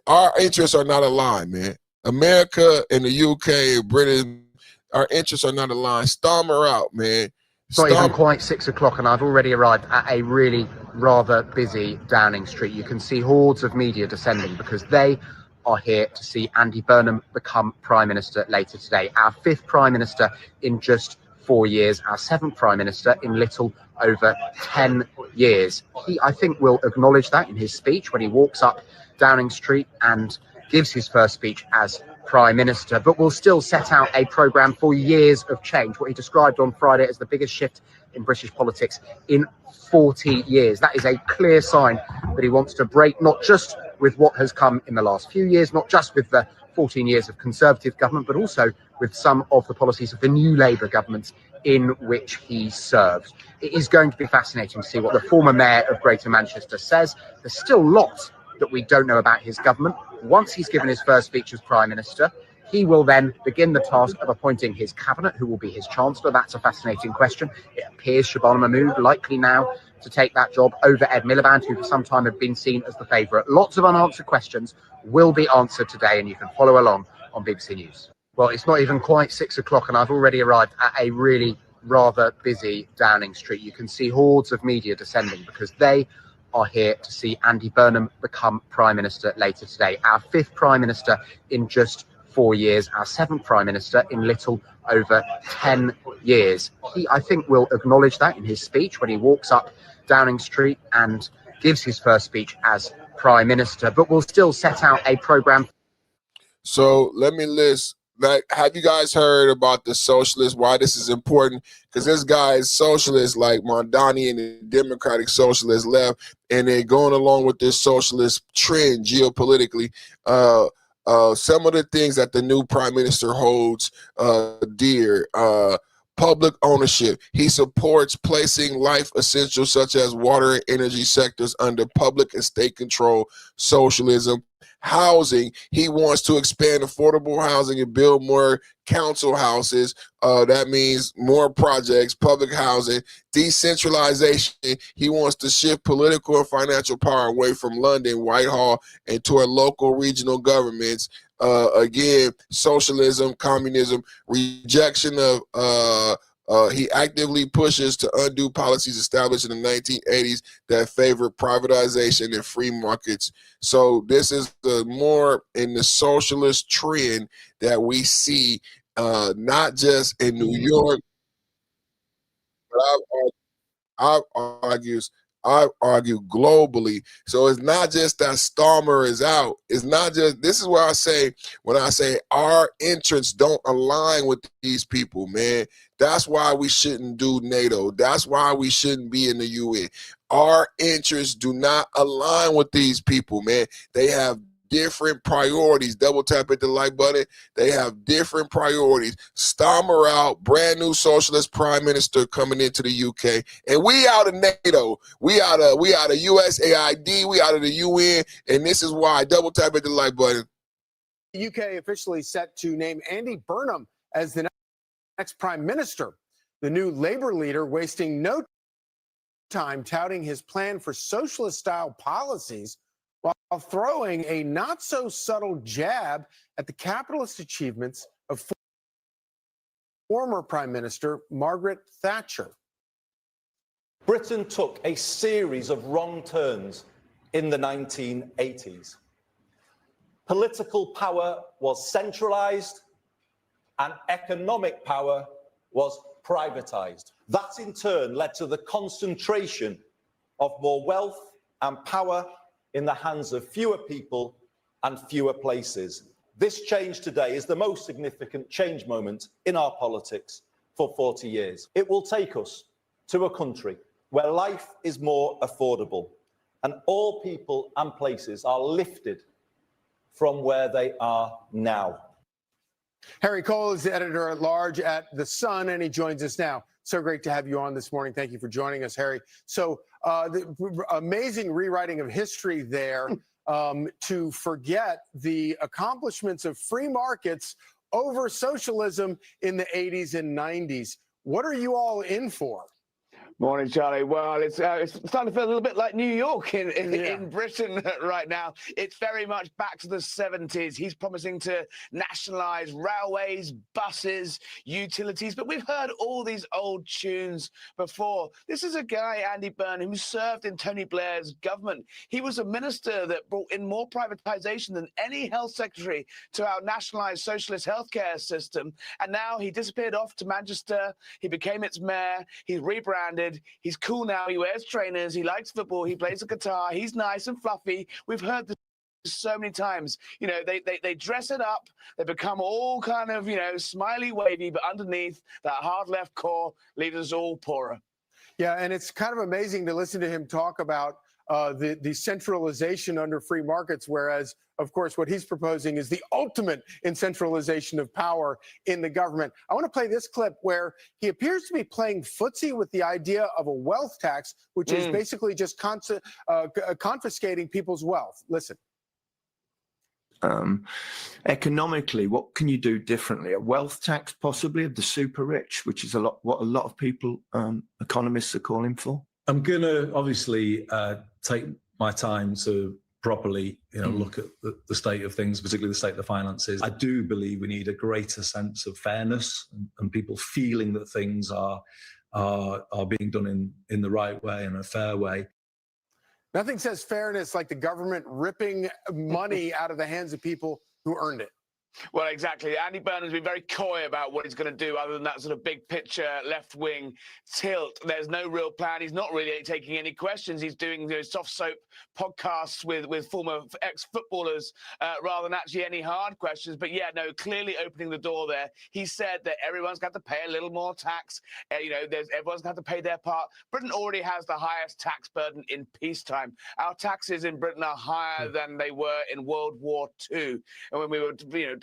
our interests are not aligned, man. America and the UK, Britain, our interests are not aligned. Starmer out, man. It's not even quite 6 o'clock and I've already arrived at a really rather busy Downing Street. You can see hordes of media descending because they are here to see Andy Burnham become Prime Minister later today. Our 5th Prime Minister in just 4 years, our 7th Prime Minister in little over 10 years. He, I think, will acknowledge that in his speech when he walks up Downing Street and gives his first speech as Prime Minister, but will still set out a programme for years of change, what he described on Friday as the biggest shift in British politics in 40 years. That is a clear sign that he wants to break not just with what has come in the last few years, not just with the 14 years of Conservative government, but also with some of the policies of the new Labour governments in which he served. It is going to be fascinating to see what the former Mayor of Greater Manchester says. There's still lots that we don't know about his government. Once he's given his first speech as Prime Minister, he will then begin the task of appointing his cabinet, who will be his Chancellor. That's a fascinating question. It appears Shabana Mahmood likely now to take that job over Ed Miliband, who for some time had been seen as the favourite. Lots of unanswered questions will be answered today, and you can follow along on BBC News. Well, it's not even quite 6 o'clock and I've already arrived at a really rather busy Downing Street. You can see hordes of media descending because they are here to see Andy Burnham become Prime Minister later today. Our 5th Prime Minister in just 4 years, our 7th Prime Minister in little over 10 years. He, I think, will acknowledge that in his speech when he walks up Downing Street and gives his first speech as Prime Minister, but will still set out a programme. So let me list. Like, have you guys heard about the socialists? Why this is important? Because this guy is socialist, like Mondani and the Democratic Socialist left, and they're going along with this socialist trend geopolitically. Some of the things that the new Prime Minister holds dear. Public ownership. He supports placing life essentials such as water and energy sectors under public and state control. Socialism. housing. He wants to expand affordable housing and build more council houses. That means more projects, public housing, decentralization. He wants to shift political and financial power away from London, Whitehall, and toward local regional governments. Again, socialism, communism, rejection of he actively pushes to undo policies established in the 1980s that favor privatization and free markets. So this is the more in the socialist trend that we see, not just in New York, but I've argued globally. So it's not just that Starmer is out. It's not just, this is where I say, when I say our interests don't align with these people, man, that's why we shouldn't do NATO. That's why we shouldn't be in the UN. Our interests do not align with these people, man. They have different priorities. Double tap at the like button. They have different priorities. Starmer out, brand new socialist prime minister coming into the UK, and we out of NATO. We out of USAID. We out of the UN, and this is why. Double tap at the like button. The UK officially set to name Andy Burnham as the next prime minister. The new Labour leader wasting no time touting his plan for socialist-style policies, while throwing a not-so-subtle jab at the capitalist achievements of former Prime Minister Margaret Thatcher. Britain took a series of wrong turns in the 1980s. Political power was centralised and economic power was privatised. That in turn led to the concentration of more wealth and power in the hands of fewer people and fewer places. This change today is the most significant change moment in our politics for 40 years. It will take us to a country where life is more affordable and all people and places are lifted from where they are now. Harry Cole is the editor-at-large at The Sun, and he joins us now. So great to have you on this morning. Thank you for joining us, Harry. So the amazing rewriting of history there to forget the accomplishments of free markets over socialism in the 80s and 90s. What are you all in for? Morning, Charlie. Well, it's starting to feel a little bit like New York in Britain right now. It's very much back to the 70s. He's promising to nationalise railways, buses, utilities, but we've heard all these old tunes before. This is a guy, Andy Burnham, who served in Tony Blair's government. He was a minister that brought in more privatisation than any health secretary to our nationalised socialist healthcare system, and now he disappeared off to Manchester. He became its mayor. He's rebranded. He's cool now. He wears trainers. He likes football. He plays the guitar. He's nice and fluffy. We've heard this so many times. You know, they dress it up. They become all kind of, you know, smiley wavy, but underneath that hard left core leaves us all poorer. Yeah, and it's kind of amazing to listen to him talk about the centralization under free markets, whereas, of course, what he's proposing is the ultimate in centralization of power in the government. I want to play this clip where he appears to be playing footsie with the idea of a wealth tax, which is basically just confiscating people's wealth. Listen. Economically, what can you do differently? A wealth tax, possibly, of the super rich, which is what a lot of people, economists, are calling for? I'm going to obviously take my time to properly, look at the state of things, particularly the state of the finances. I do believe we need a greater sense of fairness and people feeling that things are being done in the right way and a fair way. Nothing says fairness like the government ripping money out of the hands of people who earned it. Well, exactly. Andy Burnham's been very coy about what he's going to do other than that sort of big picture left-wing tilt. There's no real plan. He's not really taking any questions. He's doing soft soap podcasts with former ex-footballers rather than actually any hard questions. But yeah, no, clearly opening the door there. He said that everyone's got to pay a little more tax. Everyone's got to pay their part. Britain already has the highest tax burden in peacetime. Our taxes in Britain are higher than they were in World War II. And when we were,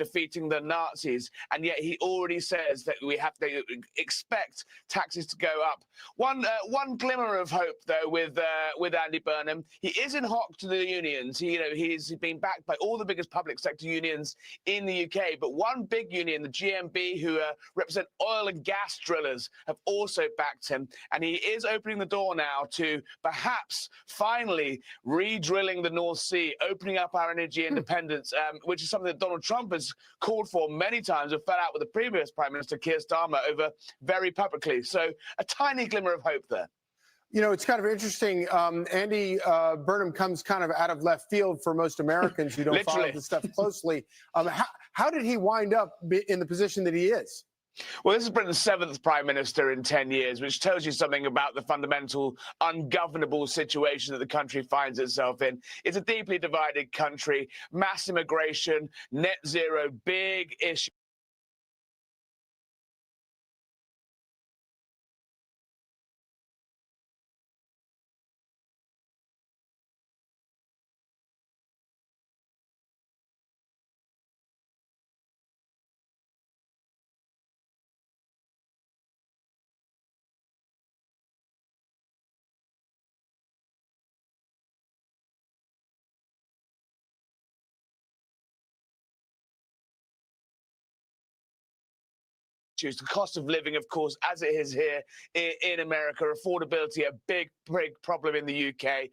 of defeating the Nazis, and yet he already says that we have to expect taxes to go up. One glimmer of hope, though, with Andy Burnham, he isn't hocked to the unions. He's been backed by all the biggest public sector unions in the UK, but one big union, the GMB, who represent oil and gas drillers, have also backed him, and he is opening the door now to perhaps finally re-drilling the North Sea, opening up our energy independence, which is something that Donald Trump has called for many times and fell out with the previous Prime Minister, Keir Starmer, over very publicly. So a tiny glimmer of hope there. You know, it's kind of interesting. Andy Burnham comes kind of out of left field for most Americans who don't follow this stuff closely. How did he wind up in the position that he is? Well, this is Britain's 7th Prime Minister in 10 years, which tells you something about the fundamental ungovernable situation that the country finds itself in. It's a deeply divided country, mass immigration, net zero, big issue. The cost of living, of course, as it is here in America, affordability, a big problem in the UK.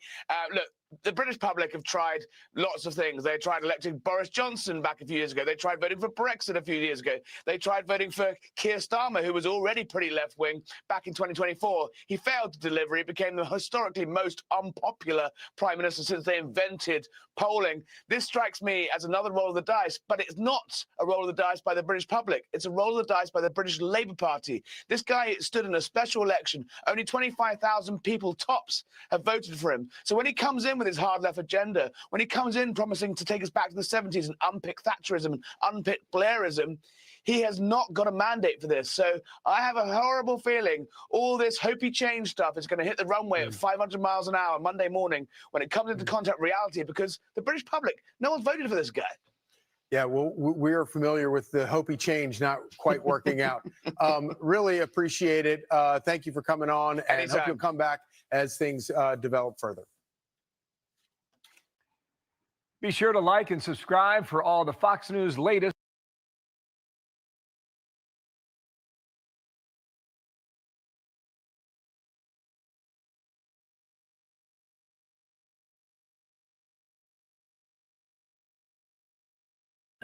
Look, the British public have tried lots of things. They tried electing Boris Johnson back a few years ago. They tried voting for Brexit a few years ago. They tried voting for Keir Starmer, who was already pretty left-wing, back in 2024. He failed to deliver. He became the historically most unpopular Prime Minister since they invented polling. This strikes me as another roll of the dice, but it's not a roll of the dice by the British public. It's a roll of the dice by the British Labour Party. This guy stood in a special election. Only 25,000 people tops have voted for him. So when he comes in with his hard left agenda, when he comes in promising to take us back to the 70s and unpick Thatcherism and unpick Blairism, he has not got a mandate for this. So I have a horrible feeling all this hopey change stuff is going to hit the runway at 500 miles an hour Monday morning when it comes into contact reality, because the British public, no one's voted for this guy. Yeah, well, we're familiar with the hopey change not quite working out. Really appreciate it. Thank you for coming on, and hope you'll come back as things develop further. Be sure to like and subscribe for all the Fox News latest.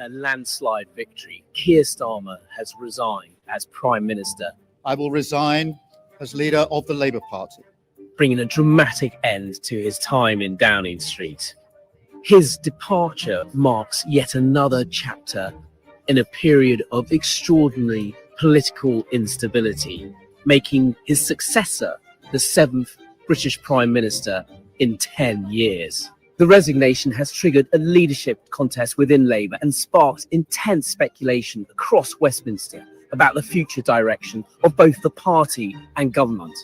A landslide victory. Keir Starmer has resigned as Prime Minister. I will resign as leader of the Labour Party, bringing a dramatic end to his time in Downing Street. His departure marks yet another chapter in a period of extraordinary political instability, making his successor the 7th British Prime Minister in 10 years. The resignation has triggered a leadership contest within Labour and sparked intense speculation across Westminster about the future direction of both the party and government.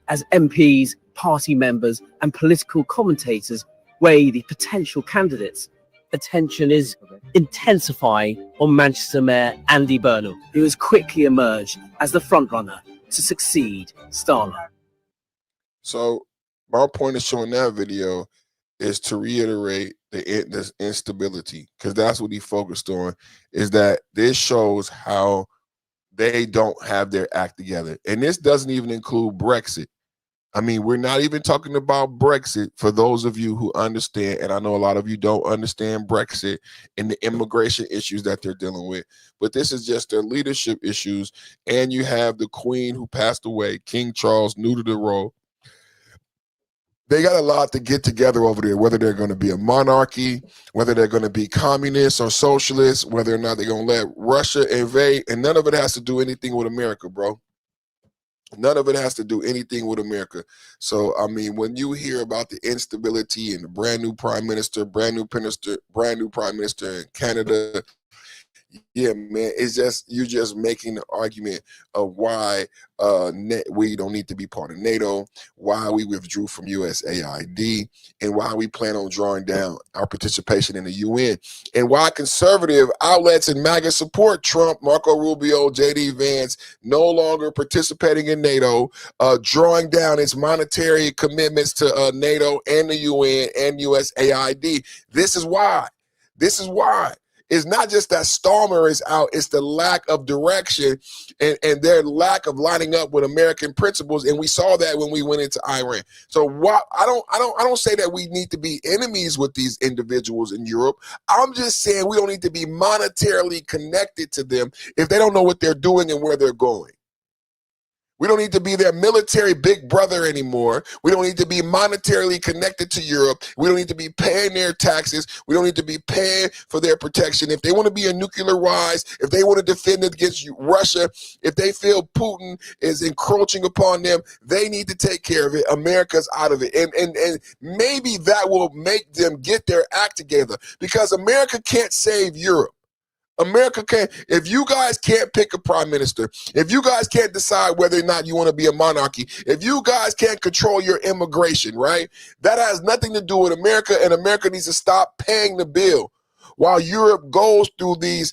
As MPs, party members and political commentators weigh the potential candidates, attention is intensifying on Manchester Mayor Andy Burnham, who has quickly emerged as the frontrunner to succeed Starmer. So my point of showing that video is to reiterate this instability, because that's what he focused on, is that this shows how they don't have their act together. And this doesn't even include Brexit. I mean, we're not even talking about Brexit for those of you who understand, and I know a lot of you don't understand Brexit and the immigration issues that they're dealing with, but this is just their leadership issues. And you have the Queen who passed away, King Charles, new to the role. They got a lot to get together over there, whether they're going to be a monarchy, whether they're going to be communists or socialists, whether or not they're going to let Russia invade, and none of it has to do anything with America, bro. None of it has to do anything with America. So, I mean, when you hear about the instability and the brand new prime minister in Canada, Yeah, man, it's just you're just making the argument of why we don't need to be part of NATO, why we withdrew from USAID, and why we plan on drawing down our participation in the UN, and why conservative outlets and MAGA support Trump, Marco Rubio, J.D. Vance no longer participating in NATO, drawing down its monetary commitments to NATO and the UN and USAID. This is why. This is why. It's not just that Starmer is out, it's the lack of direction and their lack of lining up with American principles. And we saw that when we went into Iran. So what I don't say that we need to be enemies with these individuals in Europe. I'm just saying we don't need to be monetarily connected to them if they don't know what they're doing and where they're going. We don't need to be their military big brother anymore. We don't need to be monetarily connected to Europe. We don't need to be paying their taxes. We don't need to be paying for their protection. If they want to be a nuclear rise, if they want to defend against Russia, if they feel Putin is encroaching upon them, they need to take care of it. America's out of it. And maybe that will make them get their act together, because America can't save Europe. America can't. If you guys can't pick a prime minister, if you guys can't decide whether or not you want to be a monarchy, if you guys can't control your immigration, right, that has nothing to do with America, and America needs to stop paying the bill while Europe goes through these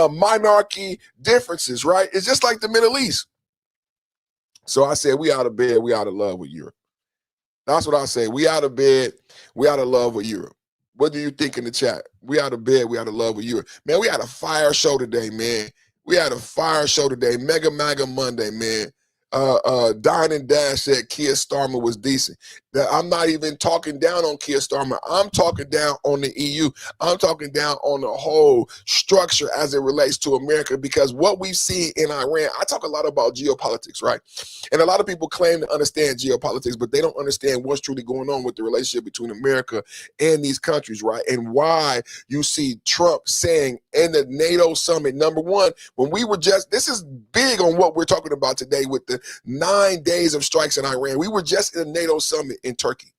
monarchy differences, right? It's just like the Middle East. So I said, we out of bed, we out of love with Europe. That's what I say. We out of bed, we out of love with Europe. What do you think in the chat? We out of bed, we out of love with you. Man, we had a fire show today, man. We had a fire show today. Mega MAGA Monday, man. Dine and Dash said Keir Starmer was decent. That I'm not even talking down on Keir Starmer. I'm talking down on the EU. I'm talking down on the whole structure as it relates to America, because what we've seen in Iran, I talk a lot about geopolitics, right? And a lot of people claim to understand geopolitics, but they don't understand what's truly going on with the relationship between America and these countries, right? And why you see Trump saying in the NATO summit, number one, when we were just, this is big on what we're talking about today with the 9 days of strikes in Iran. We were just in a NATO summit in Turkey.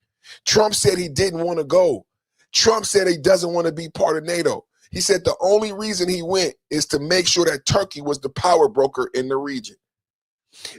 Trump said he didn't want to go. Trump said he doesn't want to be part of NATO. He said the only reason he went is to make sure that Turkey was the power broker in the region.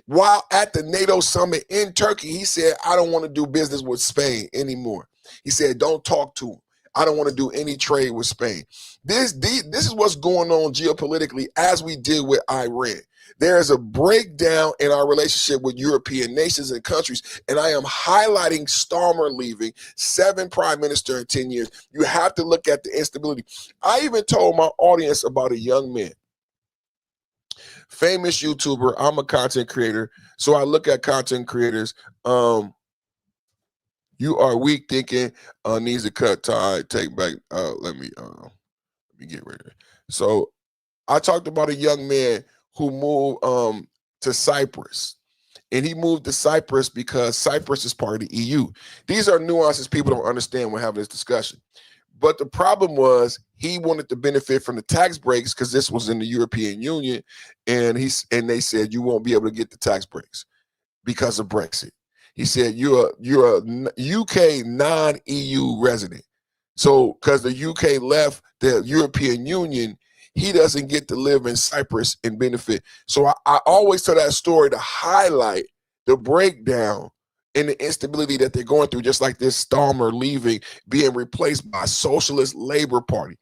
While at the NATO summit in Turkey, he said, I don't want to do business with Spain anymore. He said, don't talk to him. I don't want to do any trade with Spain. This is what's going on geopolitically as we did with Iran. There is a breakdown in our relationship with European nations and countries, and I am highlighting Starmer leaving, 7 prime minister in 10 years. You have to look at the instability. I even told my audience about a young man, famous YouTuber. I'm a content creator, so I look at content creators. You are weak thinking, needs to cut tie, take back. Let me get rid of it. So I talked about a young man who moved to Cyprus. And he moved to Cyprus because Cyprus is part of the EU. These are nuances people don't understand when having this discussion. But the problem was he wanted to benefit from the tax breaks because this was in the European Union. And they said, you won't be able to get the tax breaks because of Brexit. He said, you're a UK non-EU resident. So because the UK left the European Union, he doesn't get to live in Cyprus and benefit. So I always tell that story to highlight the breakdown and the instability that they're going through, just like this Starmer leaving, being replaced by a Socialist Labor Party.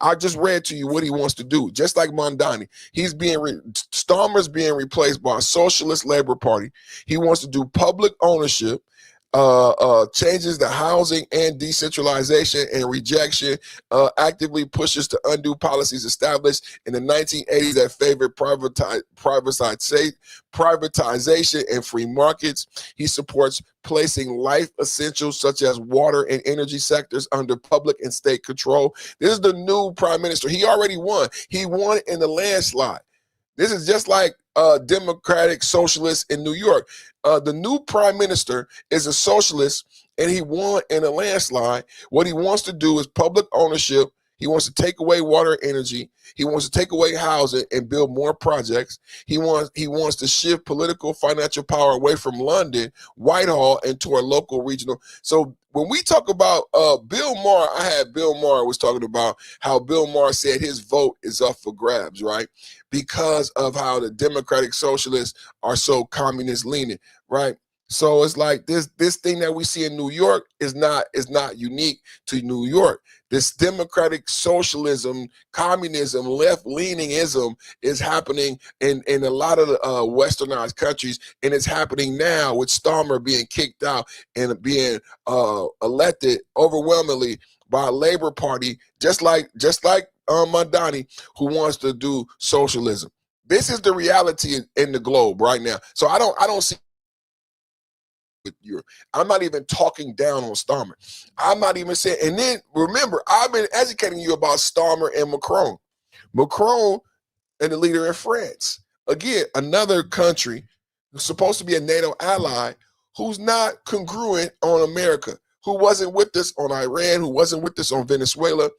I just read to you what he wants to do, just like Mondani. Starmer's being replaced by a Socialist Labor Party. He wants to do public ownership, changes the housing and decentralization and rejection, actively pushes to undo policies established in the 1980s that favored privatization and free markets. He supports placing life essentials such as water and energy sectors under public and state control. This is the new prime minister. He already won. He won in the landslide. This is just like Democratic socialists in New York. The new prime minister is a socialist, and he won in a landslide. What he wants to do is public ownership. He wants to take away water and energy. He wants to take away housing and build more projects. He wants to shift political financial power away from London, Whitehall, and to our local regional. So when we talk about Bill Maher, I had Bill Maher was talking about how Bill Maher said his vote is up for grabs, right? Because of how the Democratic Socialists are so communist leaning, right? So it's like this thing that we see in New York is not unique to New York. This democratic socialism, communism, left-leaningism is happening in a lot of the westernized countries, and it's happening now with Starmer being kicked out and being elected overwhelmingly by a Labor Party, just like Madani, who wants to do socialism. This is the reality in the globe right now. So I don't see with Europe. I'm not even talking down on Starmer. I'm not even saying, and then remember, I've been educating you about Starmer and Macron. Macron and the leader in France. Again, another country who's supposed to be a NATO ally who's not congruent on America, who wasn't with us on Iran, who wasn't with us on Venezuela.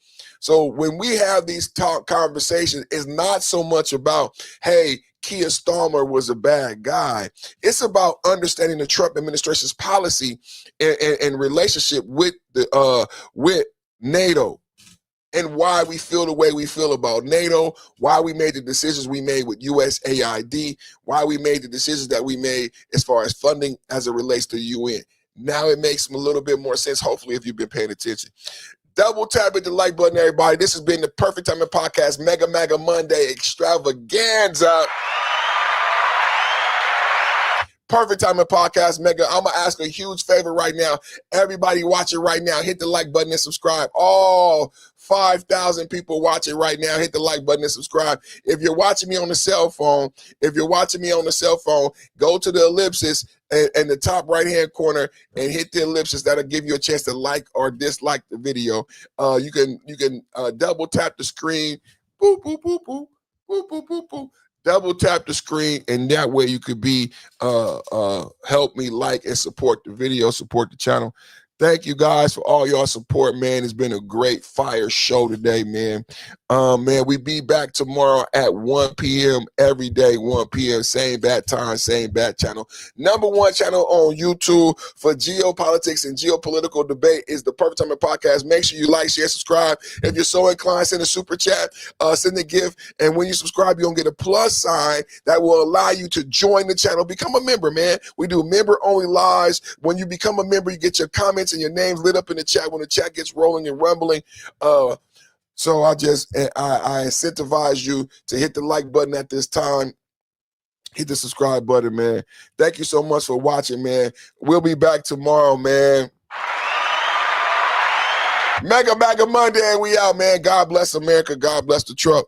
So when we have these conversations, it's not so much about, hey, Keir Starmer was a bad guy. It's about understanding the Trump administration's policy and relationship with NATO, and why we feel the way we feel about NATO, why we made the decisions we made with USAID, why we made the decisions that we made as far as funding as it relates to the UN. Now it makes a little bit more sense, hopefully, if you've been paying attention. Double tap at the like button, everybody. This has been the Perfect Timing Podcast, Mega MAGA Monday Extravaganza. Perfect Timing Podcast, Mega. I'm going to ask a huge favor right now. Everybody watching right now, hit the like button and subscribe. All 5,000 people watching right now, hit the like button and subscribe. If you're watching me on the cell phone, go to the ellipsis in the top right-hand corner and hit the ellipsis. That'll give you a chance to like or dislike the video. You can double tap the screen. Boop, boop, boop, boop, boop, boop, boop, boop. Double tap the screen, and that way you could be help me like and support the video, support the channel. Thank you guys for all y'all support, man. It's been a great fire show today, man. Man, we be back tomorrow at 1 p.m. every day, 1 p.m. Same bad time, same bad channel. #1 channel on YouTube for geopolitics and geopolitical debate is the Perfect Timing Podcast. Make sure you like, share, subscribe. If you're so inclined, send a super chat, send a gift. And when you subscribe, you're going to get a plus sign that will allow you to join the channel. Become a member, man. We do member-only lives. When you become a member, you get your comments and your names lit up in the chat when the chat gets rolling and rumbling. So I incentivize you to hit the like button at this time. Hit the subscribe button, man. Thank you so much for watching, man. We'll be back tomorrow, man. Mega MAGA Monday, and we out, man. God bless America. God bless the Trump.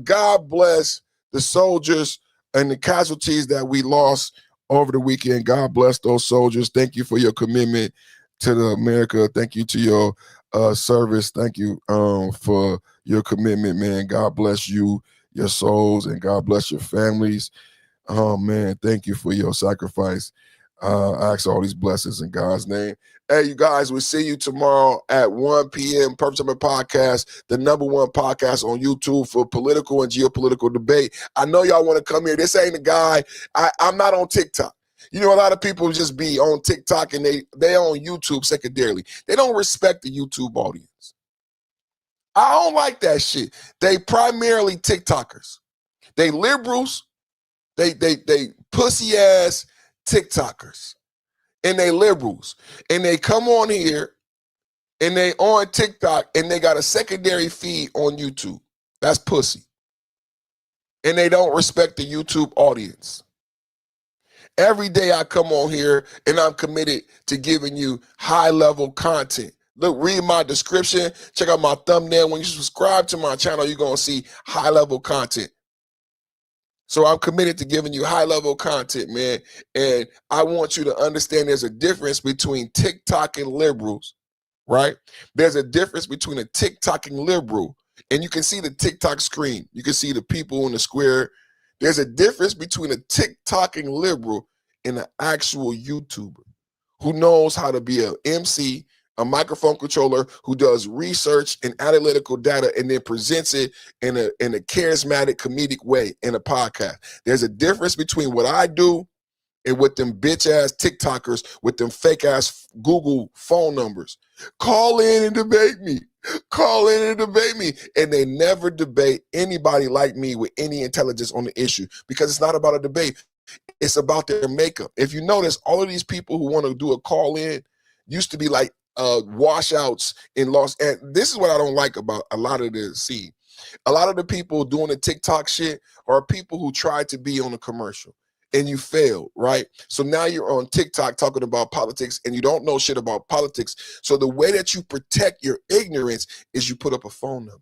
God bless the soldiers and the casualties that we lost over the weekend. God bless those soldiers. Thank you for your commitment to the America. Thank you to your service. Thank you for your commitment, man. God bless you, your souls, and God bless your families. Oh, man, thank you for your sacrifice. I ask all these blessings in God's name. Hey, you guys, we'll see you tomorrow at 1 p.m. Perfect Timing Podcast, the #1 podcast on YouTube for political and geopolitical debate. I know y'all want to come here. This ain't the guy. I'm not on TikTok. You know, a lot of people just be on TikTok and they on YouTube secondarily. They don't respect the YouTube audience. I don't like that shit. They primarily TikTokers. They liberals. They pussy ass TikTokers. And they liberals. And they come on here and they on TikTok and they got a secondary feed on YouTube. That's pussy. And they don't respect the YouTube audience. Every day I come on here and I'm committed to giving you high-level content. Look, read my description. Check out my thumbnail. When you subscribe to my channel, you're going to see high-level content. So I'm committed to giving you high-level content, man. And I want you to understand there's a difference between TikTok and liberals, right? There's a difference between a TikToking liberal, and you can see the TikTok screen. You can see the people in the square. There's a difference between a TikToking liberal and an actual YouTuber who knows how to be an MC, a microphone controller who does research and analytical data and then presents it in a charismatic, comedic way in a podcast. There's a difference between what I do and what them bitch-ass TikTokers with them fake-ass Google phone numbers. Call in and debate me. Call in and debate me. And they never debate anybody like me with any intelligence on the issue because it's not about a debate. It's about their makeup. If you notice, all of these people who want to do a call-in used to be like washouts in Los Angeles. This is what I don't like about a lot of the scene. A lot of the people doing the TikTok shit are people who tried to be on a commercial and you failed, right? So now you're on TikTok talking about politics and you don't know shit about politics. So the way that you protect your ignorance is you put up a phone number.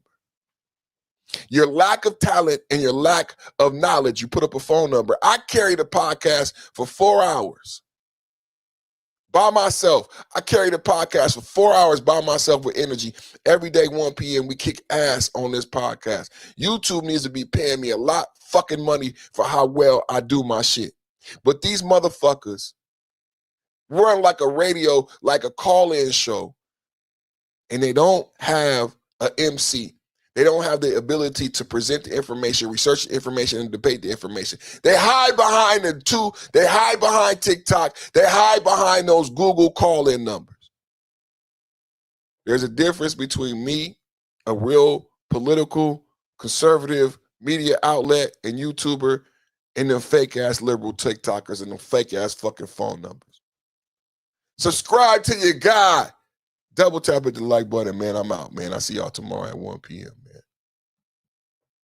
Your lack of talent and your lack of knowledge, you put up a phone number. I carried a podcast for 4 hours. By myself. I carried a podcast for 4 hours by myself with energy. Every day, 1 p.m., we kick ass on this podcast. YouTube needs to be paying me a lot fucking money for how well I do my shit. But these motherfuckers run like a radio, like a call-in show, and they don't have an MC. They don't have the ability to present the information, research the information, and debate the information. They hide behind they hide behind TikTok. They hide behind those Google call-in numbers. There's a difference between me, a real political, conservative media outlet and YouTuber, and them fake-ass liberal TikTokers and them fake-ass fucking phone numbers. Subscribe to your guy. Double tap at the like button, man. I'm out, man. I'll see y'all tomorrow at 1 p.m.